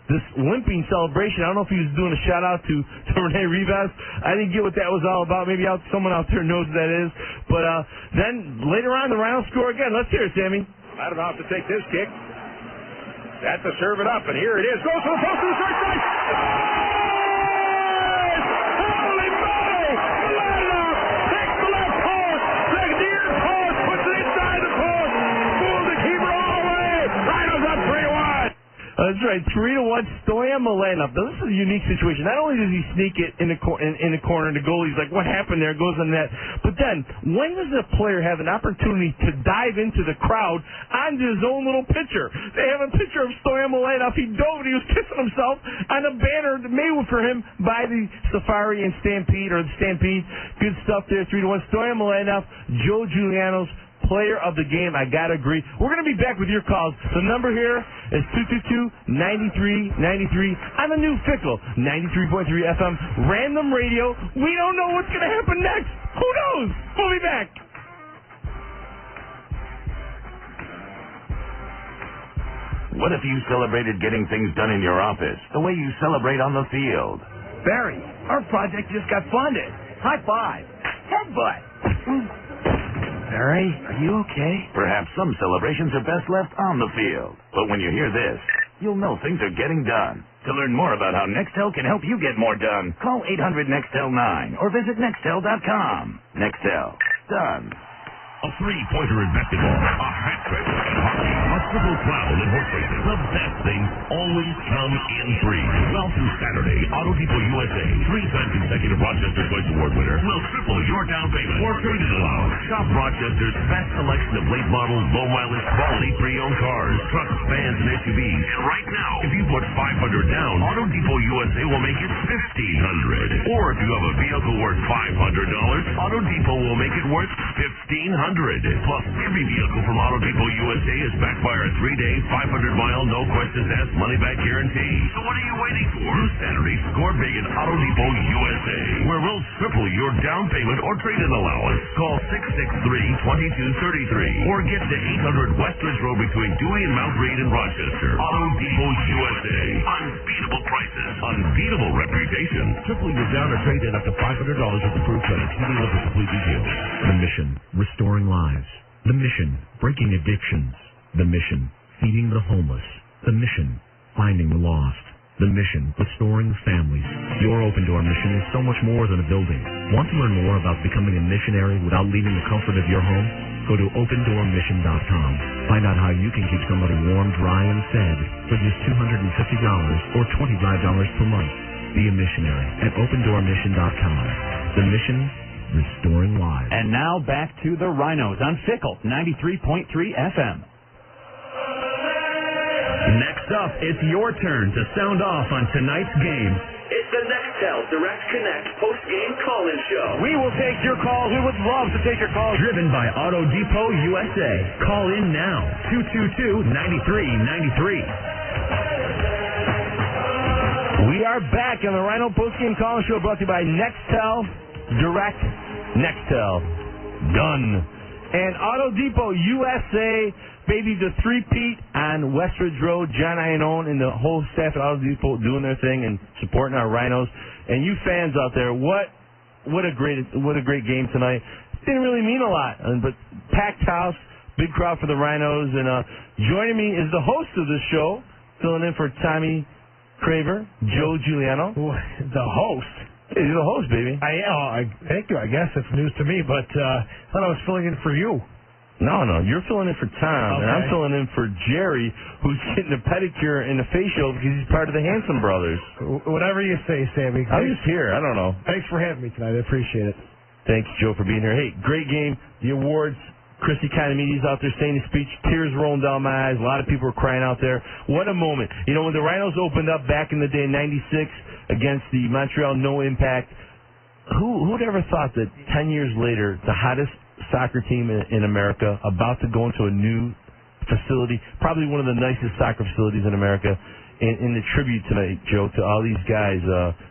this limping celebration. I don't know if he was doing a shout out to Rene Rivas. I didn't get what that was all about. Maybe someone out there knows what that is. But then later on, the Rhinos score again. Let's hear it, Sammy. Mladenov to take this kick. That's to serve it up, and here it is. Goes to the post to the short side. Holy moly! Mladenov takes the left post. The near post puts it inside the post. Fooled the keeper all the way. Rhinos up 3-1. That's right, 3-1. Stoyan Mladenov. Now, this is a unique situation. Not only does he sneak it in the corner, the goalie's like, what happened there? Goes on net. But then, when does a player have an opportunity to dive into the crowd onto his own little picture? They have a picture of Stoyan Mladenov. He dove and he was kissing himself on a banner made for him by the Safari and Stampede, or the Stampede. Good stuff there, 3-1. Stoyan Mladenov, Joe Giuliano's player of the game. I gotta agree. We're gonna be back with your calls. The number here is 222-9393 on the new Fickle 93.3 FM Random Radio. We don't know what's gonna happen next. Who knows? We'll be back. What if you celebrated getting things done in your office the way you celebrate on the field? Barry, our project just got funded. High five. Headbutt. Barry, are you okay? Perhaps some celebrations are best left on the field. But when you hear this, you'll know things are getting done. To learn more about how Nextel can help you get more done, call 800-NEXTEL-9 or visit Nextel.com. Nextel. Done. A three-pointer in basketball, a hat trick, hockey, a triple travel in horse racing. The best things always come in three. Well, through Saturday, Auto Depot USA, 3-time consecutive Rochester Choice Award winner, will triple your down payment or trade-in allowance. Shop Rochester's best selection of late model, low mileage, quality pre-owned cars, trucks, vans, and SUVs. And right now, if you put $500 down, Auto Depot USA will make it $1,500. Or if you have a vehicle worth $500, Auto Depot will make it worth $1,500. Plus, every vehicle from Auto Depot USA is backed by our 3-day, 500-mile, no questions asked, money-back guarantee. So what are you waiting for? This Saturday, score big at Auto Depot USA, where we'll triple your down payment or trade-in allowance. Call 663-2233 or get to 800 West Ridge Road between Dewey and Mount Reed in Rochester. Auto Depot USA. Unbeatable prices. Unbeatable reputation. Triple your down or trade in up to $500 with approved credit. See dealer for complete details. The mission, restoring lives. The mission, breaking addictions. The mission, feeding the homeless. The mission, finding the lost. The mission, restoring families. Your Open Door mission is so much more than a building. Want to learn more about becoming a missionary without leaving the comfort of your home? Go to opendoormission.com. Find out how you can keep somebody warm, dry, and fed for just $250 or $25 per month. Be a missionary at opendoormission.com. The mission, restoring lives. And now back to the Rhinos on Fickle 93.3 FM. Next up, it's your turn to sound off on tonight's game. It's the Nextel Direct Connect post-game call-in show. We will take your calls. We would love to take your calls. Driven by Auto Depot USA. Call in now. 222-9393. We are back on the Rhino post-game call-in show brought to you by Nextel Direct. Nextel. Done. And Auto Depot USA, baby, the three-peat on Westridge Road. John Iannone and the whole staff at Auto Depot doing their thing and supporting our Rhinos. And you fans out there, what a great game tonight. Didn't really mean a lot, but packed house, big crowd for the Rhinos. And joining me is the host of this show, filling in for Tommy Craver, Joe Giuliano. The host? You're the host, baby. Thank you. I guess it's news to me, but I thought I was filling in for you. No, you're filling in for Tom, okay. And I'm filling in for Jerry, who's getting a pedicure and a facial because he's part of the Hanson Brothers. Whatever you say, Sammy. I'm just here. I don't know. Thanks for having me tonight. I appreciate it. Thanks, Joe, for being here. Hey, great game. The awards. Christy Kinamedi's out there saying his speech, tears rolling down my eyes. A lot of people were crying out there. What a moment. You know, when the Rhinos opened up back in the day in 96 against the Montreal No Impact, who'd ever thought that 10 years later, the hottest soccer team in America, about to go into a new facility, probably one of the nicest soccer facilities in America, in the tribute tonight, Joe, to all these guys.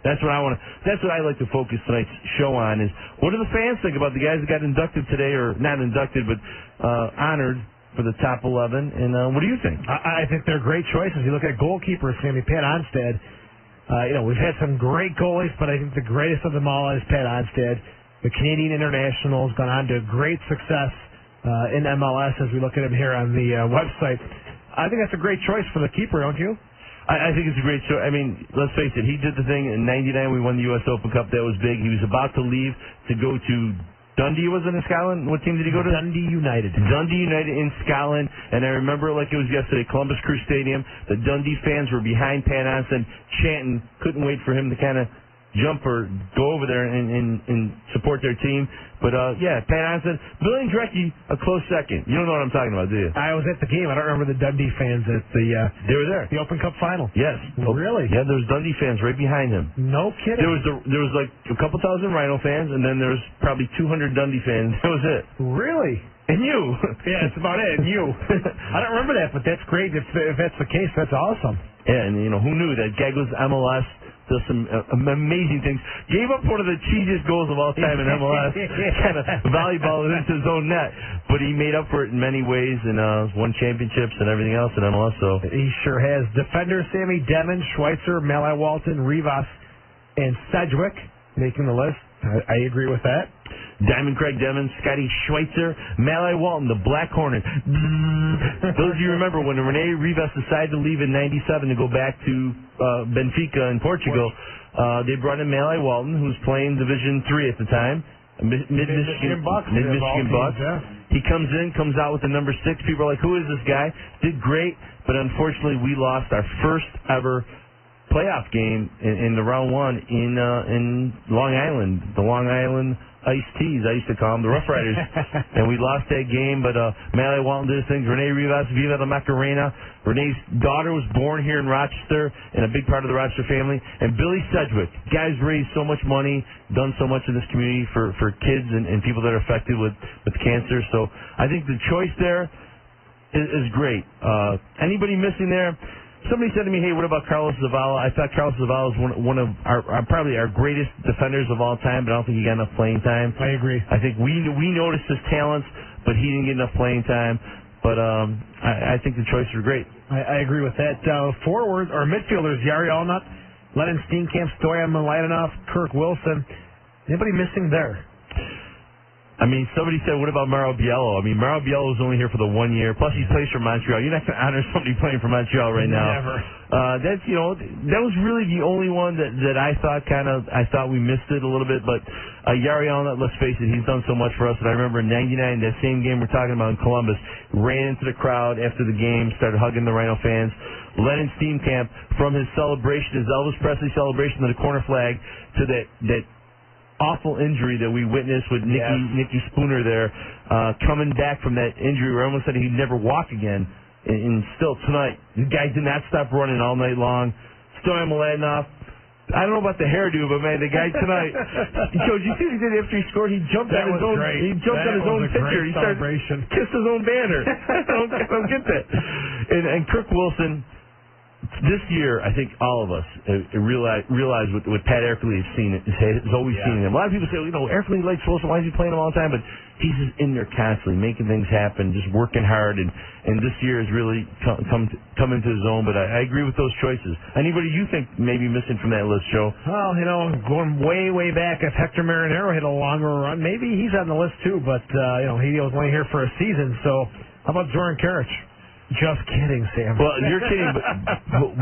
That's what I like to focus tonight's show on is what do the fans think about the guys that got inducted today, or not inducted, but honored for the top 11, and what do you think? I think they're great choices. You look at goalkeepers, Sammy, Pat Onstad. We've had some great goalies, but I think the greatest of them all is Pat Onstad. The Canadian international has gone on to great success in MLS as we look at him here on the website. I think that's a great choice for the keeper, don't you? I think it's a great choice. I mean, let's face it. He did the thing in '99. We won the U.S. Open Cup. That was big. He was about to leave to go to Dundee, was it, in Scotland? What team did he go to? Dundee United. Dundee United in Scotland. And I remember it like it was yesterday, Columbus Crew Stadium. The Dundee fans were behind Pat Onstad chanting. Couldn't wait for him to kind of jump or go over there and support their team. But, Pat Onstad. Billy and Drecke, a close second. You don't know what I'm talking about, do you? I was at the game. I don't remember the Dundee fans at the... they were there. The Open Cup final. Yes. Really? Yeah, there was Dundee fans right behind him. No kidding. There was like a couple thousand Rhino fans, and then there was probably 200 Dundee fans. That was it. Really? And you. Yeah, that's about it. And you. I don't remember that, but that's great. If that's the case, that's awesome. Yeah, and, who knew that guy goes MLS, does some amazing things. Gave up one of the cheesiest goals of all time in MLS, kind of volleyball it into his own net. But he made up for it in many ways and won championships and everything else in MLS. So he sure has. Defenders, Sammy, Devin, Schweitzer, Malai Walton, Rivas, and Sedgwick making the list. I agree with that. Diamond Craig Devin, Scotty Schweitzer, Malai Walton, the Black Hornet. Those of you remember when Rene Rivas decided to leave in '97 to go back to Benfica in Portugal, they brought in Malai Walton, who was playing Division III at the time, Mid-Michigan Bucks. Yeah. He comes out with the number 6. People are like, who is this guy? Did great, but unfortunately we lost our first ever playoff game in the round 1 in Long Island, the Long Island Iced Teas, I used to call them, the Rough Riders. And we lost that game, but Malai Walton did his things. Rene Rivas, Viva la Macarena. Rene's daughter was born here in Rochester and a big part of the Rochester family. And Billy Sedgwick, guy's raised so much money, done so much in this community for kids and people that are affected with cancer. So I think the choice there is great. Anybody missing there? Somebody said to me, hey, what about Carlos Zavala? I thought Carlos Zavala is one of our probably our greatest defenders of all time, but I don't think he got enough playing time. I agree. I think we noticed his talents, but he didn't get enough playing time. But I think the choices are great. I agree with that. Forwards or midfielders, Yari Allnut, Lennon Steenkamp, Stoyan Mladenov, Kirk Wilson. Anybody missing there? I mean, somebody said, what about Mauro Biello? I mean, Mauro Biello was only here for the 1 year. Plus, he plays for Montreal. You're not going to honor somebody playing for Montreal right now. Never. That's that was really the only one that I thought we missed it a little bit. But Yari Allnut, let's face it, he's done so much for us. And I remember in '99, that same game we're talking about in Columbus, ran into the crowd after the game, started hugging the Rhino fans. Lennon Steenkamp, from his celebration, his Elvis Presley celebration to the corner flag, to that awful injury that we witnessed with Nicky Spooner there, coming back from that injury where almost said he'd never walk again. And still tonight, the guy did not stop running all night long. Stoyan Mladenov, I don't know about the hairdo, but man, the guy tonight. Joe, did you see what he did after he scored? He jumped on his own. Great. He jumped on his own picture. He started kissed his own banner. I don't get that. And Kirk Wilson. This year, I think all of us realize what Pat Erkley has always seen him. A lot of people say, Erkley likes Wilson. Why is he playing him all the time? But he's just in there constantly, making things happen, just working hard. And this year has really come into his own. But I agree with those choices. Anybody you think may be missing from that list, Joe? Well, going way back, if Hector Marinero hit a longer run, maybe he's on the list too. But he was only here for a season. So how about Zoran Karic? Just kidding, Sam. Well, you're kidding,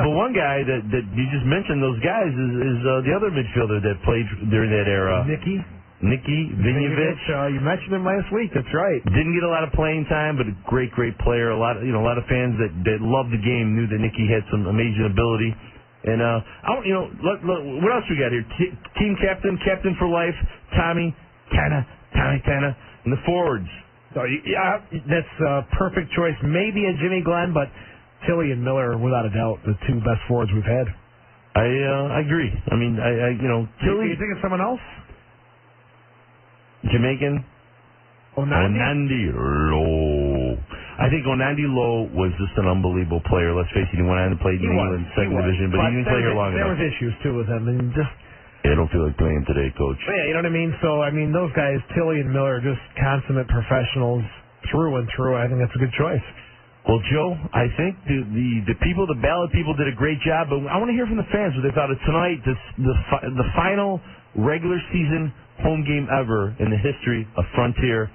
but one guy that you just mentioned, those guys, is the other midfielder that played during that era. Nicky Vinjevic. You mentioned him last week. That's right. Didn't get a lot of playing time, but a great player. A lot of fans that loved the game knew that Nicky had some amazing ability. And what else we got here? Team captain for life, Tommy. Tanner, and the forwards. So, yeah, that's a perfect choice. Maybe a Jimmy Glenn, but Tilly and Miller, without a doubt, the two best forwards we've had. I agree. I mean, Tilly. Do you think of someone else? Jamaican. Onandi Lowe. I think Onandi Lowe was just an unbelievable player. Let's face it, he went on and played in England, second division, but he didn't play here long enough. There was issues, too, with him. And just... I don't feel like playing today, Coach. Yeah, you know what I mean? So, I mean, those guys, Tilly and Miller, are just consummate professionals through and through. I think that's a good choice. Well, Joe, I think the people, the ballot people, did a great job, but I want to hear from the fans what they thought of tonight, the final regular season home game ever in the history of Frontier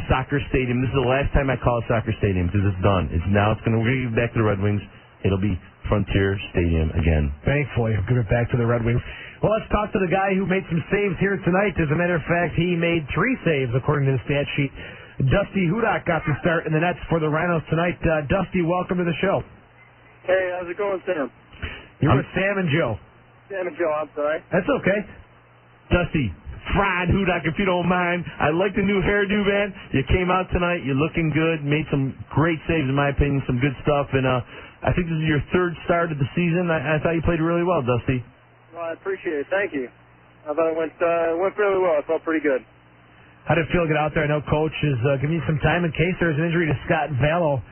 Soccer Stadium. This is the last time I call it Soccer Stadium because it's done. We're going to give it back to the Red Wings. It'll be Frontier Stadium again. Thankfully, give it back to the Red Wings. Well, let's talk to the guy who made some saves here tonight. As a matter of fact, he made 3 saves according to the stat sheet. Dusty Hudak got the start in the nets for the Rhinos tonight. Dusty, welcome to the show. Hey, how's it going, Sam? You're with Sam and Joe. Sam and Joe, I'm sorry. That's okay. Dusty, fried Hudak, if you don't mind. I like the new hairdo, man. You came out tonight. You're looking good. Made some great saves, in my opinion. Some good stuff. And I think this is your 3rd start of the season. I thought you played really well, Dusty. Well, I appreciate it. Thank you. I thought it went fairly well. I felt pretty good. How did it feel to get out there? I know Coach is giving you some time in case there's an injury to Scott Vallow.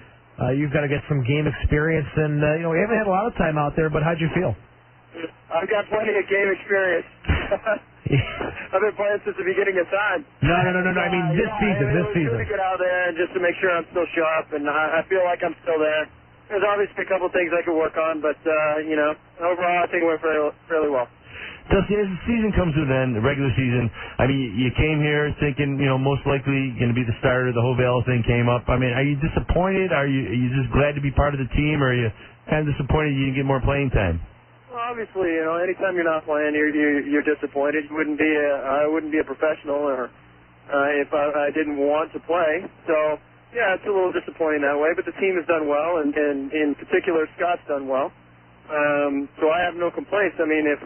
You've got to get some game experience, and we haven't had a lot of time out there, but how'd you feel? I've got plenty of game experience. I've been playing since the beginning of time. No. I mean, this season. It was good to get out there and just to make sure I'm still sharp, and I feel like I'm still there. There's obviously a couple things I could work on, but, overall I think it went fairly well. Dusty, as the season comes to an end, the regular season, I mean, you came here thinking, most likely going to be the starter. The whole Vale thing came up. I mean, are you disappointed? Are you just glad to be part of the team, or are you kind of disappointed you didn't get more playing time? Well, obviously, anytime you're not playing, you're disappointed. I wouldn't be a professional, or if I didn't want to play. So, yeah, it's a little disappointing that way. But the team has done well, and in particular, Scott's done well. So I have no complaints. I mean, if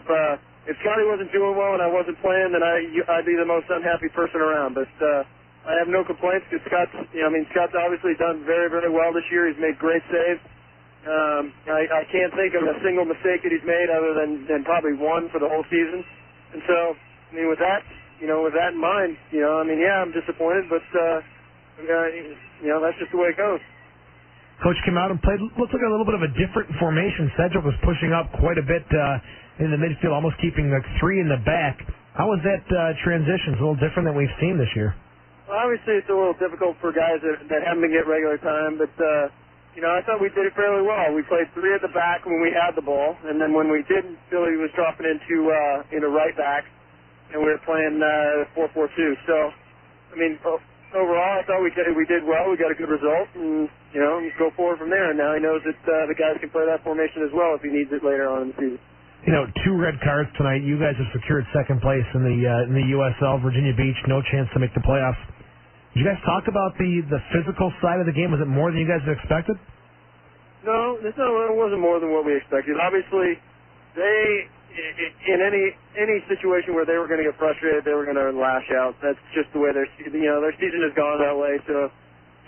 Scotty wasn't doing well and I wasn't playing, then I'd be the most unhappy person around. But I have no complaints because Scott's obviously done very, very well this year. He's made great saves. I can't think of a single mistake that he's made other than probably one for the whole season. And so, I mean, with that in mind, I'm disappointed, but that's just the way it goes. Coach came out and played, looked like a little bit of a different formation. Cedric was pushing up quite a bit in the midfield, almost keeping the 3 in the back. How was that transition? It's a little different than we've seen this year. Well, obviously, it's a little difficult for guys that haven't been getting regular time, but, I thought we did it fairly well. We played 3 at the back when we had the ball, and then when we didn't, Billy was dropping into right back, and we were playing 4-4-2. So, I mean, overall, I thought we did well. We got a good result, and go forward from there. And now he knows that the guys can play that formation as well if he needs it later on in the season. 2 red cards tonight. You guys have secured 2nd place in the USL. Virginia Beach, no chance to make the playoffs. Did you guys talk about the physical side of the game? Was it more than you guys had expected? No, it wasn't more than what we expected. Obviously, they in any situation where they were going to get frustrated, they were going to lash out. That's just the way their season has gone that way. So,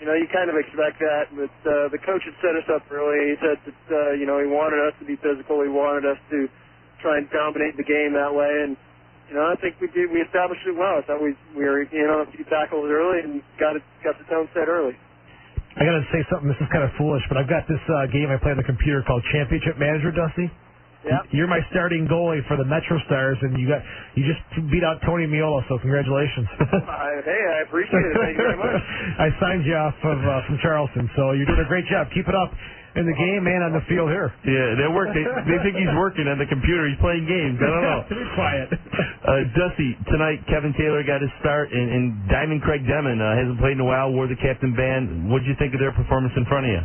you kind of expect that. But the coach had set us up early. He said that he wanted us to be physical. He wanted us to try and dominate the game that way. And I think we established it well. I thought we were a few tackles early and got the tone set early. I got to say something. This is kind of foolish, but I've got this game I play on the computer called Championship Manager, Dusty. Yeah. You're my starting goalie for the Metro Stars, and you just beat out Tony Miola, so congratulations. Hey, I appreciate it. Thank you very much. I signed you off from Charleston, so you're doing a great job. Keep it up in the game and on the field here. Yeah, they work. They think he's working on the computer. He's playing games. I don't know. Be quiet. Dusty, tonight Kevin Taylor got his start, and Diamond Craig Demon hasn't played in a while, wore the captain band. What did you think of their performance in front of you?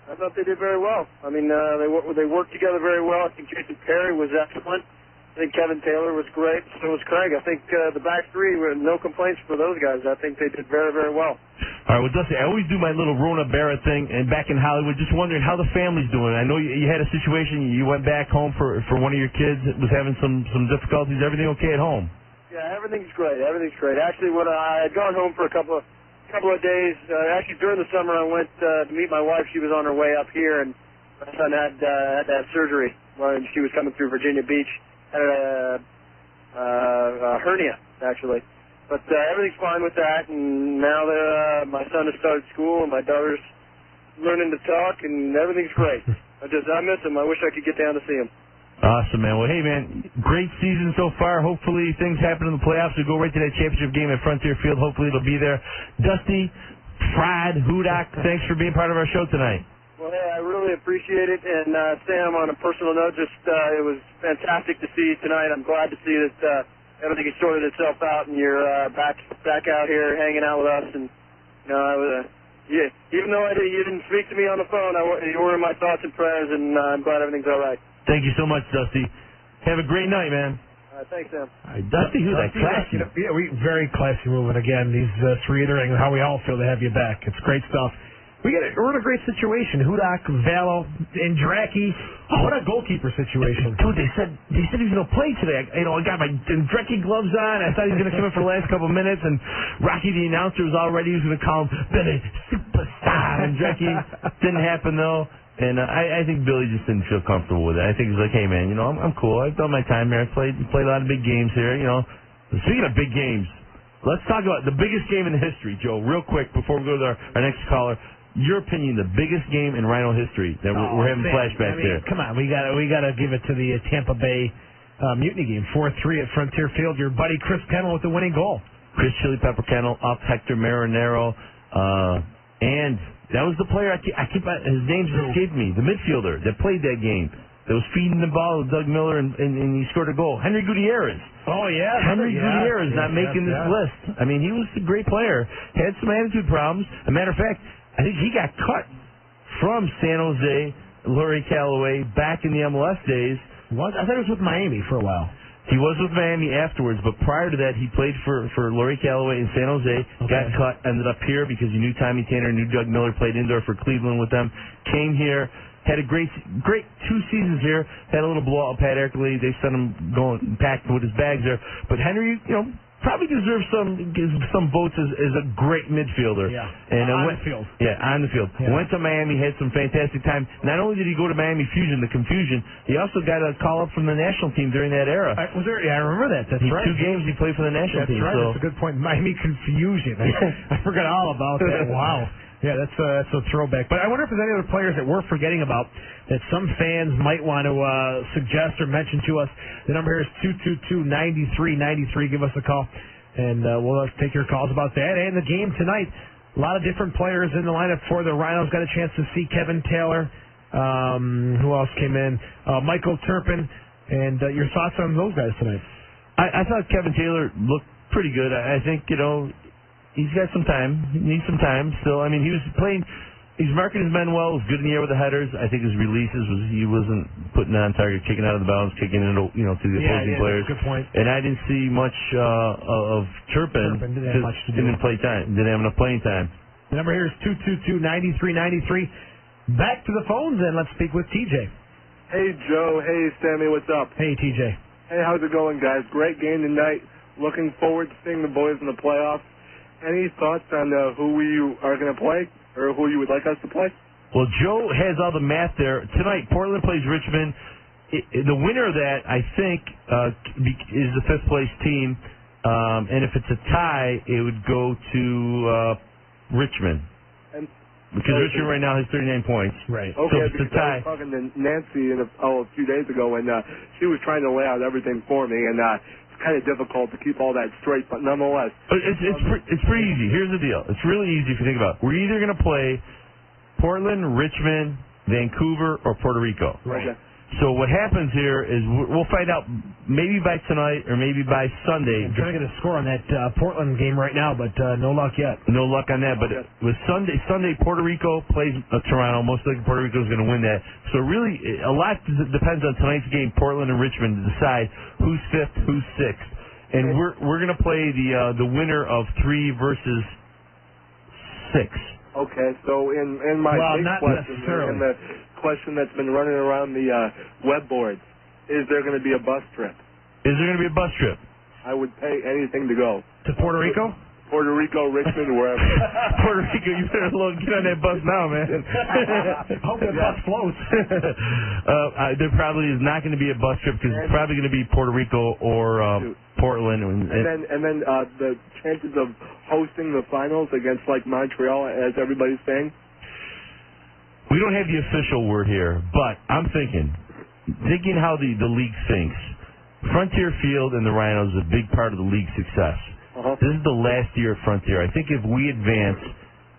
I thought they did very well. I mean, they worked together very well. I think Jason Perry was excellent. I think Kevin Taylor was great. So was Craig. I think the back 3 were no complaints for those guys. I think they did very, very well. All right, well, Dusty, I always do my little Rona Barra thing, and back in Hollywood, just wondering how the family's doing. I know you had a situation. You went back home for one of your kids that was having some difficulties. Everything okay at home? Yeah, everything's great. Everything's great. Actually, when I had gone home for a couple of days, actually during the summer, I went to meet my wife. She was on her way up here, and my son had to have surgery when she was coming through Virginia Beach. Had a hernia, actually. But everything's fine with that, and now that my son has started school and my daughter's learning to talk, and everything's great. I miss him. I wish I could get down to see him. Awesome, man. Well, hey, man, great season so far. Hopefully things happen in the playoffs. We go right to that championship game at Frontier Field. Hopefully it'll be there. Dusty, Fried, Hudak, thanks for being part of our show tonight. Well, hey, I really appreciate it. And, Sam, on a personal note, it was fantastic to see you tonight. I'm glad to see that everything has sorted itself out, and you're back out here hanging out with us. And even though you didn't speak to me on the phone, you were in my thoughts and prayers, and I'm glad everything's all right. Thank you so much, Dusty. Have a great night, man. Thanks, Sam. Dusty, who's that? Classy. Yeah, very classy moving again. He's reiterating how we all feel to have you back. It's great stuff. We're in a great situation. Hudak, Valo, Andrecki. What a goalkeeper situation. Dude, they said he was going to play today. I got my Andrecki gloves on. I thought he was going to come in for the last couple of minutes, and Rocky, the announcer, was all ready. He was going to call him Billy Superstar Andrecki. Didn't happen, though. And I think Billy just didn't feel comfortable with it. I think he's like, hey, man, I'm cool. I've done my time here. I played a lot of big games here. Speaking of big games, let's talk about the biggest game in history, Joe, real quick before we go to our next caller. Your opinion, the biggest game in Rhino history that we're having flashbacks there. Come on, we got to give it to the Tampa Bay Mutiny game, 4-3 at Frontier Field. Your buddy Chris Kennel with the winning goal. Chris Chili Pepper Kennel off Hector Marinero, and that was the player his name's escaped me. The midfielder that played that game, that was feeding the ball to Doug Miller, and he scored a goal. Henry Gutierrez. Oh yeah, Henry Gutierrez not making this list. I mean, he was a great player. Had some attitude problems. As a matter of fact, I think he got cut from San Jose, Laurie Callaway, back in the MLS days. What? I thought it was with Miami for a while. He was with Miami afterwards, but prior to that, he played for Laurie Callaway in San Jose, got cut, ended up here because he knew Tommy Tanner, knew Doug Miller, played indoor for Cleveland with them, came here, had a great 2 seasons here, had a little blowout with Pat Erkley. They sent him going packed with his bags there. But Henry, probably deserves some votes as a great midfielder. Yeah, and on the field. Yeah, on the field. Yeah. Went to Miami, had some fantastic time. Not only did he go to Miami Fusion, the Confusion, he also got a call up from the national team during that era. I remember that. That's right. 2 games he played for the national team. That's right. So. That's a good point. Miami Confusion. I forgot all about that. Wow. Yeah, that's a throwback. But I wonder if there's any other players that we're forgetting about that some fans might want to suggest or mention to us. The number here is 222-9393. Give us a call, and we'll take your calls about that and the game tonight. A lot of different players in the lineup for the Rhinos. Got a chance to see Kevin Taylor. Who else came in? Michael Turpin. And your thoughts on those guys tonight? I thought Kevin Taylor looked pretty good. I think, he's got some time. He needs some time still. I mean, he was playing. He's marking his men well. Was good in the air with the headers. I think his releases he wasn't putting on target, kicking out of the bounds, kicking it, to the opposing players. Good point. And I didn't see much of Turpin. Didn't have much to do. Didn't play time. Didn't have enough playing time. The number here is 222-9393. Back to the phones, and let's speak with TJ. Hey, Joe. Hey, Sammy. What's up? Hey, TJ. Hey, how's it going, guys? Great game tonight. Looking forward to seeing the boys in the playoffs. Any thoughts on who we are going to play or who you would like us to play? Well, Joe has all the math there. Tonight, Portland plays Richmond. The winner of that, I think, is the 5th place team. And if it's a tie, it would go to Richmond. Because Richmond right now has 39 points. Right. Okay, so if it's a tie. I was talking to Nancy a few days ago, and she was trying to lay out everything for me, and it's kind of difficult to keep all that straight, but nonetheless. It's pretty easy. Here's the deal. It's really easy if you think about it. We're either going to play Portland, Richmond, Vancouver, or Puerto Rico. Right. Okay. So what happens here is we'll find out maybe by tonight or maybe by Sunday. I'm trying to get a score on that Portland game right now, but no luck yet. No luck on that. But with Sunday, Puerto Rico plays Toronto. Most likely Puerto Rico is going to win that. So really, a lot depends on tonight's game, Portland and Richmond, to decide who's 5th, who's 6th. And we're going to play the winner of 3 versus 6. Okay, so in my big not question, necessarily. and the question that's been running around the web boards, is there going to be a bus trip? Is there going to be a bus trip? I would pay anything to go. To Puerto Rico? Puerto Rico, Richmond, wherever. Puerto Rico, you better get on that bus now, man. Hope that bus floats. There probably is not going to be a bus trip because it's probably going to be Puerto Rico or Portland. And then the chances of hosting the finals against like Montreal, as everybody's saying. We don't have the official word here, but I'm thinking how the league thinks. Frontier Field and the Rhinos is a big part of the league's success. This is the last year at Frontier. I think if we advance,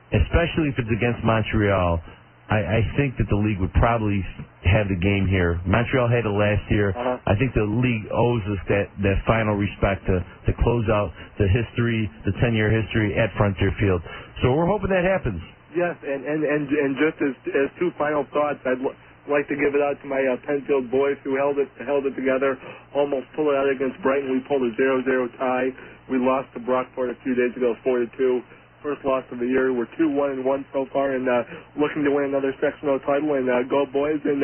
especially if it's against Montreal, I think that the league would probably have the game here. Montreal had it last year. I think the league owes us that final respect to close out the 10-year history at Frontier Field. So we're hoping that happens. Yes, and just as two final thoughts, I'd like to give it out to my Penfield boys who held it together, almost pulled it out against Brighton. We pulled a 0-0 tie. We lost to Brockport a few days ago, 4-2. First loss of the year. We're 2-1-1 so far, and looking to win another sectional title. And go boys, and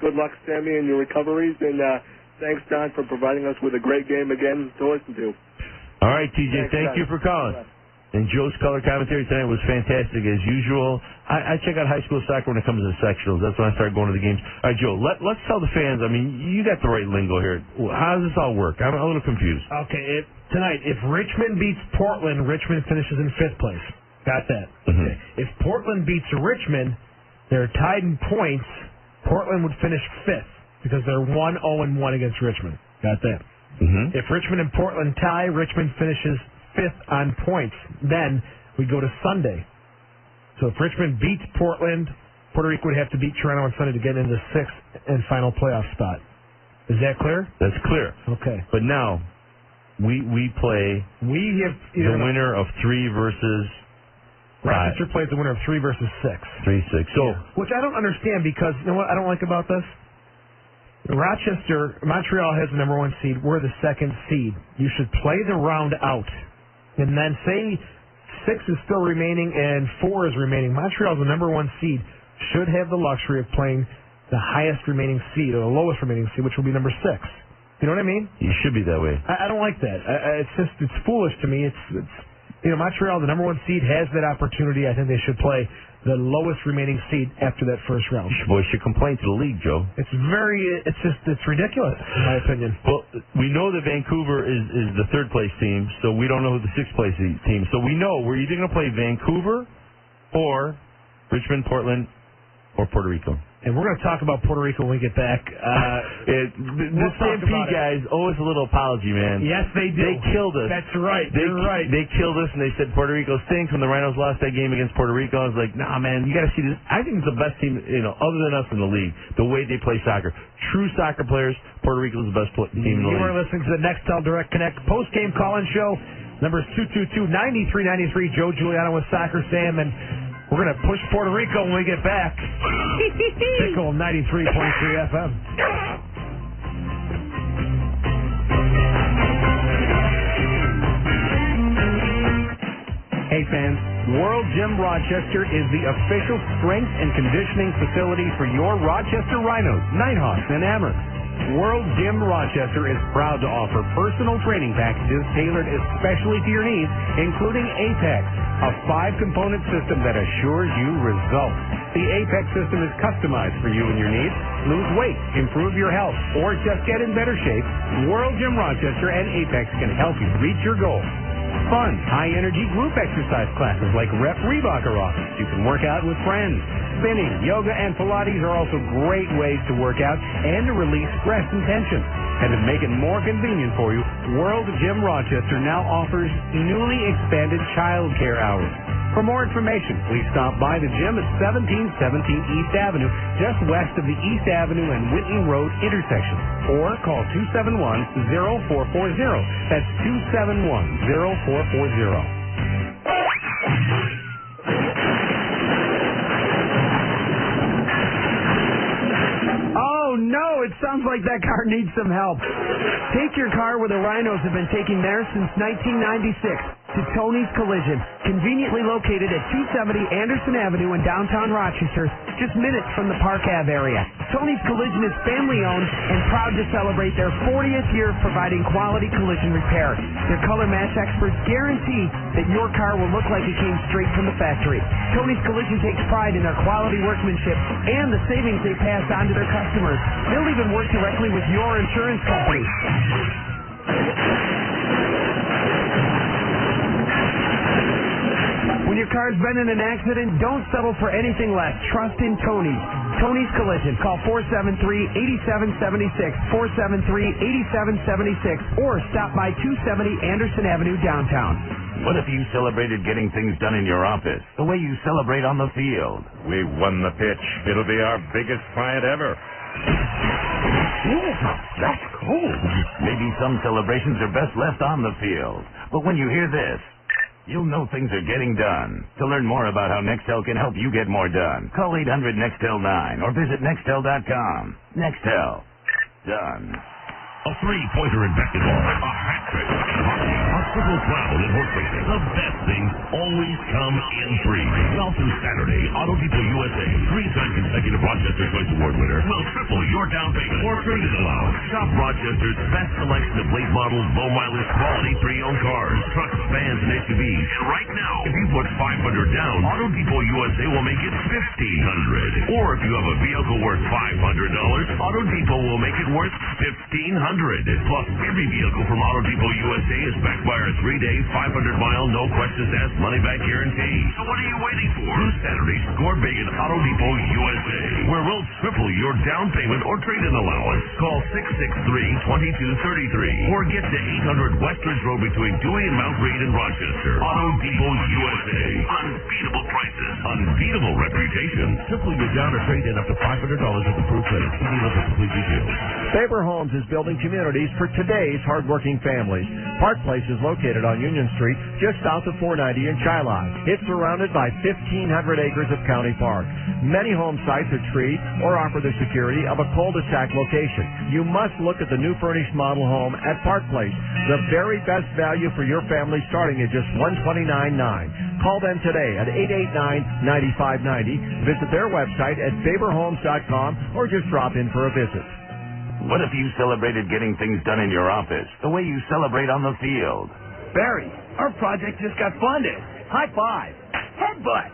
good luck, Sammy, in your recoveries. And thanks, John, for providing us with a great game again to listen to. All right, TJ, thank you for calling. And Joe's color commentary tonight was fantastic as usual. I check out high school soccer when it comes to sectionals. That's when I start going to the games. All right, Joe, let's tell the fans. I mean, you got the right lingo here. How does this all work? I'm a little confused. Okay, tonight, if Richmond beats Portland, Richmond finishes in 5th place. Got that. Okay. If Portland beats Richmond, they're tied in points. Portland would finish 5th because they're 1-0-1 against Richmond. Got that. If Richmond and Portland tie, Richmond finishes 5th on points. Then we go to Sunday. So if Richmond beats Portland, Puerto Rico would have to beat Toronto on Sunday to get into the 6th and final playoff spot. Is that clear? That's clear. Okay. But now we play the winner of 3 versus 5. Rochester plays the winner of 3 versus 6. 3-6. So, which I don't understand because you know what I don't like about this? Montreal has the number 1 seed. We're the 2nd seed. You should play the round out. And then say 6 is still remaining and 4 is remaining. Montreal's the number 1 seed. Should have the luxury of playing the highest remaining seed or the lowest remaining seed, which will be number 6. You know what I mean? You should be that way. I don't like that. It's foolish to me. It's Montreal, the number 1 seed, has that opportunity. I think they should play the lowest remaining seed after that first round. Boys should complain to the league, Joe. It's ridiculous, in my opinion. Well, we know that Vancouver is the 3rd place team, so we don't know who the 6th place team. So we know we're either going to play Vancouver or Richmond, Portland, or Puerto Rico. And we're going to talk about Puerto Rico when we get back. The Stampede guys owe us a little apology, man. Yes, they do. They killed us. That's right. You're right. They killed us, and they said Puerto Rico stinks when the Rhinos lost that game against Puerto Rico. I was like, nah, man, you got to see this. I think it's the best team, other than us in the league, the way they play soccer. True soccer players, Puerto Rico's the best team in the league. You are listening to the Nextel Direct Connect post-game call-in show. Numbers 222-9393. Joe Giuliano with Soccer Sam, and we're going to push Puerto Rico when we get back. Pickle 93.3 FM. Hey fans, World Gym Rochester is the official strength and conditioning facility for your Rochester Rhinos, Nighthawks, and Amherst. World Gym Rochester is proud to offer personal training packages tailored especially to your needs, including Apex, a 5-component system that assures you results. The Apex system is customized for you and your needs. Lose weight, improve your health, or just get in better shape. World Gym Rochester and Apex can help you reach your goals. Fun, high-energy group exercise classes like Rep Reebok are offered. You can work out with friends. Spinning, yoga, and Pilates are also great ways to work out and to release stress and tension. And to make it more convenient for you, World Gym Rochester now offers newly expanded child care hours. For more information, please stop by the gym at 1717 East Avenue, just west of the East Avenue and Whitney Road intersection. Or call 271-0440. That's 271-0440. Oh, no, it sounds like that car needs some help. Take your car where the Rhinos have been taking theirs since 1996. to Tony's Collision, conveniently located at 270 Anderson Avenue in downtown Rochester, just minutes from the Park Ave area. Tony's Collision is family-owned and proud to celebrate their 40th year of providing quality collision repair. Their color match experts guarantee that your car will look like it came straight from the factory. Tony's Collision takes pride in their quality workmanship and the savings they pass on to their customers. They'll even work directly with your insurance company. When your car's been in an accident, don't settle for anything less. Trust in Tony's. Tony's Collision. Call 473-8776, 473-8776, or stop by 270 Anderson Avenue downtown. What if you celebrated getting things done in your office the way you celebrate on the field? We won the pitch. It'll be our biggest client ever. Ooh, that's cold. Maybe some celebrations are best left on the field. But when you hear this, you'll know things are getting done. To learn more about how Nextel can help you get more done, call 800-NEXTEL-9 or visit Nextel.com. Nextel. Done. A three-pointer in basketball, a hat trick, hockey, hospital travel, and horse racing. The best things always come in free. Well, through Saturday, Auto Depot USA, 3-time consecutive Rochester Choice Award winner, will triple your down payment or trade-in allowance. Shop Rochester's best selection of late model, low mileage, quality pre-owned cars, trucks, vans, and SUVs. And right now, if you put $500 down, Auto Depot USA will make it $1,500. Or if you have a vehicle worth $500, Auto Depot will make it worth $1,500. Plus, every vehicle from Auto Depot USA is backed by our 3-day, 500-mile, no questions asked money-back guarantee. So what are you waiting for? This Saturday, score big at Auto Depot USA, where we'll triple your down payment or trade-in allowance. Call 663-2233 or get to 800 Westridge Road between Dewey and Mount Reed in Rochester. Auto Depot USA. Unbeatable prices. Unbeatable reputation. Triple your down or trade-in up to $500 with approved credit. See dealer for complete details. Faber Homes is building communities for today's hardworking families. Park Place is located on Union Street, just south of 490 in Shiloh. It's surrounded by 1,500 acres of county park. Many home sites are treed or offer the security of a cul-de-sac location. You must look at the new furnished model home at Park Place. The very best value for your family starting at just $129,900. Call them today at 889-9590. Visit their website at faberhomes.com or just drop in for a visit. What if you celebrated getting things done in your office the way you celebrate on the field? Barry, our project just got funded. High five. Headbutt.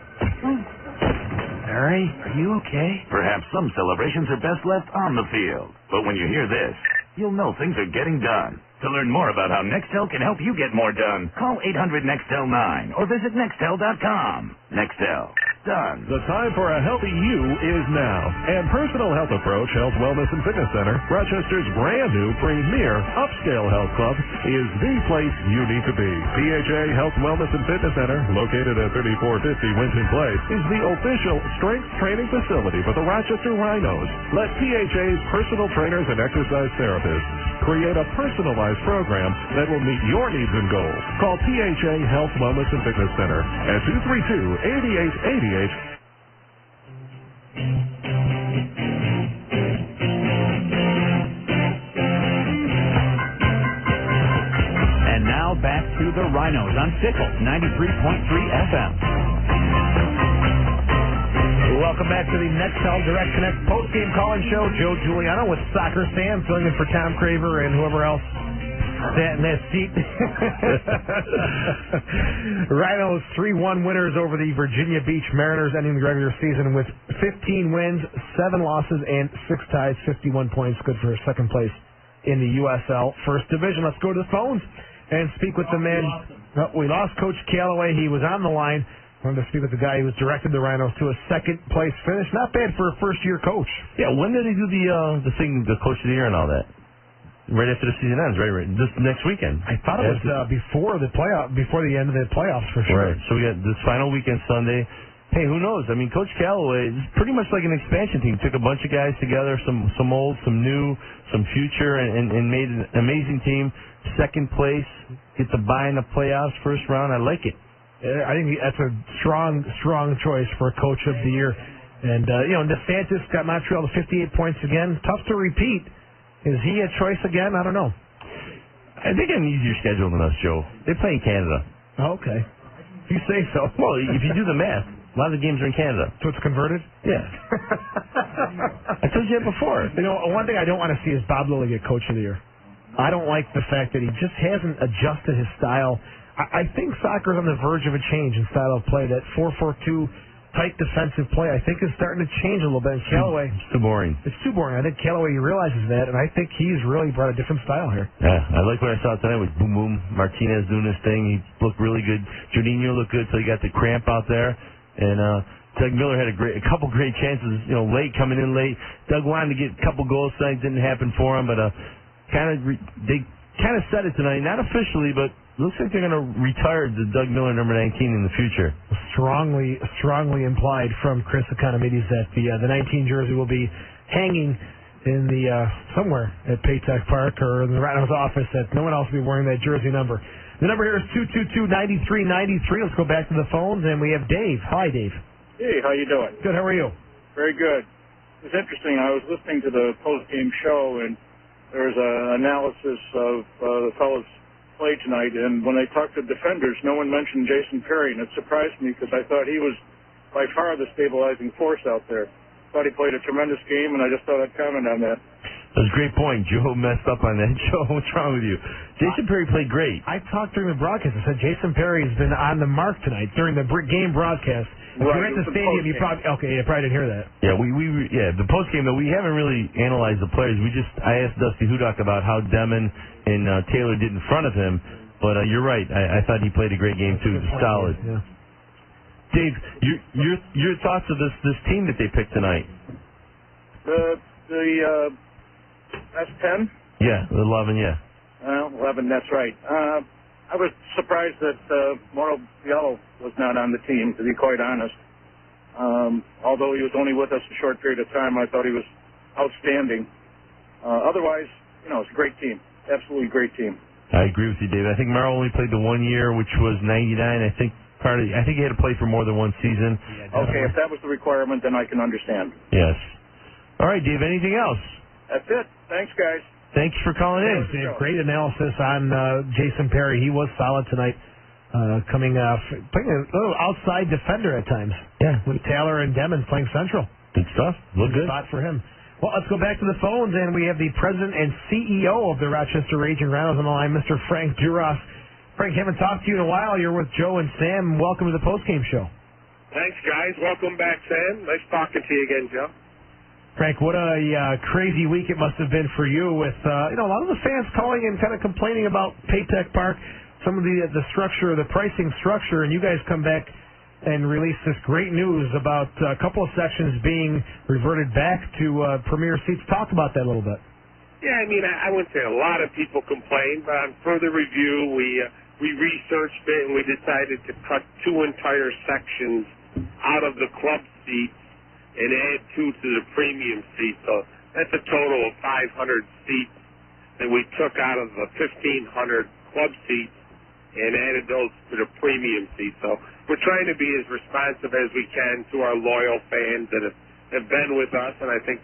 Barry, are you okay? Perhaps some celebrations are best left on the field. But when you hear this, you'll know things are getting done. To learn more about how Nextel can help you get more done, call 800-NEXTEL-9 or visit Nextel.com. Nextel. Done. The time for a healthy you is now. And Personal Health Approach Health, Wellness, and Fitness Center, Rochester's brand new premier upscale health club, is the place you need to be. PHA Health, Wellness, and Fitness Center, located at 3450 Winton Place, is the official strength training facility for the Rochester Rhinos. Let PHA's personal trainers and exercise therapists create a personalized program that will meet your needs and goals. Call PHA Health, Wellness, and Fitness Center at 232-8888. And now back to the Rhinos on Sickle 93.3 FM. Welcome back to the Nextel Direct Connect post-game call-in show. Joe Giuliano with Soccer Sam filling in for Tom Craver and whoever else sat in that seat. Rhinos 3-1 winners over the Virginia Beach Mariners, ending the regular season with 15 wins, 7 losses, and 6 ties, 51 points, good for second place in the USL First Division. Let's go to the phones and speak with the man. We lost Coach Calloway. He was on the line. Wanted to speak with the guy who has directed the Rhinos to a second-place finish. Not bad for a first-year coach. Yeah, when did he do the thing, the Coach of the Year and all that? Right after the season ends, right? This next weekend. I thought it was before the end of the playoffs for sure. Right. So we got this final weekend Sunday. Hey, who knows? I mean, Coach Calloway is pretty much like an expansion team. Took a bunch of guys together, some old, some new, some future, and made an amazing team. Second place, get the bye in the playoffs, first round. I like it. I think that's a strong choice for Coach of the Year. And, DeSantis got Montreal to 58 points again. Tough to repeat. Is he a choice again? I don't know. They got an easier schedule than us, Joe. They play in Canada. Okay. If you say so. Well, if you do the math, a lot of the games are in Canada. So it's converted? Yeah. I told you that before. You know, one thing I don't want to see is Bob Lilly get Coach of the Year. I don't like the fact that he just hasn't adjusted his style. I think soccer's on the verge of a change in style of play. That 4-4-2 tight defensive play, I think, is starting to change a little bit. And Callaway, it's too boring. It's too boring. I think Callaway realizes that, and I think he's really brought a different style here. Yeah, I like what I saw tonight with Boom Boom Martinez doing his thing. He looked really good. Jorginho looked good, so he got the cramp out there. And Doug Miller had a couple great chances, late, coming in late. Doug wanted to get a couple goals tonight. Didn't happen for him, but they kind of said it tonight. Not officially, but looks like they're going to retire the Doug Miller number 19 in the future. Strongly implied from Chris Economides that the 19 jersey will be hanging in the somewhere at Paytech Park or in the Rhinos office. That no one else will be wearing that jersey number. The number here is 222-9393. Let's go back to the phones, and we have Dave. Hi, Dave. Hey, how you doing? Good. How are you? Very good. It was interesting. I was listening to the post-game show, and there was an analysis of the fellas play tonight, and when they talked to defenders, no one mentioned Jason Perry, and it surprised me because I thought he was by far the stabilizing force out there. Thought he played a tremendous game, and I just thought I'd comment on that. That was a great point. Joe messed up on that. Joe, what's wrong with you? Jason Perry played great. I talked during the broadcast. I said Jason Perry's been on the mark tonight during the game broadcast. If you're at the stadium, you probably didn't hear that. Yeah, the post game though, we haven't really analyzed the players. I asked Dusty Hudock about how Demon and Taylor did in front of him, but you're right. I thought he played a great game too. Solid. Yeah. Dave, your thoughts of this team that they picked tonight? The S10? Yeah, the 11. Yeah. 11. That's right. I was surprised that Mauro Biello was not on the team, to be quite honest. Although he was only with us a short period of time, I thought he was outstanding. Otherwise, it's a great team. Absolutely great team. I agree with you, Dave. I think Mauro only played the 1 year, which was 99. I think he had to play for more than one season. Yeah, okay, if that was the requirement, then I can understand. Yes. All right, Dave, anything else? That's it. Thanks, guys. Thanks for calling in. Great analysis on Jason Perry. He was solid tonight, playing a little outside defender at times. Yeah. With Taylor and Demon playing central. Good stuff. Look good. Spot for him. Well, let's go back to the phones, and we have the president and CEO of the Rochester Raging Rhinos on the line, Mr. Frank Duras. Frank, haven't talked to you in a while. You're with Joe and Sam. Welcome to the postgame show. Thanks, guys. Welcome back, Sam. Nice talking to you again, Joe. Frank, what a crazy week it must have been for you with, a lot of the fans calling and kind of complaining about Paytech Park, some of the structure, the pricing structure, and you guys come back and release this great news about a couple of sections being reverted back to premier seats. Talk about that a little bit. Yeah, I wouldn't say a lot of people complained, but on further review, we researched it and we decided to cut 2 entire sections out of the club seats and add 2 to the premium seats. So that's a total of 500 seats that we took out of the 1,500 club seats and added those to the premium seats. So we're trying to be as responsive as we can to our loyal fans that have been with us, and I think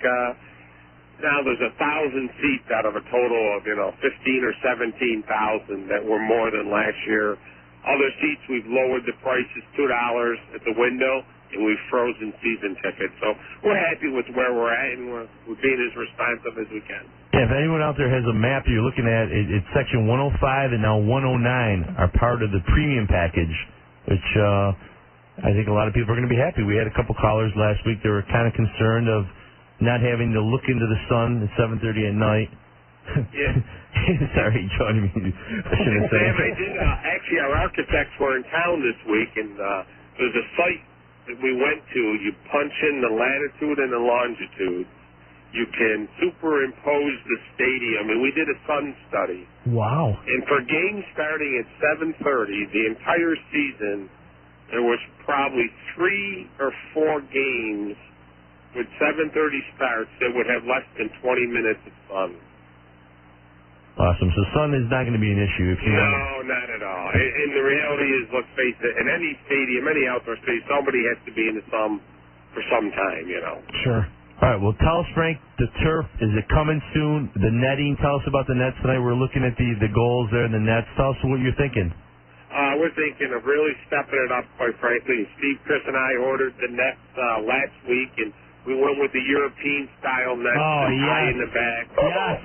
now there's 1,000 seats out of a total of 15 or 17,000 that were more than last year. Other seats we've lowered the prices $2 at the window, and we've frozen season tickets. So we're happy with where we're at, and we're being as responsive as we can. Yeah, if anyone out there has a map you're looking at, it's section 105 and now 109 are part of the premium package, which I think a lot of people are going to be happy. We had a couple callers last week that were kind of concerned of not having to look into the sun at 7:30 at night. Yeah. Sorry, Joe. I shouldn't have said it. Actually, our architects were in town this week, and there's a site that we went to. You punch in the latitude and the longitude. You can superimpose the stadium, and we did a sun study. Wow. And for games starting at 7:30, the entire season, there was probably 3 or 4 games with 7:30 starts that would have less than 20 minutes of sun. Awesome. So sun is not going to be an issue if you No, not at all. And the reality is, let's face it, in any stadium, any outdoor stadium, somebody has to be in the sun for some time, Sure. All right, well, tell us, Frank, the turf, is it coming soon? The netting, tell us about the nets tonight. We're looking at the goals there and the nets. Tell us what you're thinking. we're thinking of really stepping it up, quite frankly. Steve, Chris, and I ordered the nets last week, and we went with the European-style nets high in the back. Yes.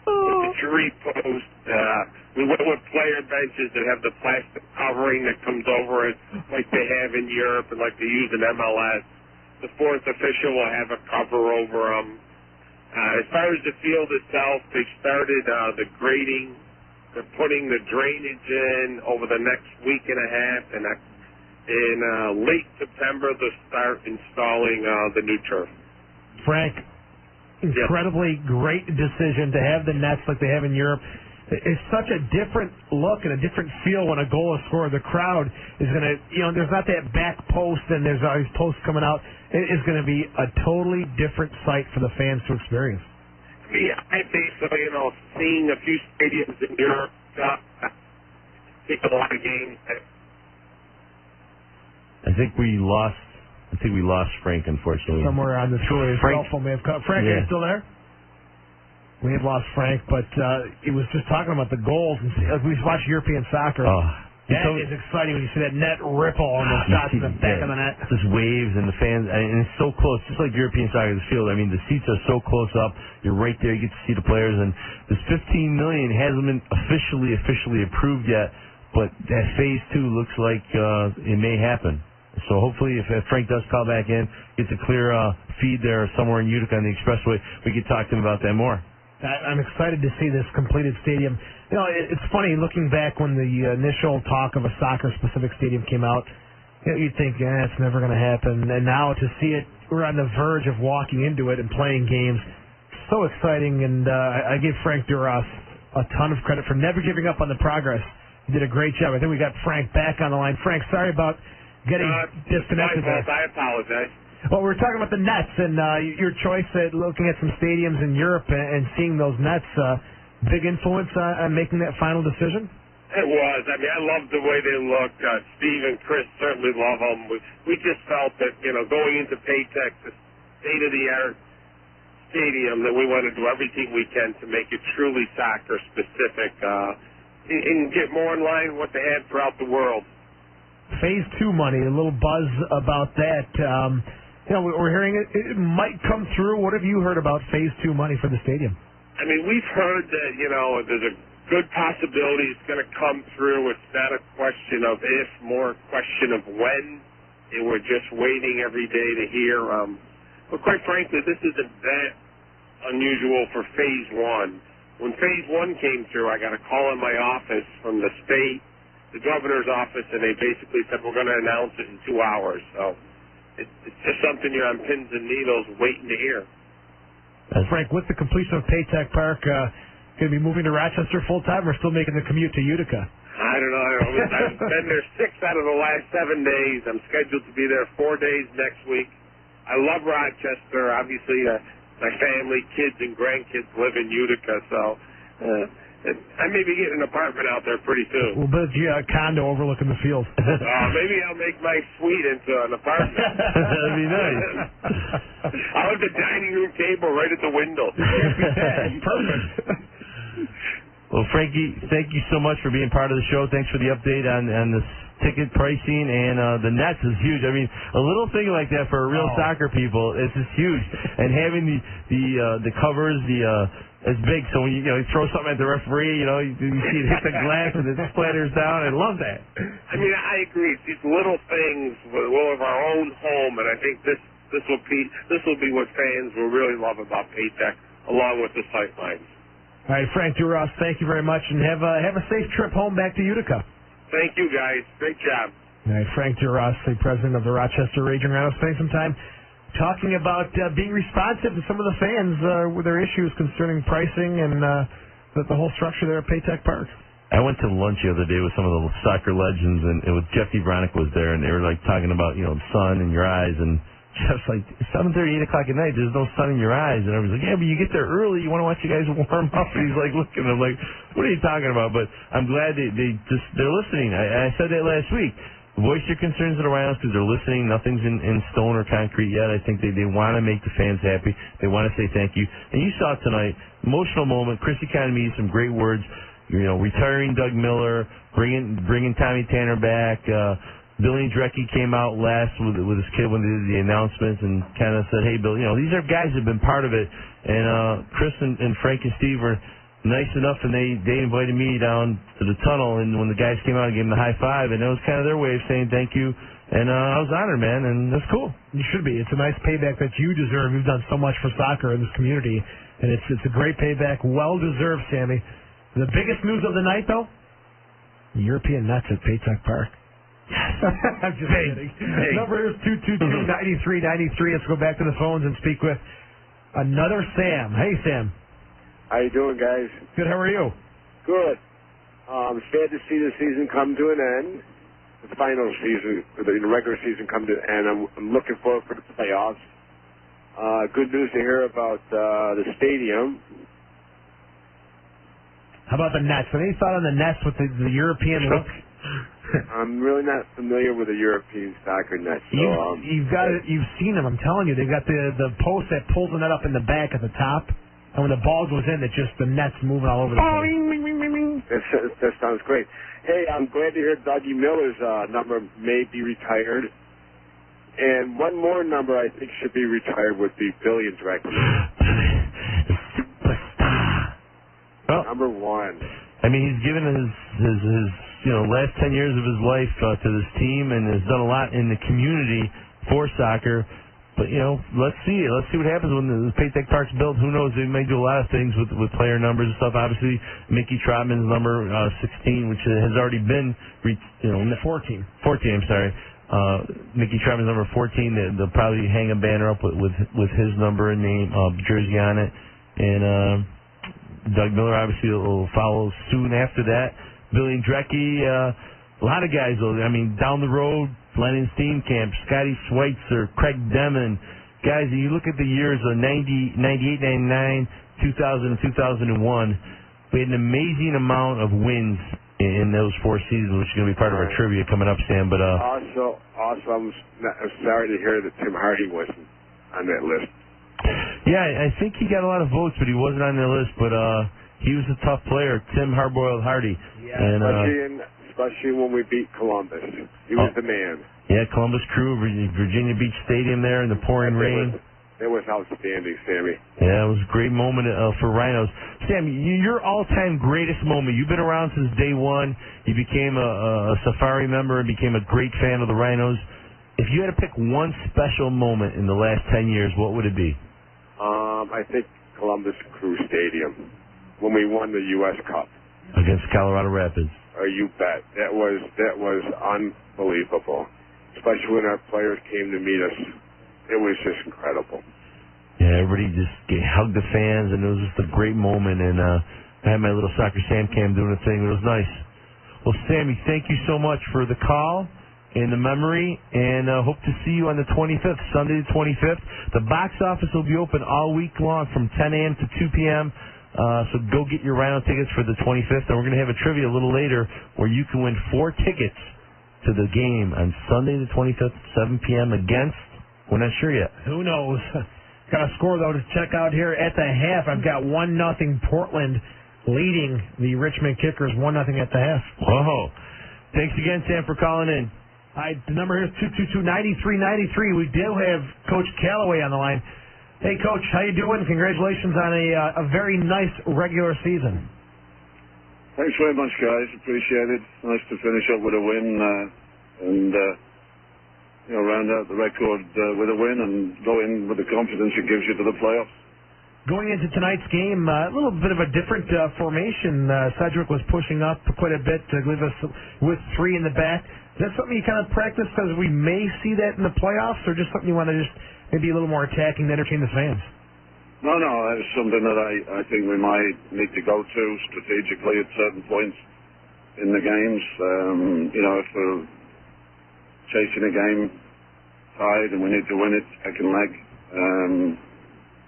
With the jury post. We went with player benches that have the plastic covering that comes over it like they have in Europe and like they use in MLS. The fourth official will have a cover over them. As far as the field itself, they started the grading. They're putting the drainage in over the next week and a half, and in late September they'll start installing the new turf. Frank, incredibly great decision to have the nets like they have in Europe. It's such a different look and a different feel when a goal is scored. The crowd is going to, there's not that back post and there's all these posts coming out. It is going to be a totally different sight for the fans to experience. Yeah, I think so. Seeing a few stadiums in Europe, take a lot of games. I think we lost Frank, unfortunately. Somewhere on the tour, his cell phone may have cut. Frank, are you still there? We have lost Frank, but he was just talking about the goals. And we watch European soccer. That is exciting when you see that net ripple on those shots in the back of the net. Just waves and the fans, and it's so close, just like European soccer, the field. I mean, the seats are so close up. You're right there. You get to see the players. And this $15 million hasn't been officially approved yet, but that phase 2 looks like it may happen. So hopefully, if Frank does call back in, gets a clear feed there somewhere in Utica on the expressway, we can talk to him about that more. I'm excited to see this completed stadium. It's funny looking back when the initial talk of a soccer-specific stadium came out. You'd think, it's never going to happen. And now to see it, we're on the verge of walking into it and playing games. So exciting, and I give Frank Duras a ton of credit for never giving up on the progress. He did a great job. I think we got Frank back on the line. Frank, sorry about getting disconnected there. I apologize. Well, we were talking about the nets and your choice at looking at some stadiums in Europe and seeing those nets. Big influence on making that final decision? It was. I mean, I love the way they look. Steve and Chris certainly love them. We just felt that, going into Paytech, the state-of-the-art stadium, that we want to do everything we can to make it truly soccer-specific and get more in line with what they have throughout the world. Phase 2 money, a little buzz about that. We're hearing it might come through. What have you heard about Phase 2 money for the stadium? I mean, we've heard that, there's a good possibility it's going to come through. It's not a question of if, more a question of when. And we're just waiting every day to hear. But quite frankly, this isn't that unusual for Phase 1. When Phase 1 came through, I got a call in my office from the state, the governor's office, and they basically said, we're going to announce it in 2 hours. So it's just something you're on pins and needles waiting to hear. Frank, with the completion of Paytech Park, going to be moving to Rochester full-time or still making the commute to Utica? I don't know. I've been there 6 out of the last 7 days. I'm scheduled to be there 4 days next week. I love Rochester. Obviously, my family, kids, and grandkids live in Utica, so I may be getting an apartment out there pretty soon. We'll build you a condo overlooking the field. Maybe I'll make my suite into an apartment. That'd be nice. I'll have the dining room table right at the window. Perfect. Well, Frankie, thank you so much for being part of the show. Thanks for the update on this ticket pricing, and the nets is huge. I mean, a little thing like that for real soccer people is just huge. And having the covers, it's big, so when you throw something at the referee, you see it hit the glass and it splatters down. I love that. I mean, I agree. It's these little things. We'll have our own home, and I think this will be what fans will really love about Paytech, along with the sightlines. All right, Frank Duras, thank you very much, and have a safe trip home back to Utica. Thank you, guys. Great job. All right, Frank Duras, the president of the Rochester Raging Rhinos, spending some time talking about being responsive to some of the fans with their issues concerning pricing and the whole structure there at Paytech Park. I went to lunch the other day with some of the soccer legends, and with Jeff DeVronik was there, and they were talking about the sun in your eyes, and Jeff's like, 7:30, 8 o'clock at night, there's no sun in your eyes, and I was like, yeah, but you get there early, you want to watch you guys warm up, and he's like looking at him like, what are you talking about? But I'm glad they're listening. I said that last week. Voice your concerns to the Rhinos because they're listening. Nothing's in stone or concrete yet. I think they want to make the fans happy. They want to say thank you. And you saw it tonight. Emotional moment. Chrissy Economy, some great words. retiring Doug Miller, bringing Tommy Tanner back. Billy Drecky came out last with his kid when they did the announcements and kind of said, "Hey, Bill, these are guys that have been part of it." And Chris and Frank and Steve were nice enough, and they invited me down to the tunnel. And when the guys came out, I gave them the high five, and that was kind of their way of saying thank you. And I was honored, man, and that's cool. You should be. It's a nice payback that you deserve. You've done so much for soccer in this community, and it's a great payback. Well deserved, Sammy. The biggest news of the night, though, the European Nets at Paytech Park. I'm just kidding. Hey. Number is 222-9393. Let's go back to the phones and speak with another Sam. Hey, Sam. How you doing, guys? Good. How are you? Good. I'm sad to see the season come to an end. The final season, the regular season come to an end. I'm looking forward for the playoffs. Good news to hear about the stadium. How about the Nets? Any thought on the Nets with the European look? I'm really not familiar with the European soccer Nets. So, you've seen them. I'm telling you, they've got the post that pulls the net up in the back at the top, and when the ball goes in, it's just the net's moving all over the place. That sounds great. Hey, I'm glad to hear Dougie Miller's number may be retired. And one more number I think should be retired would be Billy and Drexler. Number one. I mean, he's given his last 10 years of his life to this team and has done a lot in the community for soccer. But, let's see. Let's see what happens when the Paytech Park's built. Who knows? They may do a lot of things with player numbers and stuff. Obviously, Mickey Trotman's number 16, which has already been 14. 14, I'm sorry. Mickey Trotman's number 14. They'll probably hang a banner up with his number and name, jersey on it. And Doug Miller obviously will follow soon after that. Billy Drecky, a lot of guys, though. I mean, down the road, Lennon Steenkamp, Scotty Schweitzer, Craig Demon. Guys, you look at the years of 90, 98, 99, 2000, and 2001, we had an amazing amount of wins in those 4 seasons, which is going to be part of our trivia coming up, Sam. But Also, I'm sorry to hear that Tim Hardy wasn't on that list. Yeah, I think he got a lot of votes, but he wasn't on the list. But he was a tough player, Tim Hardboiled Hardy. Yeah, and, especially when we beat Columbus. He was the man. Yeah, Columbus Crew, Virginia Beach Stadium there in the pouring rain. It was outstanding, Sammy. Yeah, it was a great moment for Rhinos. Sam, your all-time greatest moment. You've been around since day one. You became a Safari member and became a great fan of the Rhinos. If you had to pick one special moment in the last 10 years, what would it be? I think Columbus Crew Stadium when we won the U.S. Cup against Colorado Rapids. You bet. That was unbelievable. Especially when our players came to meet us. It was just incredible. Yeah, everybody just hugged the fans, and it was just a great moment. And I had my little soccer Sam cam doing a thing. It was nice. Well, Sammy, thank you so much for the call and the memory, and hope to see you on the 25th, Sunday the 25th. The box office will be open all week long from 10 a.m. to 2 p.m., so go get your Rhino tickets for the 25th, and we're going to have a trivia a little later where you can win 4 tickets to the game on Sunday the 25th, 7 p.m. against, we're not sure yet. Who knows? Got a score, though, to check out here at the half. I've got 1-0 Portland leading the Richmond Kickers 1-0 at the half. Whoa. Thanks again, Sam, for calling in. The number here is 222-9393. We do have Coach Calloway on the line. Hey, Coach, how you doing? Congratulations on a very nice regular season. Thanks very much, guys. Appreciate it. Nice to finish up with a win and round out the record with a win and go in with the confidence it gives you to the playoffs. Going into tonight's game, a little bit of a different formation. Cedric was pushing up quite a bit to leave us with 3 in the back. Is that something you kind of practice because we may see that in the playoffs, or just something you want to just maybe a little more attacking to entertain the fans? No, that is something that I think we might need to go to strategically at certain points in the games. If we're chasing a game tied and we need to win it second leg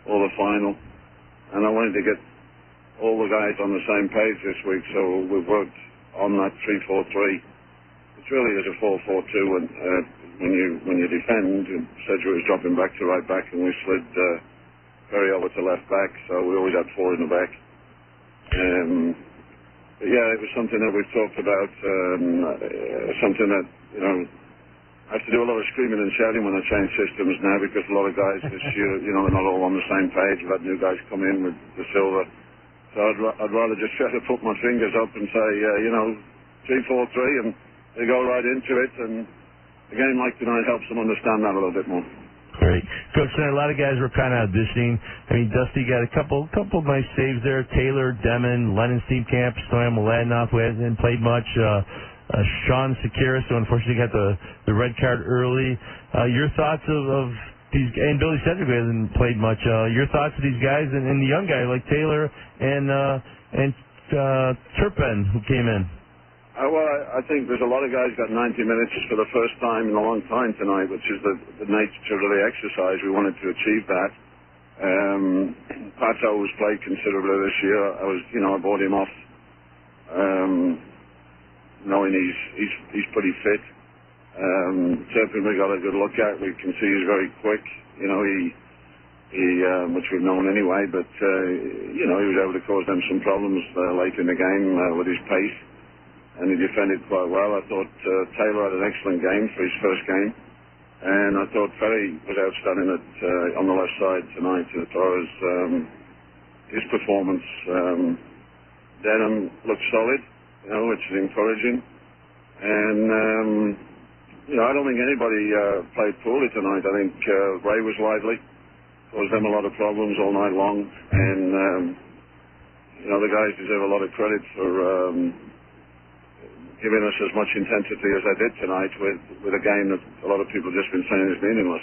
or the final. And I wanted to get all the guys on the same page this week, so we've worked on that 3-4-3. It really is a 4-4-2 when you defend. Cedric was dropping back to right back, and we slid very over to left back, so we always had 4 in the back. yeah, it was something that we've talked about, something that, I have to do a lot of screaming and shouting when I change systems now because a lot of guys this year, they're not all on the same page. We've had new guys come in with DaSilva. So I'd rather just try to put my fingers up and say, 3-4-3, and they go right into it. And a game like tonight helps them understand that a little bit more. Great. Coach, tonight a lot of guys were kind of auditioning. I mean, Dusty got a couple of nice saves there. Taylor, Demon, Lennon Steamcamp, Stoyan, Mladenov, who hasn't played much. Sean Sekiris, who unfortunately got the red card early. Your thoughts of these, and Billy Cedric, who hasn't played much. Your thoughts of these guys and the young guy like Taylor and Turpin, who came in. Well, I think there's a lot of guys got 90 minutes for the first time in a long time tonight, which is the nature of the exercise. We wanted to achieve that. Pato was played considerably this year. I bought him off, knowing he's pretty fit. Turpin we got a good look at. We can see he's very quick. Which we've known anyway, but he was able to cause them some problems late in the game with his pace. And he defended quite well. I thought Taylor had an excellent game for his first game. And I thought Ferry was outstanding on the left side tonight as far as his performance. Denham looked solid, which is encouraging. And, I don't think anybody played poorly tonight. I think Ray was lively, caused them a lot of problems all night long. And, the guys deserve a lot of credit for giving us as much intensity as they did tonight with a game that a lot of people have just been saying is meaningless.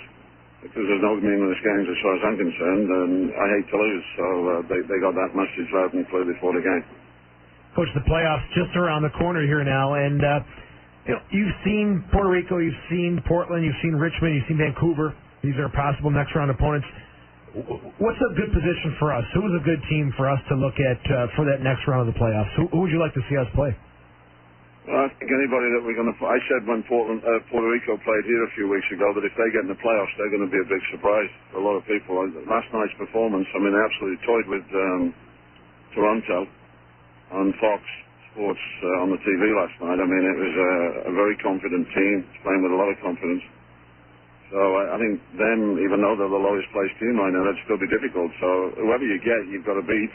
Because there's no meaningless games as far as I'm concerned, and I hate to lose. So they got that message loud and clear before the game. Coach, the playoffs just around the corner here now, and you've seen Puerto Rico, you've seen Portland, you've seen Richmond, you've seen Vancouver. These are possible next round opponents. What's a good position for us? Who is a good team for us to look at for that next round of the playoffs? Who would you like to see us play? Well, I think anybody that we're going to... I said when Puerto Rico played here a few weeks ago that if they get in the playoffs, they're going to be a big surprise for a lot of people. Last night's performance, they absolutely toyed with Toronto on Fox Sports on the TV last night. It was a very confident team, playing with a lot of confidence. So I think them, even though they're the lowest placed team right now, that'd still be difficult. So whoever you get, you've got to beat.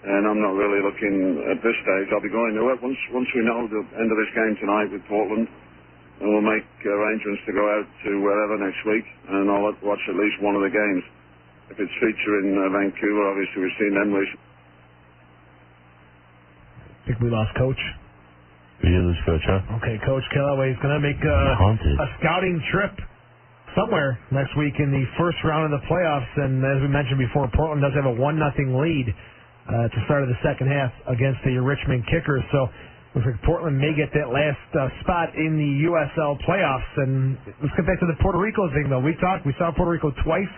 And I'm not really looking at this stage. I'll be going to it once we know the end of this game tonight with Portland, and we'll make arrangements to go out to wherever next week, and I'll watch at least one of the games. If it's featuring Vancouver, obviously we've seen them recently. I think we lost Coach. We did lose Coach, huh? Okay, Coach Callaway is going to make a scouting trip somewhere next week in the first round of the playoffs, and as we mentioned before, Portland does have a 1-0 lead to start of the second half against the Richmond Kickers. So looks like Portland may get that last spot in the USL playoffs. And let's get back to the Puerto Rico thing, though. We saw Puerto Rico twice.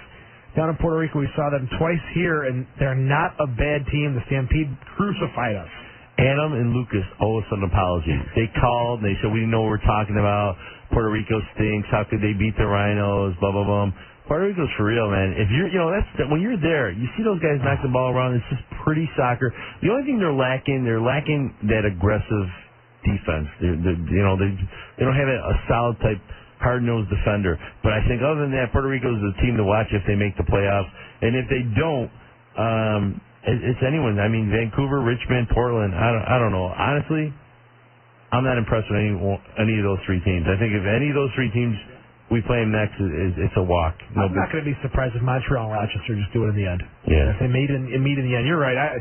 Down in Puerto Rico, we saw them twice here, and they're not a bad team. The Stampede crucified us. Adam and Lucas owe us an apology. They called and they said, we didn't know what we're talking about. Puerto Rico stinks. How could they beat the Rhinos? Blah, blah, blah. Puerto Rico's for real, man. If you're, when you're there, you see those guys knock the ball around. It's just pretty soccer. The only thing they're lacking that aggressive defense. They don't have a solid type hard-nosed defender. But I think other than that, Puerto Rico's the team to watch if they make the playoffs. And if they don't, it's anyone. Vancouver, Richmond, Portland. I don't know. Honestly, I'm not impressed with any of those three teams. I think if any of those three teams we play them next, it's a walk. I'm not going to be surprised if Montreal and Rochester just do it in the end. Yeah. If they meet in the end. You're right.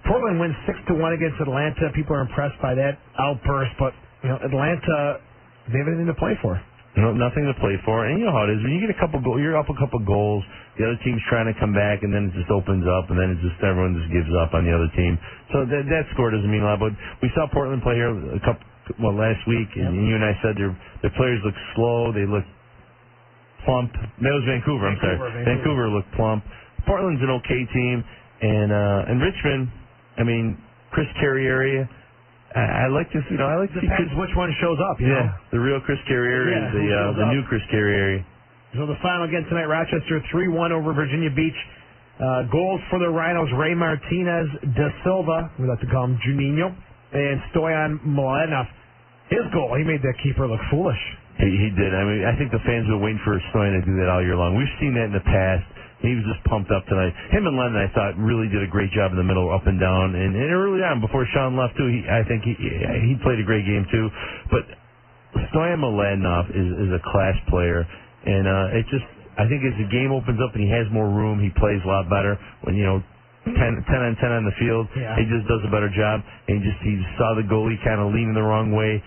Portland wins 6-1 against Atlanta. People are impressed by that outburst, but Atlanta, they have anything to play for. Nothing to play for. And you know how it is. When you get a couple goals, you're up a couple goals, the other team's trying to come back, and then it just opens up, and then everyone just gives up on the other team. So that score doesn't mean a lot. But we saw Portland play here last week, and you and I said their players look slow, they look plump. That was Vancouver, I'm sorry. Vancouver looked plump. Portland's an okay team, and Richmond, Chris Carriere, I like to see. Depends which one shows up. You know? The real Chris Carriere is the new Chris Carriere. So the final again tonight, Rochester 3-1 over Virginia Beach. Goals for the Rhinos: Ray Martinez, DaSilva, we like to call him Juninho, And Stoyan Mladenov, his goal, he made that keeper look foolish. He did. I mean, I think the fans were waiting for Stoyan to do that all year long. We've seen that in the past. He was just pumped up tonight. Him and Lennon, I thought, really did a great job in the middle, up and down, and early on before Sean left too. I think he played a great game too. But Stoyan Mladenov is a class player, and I think as the game opens up and he has more room, he plays a lot better. When 10 on 10 on the field, he just does a better job. And he saw the goalie kind of leaning the wrong way,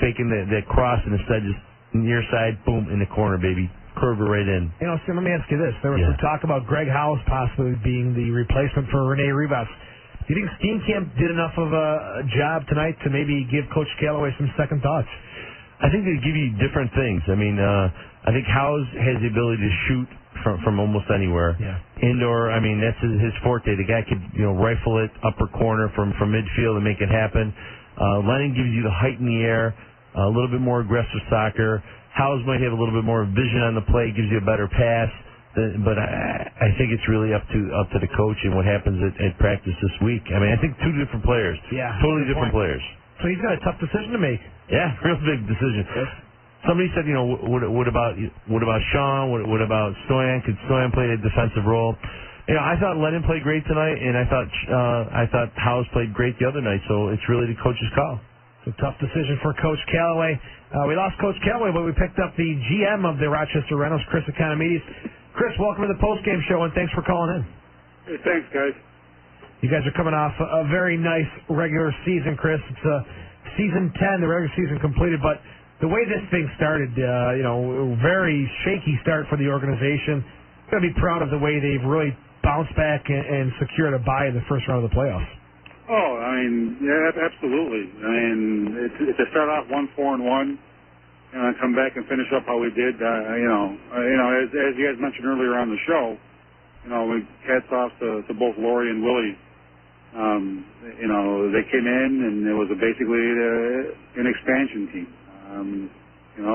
faking that cross, and instead just near side, boom, in the corner, baby. Curve it right in. Sam, let me ask you this. There was some talk about Greg Howes possibly being the replacement for Rene Rivas. Do you think Steenkamp did enough of a job tonight to maybe give Coach Callaway some second thoughts? I think they give you different things. I mean, I think Howes has the ability to shoot from almost anywhere. Yeah. Indoor, I mean, that's his forte. The guy could rifle it upper corner from midfield and make it happen. Lennon gives you the height in the air, a little bit more aggressive soccer. Howes might have a little bit more vision on the play, gives you a better pass, but I think it's really up to the coach and what happens at practice this week. I mean, I think two different players, totally different players. So he's got a tough decision to make. Yeah, real big decision. Somebody said, what about Sean? What about Stoyan? Could Stoyan play a defensive role? I thought Lennon played great tonight, and I thought Howes played great the other night. So it's really the coach's call. It's a tough decision for Coach Callaway. We lost Coach Callaway, but we picked up the GM of the Rochester Reynolds, Chris Economides. Chris, welcome to the postgame show, and thanks for calling in. Hey, thanks, guys. You guys are coming off a very nice regular season, Chris. It's season 10, the regular season completed, but the way this thing started, very shaky start for the organization. Got to be proud of the way they've really bounced back and secured a bye in the first round of the playoffs. Oh, I mean, yeah, absolutely. I mean, to start off 1-4-1, and come back and finish up how we did, as you guys mentioned earlier on the show, we hats off to both Lori and Willie. They came in and it was basically an expansion team.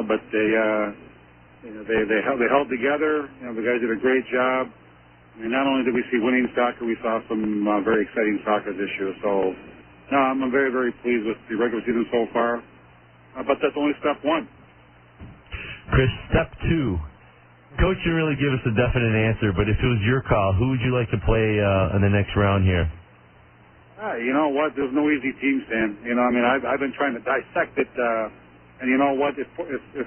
But they held together. The guys did a great job. I mean, not only did we see winning soccer, we saw some very exciting soccer this year. So, no, I'm very, very pleased with the regular season so far. But that's only step one. Chris, step two. Coach didn't really give us a definite answer, but if it was your call, who would you like to play in the next round here? You know what? There's no easy team, Stan. I've been trying to dissect it. And you know what? If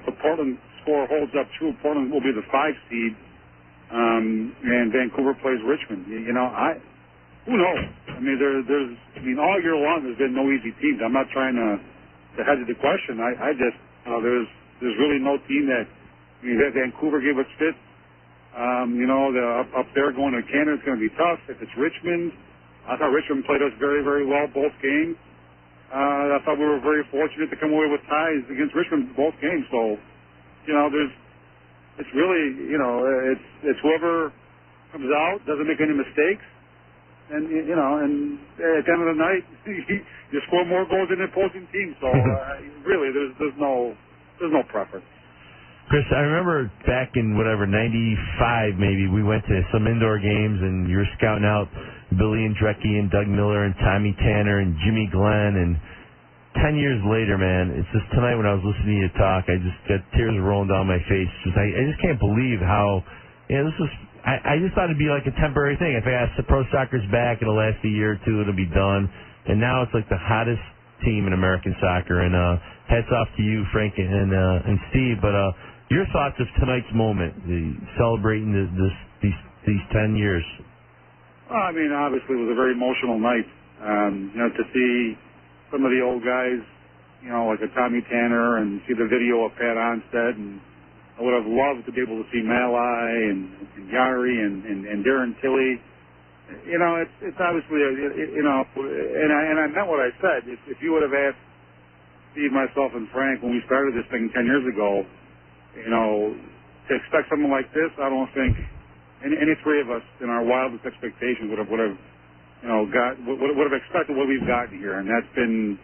the Portland score holds up true, Portland will be the 5 seed. And Vancouver plays Richmond. Who knows? I mean, all year long there's been no easy teams. I'm not trying to hedge the question. I just there's really no team that. Vancouver gave us fits. Up there going to Canada, it's going to be tough. If it's Richmond, I thought Richmond played us very, very well both games. I thought we were very fortunate to come away with ties against Richmond both games. So, it's really, it's whoever comes out, doesn't make any mistakes, and and at the end of the night, you score more goals than the opposing team. So really, there's no preference. Chris, I remember back in 95 maybe, we went to some indoor games and you were scouting out Billy Andrecki and Doug Miller and Tommy Tanner and Jimmy Glenn, and 10 years later, man, it's just tonight when I was listening to you talk, I just got tears rolling down my face. I just can't believe how, this was, I just thought it'd be like a temporary thing. If pro soccer's back, it'll last a year or two, it'll be done. And now it's like the hottest team in American soccer. And hats off to you, Frank and Steve. But your thoughts of tonight's moment, celebrating these 10 years? Well, I mean, obviously it was a very emotional night. To see some of the old guys, like a Tommy Tanner, and see the video of Pat Onstead, and I would have loved to be able to see Malai and Yari and Darren Tilley. It's obviously and I meant what I said. If you would have asked Steve, myself, and Frank when we started this thing 10 years ago, to expect something like this, I don't think any three of us in our wildest expectations would have expected what we've gotten here, and that's been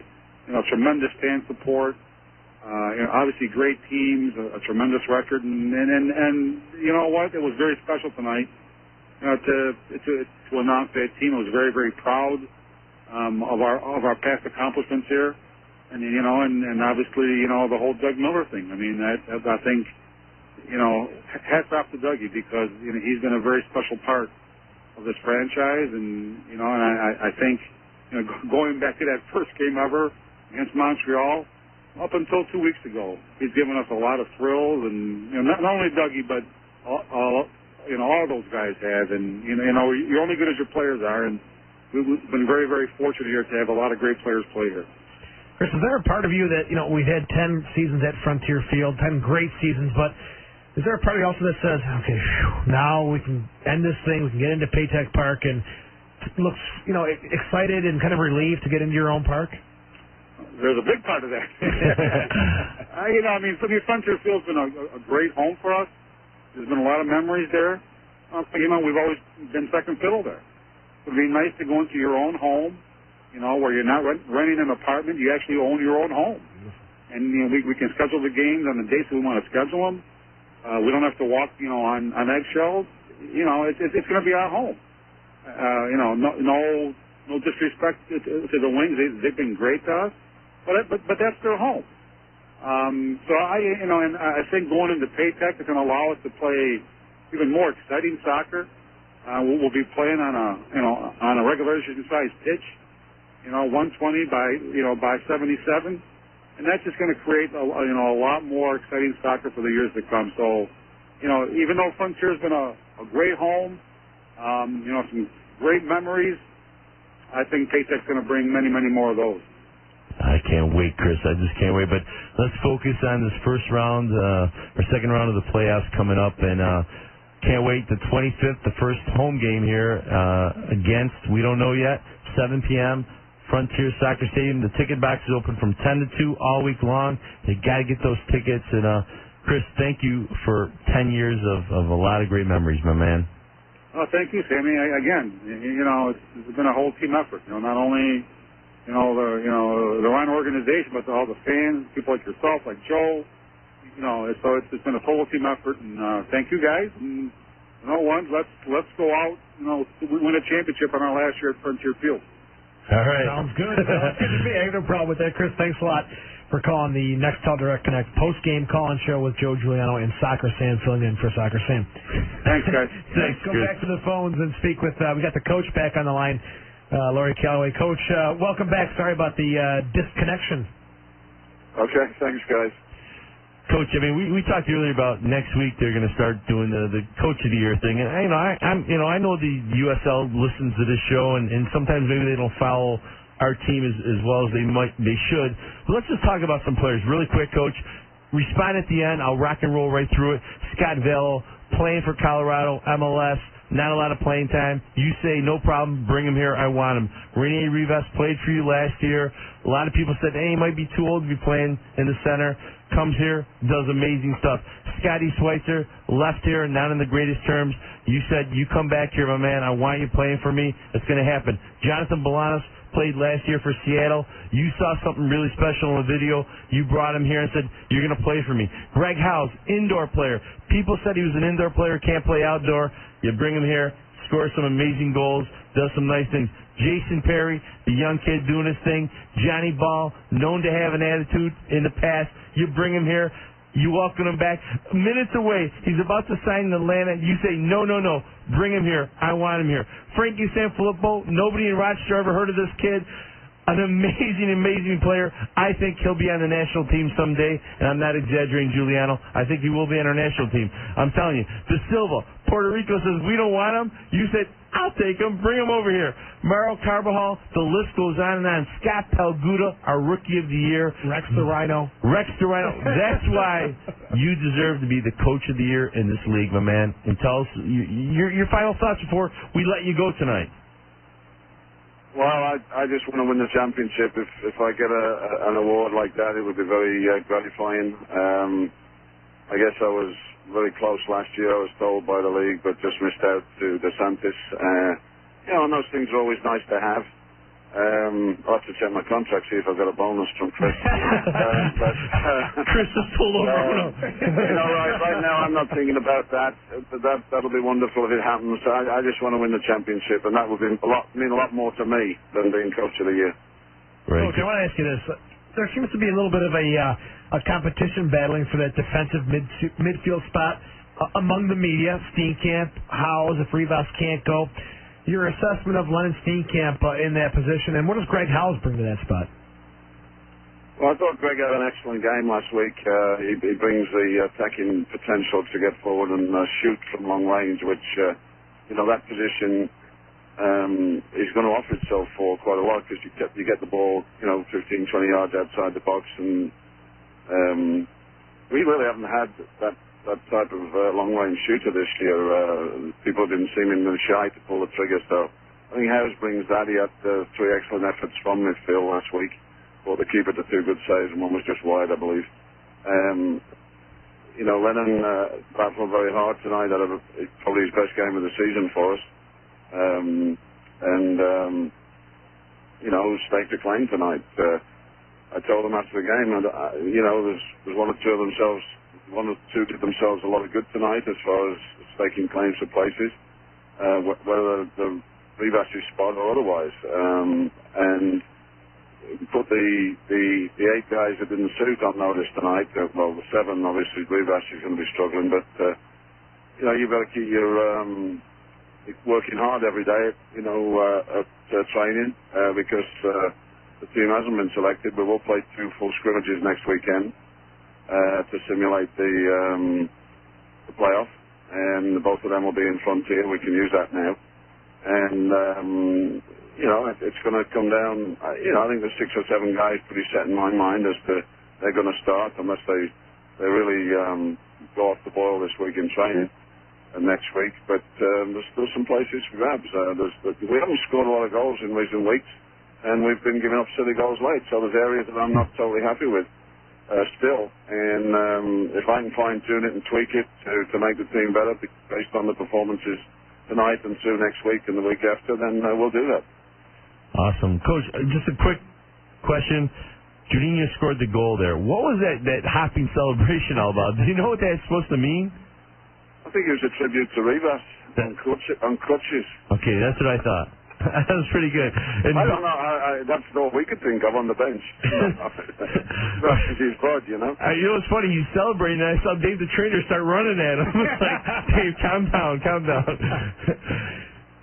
tremendous fan support. Obviously great teams, a tremendous record, and you know what? It was very special tonight to announce that team. I was very, very proud. of our past accomplishments here, and and obviously the whole Doug Miller thing. I mean, I think hats off to Dougie, because he's been a very special part of this franchise, and and I think going back to that first game ever against Montreal, up until 2 weeks ago, he's given us a lot of thrills, and not only Dougie, but all those guys have, and you're only good as your players are, and we've been very, very fortunate here to have a lot of great players play here. Chris, is there a part of you that we've had 10 seasons at Frontier Field, 10 great seasons, but is there a part of you also that says, okay, now we can end this thing, we can get into Paytech Park, and looks excited and kind of relieved to get into your own park? There's a big part of that. For me, Frontier Field's been a great home for us. There's been a lot of memories there. We've always been second fiddle there. It would be nice to go into your own home, where you're not renting an apartment. You actually own your own home. And we can schedule the games on the dates we want to schedule them. We don't have to walk, on eggshells. It's going to be our home. No disrespect to the Wings. They've been great to us, but that's their home. So I think going into Paytech is going to allow us to play even more exciting soccer. We'll be playing on a regulation size pitch, 120 by 77, and that's just going to create a lot more exciting soccer for the years to come. So, even though Frontier's been a great home, some great memories, I think Paytech's going to bring many, many more of those. I can't wait, Chris. I just can't wait. But let's focus on this first round, or second round of the playoffs coming up, and can't wait. The 25th, the first home game here against, we don't know yet, 7 p.m., Frontier Soccer Stadium. The ticket box is open from 10 to 2 all week long. You got to get those tickets. And Chris, thank you for 10 years of a lot of great memories, my man. Oh, thank you, Sammy. Again, it's been a whole team effort. Not only the Rhino organization, but all the fans, people like yourself, like Joe. So it's been a total team effort, and thank you guys. And let's go out, win a championship on our last year at Frontier Field. All right. Sounds good. Sounds good to me. I have no problem with that, Chris. Thanks a lot for calling the Nextel Direct Connect post-game call-in show with Joe Giuliano and Soccer Sam filling in for Soccer Sam. Thanks, guys. Let's go back to the phones and speak with, we got the coach back on the line, Laurie Calloway. Coach, welcome back. Sorry about the disconnection. Okay, thanks, guys. Coach, we talked earlier about next week they're going to start doing the Coach of the Year thing, and I know the USL listens to this show, and sometimes maybe they don't follow our team as well as they should. But let's just talk about some players really quick, Coach. Respond at the end. I'll rock and roll right through it. Scott Velo, playing for Colorado, MLS, not a lot of playing time. You say, no problem, bring him here, I want him. Rene Rivas played for you last year. A lot of people said, hey, he might be too old to be playing in the center. Comes here, does amazing stuff. Scotty Schweitzer, left here, not in the greatest terms. You said, you come back here, my man. I want you playing for me. It's going to happen. Jonathan Bolanos played last year for Seattle. You saw something really special in the video. You brought him here and said, you're going to play for me. Greg Howes, indoor player. People said he was an indoor player, can't play outdoor. You bring him here, scores some amazing goals, does some nice things. Jason Perry, the young kid doing his thing. Johnny Ball, known to have an attitude in the past. You bring him here. You welcome him back. Minutes away, he's about to sign in Atlanta. You say, no. Bring him here. I want him here. Frankie Sanfilippo, nobody in Rochester ever heard of this kid. An amazing player. I think he'll be on the national team someday, and I'm not exaggerating, Giuliano. I think he will be on our national team. I'm telling you. DaSilva, Puerto Rico says, we don't want him. You said, I'll take him. Bring him over here. Mauro Carbajal, the list goes on and on. Scott Pelguda, our Rookie of the Year. Rex the Rhino. That's why you deserve to be the Coach of the Year in this league, my man. And tell us your final thoughts before we let you go tonight. Well, I just want to win the championship. If I get an award like that, it would be very gratifying. I guess I was very close last year, I was told by the league, but just missed out to DeSantis. And those things are always nice to have. I'll have to check my contract, see if I've got a bonus from Chris. Chris is pulled over. Right now I'm not thinking about that. That'll be wonderful if it happens. I just want to win the championship, and that would mean a lot more to me than being coach of the year. Right. Coach, I want to ask you this. There seems to be a little bit of a competition battling for that defensive midfield spot among the media. Steenkamp, Howes, if Rivas can't go. Your assessment of Lennon Steenkamp in that position, and what does Greg Howes bring to that spot? Well, I thought Greg had an excellent game last week. He brings the attacking potential to get forward and shoot from long range, which, that position is going to offer itself for quite a while because you get the ball, 15, 20 yards outside the box, and we really haven't had that type of long-range shooter this year. People have been seemingly shy to pull the trigger, so I think Howes brings that. He had 3 excellent efforts from midfield last week. Brought the keeper to 2 good saves, and one was just wide, I believe. Lennon battled very hard tonight. That was probably his best game of the season for us. Staked a claim tonight. I told them after the game, there's one or two did themselves a lot of good tonight as far as staking claims for places, whether the Rivas' spot or otherwise. And put the 8 guys that didn't suit on notice tonight. The 7, obviously, Rivas is going to be struggling, but you've got to keep your working hard every day, at training because the team hasn't been selected. But we'll play 2 full scrimmages next weekend to simulate the playoff, and both of them will be in Frontier. We can use that now, and it's going to come down. I think there's 6 or 7 guys pretty set in my mind as to they're going to start unless they really go off the boil this week in training and next week. But there's some places for grabs. We haven't scored a lot of goals in recent weeks, and we've been giving up silly goals late. So there's areas that I'm not totally happy with. Still, and if I can fine-tune it and tweak it to make the team better based on the performances tonight and through next week and the week after, then we'll do that. Awesome. Coach, just a quick question. Juninho scored the goal there. What was that hopping celebration all about? Do you know what that's supposed to mean? I think it was a tribute to Rivas on crutches. Okay, that's what I thought. That was pretty good. And I don't know. That's all we could think of on the bench. That's his blood, it's funny. He's celebrating, and I saw Dave the trainer start running at him. It's like, Dave, calm down.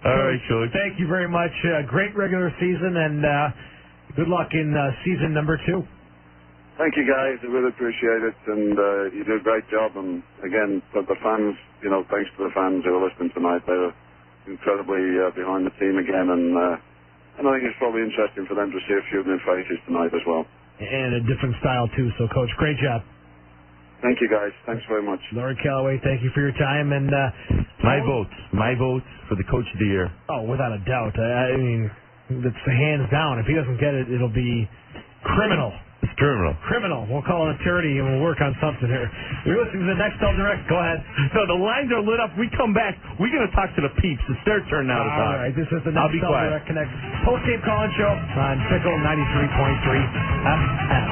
All right, Coach. Thank you very much. Great regular season, and good luck in season number 2. Thank you, guys. I really appreciate it, and you do a great job. And again, for the fans, thanks to the fans who are listening tonight. They were incredibly behind the team again, and I think it's probably interesting for them to see a few new faces tonight as well. And a different style, too. So, Coach, great job. Thank you, guys. Thanks very much. Laurie Calloway, thank you for your time. And my votes for the Coach of the Year. Oh, without a doubt. I mean, it's hands down. If he doesn't get it, it'll be criminal. It's criminal. Criminal. We'll call an attorney and we'll work on something here. You're listening to the Nextel Direct. Go ahead. No, the lines are lit up. We come back. We're going to talk to the peeps. It's their turn now to talk. All right. This is the Nextel Direct Connect post-game call-in show on Pickle 93.3 FM.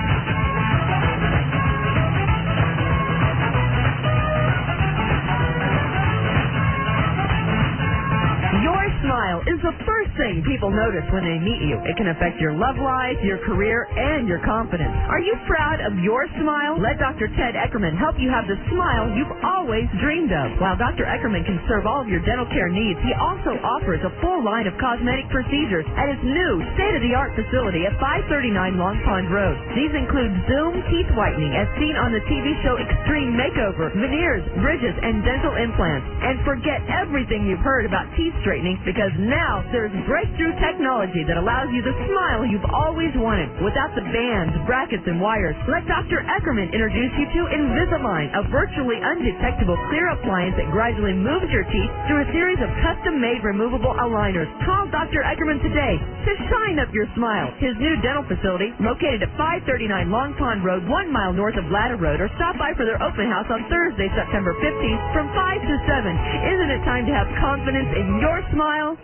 Your smile is the first thing people notice when they meet you. It can affect your love life, your career, and your confidence. Are you proud of your smile? Let Dr. Ted Eckerman help you have the smile you've always dreamed of. While Dr. Eckerman can serve all of your dental care needs, he also offers a full line of cosmetic procedures at his new state-of-the-art facility at 539 Long Pond Road. These include Zoom teeth whitening, as seen on the TV show Extreme Makeover, veneers, bridges, and dental implants. And forget everything you've heard about teeth straightening, because now there's breakthrough technology that allows you the smile you've always wanted without the bands, brackets, and wires. Let Dr. Eckerman introduce you to Invisalign, a virtually undetectable clear appliance that gradually moves your teeth through a series of custom-made removable aligners. Call Dr. Eckerman today to shine up your smile. His new dental facility, located at 539 Long Pond Road, 1 mile north of Ladder Road, or stop by for their open house on Thursday, September 15th from 5 to 7. Isn't it time to have confidence in your smile?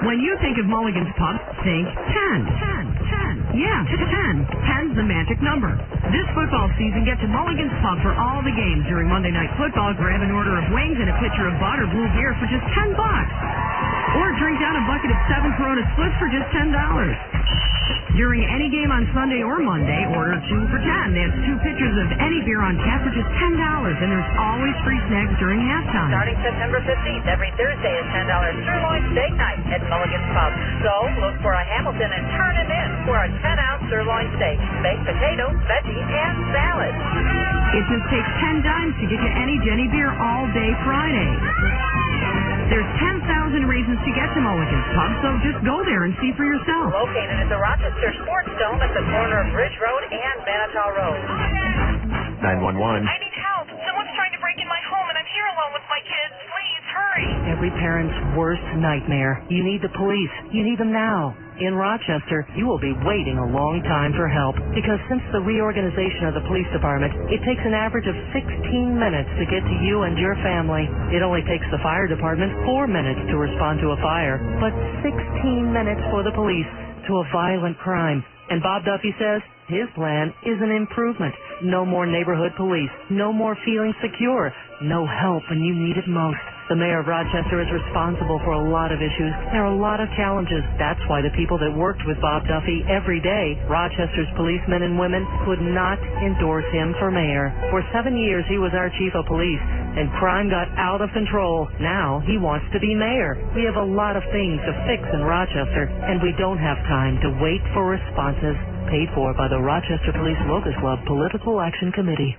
When you think of Mulligan's Pub, think 10. Yeah, 10. 10's the magic number. This football season, get to Mulligan's Pub for all the games during Monday Night Football. Grab an order of wings and a pitcher of Bud or Blue Beer for just $10. Or drink down a bucket of 7 Corona Splits for just $10. During any game on Sunday or Monday, order 2 for $10. That's 2 pitchers of any beer on tap for just $10. And there's always free snacks during halftime. Starting September 15th, every Thursday is $10 sirloin steak night at Mulligan's Pub. So look for a Hamilton and turn him in for a 10-ounce sirloin steak, baked potato, veggie, and salad. It just takes 10 dimes to get you any Jenny beer all day Friday. There's 10,000 reasons to get to Mulligan's Pub, so just go there and see for yourself. Located at the Rochester Sports Dome at the corner of Ridge Road and Manitou Road. 911. I need help. Someone's trying to break in my home, and I'm here alone with my kids. Please, hurry. Every parent's worst nightmare. You need the police. You need them now. In Rochester, you will be waiting a long time for help because since the reorganization of the police department, it takes an average of 16 minutes to get to you and your family. It only takes the fire department 4 minutes to respond to a fire, but 16 minutes for the police to a violent crime. And Bob Duffy says his plan is an improvement. No more neighborhood police. No more feeling secure. No help when you need it most. The mayor of Rochester is responsible for a lot of issues. There are a lot of challenges. That's why the people that worked with Bob Duffy every day, Rochester's policemen and women, could not endorse him for mayor. For 7 years, he was our chief of police, and crime got out of control. Now he wants to be mayor. We have a lot of things to fix in Rochester, and we don't have time to wait for responses. Paid for by the Rochester Police Locust Club Political Action Committee.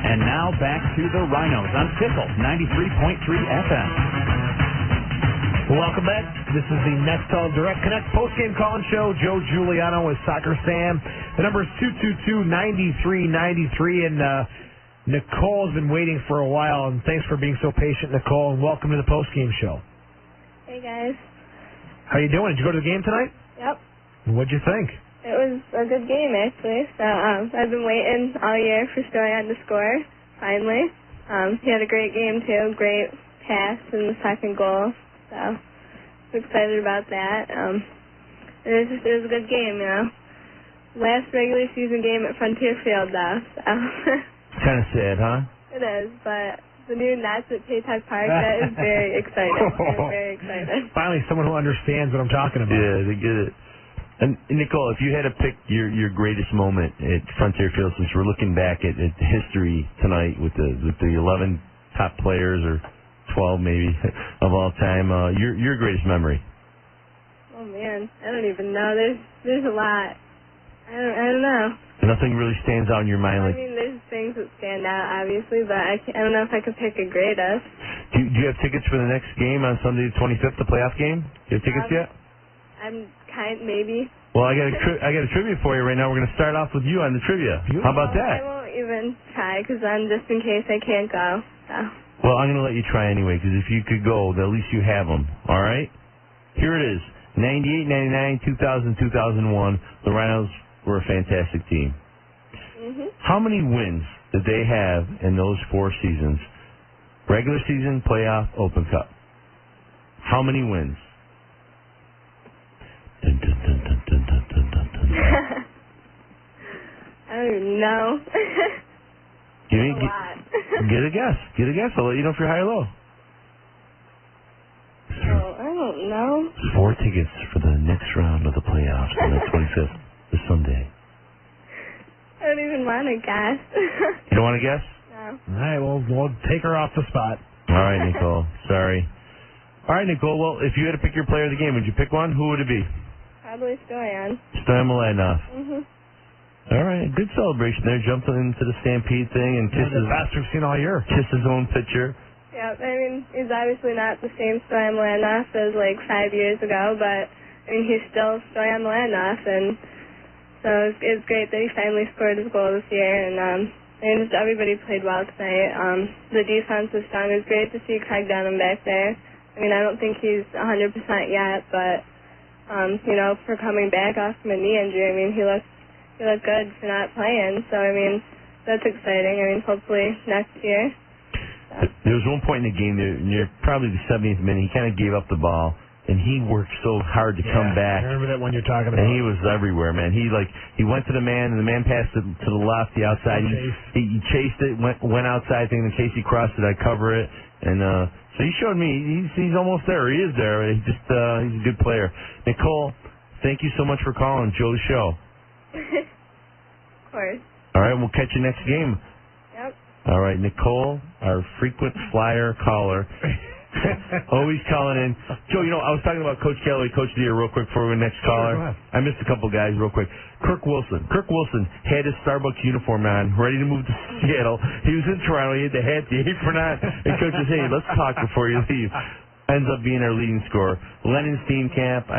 And now back to the Rhinos on Pickle 93.3 FM. Welcome back. This is the Nextel Direct Connect postgame call-in show. Joe Giuliano with Soccer Sam. The number is 222-9393, and Nicole's been waiting for a while, and thanks for being so patient, Nicole, and welcome to the postgame show. Hey, guys. How you doing? Did you go to the game tonight? Yep. What'd you think? It was a good game, actually. So I've been waiting all year for Stoyan to score, finally. He had a great game, too. Great pass in the second goal. So I'm excited about that. It was a good game, you know. Last regular season game at Frontier Field, though. So. Kind of sad, huh? It is, but the new nets at Paytech Park, that is very exciting. I'm very excited. Finally, someone who understands what I'm talking about. Yeah, they get it. And Nicole, if you had to pick your greatest moment at Frontier Field, since we're looking back at history tonight with the 11 top players or 12 maybe of all time, your greatest memory. Oh man, I don't even know. There's a lot. I don't know. Nothing really stands out in your mind. I mean, there's things that stand out, obviously, but I don't know if I could pick a greatest. Do you have tickets for the next game on Sunday the 25th, the playoff game? Do you have tickets yet? Maybe. Well, I got a trivia for you right now. We're going to start off with you on the trivia. How about that? I won't even try because I'm just in case I can't go. So. Well, I'm going to let you try anyway because if you could go, at least you have them. All right? Here it is. 98, 99, 2000, 2001. The Rhinos were a fantastic team. Mm-hmm. How many wins did they have in those 4 seasons? Regular season, playoff, Open Cup. How many wins? I don't even know. Get a guess. Get a guess. I'll let you know if you're high or low. I don't know. 4 tickets for the next round of the playoffs on the 25th, this Sunday. I don't even want to guess. You don't want to guess? No. All right, well, we'll take her off the spot. All right, Nicole. Sorry. All right, Nicole. Well, if you had to pick your player of the game, would you pick one? Who would it be? Probably Stoyan. Stoyan Mladenov. Mm-hmm. All right, good celebration there. Jumped into the Stampede thing and kissed the best we've seen all year. Kissed his own pitcher. Yeah, I mean, he's obviously not the same Stoyan Mladenov as like 5 years ago, but I mean, he's still Stoyan Mladenov, and so it's great that he finally scored his goal this year, and just everybody played well tonight. The defense was strong. It was great to see Craig Dunham back there. I mean, I don't think he's 100% yet, but for coming back off from a knee injury, I mean, he looked good for not playing. So I mean, that's exciting. I mean, hopefully next year. There was one point in the game near probably the 70th minute. He kind of gave up the ball, and he worked so hard to come back. I remember that one you're talking about. And he was everywhere, man. He went to the man, and the man passed it to the left, the outside. He chased it, went outside, thinking in case he crossed it, I'd cover it. And so he showed me he's almost there. He is there. He's a good player. Nicole, thank you so much for calling Joe's show. Of course. All right, we'll catch you next game. Yep. All right, Nicole, our frequent flyer caller. Always calling in. Joe, I was talking about Coach Callaway, Coach of the Year, real quick before the next caller. I missed a couple guys real quick. Kirk Wilson had his Starbucks uniform on, ready to move to Seattle. He was in Toronto. He had the hat, the apron on. And Coach says, hey, let's talk before you leave. Ends up being our leading scorer. Lennon Steenkamp,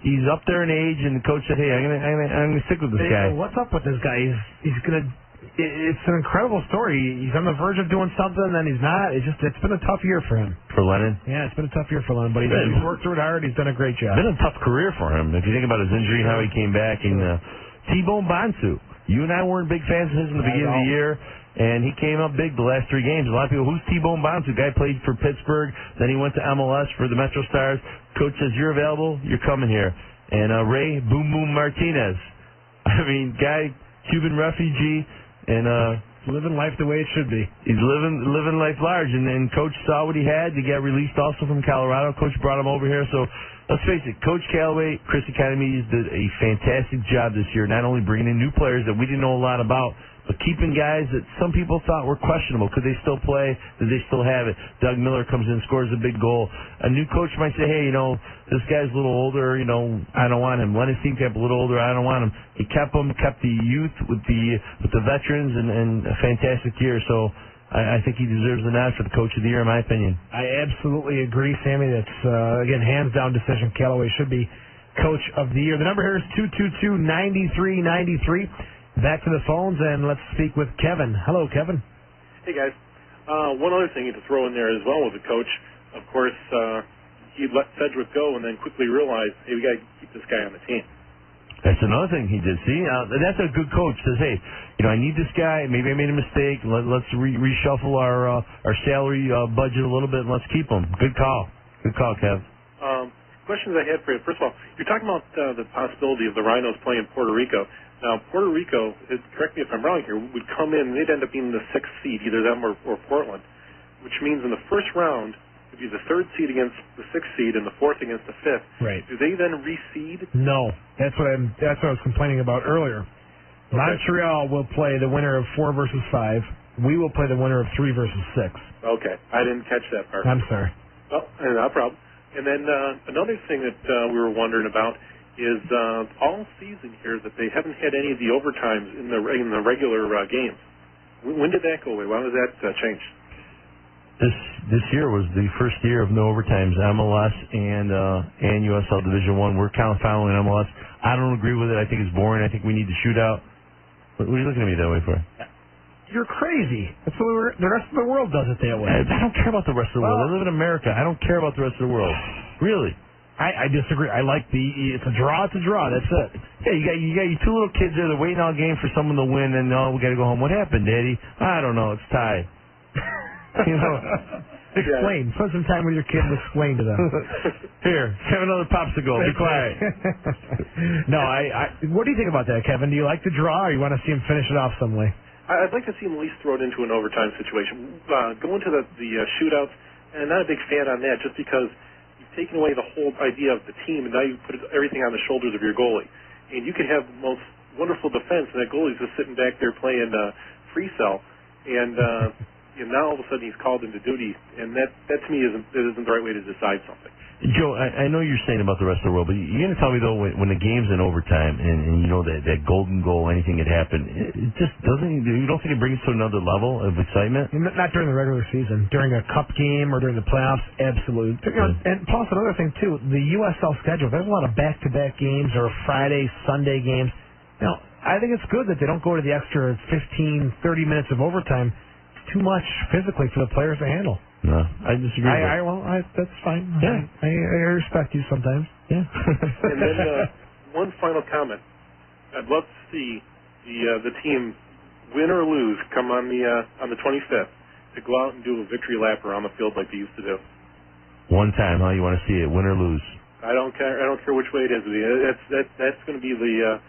he's up there in age, and the coach said, hey, I'm gonna stick with this guy. What's up with this guy? He's gonna. It's an incredible story. He's on the verge of doing something, then he's not. It's been a tough year for him. For Lennon? Yeah, it's been a tough year for Lennon, but he's worked through it hard. He's done a great job. Been a tough career for him. If you think about his injury and how he came back. And T-Bone Bonsu, you and I weren't big fans of his in the beginning of the year, and he came up big the last 3 games. A lot of people, who's T-Bone Bonsu? Guy played for Pittsburgh, then he went to MLS for the Metro Stars. Coach says, you're available, you're coming here. And Ray Boom Boom Martinez, guy, Cuban refugee, and living life the way it should be. He's living life large, and Coach saw what he had. He got released also from Colorado. Coach brought him over here. So let's face it, Coach Callaway, Chris Economies did a fantastic job this year, not only bringing in new players that we didn't know a lot about, but keeping guys that some people thought were questionable. Could they still play? Did they still have it? Doug Miller comes in, scores a big goal. A new coach might say, hey, this guy's a little older, I don't want him. Lennon Steenkamp a little older, I don't want him. He kept the youth with the veterans, and a fantastic year. So I think he deserves the nod for the Coach of the Year, in my opinion. I absolutely agree, Sammy. That's, again, hands-down decision. Callaway should be Coach of the Year. The number here is 222-9393. Back to the phones, and let's speak with Kevin. Hello, Kevin. Hey, guys. One other thing to throw in there as well with the coach, of course, he let Sedgwick go and then quickly realized, hey, we got to keep this guy on the team. That's another thing he did. See, that's a good coach. Says, hey, I need this guy. Maybe I made a mistake. Let's reshuffle our salary budget a little bit, and let's keep him. Good call. Good call, Kev. Questions I had for you. First of all, you're talking about the possibility of the Rhinos playing Puerto Rico. Now, Puerto Rico, correct me if I'm wrong here, would come in and they'd end up being the 6th seed, either them or Portland, which means in the first round, it'd be the 3rd seed against the 6th seed and the 4th against the 5th. Right. Do they then reseed? No. That's what I was complaining about earlier. Okay. Montreal will play the winner of 4 versus 5. We will play the winner of 3 versus 6. Okay. I didn't catch that part. I'm sorry. Oh, no problem. And then another thing that we were wondering about is all season here that they haven't had any of the overtimes in the regular games. When did that go away? Why was that changed? This year was the first year of no overtimes. MLS and USL Division I. We're kind of following MLS. I don't agree with it. I think it's boring. I think we need to shoot out. What are you looking at me that way for? You're crazy. That's the the rest of the world does it that way. I don't care about the rest of the world. I live in America. I don't care about the rest of the world. Really. I disagree. I like it's a draw. It's a draw. That's it. Yeah, you got your 2 little kids there. They're waiting all game for someone to win, and we got to go home. What happened, Daddy? I don't know. It's tied. Explain. Spend some time with your kids. Explain to them. Here, have another popsicle. Be quiet. No, what do you think about that, Kevin? Do you like the draw, or you want to see him finish it off some way? I'd like to see him at least throw it into an overtime situation. Go into the shootouts, and not a big fan on that, just because taking away the whole idea of the team, and now you put everything on the shoulders of your goalie. And you can have the most wonderful defense, and that goalie's just sitting back there playing free cell, and now all of a sudden he's called into duty, and that to me isn't the right way to decide something. Joe, I know you're saying about the rest of the world, but you're going to tell me, though, when the game's in overtime and that golden goal, anything could happen, it just doesn't, you don't think it brings to another level of excitement? Not during the regular season. During a cup game or during the playoffs, absolutely. And plus, another thing, too, the USL schedule, there's a lot of back-to-back games or Friday, Sunday games. I think it's good that they don't go to the extra 15, 30 minutes of overtime. It's too much physically for the players to handle. No, I disagree. That's fine. Yeah, I respect you sometimes. Yeah. And then one final comment. I'd love to see the team win or lose come on the 25th. to go out and do a victory lap around the field like they used to do. One time, huh? You want to see it, win or lose? I don't care. I don't care which way it is. That's going to be the.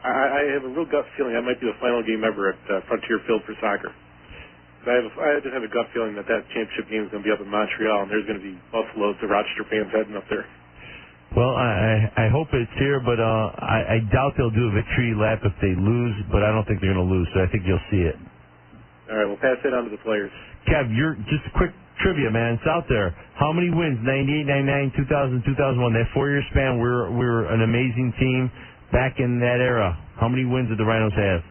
I have a real gut feeling that might be the final game ever at Frontier Field for soccer. I just have a gut feeling that championship game is going to be up in Montreal, and there's going to be Buffalo to Rochester fans heading up there. Well, I hope it's here, but I doubt they'll do a victory lap if they lose, but I don't think they're going to lose, so I think you'll see it. All right, we'll pass that on to the players. Kev, you're just a quick trivia, man. It's out there. How many wins? 98, 99, 2000, 2001. That 4-year span, we were an amazing team back in that era. How many wins did the Rhinos have?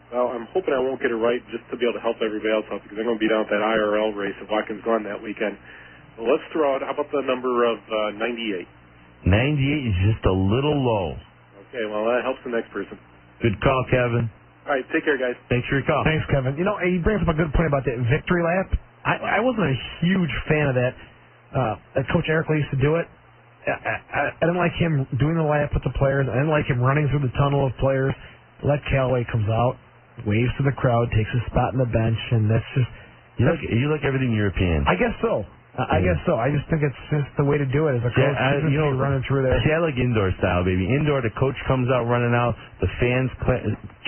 Well, I'm hoping I won't get it right just to be able to help everybody else out because I'm going to be down at that IRL race if Watkins gone that weekend. Well, let's throw out, how about the number of 98? 98 is just a little low. Okay, well, that helps the next person. Good call, Kevin. All right, take care, guys. Thanks for your call. Thanks, Kevin. You know, he brings up a good point about that victory lap. I wasn't a huge fan of that. Coach Eric used to do it. I didn't like him doing the lap with the players. I didn't like him running through the tunnel of players. Let Callaway comes out, waves to the crowd, takes a spot on the bench, and that's just... You like everything European. I guess so. I guess so. I just think it's just the way to do it as a coach. Yeah, running through there. See, I like indoor style, baby. Indoor, the coach comes out running out. The fans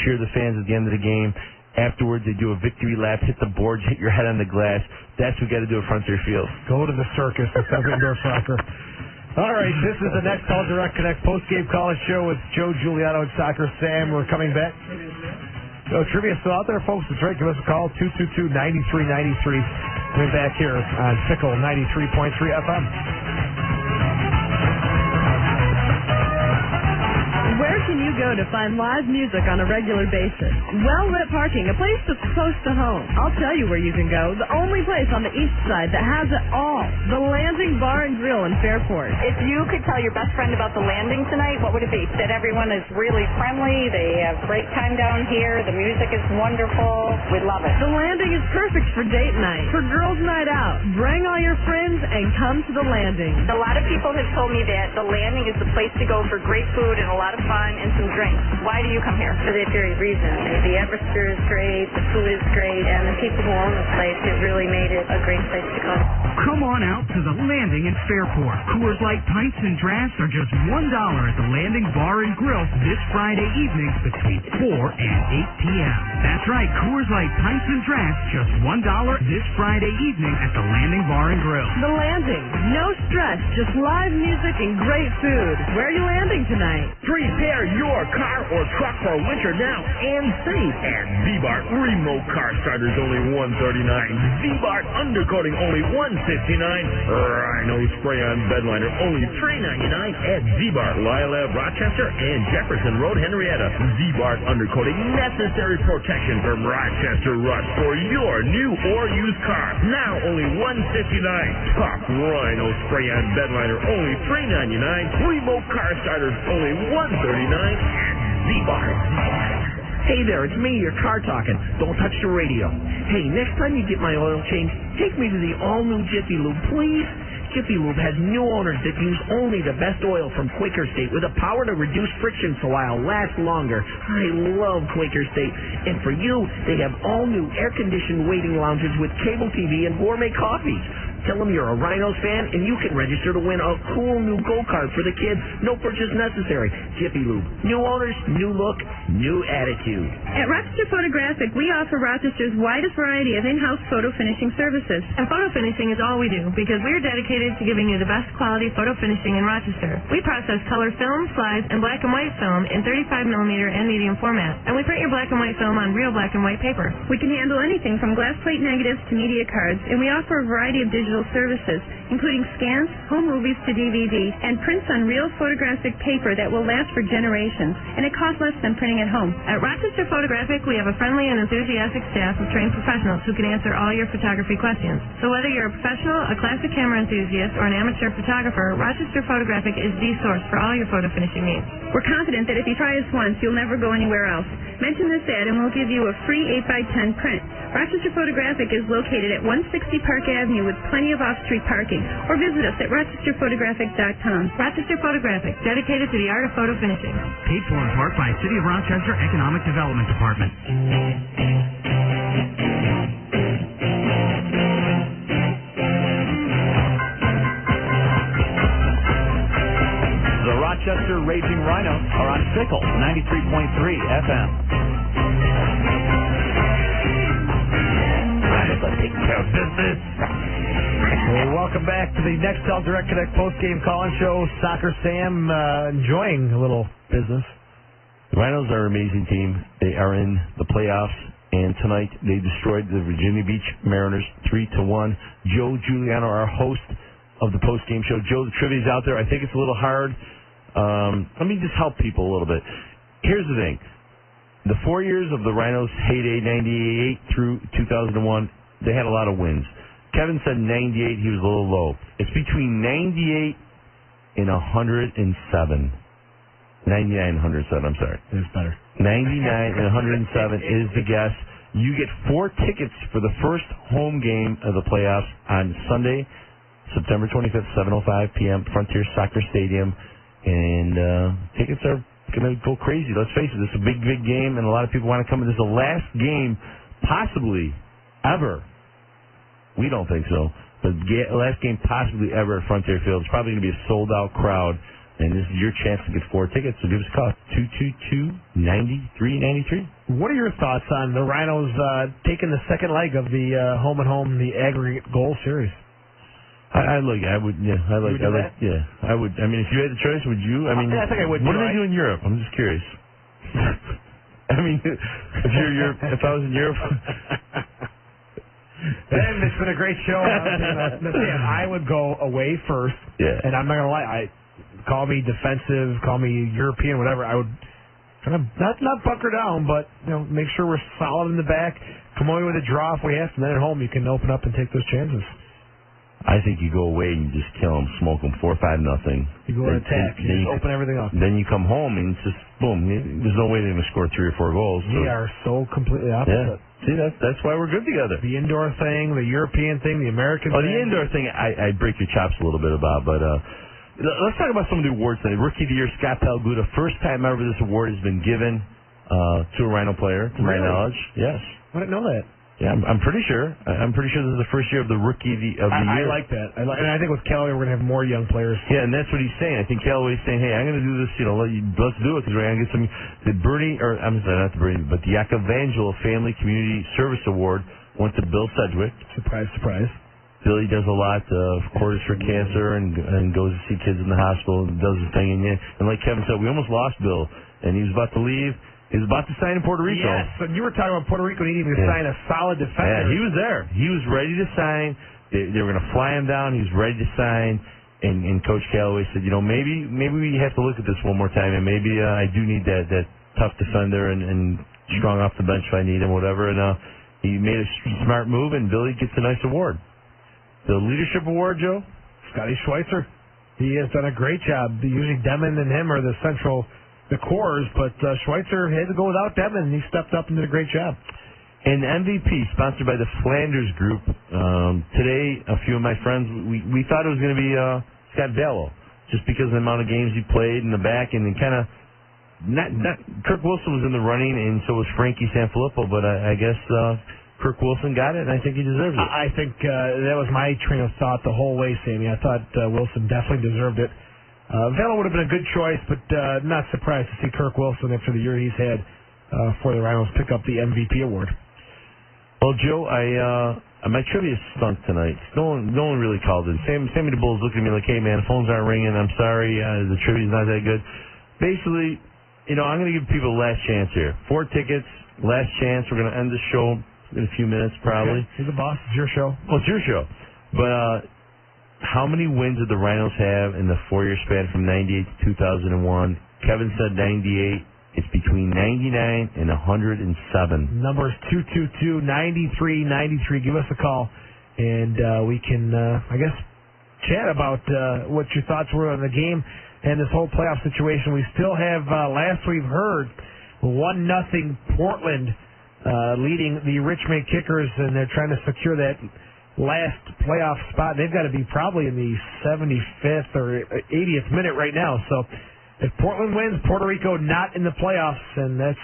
cheer the fans at the end of the game. Afterwards, they do a victory lap, hit the boards, hit your head on the glass. That's what we got to do at Frontier Field. Go to the circus instead of indoor soccer. All right, this is the next Call Direct Connect post-game college show with Joe Giuliano and Soccer Sam. We're coming back. So trivia still out there, folks. That's right. Give us a call, 222-9393. We're back here on Fickle 93.3 FM. Where can you go to find live music on a regular basis? Well-lit parking, a place that's close to home. I'll tell you where you can go. The only place on the east side that has it all. The Landing Bar and Grill in Fairport. If you could tell your best friend about the Landing tonight, what would it be? That everyone is really friendly, they have great time down here, the music is wonderful, we love it. The Landing is perfect for date night, for girls' night out. Bring all your friends and come to the Landing. A lot of people have told me that the Landing is the place to go for great food and a lot of fun and some drinks. Why do you come here? For that very reason. The atmosphere is great, the food is great, and the people who own the place have really made it a great place to come. Come on out to the Landing in Fairport. Coors Light pints and drafts are just $1 at the Landing Bar and Grill this Friday evening between 4 and 8 p.m. That's right, Coors Light pints and drafts just $1 this Friday evening at the Landing Bar and Grill. The Landing. No stress, just live music and great food. Where are you landing tonight? Prepare your car or truck for winter now and save at Z-Bart. Remote car starters only $139. Z-Bart undercoating only $159. Rhino spray-on bedliner only $3.99 at Z-Bart, Lila, Rochester, and Jefferson Road, Henrietta. Z-Bart undercoating, necessary protection from Rochester rust for your new or used car. Now only $159. Top Rhino spray-on bedliner only $3.99. Remote car starters only $139 at Z-Bart. Hey there, it's me, your car talking. Don't touch the radio. Hey, next time you get my oil change, take me to the all-new Jiffy Lube, please. Jiffy Lube has new owners that use only the best oil from Quaker State with the power to reduce friction so I'll last longer. I love Quaker State. And for you, they have all-new air-conditioned waiting lounges with cable TV and gourmet coffees. Tell them you're a Rhinos fan, and you can register to win a cool new go-kart for the kids. No purchase necessary. Jiffy Lube. New owners, new look, new attitude. At Rochester Photographic, we offer Rochester's widest variety of in-house photo finishing services. And photo finishing is all we do because we're dedicated to giving you the best quality photo finishing in Rochester. We process color film, slides, and black and white film in 35mm and medium format. And we print your black and white film on real black and white paper. We can handle anything from glass plate negatives to media cards, and we offer a variety of digital services, including scans, home movies to DVD, and prints on real photographic paper that will last for generations, and it costs less than printing at home. At Rochester Photographic, we have a friendly and enthusiastic staff of trained professionals who can answer all your photography questions. So whether you're a professional, a classic camera enthusiast, or an amateur photographer, Rochester Photographic is the source for all your photo finishing needs. We're confident that if you try us once, you'll never go anywhere else. Mention this ad and we'll give you a free 8x10 print. Rochester Photographic is located at 160 Park Avenue with plenty of off-street parking, or visit us at rochesterphotographic.com. Rochester Photographic, dedicated to the art of photo finishing. Paid for in part by City of Rochester Economic Development Department. 93.3 FM. Let's take care of business. Well, welcome back to the Nextel Direct Connect post-game call-in show. Soccer Sam enjoying a little business. The Rhinos are an amazing team. They are in the playoffs, and tonight they destroyed the Virginia Beach Mariners 3-1. Joe Giuliano, our host of the post-game show. Joe, the trivia's out there. I think it's a little hard. Let me just help people a little bit. Here's the thing. The 4 years of the Rhinos' heyday, 98 through 2001, they had a lot of wins. Kevin said 98, he was a little low. It's between 98 and 107. 99 and 107, I'm sorry. It's better. 99 and 107 is the guess. You get 4 tickets for the first home game of the playoffs on Sunday, September 25th, 7:05 p.m., Frontier Soccer Stadium. And tickets are going to go crazy. Let's face it, this is a big, big game, and a lot of people want to come. This is the last game, possibly, ever. We don't think so. But last game possibly ever at Frontier Field. It's probably going to be a sold-out crowd, and this is your chance to get 4 tickets. So give us a call, 222-9393. What are your thoughts on the Rhinos taking the second leg of the home-and-home, the aggregate goal series? I would. I would. Yeah, I would. I mean, if you had the choice, would you? I mean, I think I would. What do they do in Europe? I'm just curious. I mean, if I was in Europe. Ben, it's been a great show. I would go away first. Yeah. And I'm not gonna lie. Call me defensive, call me European, whatever. I would kind of not bunker down, but make sure we're solid in the back. Come away with a draw if we have to. Then at home you can open up and take those chances. I think you go away and you just kill them, smoke them 4-5-0. You go and attack. You just open everything up. Then you come home and it's just boom. There's no way they're going to score 3 or 4 goals. We are so completely opposite. Yeah. See, that's why we're good together. The indoor thing, the European thing, the American thing. The indoor thing, I break your chops a little bit about, but let's talk about some of the awards today. Rookie of the Year, Scott Palguda. First time ever this award has been given to a Rhino player, to my knowledge. Yes. I didn't know that. Yeah, I'm pretty sure. I'm pretty sure this is the first year of the Rookie of the Year. I like that. And I think with Callaway we're going to have more young players. Yeah, and that's what he's saying. I think Callaway's saying, hey, I'm going to do this, let's do it because we're going to get some. The Yakavangelo Family Community Service Award went to Bill Sedgwick. Surprise, surprise. Billy does a lot, of course, for cancer and goes to see kids in the hospital and does his thing. And like Kevin said, we almost lost Bill, and he was about to leave. He was about to sign in Puerto Rico. Yes, and you were talking about Puerto Rico needing to sign a solid defender. Yeah, he was there. He was ready to sign. They were going to fly him down. He was ready to sign. And Coach Callaway said, maybe we have to look at this one more time, and maybe I do need that tough defender and strong off the bench if I need him, whatever. And he made a smart move, and Billy gets a nice award. The Leadership Award, Joe? Scotty Schweitzer. He has done a great job. Usually Demon and him are the cores, but Schweitzer had to go without Demon, and he stepped up and did a great job. And MVP, sponsored by the Flanders Group. Today, a few of my friends, we thought it was going to be Scott Bello, just because of the amount of games he played in the back, and kind of not Kirk Wilson was in the running, and so was Frankie Sanfilippo, but I guess Kirk Wilson got it, and I think he deserves it. I think that was my train of thought the whole way, Sammy. I thought Wilson definitely deserved it. Vela would have been a good choice, but not surprised to see Kirk Wilson, after the year he's had for the Rhinos, pick up the MVP award. Well, Joe, my trivia stunk tonight. No one really called it. Sammy the Bull's looking at me like, hey, man, the phones aren't ringing. I'm sorry. The trivia's not that good. Basically, I'm going to give people a last chance here. 4 tickets, last chance. We're going to end the show in a few minutes, probably. Okay. You're the boss. It's your show. Well, it's your show. But how many wins did the Rhinos have in the 4-year span from 98 to 2001? Kevin said 98. It's between 99 and 107. Number is 222-9393. Give us a call, and we can, I guess, chat about what your thoughts were on the game and this whole playoff situation. We still have, last we've heard, 1-0 Portland leading the Richmond Kickers, and they're trying to secure that last playoff spot. They've got to be probably in the 75th or 80th minute right now. So if Portland wins, Puerto Rico not in the playoffs, and that's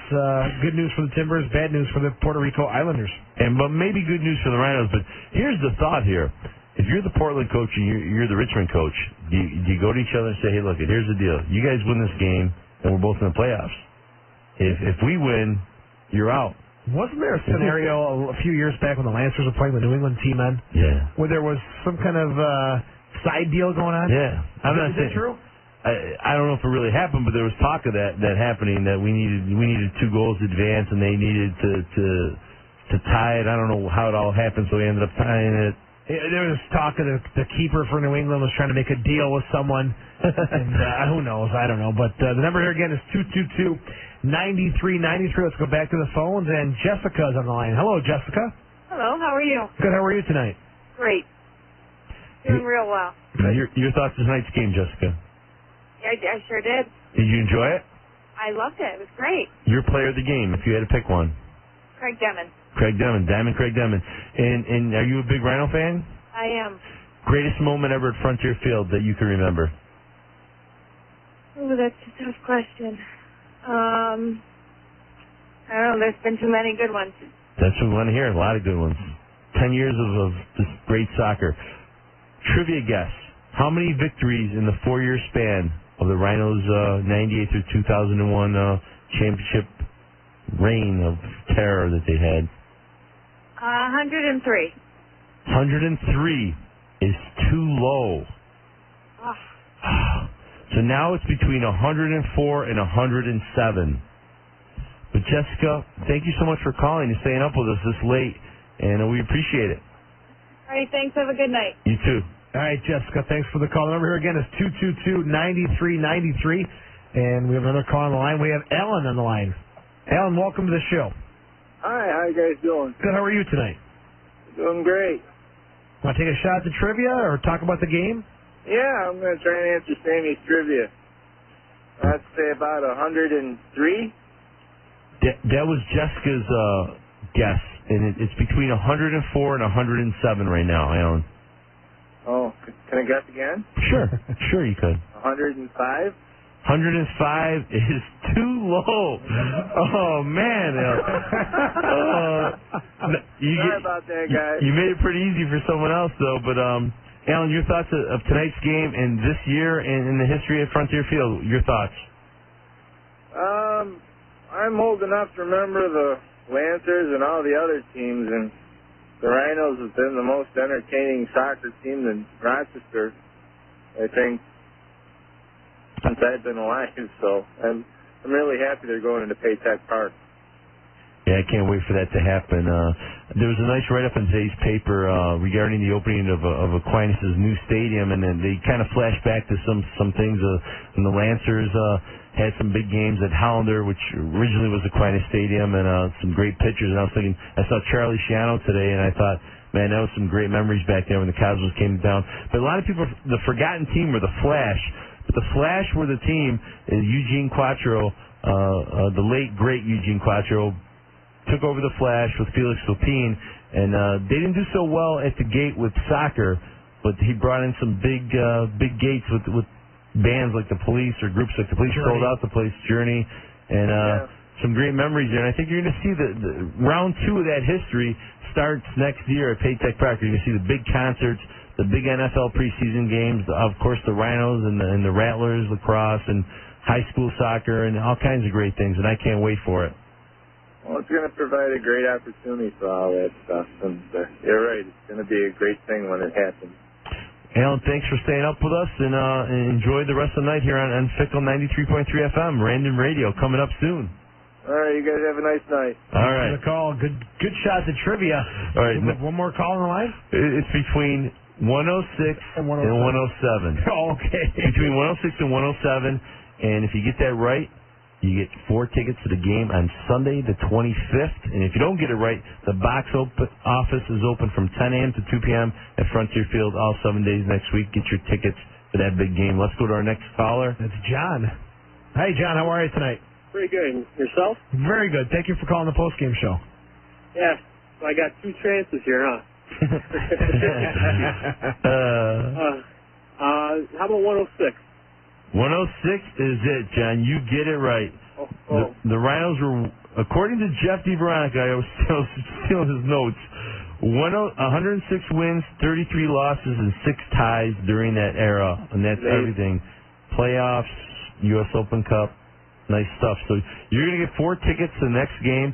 good news for the Timbers, bad news for the Puerto Rico Islanders. But maybe good news for the Rhinos. But here's the thought here. If you're the Portland coach and you're the Richmond coach, do you go to each other and say, hey, look, here's the deal. You guys win this game, and we're both in the playoffs? If we win, you're out. Wasn't there a scenario a few years back when the Lancers were playing the New England T-Men? Yeah. Where there was some kind of side deal going on? Yeah. Is that true? I don't know if it really happened, but there was talk of that happening, that we needed 2 goals advance and they needed to tie it. I don't know how it all happened, so we ended up tying it. There was talk of the keeper for New England was trying to make a deal with someone, and who knows? I don't know. But the number here again is 222-9393. Let's go back to the phones, and Jessica's on the line. Hello, Jessica. Hello, how are you? Good. How are you tonight? Great. Doing real well. Your thoughts on tonight's game, Jessica? I sure did. Did you enjoy it? I loved it. It was great. Your player of the game, if you had to pick one. Craig Demon. Craig Demon, Diamond Craig Demon. And are you a big Rhino fan? I am. Greatest moment ever at Frontier Field that you can remember? Oh, that's a tough question. I don't know. There's been too many good ones. That's what we want to hear. A lot of good ones. 10 years of this great soccer. Trivia guess. How many victories in the 4-year span of the Rhinos' 98 through 2001 championship reign of terror that they had? 103. 103 is too low. Oh. So now it's between 104 and 107. But Jessica, thank you so much for calling and staying up with us this late, and we appreciate it. All right, thanks. Have a good night. You too. All right, Jessica, thanks for the call. The number here again is 222-9393, and we have another call on the line. We have Ellen on the line. Ellen, welcome to the show. Hi, how you guys doing? Good. How are you tonight? Doing great. Want to take a shot at the trivia or talk about the game? Yeah, I'm going to try and answer Sammy's trivia. I'd say about 103. That was Jessica's guess, and it's between 104 and 107 right now, Alan. Oh, can I guess again? Sure you could. 105? 105 is too low. Oh, man. Sorry about that, guys. You made it pretty easy for someone else, though. But, Alan, your thoughts of tonight's game and this year and in the history of Frontier Field, your thoughts? I'm old enough to remember the Lancers and all the other teams, and the Rhinos have been the most entertaining soccer team in Rochester, I think, since I've been alive. So I'm really happy they're going into Paytech Park. Yeah, I can't wait for that to happen. There was a nice write-up in today's paper regarding the opening of Aquinas' new stadium, and then they kind of flashed back to some things. When the Lancers had some big games at Hollander, which originally was Aquinas Stadium, and some great pictures. And I was thinking, I saw Charlie Schiano today, and I thought, man, that was some great memories back there when the Cosmos came down. But a lot of people, the forgotten team were the Flash. But the Flash were the team. Eugene Quattro, the late, great Eugene Quattro, took over the Flash with Felix Lupine, and they didn't do so well at the gate with soccer, but he brought in some big gates with bands like the Police or groups like the Police, sold out the place, Journey, and some great memories there. And I think you're going to see the round 2 of that history starts next year at Paytech Park. You're going to see the big concerts, the big NFL preseason games, of course the Rhinos and the Rattlers, lacrosse, and high school soccer, and all kinds of great things, and I can't wait for it. Well, it's going to provide a great opportunity for all that stuff, and you're right, it's going to be a great thing when it happens. Alan, thanks for staying up with us, and enjoy the rest of the night here on Fickle 93.3 FM, Random Radio, coming up soon. All right, you guys have a nice night. All right. The call, good shot at trivia. All right. One more call on the line? It's between 106 and 107. Okay. Between 106 and 107, and if you get that right, you get 4 tickets to the game on Sunday the 25th. And if you don't get it right, the box office is open from 10 a.m. to 2 p.m. at Frontier Field all 7 days next week. Get your tickets for that big game. Let's go to our next caller. That's John. Hey, John, how are you tonight? Pretty good. Yourself? Very good. Thank you for calling the postgame show. Yeah. So I got 2 chances here, huh? How about 106? 106 is it, John. You get it right. The Rhinos were, according to Jeff DeVeronica, I was stealing his notes, 106 wins, 33 losses, and 6 ties during that era. And that's everything. Playoffs, U.S. Open Cup, Nice stuff. So you're going to get 4 tickets to the next game.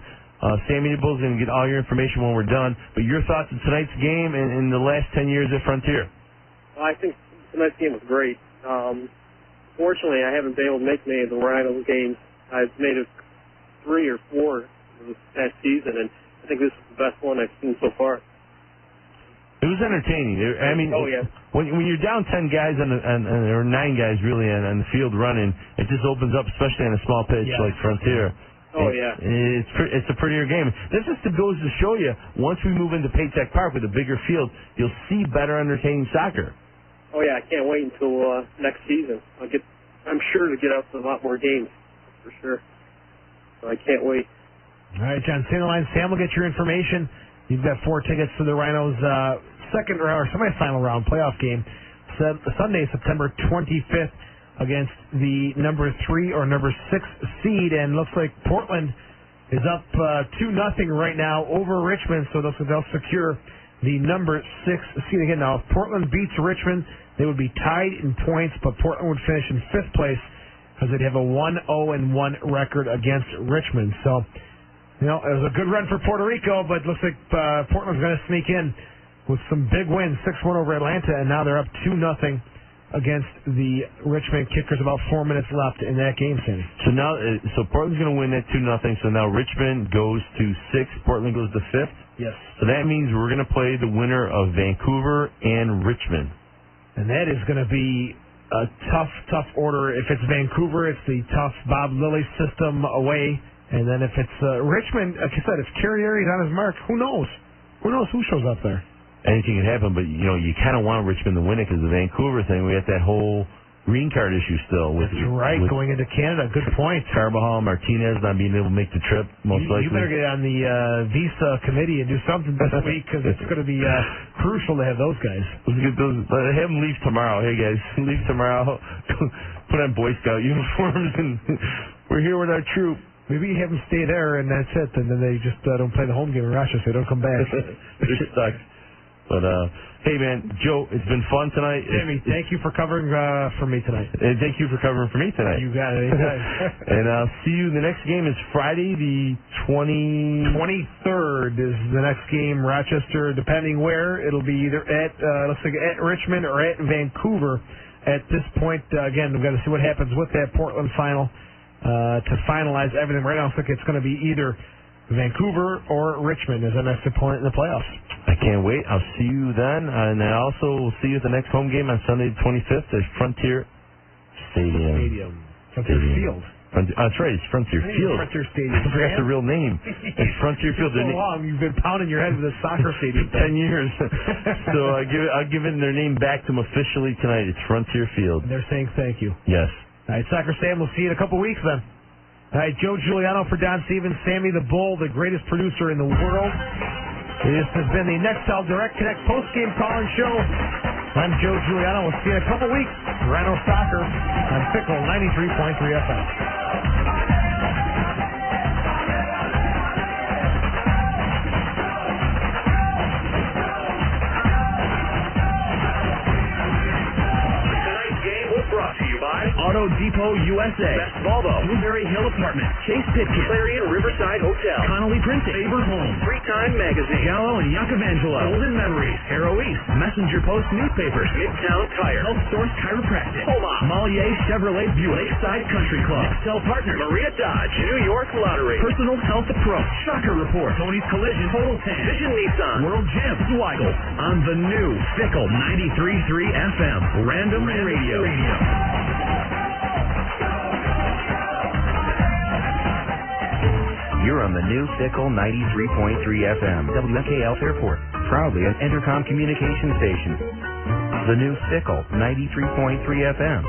Sammy Nibbles going to get all your information when we're done. But your thoughts on tonight's game and in the last 10 years at Frontier? Well, I think tonight's game was great. Fortunately, I haven't been able to make many of the Rhinos games. I've made it 3 or 4 this past season, and I think this is the best one I've seen so far. It was entertaining. When you're down 10 guys or 9 guys really on the field running, it just opens up, especially on a small pitch like Frontier. It's a prettier game. This just goes to show you, once we move into Paytech Park with a bigger field, you'll see better entertaining soccer. Oh yeah, I can't wait until next season. I'm sure to get out to a lot more games, for sure. So I can't wait. All right, John, stay on the line. Sam will get your information. You've got 4 tickets to the Rhinos' second or semifinal round playoff game, Sunday, September 25th, against the number 3 or number 6 seed, and looks like Portland is up 2-0 right now over Richmond, so they'll secure the number 6 seed again. Now, if Portland beats Richmond, they would be tied in points, but Portland would finish in 5th place because they'd have a 1-0-1 record against Richmond. So, it was a good run for Puerto Rico, but looks like Portland's going to sneak in with some big wins, 6-1 over Atlanta, and now they're up 2-0 against the Richmond Kickers. About 4 minutes left in that game, Sammy. So Portland's going to win that 2-0. So now Richmond goes to 6th, Portland goes to 5th. Yes. So that means we're going to play the winner of Vancouver and Richmond. And that is going to be a tough order. If it's Vancouver, it's the tough Bob Lilly system away. And then if it's Richmond, like I said, if Carrieri's on his mark, who knows? Who knows who shows up there? Anything can happen, but you kind of want Richmond to win it because the Vancouver thing, we got that whole green card issue still. With going into Canada. Good point. Carbajal, Martinez not being able to make the trip, most likely. You better get on the visa committee and do something this week because it's going to be crucial to have those guys. Have them leave tomorrow. Hey, guys, leave tomorrow. Put on Boy Scout uniforms, and we're here with our troop. Maybe you have them stay there, and that's it, and then they just don't play the home game in Rochester. They don't come back. They're stuck. But, hey, man, Joe, it's been fun tonight. Sammy, thank you for covering for me tonight. And thank you for covering for me tonight. You got it. Anytime. And I'll see you. The next game is Friday, the 23rd is the next game. Rochester, depending where, it'll be either at, looks like at Richmond or at Vancouver. At this point, again, we've got to see what happens with that Portland final to finalize everything. Right now, it looks like it's going to be either Vancouver or Richmond as our next opponent in the playoffs. I can't wait. I'll see you then. And I also will see you at the next home game on Sunday the 25th at Frontier Stadium. Frontier Field. That's right. It's Frontier Field. Frontier Stadium. I forgot the real name. It's Frontier Field. So long. You've been pounding your head with a soccer stadium. 10 years. So I'll give it their name back to them officially tonight. It's Frontier Field. And they're saying thank you. Yes. All right, Soccer Sam, we'll see you in a couple weeks then. All right, Joe Giuliano for Don Stevens, Sammy the Bull, the greatest producer in the world. This has been the Nextel Direct Connect post-game call-in show. I'm Joe Giuliano. We'll see you in a couple weeks. Rhino Soccer on Fickle 93.3 FM. Auto Depot USA, Best Volvo, Blueberry Hill Apartment, Chase Pitkin, Clarion Riverside Hotel, Connolly Printing, Faber Home, Free Time Magazine, Gallo and Yacovangelo, Golden Memories, Arrow East, Messenger Post Newspapers, Midtown Tire, Health Source Chiropractic, Omaha, Mollier Chevrolet Buick, Lakeside Country Club, Excel Partners, Maria Dodge, New York Lottery, Personal Health Approach, Shocker Report, Tony's Collision, Total 10, Vision Nissan, World Gym, Zweigel, on the new Fickle 93.3 FM, Random Radio. You're on the new Fickle 93.3 FM, WMKL Airport, proudly an Entercom communication station. The new Fickle 93.3 FM.